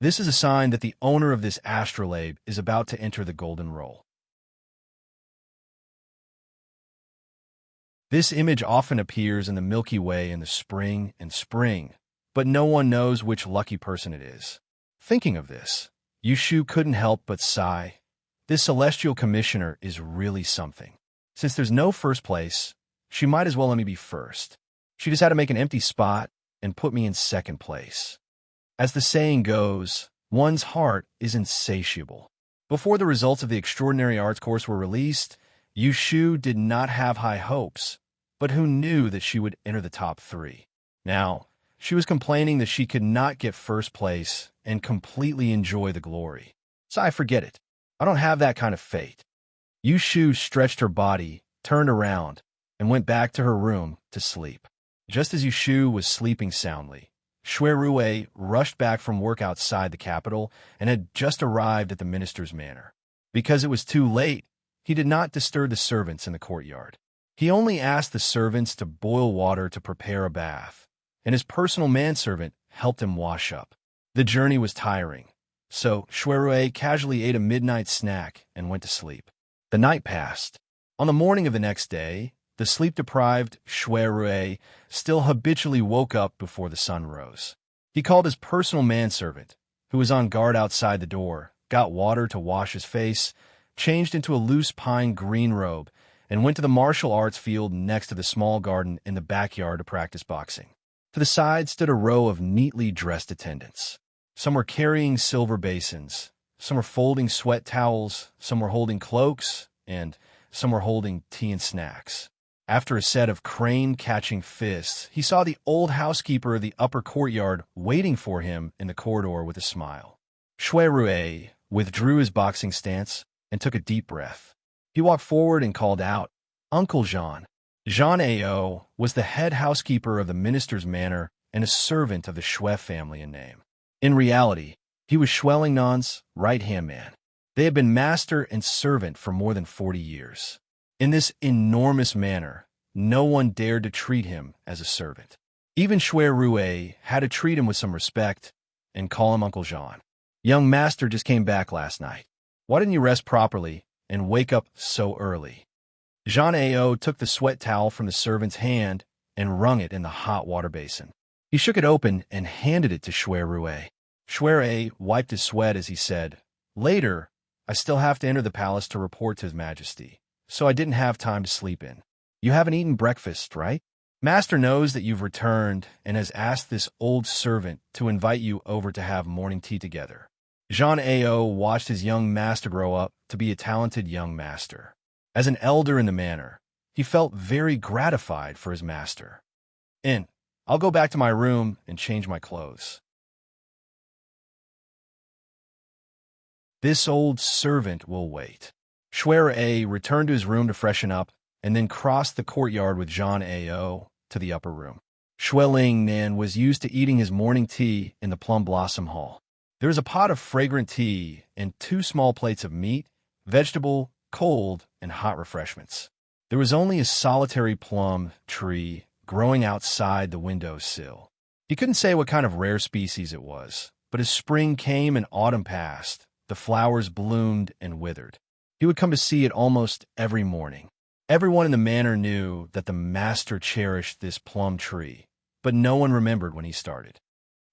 This is a sign that the owner of this astrolabe is about to enter the golden role. This image often appears in the Milky Way in the spring, but no one knows which lucky person it is. Thinking of this, Yushu couldn't help but sigh. This celestial commissioner is really something. Since there's no first place, she might as well let me be first. She just had to make an empty spot and put me in second place. As the saying goes, one's heart is insatiable. Before the results of the Extraordinary Arts course were released, Yushu did not have high hopes, but who knew that she would enter the top 3? Now, she was complaining that she could not get first place and completely enjoy the glory. So I forget it. I don't have that kind of fate. Yushu stretched her body, turned around, and went back to her room to sleep. Just as Yushu was sleeping soundly, Shui Rue rushed back from work outside the capital and had just arrived at the minister's manor. Because it was too late, he did not disturb the servants in the courtyard. He only asked the servants to boil water to prepare a bath, and his personal manservant helped him wash up. The journey was tiring, so Shui Rue casually ate a midnight snack and went to sleep. The night passed. On the morning of the next day, the sleep-deprived Shui Rue still habitually woke up before the sun rose. He called his personal manservant, who was on guard outside the door, got water to wash his face, changed into a loose pine green robe, and went to the martial arts field next to the small garden in the backyard to practice boxing. To the side stood a row of neatly dressed attendants. Some were carrying silver basins, some were folding sweat towels, some were holding cloaks, and some were holding tea and snacks. After a set of crane-catching fists, he saw the old housekeeper of the upper courtyard waiting for him in the corridor with a smile. Shui Rue withdrew his boxing stance and took a deep breath. He walked forward and called out, "Uncle Jean." Jean Ao was the head housekeeper of the minister's manor and a servant of the Shui family in name. In reality, he was Shui Lingnan's right-hand man. They had been master and servant for more than 40 years. In this enormous manor, no one dared to treat him as a servant. Even Shui Rue had to treat him with some respect and call him Uncle Jean. "Young master just came back last night. Why didn't you rest properly and wake up so early?" Jean Ao took the sweat towel from the servant's hand and wrung it in the hot water basin. He shook it open and handed it to Shui Rue. Shui Rue wiped his sweat as he said, "Later, I still have to enter the palace to report to His Majesty, so I didn't have time to sleep in. You haven't eaten breakfast, right? Master knows that you've returned and has asked this old servant to invite you over to have morning tea together." Jean Ao watched his young master grow up to be a talented young master. As an elder in the manor, he felt very gratified for his master. "I'll go back to my room and change my clothes." This old servant will wait. Shui Rui returned to his room to freshen up, and then crossed the courtyard with Zhang Ao to the upper room. Shui Lingnan was used to eating his morning tea in the plum blossom hall. There was a pot of fragrant tea and 2 small plates of meat, vegetable, cold, and hot refreshments. There was only a solitary plum tree growing outside the windowsill. He couldn't say what kind of rare species it was, but as spring came and autumn passed, the flowers bloomed and withered. He would come to see it almost every morning. Everyone in the manor knew that the master cherished this plum tree, but no one remembered when he started.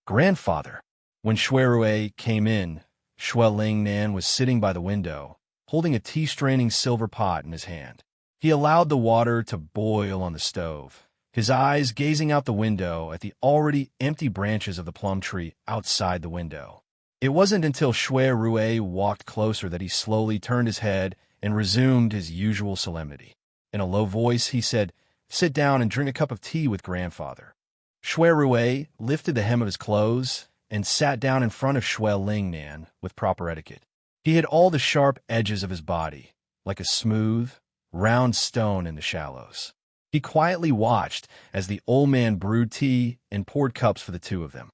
Grandfather. When Shui Rui came in, Shui Lingnan was sitting by the window, holding a tea-straining silver pot in his hand. He allowed the water to boil on the stove, his eyes gazing out the window at the already empty branches of the plum tree outside the window. It wasn't until Shui Rui walked closer that he slowly turned his head and resumed his usual solemnity. In a low voice, he said, "Sit down and drink a cup of tea with grandfather." Shui Rui lifted the hem of his clothes and sat down in front of Shui Lingnan with proper etiquette. He hid all the sharp edges of his body, like a smooth, round stone in the shallows. He quietly watched as the old man brewed tea and poured cups for the 2 of them.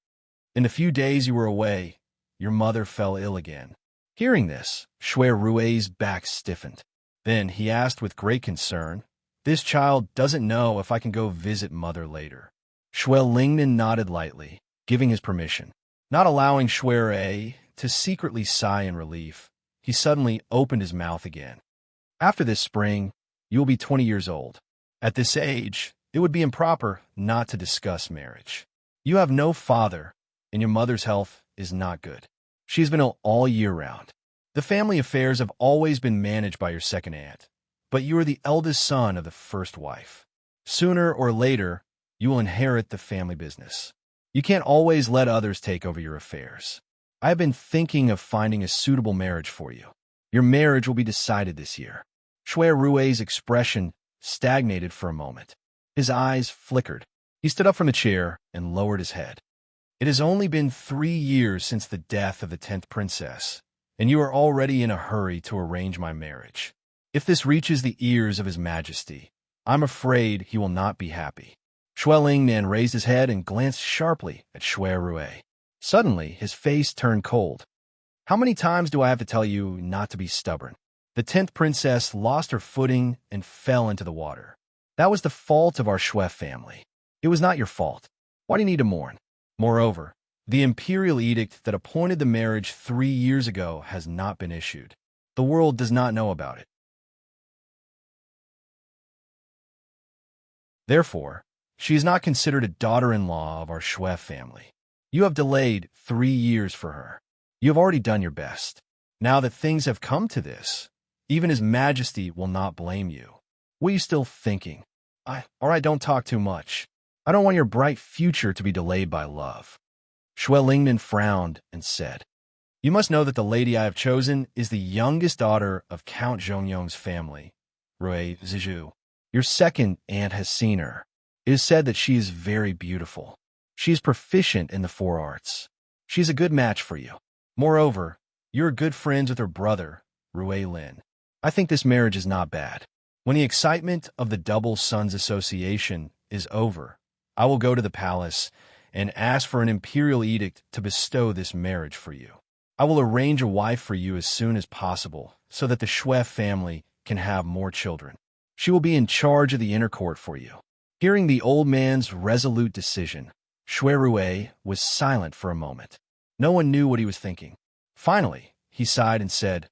"In the few days you were away, your mother fell ill again." Hearing this, Shui Rui's back stiffened. Then he asked with great concern, "This child doesn't know if I can go visit mother later." Shui Lingnan nodded lightly, giving his permission. Not allowing Shui Rui to secretly sigh in relief, he suddenly opened his mouth again. "After this spring, you will be 20 years old. At this age, it would be improper not to discuss marriage. You have no father, and your mother's health is not good. She has been ill all year round. The family affairs have always been managed by your second aunt, but you are the eldest son of the first wife. Sooner or later, you will inherit the family business. You can't always let others take over your affairs. I have been thinking of finding a suitable marriage for you. Your marriage will be decided this year." Shui Rui's expression stagnated for a moment. His eyes flickered. He stood up from the chair and lowered his head. "It has only been 3 years since the death of the 10th princess, and you are already in a hurry to arrange my marriage. If this reaches the ears of His Majesty, I'm afraid he will not be happy." Shui Lingnan raised his head and glanced sharply at Shui Rui. Suddenly, his face turned cold. "How many times do I have to tell you not to be stubborn? The 10th princess lost her footing and fell into the water. That was the fault of our Shui family. It was not your fault. Why do you need to mourn? Moreover, the imperial edict that appointed the marriage 3 years ago has not been issued. The world does not know about it. Therefore, she is not considered a daughter-in-law of our Shui family. You have delayed 3 years for her. You have already done your best. Now that things have come to this, even His Majesty will not blame you. What are you still thinking? All right, don't talk too much. I don't want your bright future to be delayed by love." Shui Lingnan frowned and said, "You must know that the lady I have chosen is the youngest daughter of Count Zhongyong's family, Rui Zizhu. Your second aunt has seen her. It is said that she is very beautiful. She is proficient in the 4 arts. She is a good match for you. Moreover, you are good friends with her brother, Rui Lin. I think this marriage is not bad. When the excitement of the Double Sons Association is over, I will go to the palace and ask for an imperial edict to bestow this marriage for you. I will arrange a wife for you as soon as possible so that the Shui family can have more children. She will be in charge of the inner court for you." Hearing the old man's resolute decision, Shui Rui was silent for a moment. No one knew what he was thinking. Finally, he sighed and said,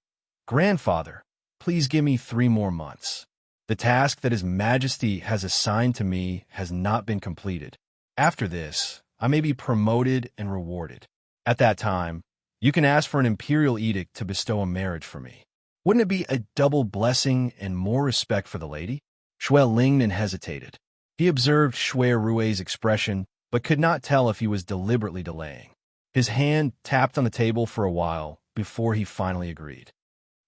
"Grandfather, please give me 3 more months. The task that His Majesty has assigned to me has not been completed. After this, I may be promoted and rewarded. At that time, you can ask for an imperial edict to bestow a marriage for me. Wouldn't it be a double blessing and more respect for the lady?" Shui Lingnan hesitated. He observed Shui Rui's expression, but could not tell if he was deliberately delaying. His hand tapped on the table for a while before he finally agreed.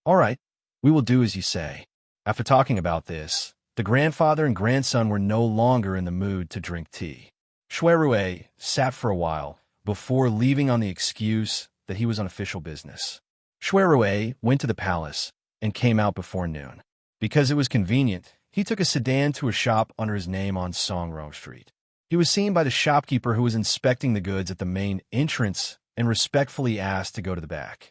"All right, we will do as you say." After talking about this, the grandfather and grandson were no longer in the mood to drink tea. Shui Rui sat for a while before leaving on the excuse that he was on official business. Shui Rui went to the palace and came out before noon. Because it was convenient, he took a sedan to a shop under his name on Songrong Street. He was seen by the shopkeeper who was inspecting the goods at the main entrance and respectfully asked to go to the back.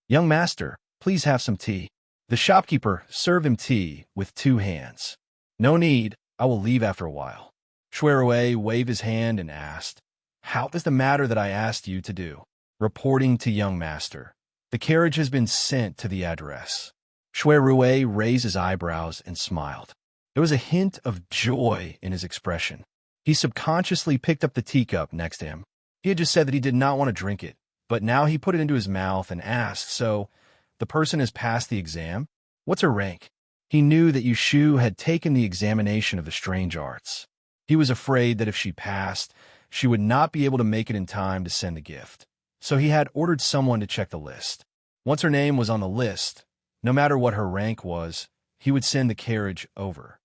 "Young master, please have some tea." The shopkeeper served him tea with 2 hands. "No need, I will leave after a while." Shui Rui waved his hand and asked, "How is the matter that I asked you to do?" Reporting to young master, "The carriage has been sent to the address." Shui Rui raised his eyebrows and smiled. There was a hint of joy in his expression. He subconsciously picked up the teacup next to him. He had just said that he did not want to drink it, but now he put it into his mouth and asked, "So, the person has passed the exam? What's her rank?" He knew that Yushu had taken the examination of the strange arts. He was afraid that if she passed, she would not be able to make it in time to send the gift. So he had ordered someone to check the list. Once her name was on the list, no matter what her rank was, he would send the carriage over.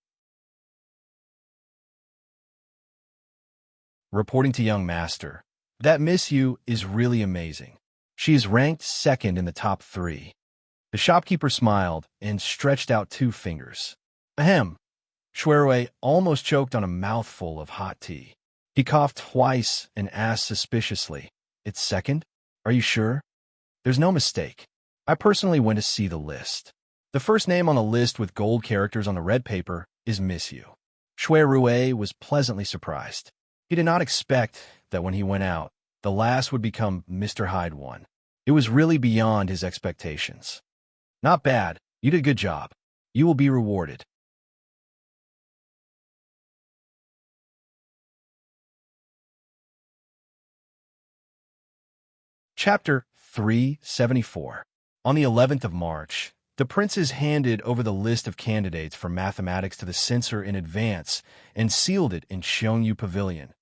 Reporting to young master, "That Miss Yu is really amazing. She is ranked 2nd in the top 3. The shopkeeper smiled and stretched out 2 fingers. Ahem. Shui Rui almost choked on a mouthful of hot tea. He coughed twice and asked suspiciously, "It's 2nd? Are you sure?" "There's no mistake. I personally went to see the list. The first name on the list with gold characters on the red paper is Miss Yu." Shui Rui was pleasantly surprised. He did not expect that when he went out, the last would become Mr. Hyde 1. It was really beyond his expectations. "Not bad. You did a good job. You will be rewarded." Chapter 374. On the 11th of March, the princes handed over the list of candidates for mathematics to the censor in advance and sealed it in Xiongyu Pavilion,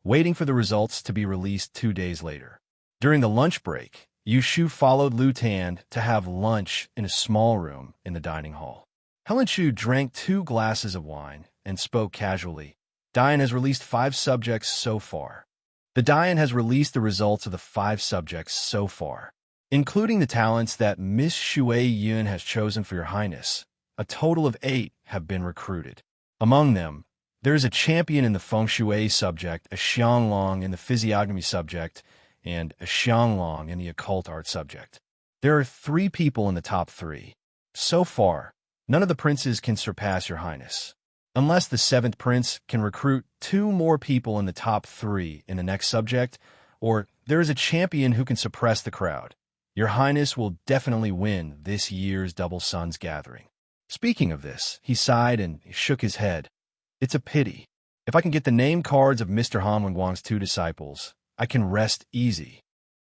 waiting for the results to be released 2 days later. During the lunch break, Yushu followed Lu Tan to have lunch in a small room in the dining hall. Helen Shu drank 2 glasses of wine and spoke casually. Dian has released 5 subjects so far. The Dian has released the results of the 5 subjects so far, including the talents that Miss Shui Yun has chosen for your highness. A total of 8 have been recruited. Among them, there is a champion in the feng shui subject, a xianglong in the physiognomy subject, and a xianglong in the occult art subject. There are 3 people in the top 3. So far, none of the princes can surpass your highness, unless the 7th prince can recruit 2 more people in the top 3 in the next subject, or there is a champion who can suppress the crowd. Your highness will definitely win this year's Double Suns gathering. Speaking of this, he sighed and shook his head. It's a pity. If I can get the name cards of Mr. Han Wenguang's 2 disciples, I can rest easy.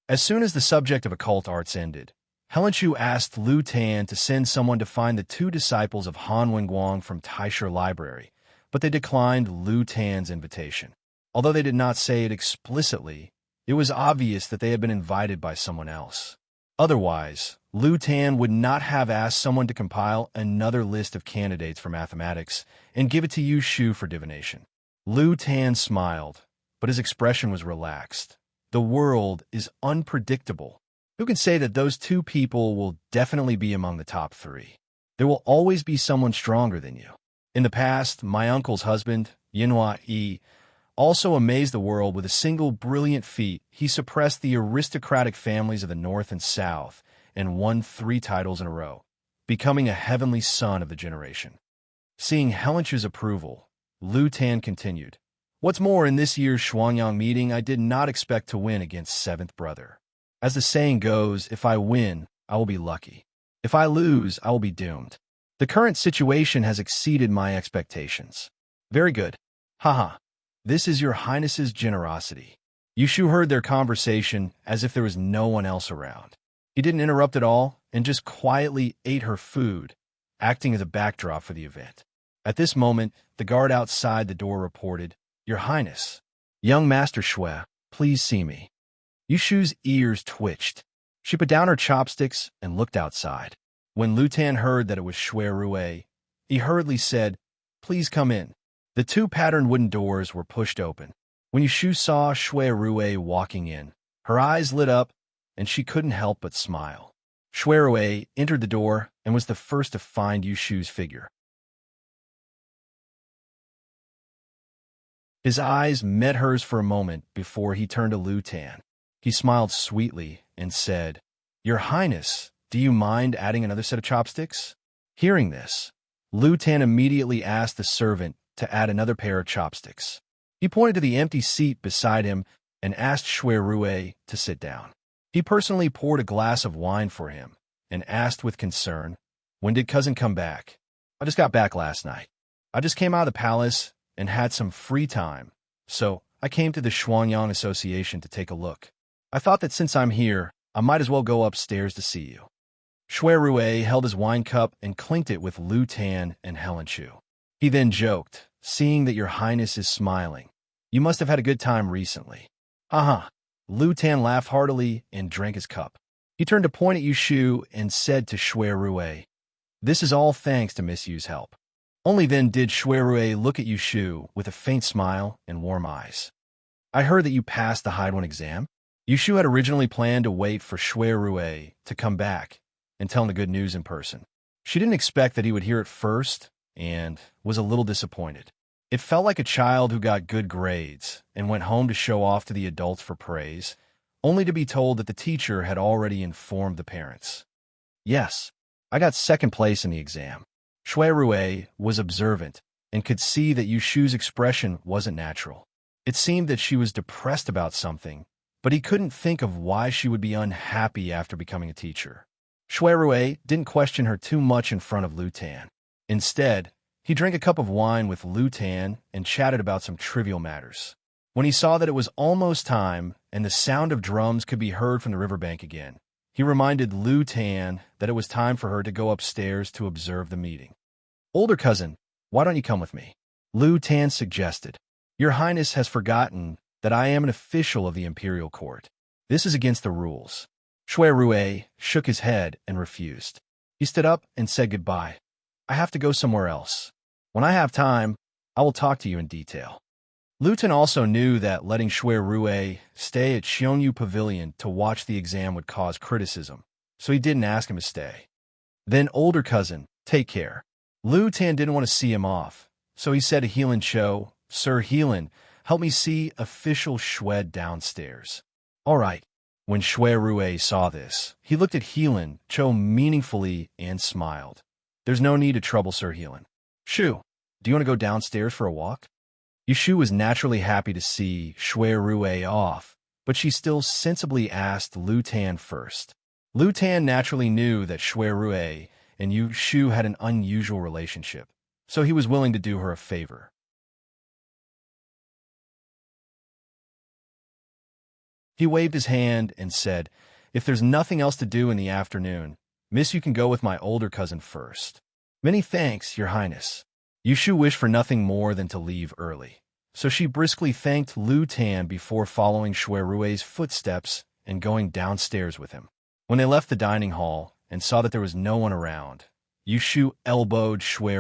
As soon as the subject of occult arts ended, Helen Shu asked Lu Tan to send someone to find the 2 disciples of Han Wenguang from Taisher Library, but they declined Lu Tan's invitation. Although they did not say it explicitly, it was obvious that they had been invited by someone else. Otherwise, Lu Tan would not have asked someone to compile another list of candidates for mathematics and give it to Yu Shu for divination. Lu Tan smiled, but his expression was relaxed. The world is unpredictable. Who can say that those 2 people will definitely be among the top 3? There will always be someone stronger than you. In the past, my uncle's husband, Yinhua Yi, also amazed the world with a single brilliant feat. He suppressed the aristocratic families of the North and South and won 3 titles in a row, becoming a heavenly son of the generation. Seeing Helen Shu's approval, Lu Tan continued, "What's more, in this year's Shuangyang meeting, I did not expect to win against 7th brother. As the saying goes, if I win, I will be lucky. If I lose, I will be doomed. The current situation has exceeded my expectations." "Very good. Haha. This is your highness's generosity." Yushu heard their conversation as if there was no one else around. He didn't interrupt at all and just quietly ate her food, acting as a backdrop for the event. At this moment, the guard outside the door reported, "Your Highness, young Master Shui, please see me." Yushu's ears twitched. She put down her chopsticks and looked outside. When Lu Tan heard that it was Shui Rui, he hurriedly said, "Please come in." The 2 patterned wooden doors were pushed open. When Yushu saw Shui Rui walking in, her eyes lit up, and she couldn't help but smile. Shui entered the door and was the first to find Yu Shu's figure. His eyes met hers for a moment before he turned to Lu Tan. He smiled sweetly and said, "Your Highness, do you mind adding another set of chopsticks?" Hearing this, Lu Tan immediately asked the servant to add another pair of chopsticks. He pointed to the empty seat beside him and asked Shui to sit down. He personally poured a glass of wine for him and asked with concern, "When did cousin come back?" "I just got back last night. I just came out of the palace and had some free time, so I came to the Xuanyang Association to take a look. I thought that since I'm here, I might as well go upstairs to see you." Shui held his wine cup and clinked it with Lu Tan and Helen Chu. He then joked, "Seeing that your Highness is smiling, you must have had a good time recently." "Uh-huh." Lu Tan laughed heartily and drank his cup. He turned to point at Yu Shu and said to Shui, "This is all thanks to Miss Yu's help." Only then did Shui look at Yu Shu with a faint smile and warm eyes. "I heard that you passed the Hide-One exam?" Yu Shu had originally planned to wait for Shui to come back and tell him the good news in person. She didn't expect that he would hear it first and was a little disappointed. It felt like a child who got good grades and went home to show off to the adults for praise, only to be told that the teacher had already informed the parents. "Yes, I got second place in the exam." Shui was observant and could see that Yu Shu's expression wasn't natural. It seemed that she was depressed about something, but he couldn't think of why she would be unhappy after becoming a teacher. Shui didn't question her too much in front of Lu Tan. Instead, he drank a cup of wine with Lu Tan and chatted about some trivial matters. When he saw that it was almost time and the sound of drums could be heard from the riverbank again, he reminded Lu Tan that it was time for her to go upstairs to observe the meeting. "Older cousin, why don't you come with me?" Lu Tan suggested. "Your Highness has forgotten that I am an official of the imperial court. This is against the rules." Shui shook his head and refused. He stood up and said goodbye. "I have to go somewhere else. When I have time, I will talk to you in detail." Lu Tan also knew that letting Shui stay at Xiongyu Pavilion to watch the exam would cause criticism, so he didn't ask him to stay. "Then, older cousin, take care." Lu Tan didn't want to see him off, so he said to Heelan Cho, "Sir Heelan, help me see official Shwed downstairs." "All right." When Shui saw this, he looked at Heelan Cho meaningfully and smiled. "There's no need to trouble Sir Heelan. Shu, do you want to go downstairs for a walk?" Yu Shu was naturally happy to see Shui off, but she still sensibly asked Lu Tan first. Lu Tan naturally knew that Shui and Yu Shu had an unusual relationship, so he was willing to do her a favor. He waved his hand and said, "If there's nothing else to do in the afternoon, Miss, you can go with my older cousin first." "Many thanks, Your Highness." Yu Shu wished for nothing more than to leave early, so she briskly thanked Lu Tan before following Shui footsteps and going downstairs with him. When they left the dining hall and saw that there was no one around, Yu Shu elbowed Shui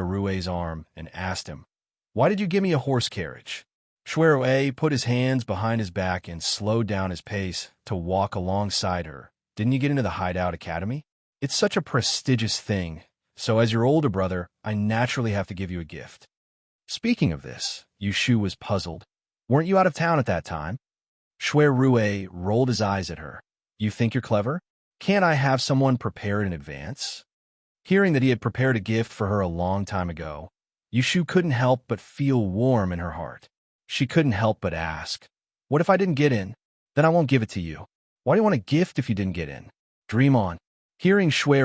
arm and asked him, "Why did you give me a horse carriage?" Shui put his hands behind his back and slowed down his pace to walk alongside her. "Didn't you get into the Hideout Academy? It's such a prestigious thing, so as your older brother, I naturally have to give you a gift." Speaking of this, Yu Shu was puzzled. "Weren't you out of town at that time?" Shui rolled his eyes at her. "You think you're clever? Can't I have someone prepare it in advance?" Hearing that he had prepared a gift for her a long time ago, Yu Shu couldn't help but feel warm in her heart. She couldn't help but ask, "What if I didn't get in? Then I won't give it to you. Why do you want a gift if you didn't get in? Dream on." Hearing Shui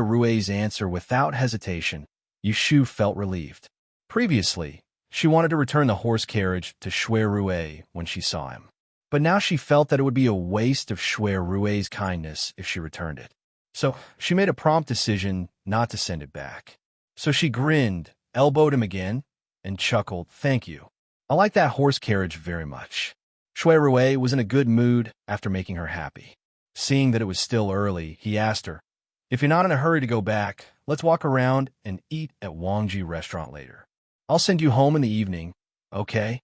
answer without hesitation, Yu Shu felt relieved. Previously, she wanted to return the horse carriage to Shui when she saw him. But now she felt that it would be a waste of Shui kindness if she returned it. So she made a prompt decision not to send it back. So she grinned, elbowed him again, and chuckled, "Thank you. I like that horse carriage very much." Shui was in a good mood after making her happy. Seeing that it was still early, he asked her, "If you're not in a hurry to go back, let's walk around and eat at Wangji restaurant later. I'll send you home in the evening, okay?"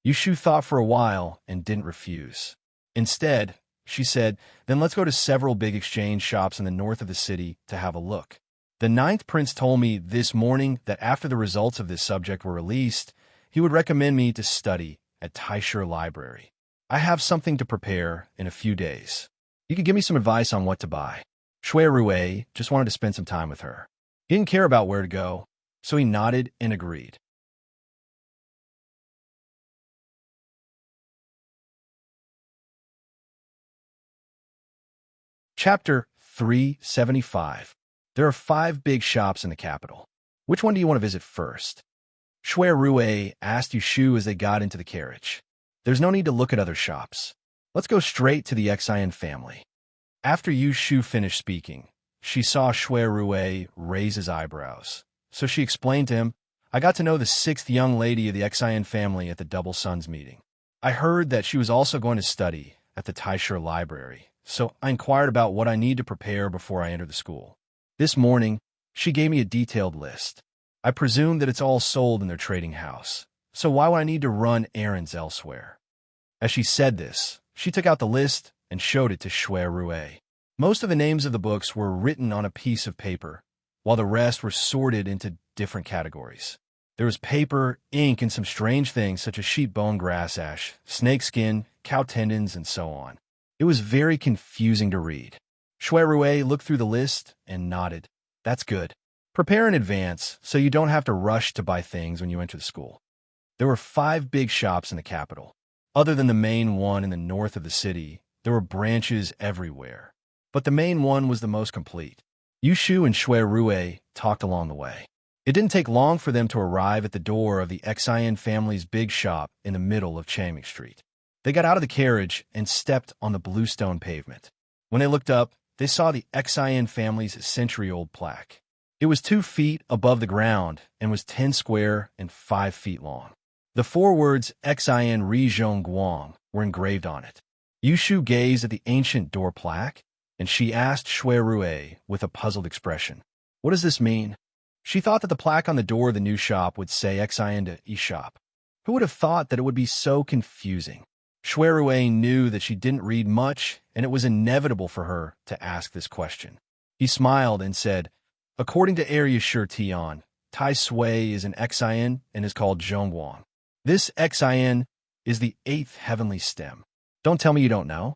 Yu Shu thought for a while and didn't refuse. Instead, She said, then let's go to several big exchange shops in the north of the city to have a look. The ninth prince told me this morning that after the results of this subject were released, he would recommend me to study at Taisher Library. I have something to prepare in a few days. You could give me some advice on what to buy. Shui Rui just wanted to spend some time with her. He didn't care about where to go, so he nodded and agreed. Chapter 375. There are 5 big shops in the capital. Which one do you want to visit first? Shui Rui asked Yushu as they got into the carriage. There's no need to look at other shops. Let's go straight to the Xian family. After Yushu finished speaking, she saw Shui Rui raise his eyebrows. So she explained to him, I got to know the 6th young lady of the Xian family at the Double Suns meeting. I heard that she was also going to study at the Taisher Library, so I inquired about what I need to prepare before I enter the school. This morning, she gave me a detailed list. I presume that it's all sold in their trading house, so why would I need to run errands elsewhere? As she said this, she took out the list and showed it to Shui Rui. Most of the names of the books were written on a piece of paper, while the rest were sorted into different categories. There was paper, ink, and some strange things such as sheep bone grass ash, snake skin, cow tendons, and so on. It was very confusing to read. Shui Rui looked through the list and nodded. That's good. Prepare in advance so you don't have to rush to buy things when you enter the school. There were 5 big shops in the capital. Other than the main one in the north of the city, there were branches everywhere. But the main one was the most complete. Yushu and Shui Rui talked along the way. It didn't take long for them to arrive at the door of the Xian family's big shop in the middle of Changming Street. They got out of the carriage and stepped on the bluestone pavement. When they looked up, they saw the Xian family's century-old plaque. It was 2 feet above the ground and was 10 square and 5 feet long. The 4 words Xian Ri Zhong Guang were engraved on it. Yushu gazed at the ancient door plaque, and she asked Shui Rui with a puzzled expression, what does this mean? She thought that the plaque on the door of the new shop would say Xian de e-shop. Who would have thought that it would be so confusing? Shui Rui knew that she didn't read much, and it was inevitable for her to ask this question. He smiled and said, according to Area Shur Tian, Tai Sui is an Xian and is called Zhongguang. This Xian is the 8th heavenly stem. Don't tell me you don't know.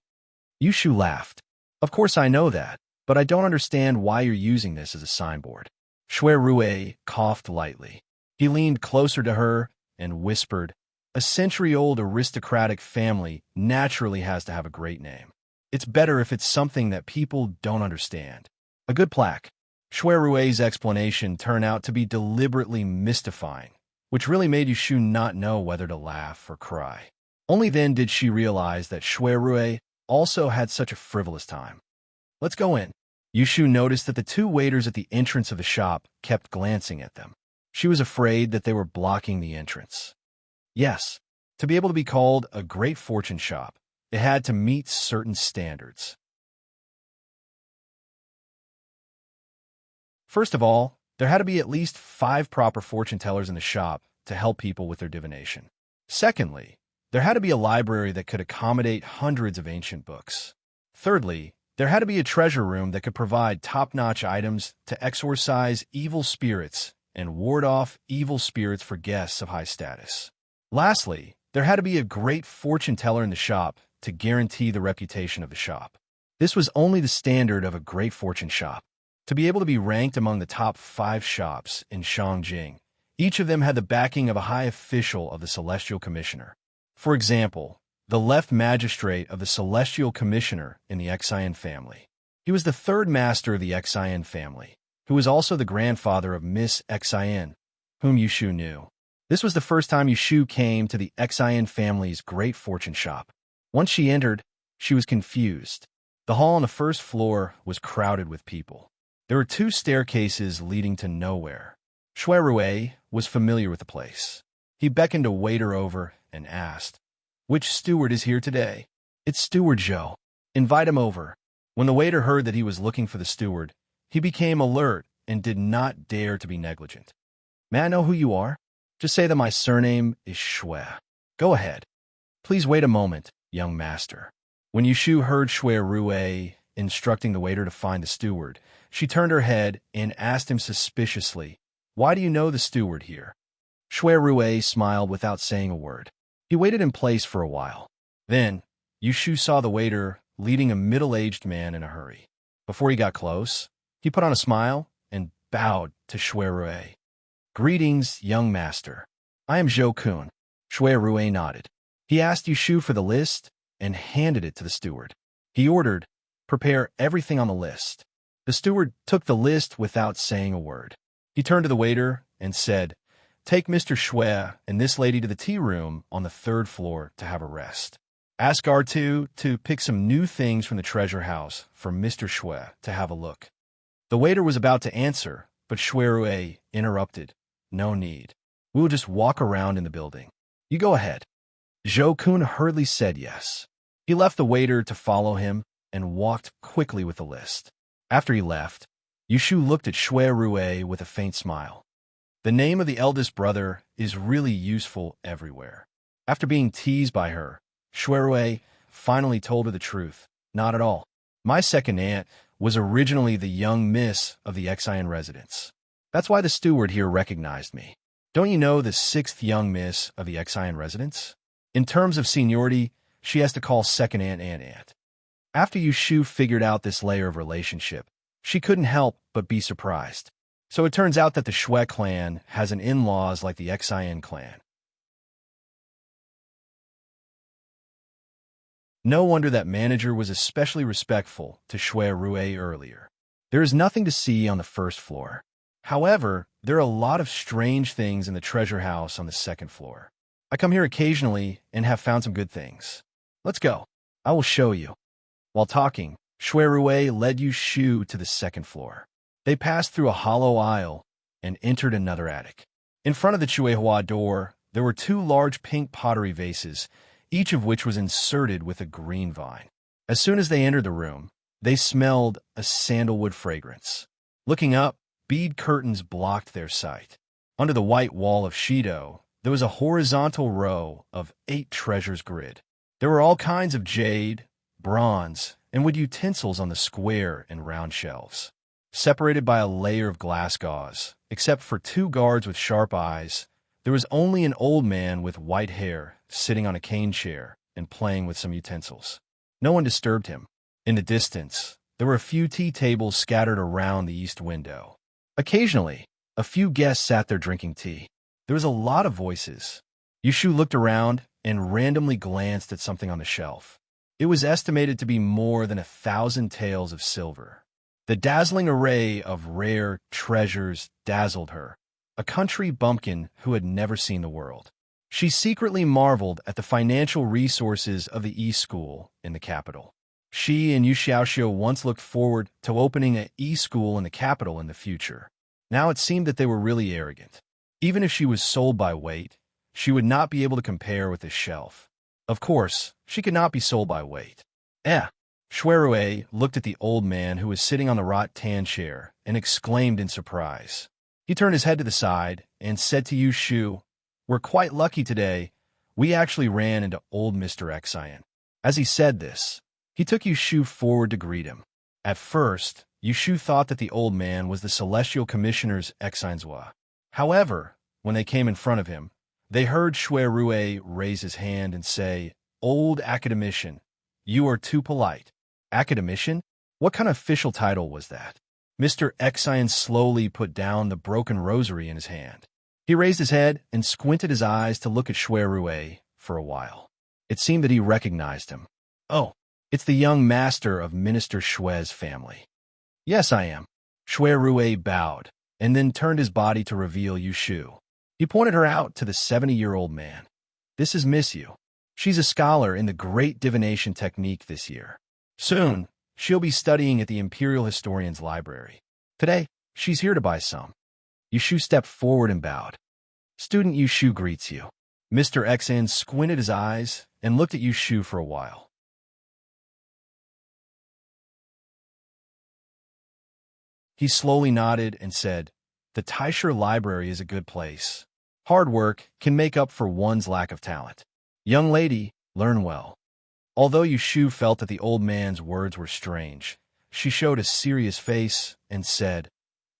Yushu laughed. Of course I know that, but I don't understand why you're using this as a signboard. Shui Rui coughed lightly. He leaned closer to her and whispered, a century-old aristocratic family naturally has to have a great name. It's better if it's something that people don't understand. A good plaque. Shui Rui's explanation turned out to be deliberately mystifying, which really made Yushu not know whether to laugh or cry. Only then did she realize that Shui Rui also had such a frivolous time. Let's go in. Yushu noticed that the 2 waiters at the entrance of the shop kept glancing at them. She was afraid that they were blocking the entrance. Yes, to be able to be called a great fortune shop, it had to meet certain standards. First of all, there had to be at least 5 proper fortune tellers in the shop to help people with their divination. Secondly, there had to be a library that could accommodate hundreds of ancient books. Thirdly, there had to be a treasure room that could provide top-notch items to exorcise evil spirits and ward off evil spirits for guests of high status. Lastly, there had to be a great fortune teller in the shop to guarantee the reputation of the shop. This was only the standard of a great fortune shop. To be able to be ranked among the top 5 shops in Shangjing, each of them had the backing of a high official of the Celestial Commissioner. For example, the left magistrate of the Celestial Commissioner in the Xian family. He was the 3rd master of the Xian family, who was also the grandfather of Miss Xian, whom Yushu knew. This was the first time Yushu came to the Xian family's great fortune shop. Once she entered, she was confused. The hall on the 1st floor was crowded with people. There were 2 staircases leading to nowhere. Shui Rui was familiar with the place. He beckoned a waiter over and asked, which steward is here today? It's Steward Zhou. Invite him over. When the waiter heard that he was looking for the steward, he became alert and did not dare to be negligent. May I know who you are? Just say that my surname is Shui. Go ahead. Please wait a moment, young master. When Yushu heard Shui Rue instructing the waiter to find the steward, she turned her head and asked him suspiciously, "Why do you know the steward here?" Shui Rue smiled without saying a word. He waited in place for a while. Then, Yushu saw the waiter leading a middle-aged man in a hurry. Before he got close, he put on a smile and bowed to Shui Rue. "Greetings, young master. I am Zhou Kun." Shui Rue nodded. He asked Yushu for the list and handed it to the steward. He ordered, "Prepare everything on the list." The steward took the list without saying a word. He turned to the waiter and said, "Take Mr. Shui and this lady to the tea room on the 3rd floor to have a rest. Ask R2 to pick some new things from the treasure house for Mr. Shui to have a look." The waiter was about to answer, but Shui Rue interrupted. "No need. We will just walk around in the building. You go ahead." Zhou Kun hurriedly said yes. He left the waiter to follow him and walked quickly with the list. After he left, Yushu looked at Shui Rue with a faint smile. The name of the eldest brother is really useful everywhere. After being teased by her, Shui Rue finally told her the truth. "Not at all. My second aunt was originally the young miss of the Xian residence. That's why the steward here recognized me. Don't you know the 6th young miss of the Xian residence? In terms of seniority, she has to call second aunt aunt." After Yushu figured out this layer of relationship, she couldn't help but be surprised. So it turns out that the Shui clan has an in-laws like the Xian clan. No wonder that manager was especially respectful to Shui Rue earlier. There is nothing to see on the 1st floor. However, there are a lot of strange things in the treasure house on the 2nd floor. I come here occasionally and have found some good things. Let's go. I will show you. While talking, Shui Rue led Yushu to the 2nd floor. They passed through a hollow aisle and entered another attic. In front of the Chuehua door, there were 2 large pink pottery vases, each of which was inserted with a green vine. As soon as they entered the room, they smelled a sandalwood fragrance. Looking up, bead curtains blocked their sight. Under the white wall of Shido, there was a horizontal row of 8 treasures grid. There were all kinds of jade, bronze, and wood utensils on the square and round shelves, separated by a layer of glass gauze. Except for 2 guards with sharp eyes, there was only an old man with white hair sitting on a cane chair and playing with some utensils. No one disturbed him. In the distance, there were a few tea tables scattered around the east window. Occasionally, a few guests sat there drinking tea. There was a lot of voices. Yushu looked around and randomly glanced at something on the shelf. It was estimated to be more than 1,000 taels of silver. The dazzling array of rare treasures dazzled her, a country bumpkin who had never seen the world. She secretly marveled at the financial resources of the e-school in the capital. She and Yu Xiaoxiu once looked forward to opening an e-school in the capital in the future. Now it seemed that they were really arrogant. Even if she was sold by weight, she would not be able to compare with this shelf. Of course, she could not be sold by weight. Shui Rue looked at the old man who was sitting on the rattan chair and exclaimed in surprise. He turned his head to the side and said to Yushu, "We're quite lucky today. We actually ran into old Mr. Xian." As he said this, he took Yushu forward to greet him. At first, Yushu thought that the old man was the Celestial Commissioner's Xianzhua. However, when they came in front of him, they heard Shui Rue raise his hand and say, "Old academician, you are too polite." Academician? What kind of official title was that? Mr. Xian slowly put down the broken rosary in his hand. He raised his head and squinted his eyes to look at Shui Rue for a while. It seemed that he recognized him. "Oh, it's the young master of Minister Shui's family." "Yes, I am." Shui Rue bowed and then turned his body to reveal Yushu. He pointed her out to the 70-year-old man. "This is Miss Yu. She's a scholar in the great divination technique this year. Soon, she'll be studying at the Imperial Historian's Library. Today, she's here to buy some." Yushu stepped forward and bowed. "Student Yushu greets you." Mr. Xian squinted his eyes and looked at Yushu for a while. He slowly nodded and said, "The Taisher Library is a good place. Hard work can make up for one's lack of talent. Young lady, learn well." Although Yushu felt that the old man's words were strange, she showed a serious face and said,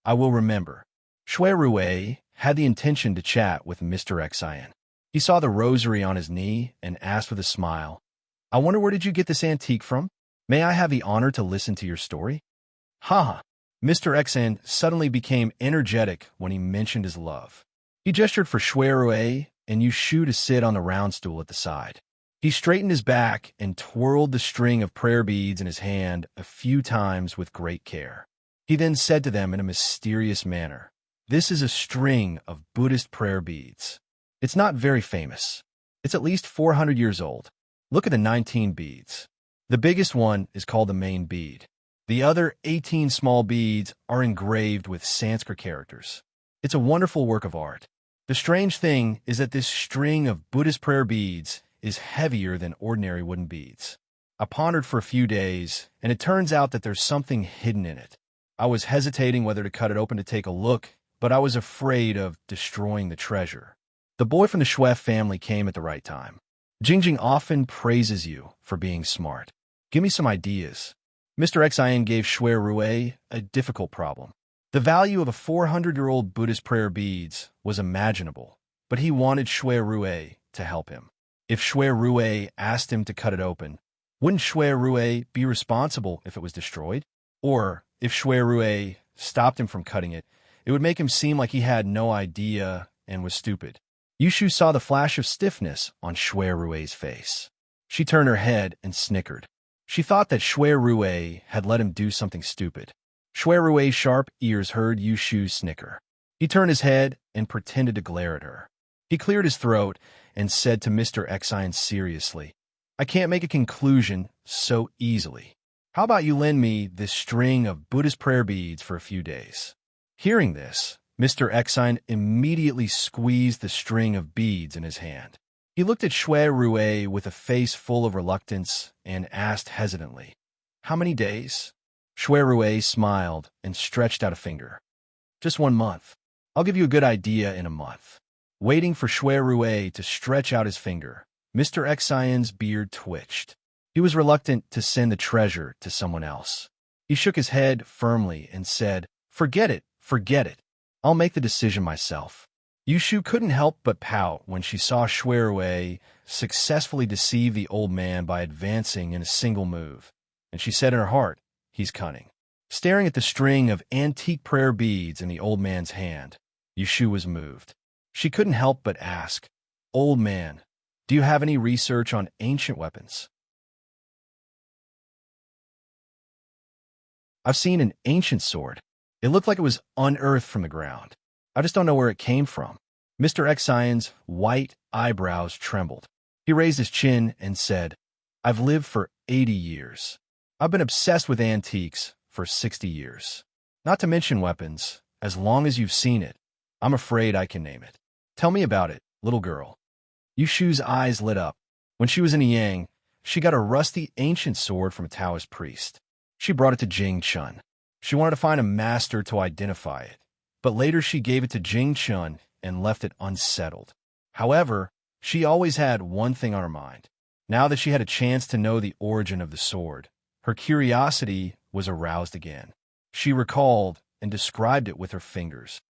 "I will remember." Shui Rue had the intention to chat with Mr. Xian. He saw the rosary on his knee and asked with a smile, "I wonder where did you get this antique from? May I have the honor to listen to your story?" Ha! Mr. Xian suddenly became energetic when he mentioned his love. He gestured for Shui Rue and Yushu to sit on the round stool at the side. He straightened his back and twirled the string of prayer beads in his hand a few times with great care. He then said to them in a mysterious manner, "This is a string of Buddhist prayer beads. It's not very famous. It's at least 400 years old. Look at the 19 beads. The biggest one is called the main bead. The other 18 small beads are engraved with Sanskrit characters. It's a wonderful work of art. The strange thing is that this string of Buddhist prayer beads is heavier than ordinary wooden beads. I pondered for a few days, and it turns out that there's something hidden in it. I was hesitating whether to cut it open to take a look, but I was afraid of destroying the treasure." The boy from the Shui family came at the right time. "Jingjing often praises you for being smart. Give me some ideas." Mr. Xian gave Shui Rue a difficult problem. The value of a 400-year-old Buddhist prayer beads was imaginable, but he wanted Shui Rue to help him. If Shui Rue asked him to cut it open, wouldn't Shui Rue be responsible if it was destroyed? Or if Shui Rue stopped him from cutting it, it would make him seem like he had no idea and was stupid. Yushu saw the flash of stiffness on Shui Rue's face. She turned her head and snickered. She thought that Shui Rue had let him do something stupid. Shui Rue's sharp ears heard Yushu's snicker. He turned his head and pretended to glare at her. He cleared his throat and said to Mr. Xian seriously, "I can't make a conclusion so easily. How about you lend me this string of Buddhist prayer beads for a few days?" Hearing this, Mr. Xian immediately squeezed the string of beads in his hand. He looked at Shui Rue with a face full of reluctance and asked hesitantly, "How many days?" Shui Rue smiled and stretched out a finger. "Just 1 month. I'll give you a good idea in a month." Waiting for Shui Rue to stretch out his finger, Mr. Xian's beard twitched. He was reluctant to send the treasure to someone else. He shook his head firmly and said, Forget it. I'll make the decision myself." Yushu couldn't help but pout when she saw Shui Rue successfully deceive the old man by advancing in a single move, and she said in her heart, "He's cunning." Staring at the string of antique prayer beads in the old man's hand, Yushu was moved. She couldn't help but ask, "Old man, do you have any research on ancient weapons?" "I've seen an ancient sword. It looked like it was unearthed from the ground. I just don't know where it came from." Mr. Xian's white eyebrows trembled. He raised his chin and said, "I've lived for 80 years. I've been obsessed with antiques for 60 years. Not to mention weapons, as long as you've seen it, I'm afraid I can name it. Tell me about it, little girl." Yushu's eyes lit up. When she was in Yang, she got a rusty ancient sword from a Taoist priest. She brought it to Jing Chun. She wanted to find a master to identify it, but later she gave it to Jing Chun and left it unsettled. However, she always had one thing on her mind. Now that she had a chance to know the origin of the sword, her curiosity was aroused again. She recalled and described it with her fingers.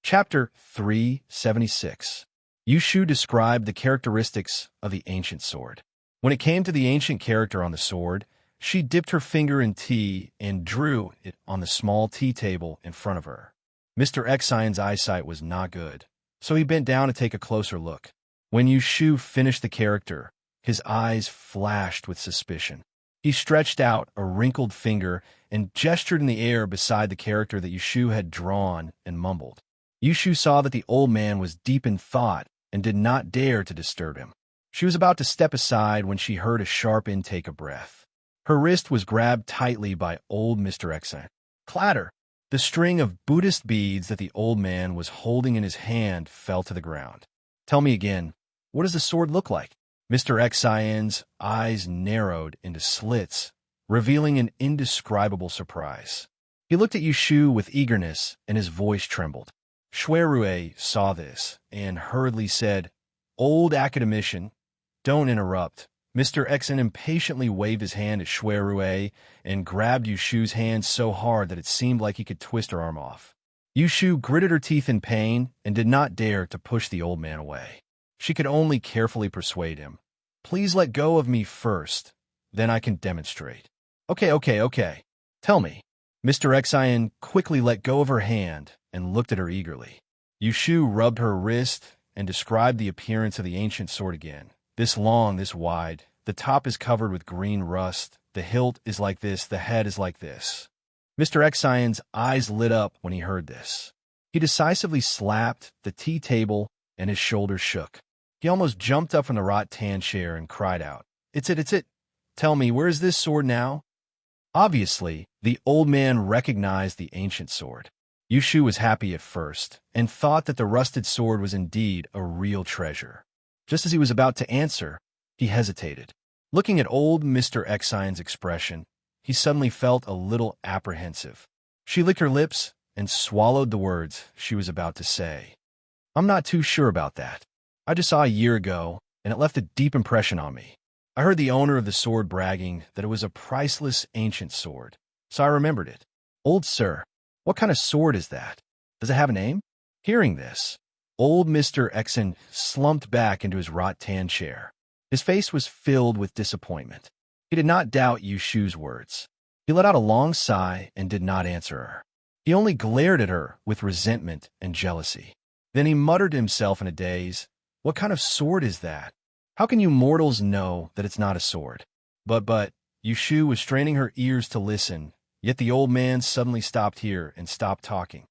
Chapter 376. Yushu described the characteristics of the ancient sword. When it came to the ancient character on the sword, she dipped her finger in tea and drew it on the small tea table in front of her. Mr. Xian's eyesight was not good, so he bent down to take a closer look. When Yushu finished the character, his eyes flashed with suspicion. He stretched out a wrinkled finger and gestured in the air beside the character that Yushu had drawn and mumbled. Yushu saw that the old man was deep in thought and did not dare to disturb him. She was about to step aside when she heard a sharp intake of breath. Her wrist was grabbed tightly by old Mr. Xian. Clatter! The string of Buddhist beads that the old man was holding in his hand fell to the ground. "Tell me again, what does the sword look like?" Mr. Xian's eyes narrowed into slits, revealing an indescribable surprise. He looked at Yushu with eagerness, and his voice trembled. Shuerue saw this, and hurriedly said, "Old academician, don't interrupt." Mr. Exon impatiently waved his hand at Shuerue and grabbed Yushu's hand so hard that it seemed like he could twist her arm off. Yushu gritted her teeth in pain and did not dare to push the old man away. She could only carefully persuade him. "Please let go of me first, then I can demonstrate." Okay. Tell me." Mr. Exon quickly let go of her hand and looked at her eagerly. Yushu rubbed her wrist and described the appearance of the ancient sword again. "This long, this wide. The top is covered with green rust. The hilt is like this. The head is like this." Mr. Exon's eyes lit up when he heard this. He decisively slapped the tea table and his shoulders shook. He almost jumped up from the rattan chair and cried out, It's it. Tell me, where is this sword now?" Obviously, the old man recognized the ancient sword. Yushu was happy at first and thought that the rusted sword was indeed a real treasure. Just as he was about to answer, he hesitated. Looking at old Mr. Exon's expression, he suddenly felt a little apprehensive. She licked her lips and swallowed the words she was about to say. "I'm not too sure about that. I just saw a year ago, and it left a deep impression on me. I heard the owner of the sword bragging that it was a priceless ancient sword, so I remembered it." "Old sir, what kind of sword is that? Does it have a name?" Hearing this, old Mr. Exon slumped back into his rattan chair. His face was filled with disappointment. He did not doubt Yushu's words. He let out a long sigh and did not answer her. He only glared at her with resentment and jealousy. Then he muttered to himself in a daze, "What kind of sword is that? How can you mortals know that it's not a sword?" But, Yushu was straining her ears to listen, yet the old man suddenly stopped here and stopped talking.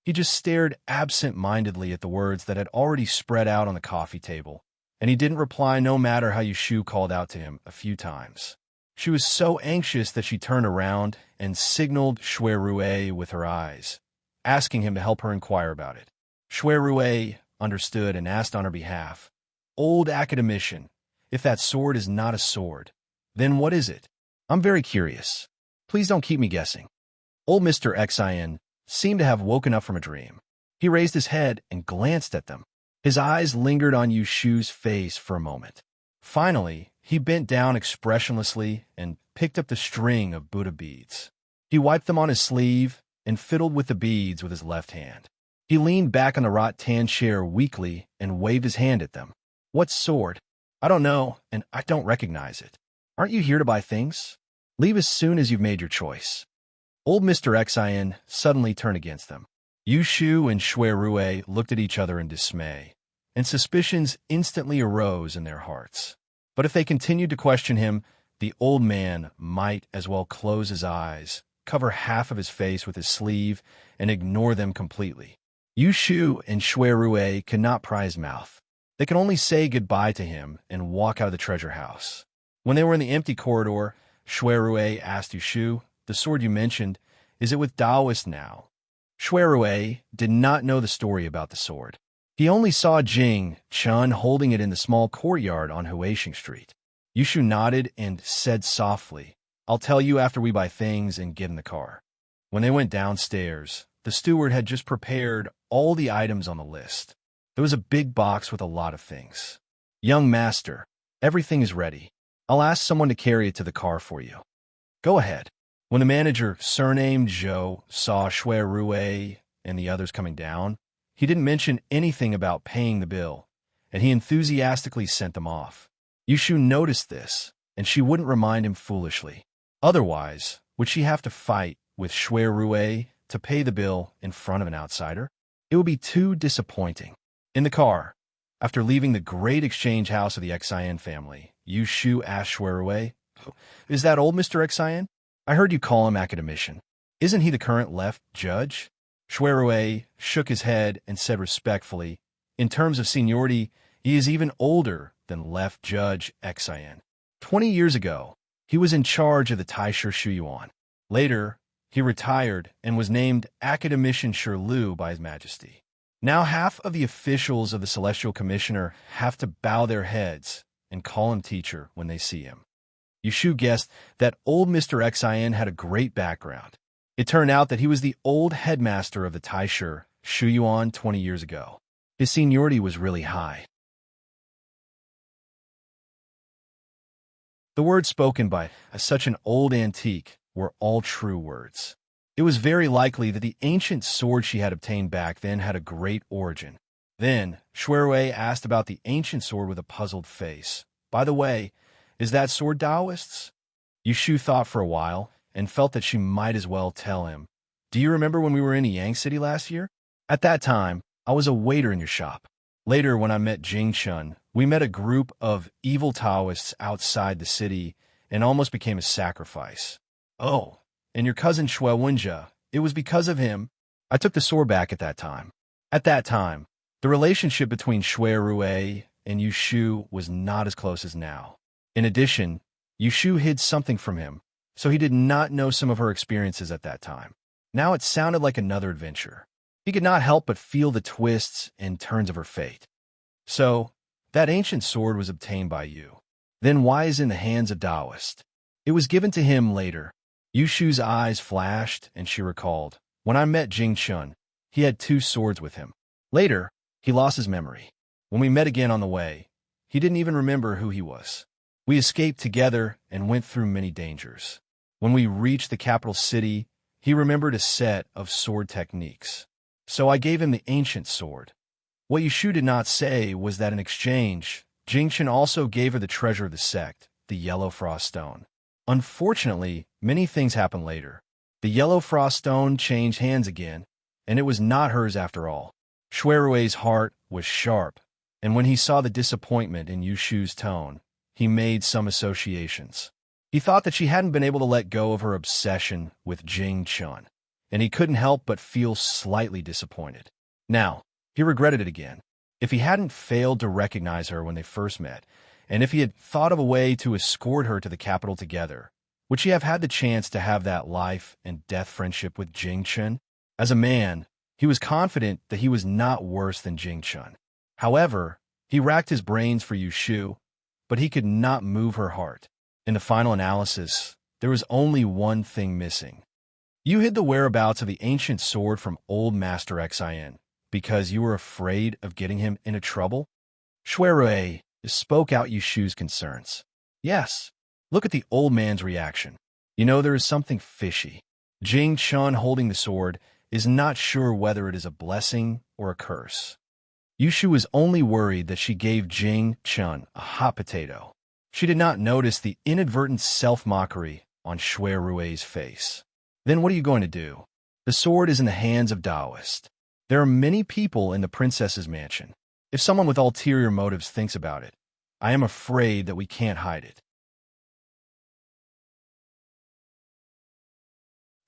He just stared absent-mindedly at the words that had already spread out on the coffee table, and he didn't reply no matter how Yushu called out to him a few times. She was so anxious that she turned around and signaled Shuerue with her eyes, asking him to help her inquire about it. Shuerue understood and asked on her behalf, "Old academician, if that sword is not a sword, then what is it? I'm very curious. Please don't keep me guessing." Old Mr. Exon seemed to have woken up from a dream. He raised his head and glanced at them. His eyes lingered on Yushu's face for a moment. Finally, he bent down expressionlessly and picked up the string of Buddha beads. He wiped them on his sleeve and fiddled with the beads with his left hand. He leaned back on the rattan chair weakly and waved his hand at them. "What sword? I don't know, and I don't recognize it. Aren't you here to buy things? Leave as soon as you've made your choice." Old Mr. Exon suddenly turned against them. Yushu and Shuerue looked at each other in dismay, and suspicions instantly arose in their hearts. But if they continued to question him, the old man might as well close his eyes, cover half of his face with his sleeve, and ignore them completely. Yushu and Shuerue could not pry his mouth. They could only say goodbye to him and walk out of the treasure house. When they were in the empty corridor, Shuerue asked Yushu, "The sword you mentioned, is it with Taoist now?" Shuerue did not know the story about the sword. He only saw Jing Chun holding it in the small courtyard on Huashing Street. Yushu nodded and said softly, "I'll tell you after we buy things and get in the car." When they went downstairs, the steward had just prepared all the items on the list. There was a big box with a lot of things. "Young master, everything is ready. I'll ask someone to carry it to the car for you." "Go ahead." When the manager, surnamed Zhou, saw Shuerue and the others coming down, he didn't mention anything about paying the bill, and he enthusiastically sent them off. Yushu noticed this, and she wouldn't remind him foolishly. Otherwise, would she have to fight with Shuerue to pay the bill in front of an outsider? It would be too disappointing. In the car, after leaving the great exchange house of the Exon family, Yushu asked Shuerue, "Is that old Mr. Exon? I heard you call him academician. Isn't he the current left judge?" Shuerue shook his head and said respectfully, "In terms of seniority, he is even older than left judge Exon. 20 years ago, he was in charge of the Taisher Shuyuan. Later, he retired and was named Academician Shirlu by His Majesty. Now half of the officials of the Celestial Commissioner have to bow their heads and call him teacher when they see him." Yushu guessed that old Mr. Xin had a great background. It turned out that he was the old headmaster of the Taishu, Shuyuan, 20 years ago. His seniority was really high. The words spoken by such an old antique were all true words. It was very likely that the ancient sword she had obtained back then had a great origin. Then, Shuirui asked about the ancient sword with a puzzled face. By the way, is that sword Taoist's? Yushu thought for a while and felt that she might as well tell him. Do you remember when we were in Yang City last year? At that time, I was a waiter in your shop. Later, when I met Jingchun, we met a group of evil Taoists outside the city and almost became a sacrifice. Oh, and your cousin Shui Wenjia, it was because of him. I took the sword back at that time. At that time, the relationship between Shuirui and Yushu was not as close as now. In addition, Yushu hid something from him, so he did not know some of her experiences at that time. Now it sounded like another adventure. He could not help but feel the twists and turns of her fate. So, that ancient sword was obtained by you. Then why is it in the hands of Taoist? It was given to him later. Yushu's eyes flashed, and she recalled. When I met Jingchun, he had 2 swords with him. Later, he lost his memory. When we met again on the way, he didn't even remember who he was. We escaped together and went through many dangers. When we reached the capital city, he remembered a set of sword techniques. So I gave him the ancient sword. What Yushu did not say was that in exchange, Jingchun also gave her the treasure of the sect, the Yellow Frost Stone. Unfortunately, many things happened later. The Yellow Frost Stone changed hands again, and it was not hers after all. Shuirui's heart was sharp, and when he saw the disappointment in Yushu's tone, he made some associations. He thought that she hadn't been able to let go of her obsession with Jingchun, and he couldn't help but feel slightly disappointed. Now, he regretted it again. If he hadn't failed to recognize her when they first met, and if he had thought of a way to escort her to the capital together, would she have had the chance to have that life and death friendship with Jingchun? As a man, he was confident that he was not worse than Jingchun. However, he racked his brains for Yushu, but he could not move her heart. In the final analysis, there was only one thing missing. You hid the whereabouts of the ancient sword from old Master Xin because you were afraid of getting him into trouble? Shuirui spoke out Yushu's concerns. Yes, look at the old man's reaction. You know there is something fishy. Jingchun holding the sword is not sure whether it is a blessing or a curse. Yushu is only worried that she gave Jingchun a hot potato. She did not notice the inadvertent self-mockery on Shuirui's face. Then what are you going to do? The sword is in the hands of Taoist. There are many people in the princess's mansion. If someone with ulterior motives thinks about it, I am afraid that we can't hide it.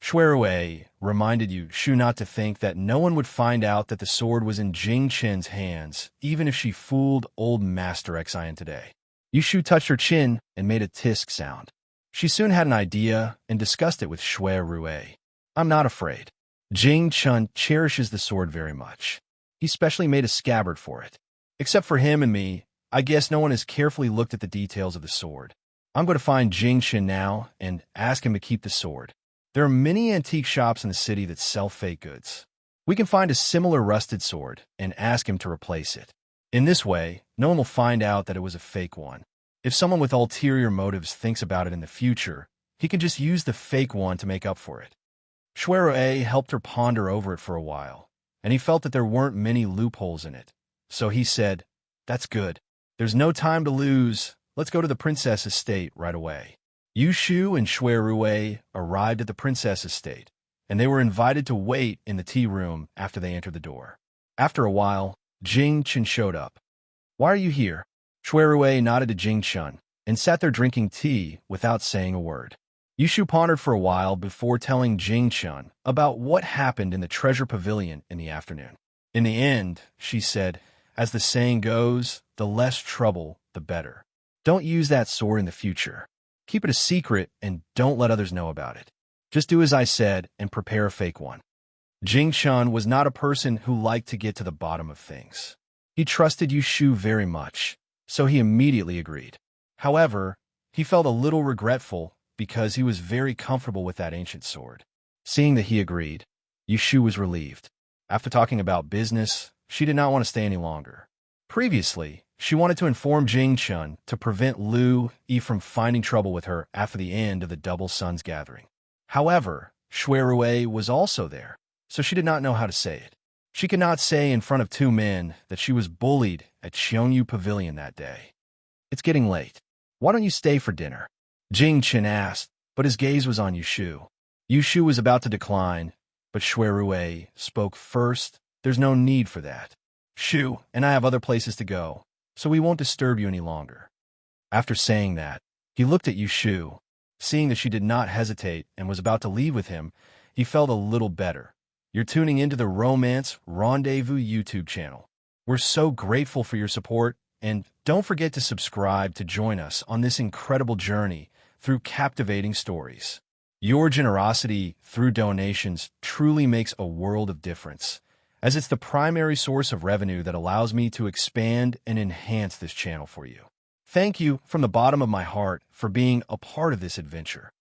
Shuirui reminded Yushu not to think that no one would find out that the sword was in Jingchun's hands, even if she fooled old Master Xin today. Yushu touched her chin and made a tisk sound. She soon had an idea and discussed it with Shuirui. I'm not afraid. Jingchun cherishes the sword very much. He specially made a scabbard for it. Except for him and me, I guess no one has carefully looked at the details of the sword. I'm going to find Jingchun now and ask him to keep the sword. There are many antique shops in the city that sell fake goods. We can find a similar rusted sword and ask him to replace it. In this way, no one will find out that it was a fake one. If someone with ulterior motives thinks about it in the future, he can just use the fake one to make up for it. Shuirui helped her ponder over it for a while, and he felt that there weren't many loopholes in it. So he said, That's good. There's no time to lose. Let's go to the princess estate right away. Yushu and Shuirui arrived at the princess estate, and they were invited to wait in the tea room after they entered the door. After a while, Jingchun showed up. Why are you here? Shuirui nodded to Jingchun and sat there drinking tea without saying a word. Yushu pondered for a while before telling Jingchun about what happened in the treasure pavilion in the afternoon. In the end, she said, as the saying goes, the less trouble, the better. Don't use that sword in the future. Keep it a secret and don't let others know about it. Just do as I said and prepare a fake one. Jingchun was not a person who liked to get to the bottom of things. He trusted Yushu very much, so he immediately agreed. However, He felt a little regretful because he was very comfortable with that ancient sword. Seeing that he agreed, Yushu was relieved. After talking about business, she did not want to stay any longer. Previously, she wanted to inform Jing Chun to prevent Lu Yi from finding trouble with her after the end of the Double Suns gathering. However, Shui Rui was also there, so she did not know how to say it. She could not say in front of two men that she was bullied at Xiongyu Pavilion that day. It's getting late. Why don't you stay for dinner? Jing Chen asked, but his gaze was on Yushu. Yushu was about to decline, but Shui Rui spoke first. There's no need for that. Shu and I have other places to go, so we won't disturb you any longer. After saying that, he looked at Yushu. Seeing that she did not hesitate and was about to leave with him, he felt a little better. You're tuning into the Romance Rendezvous YouTube channel. We're so grateful for your support, and don't forget to subscribe to join us on this incredible journey through captivating stories. Your generosity through donations truly makes a world of difference, as it's the primary source of revenue that allows me to expand and enhance this channel for you. Thank you from the bottom of my heart for being a part of this adventure.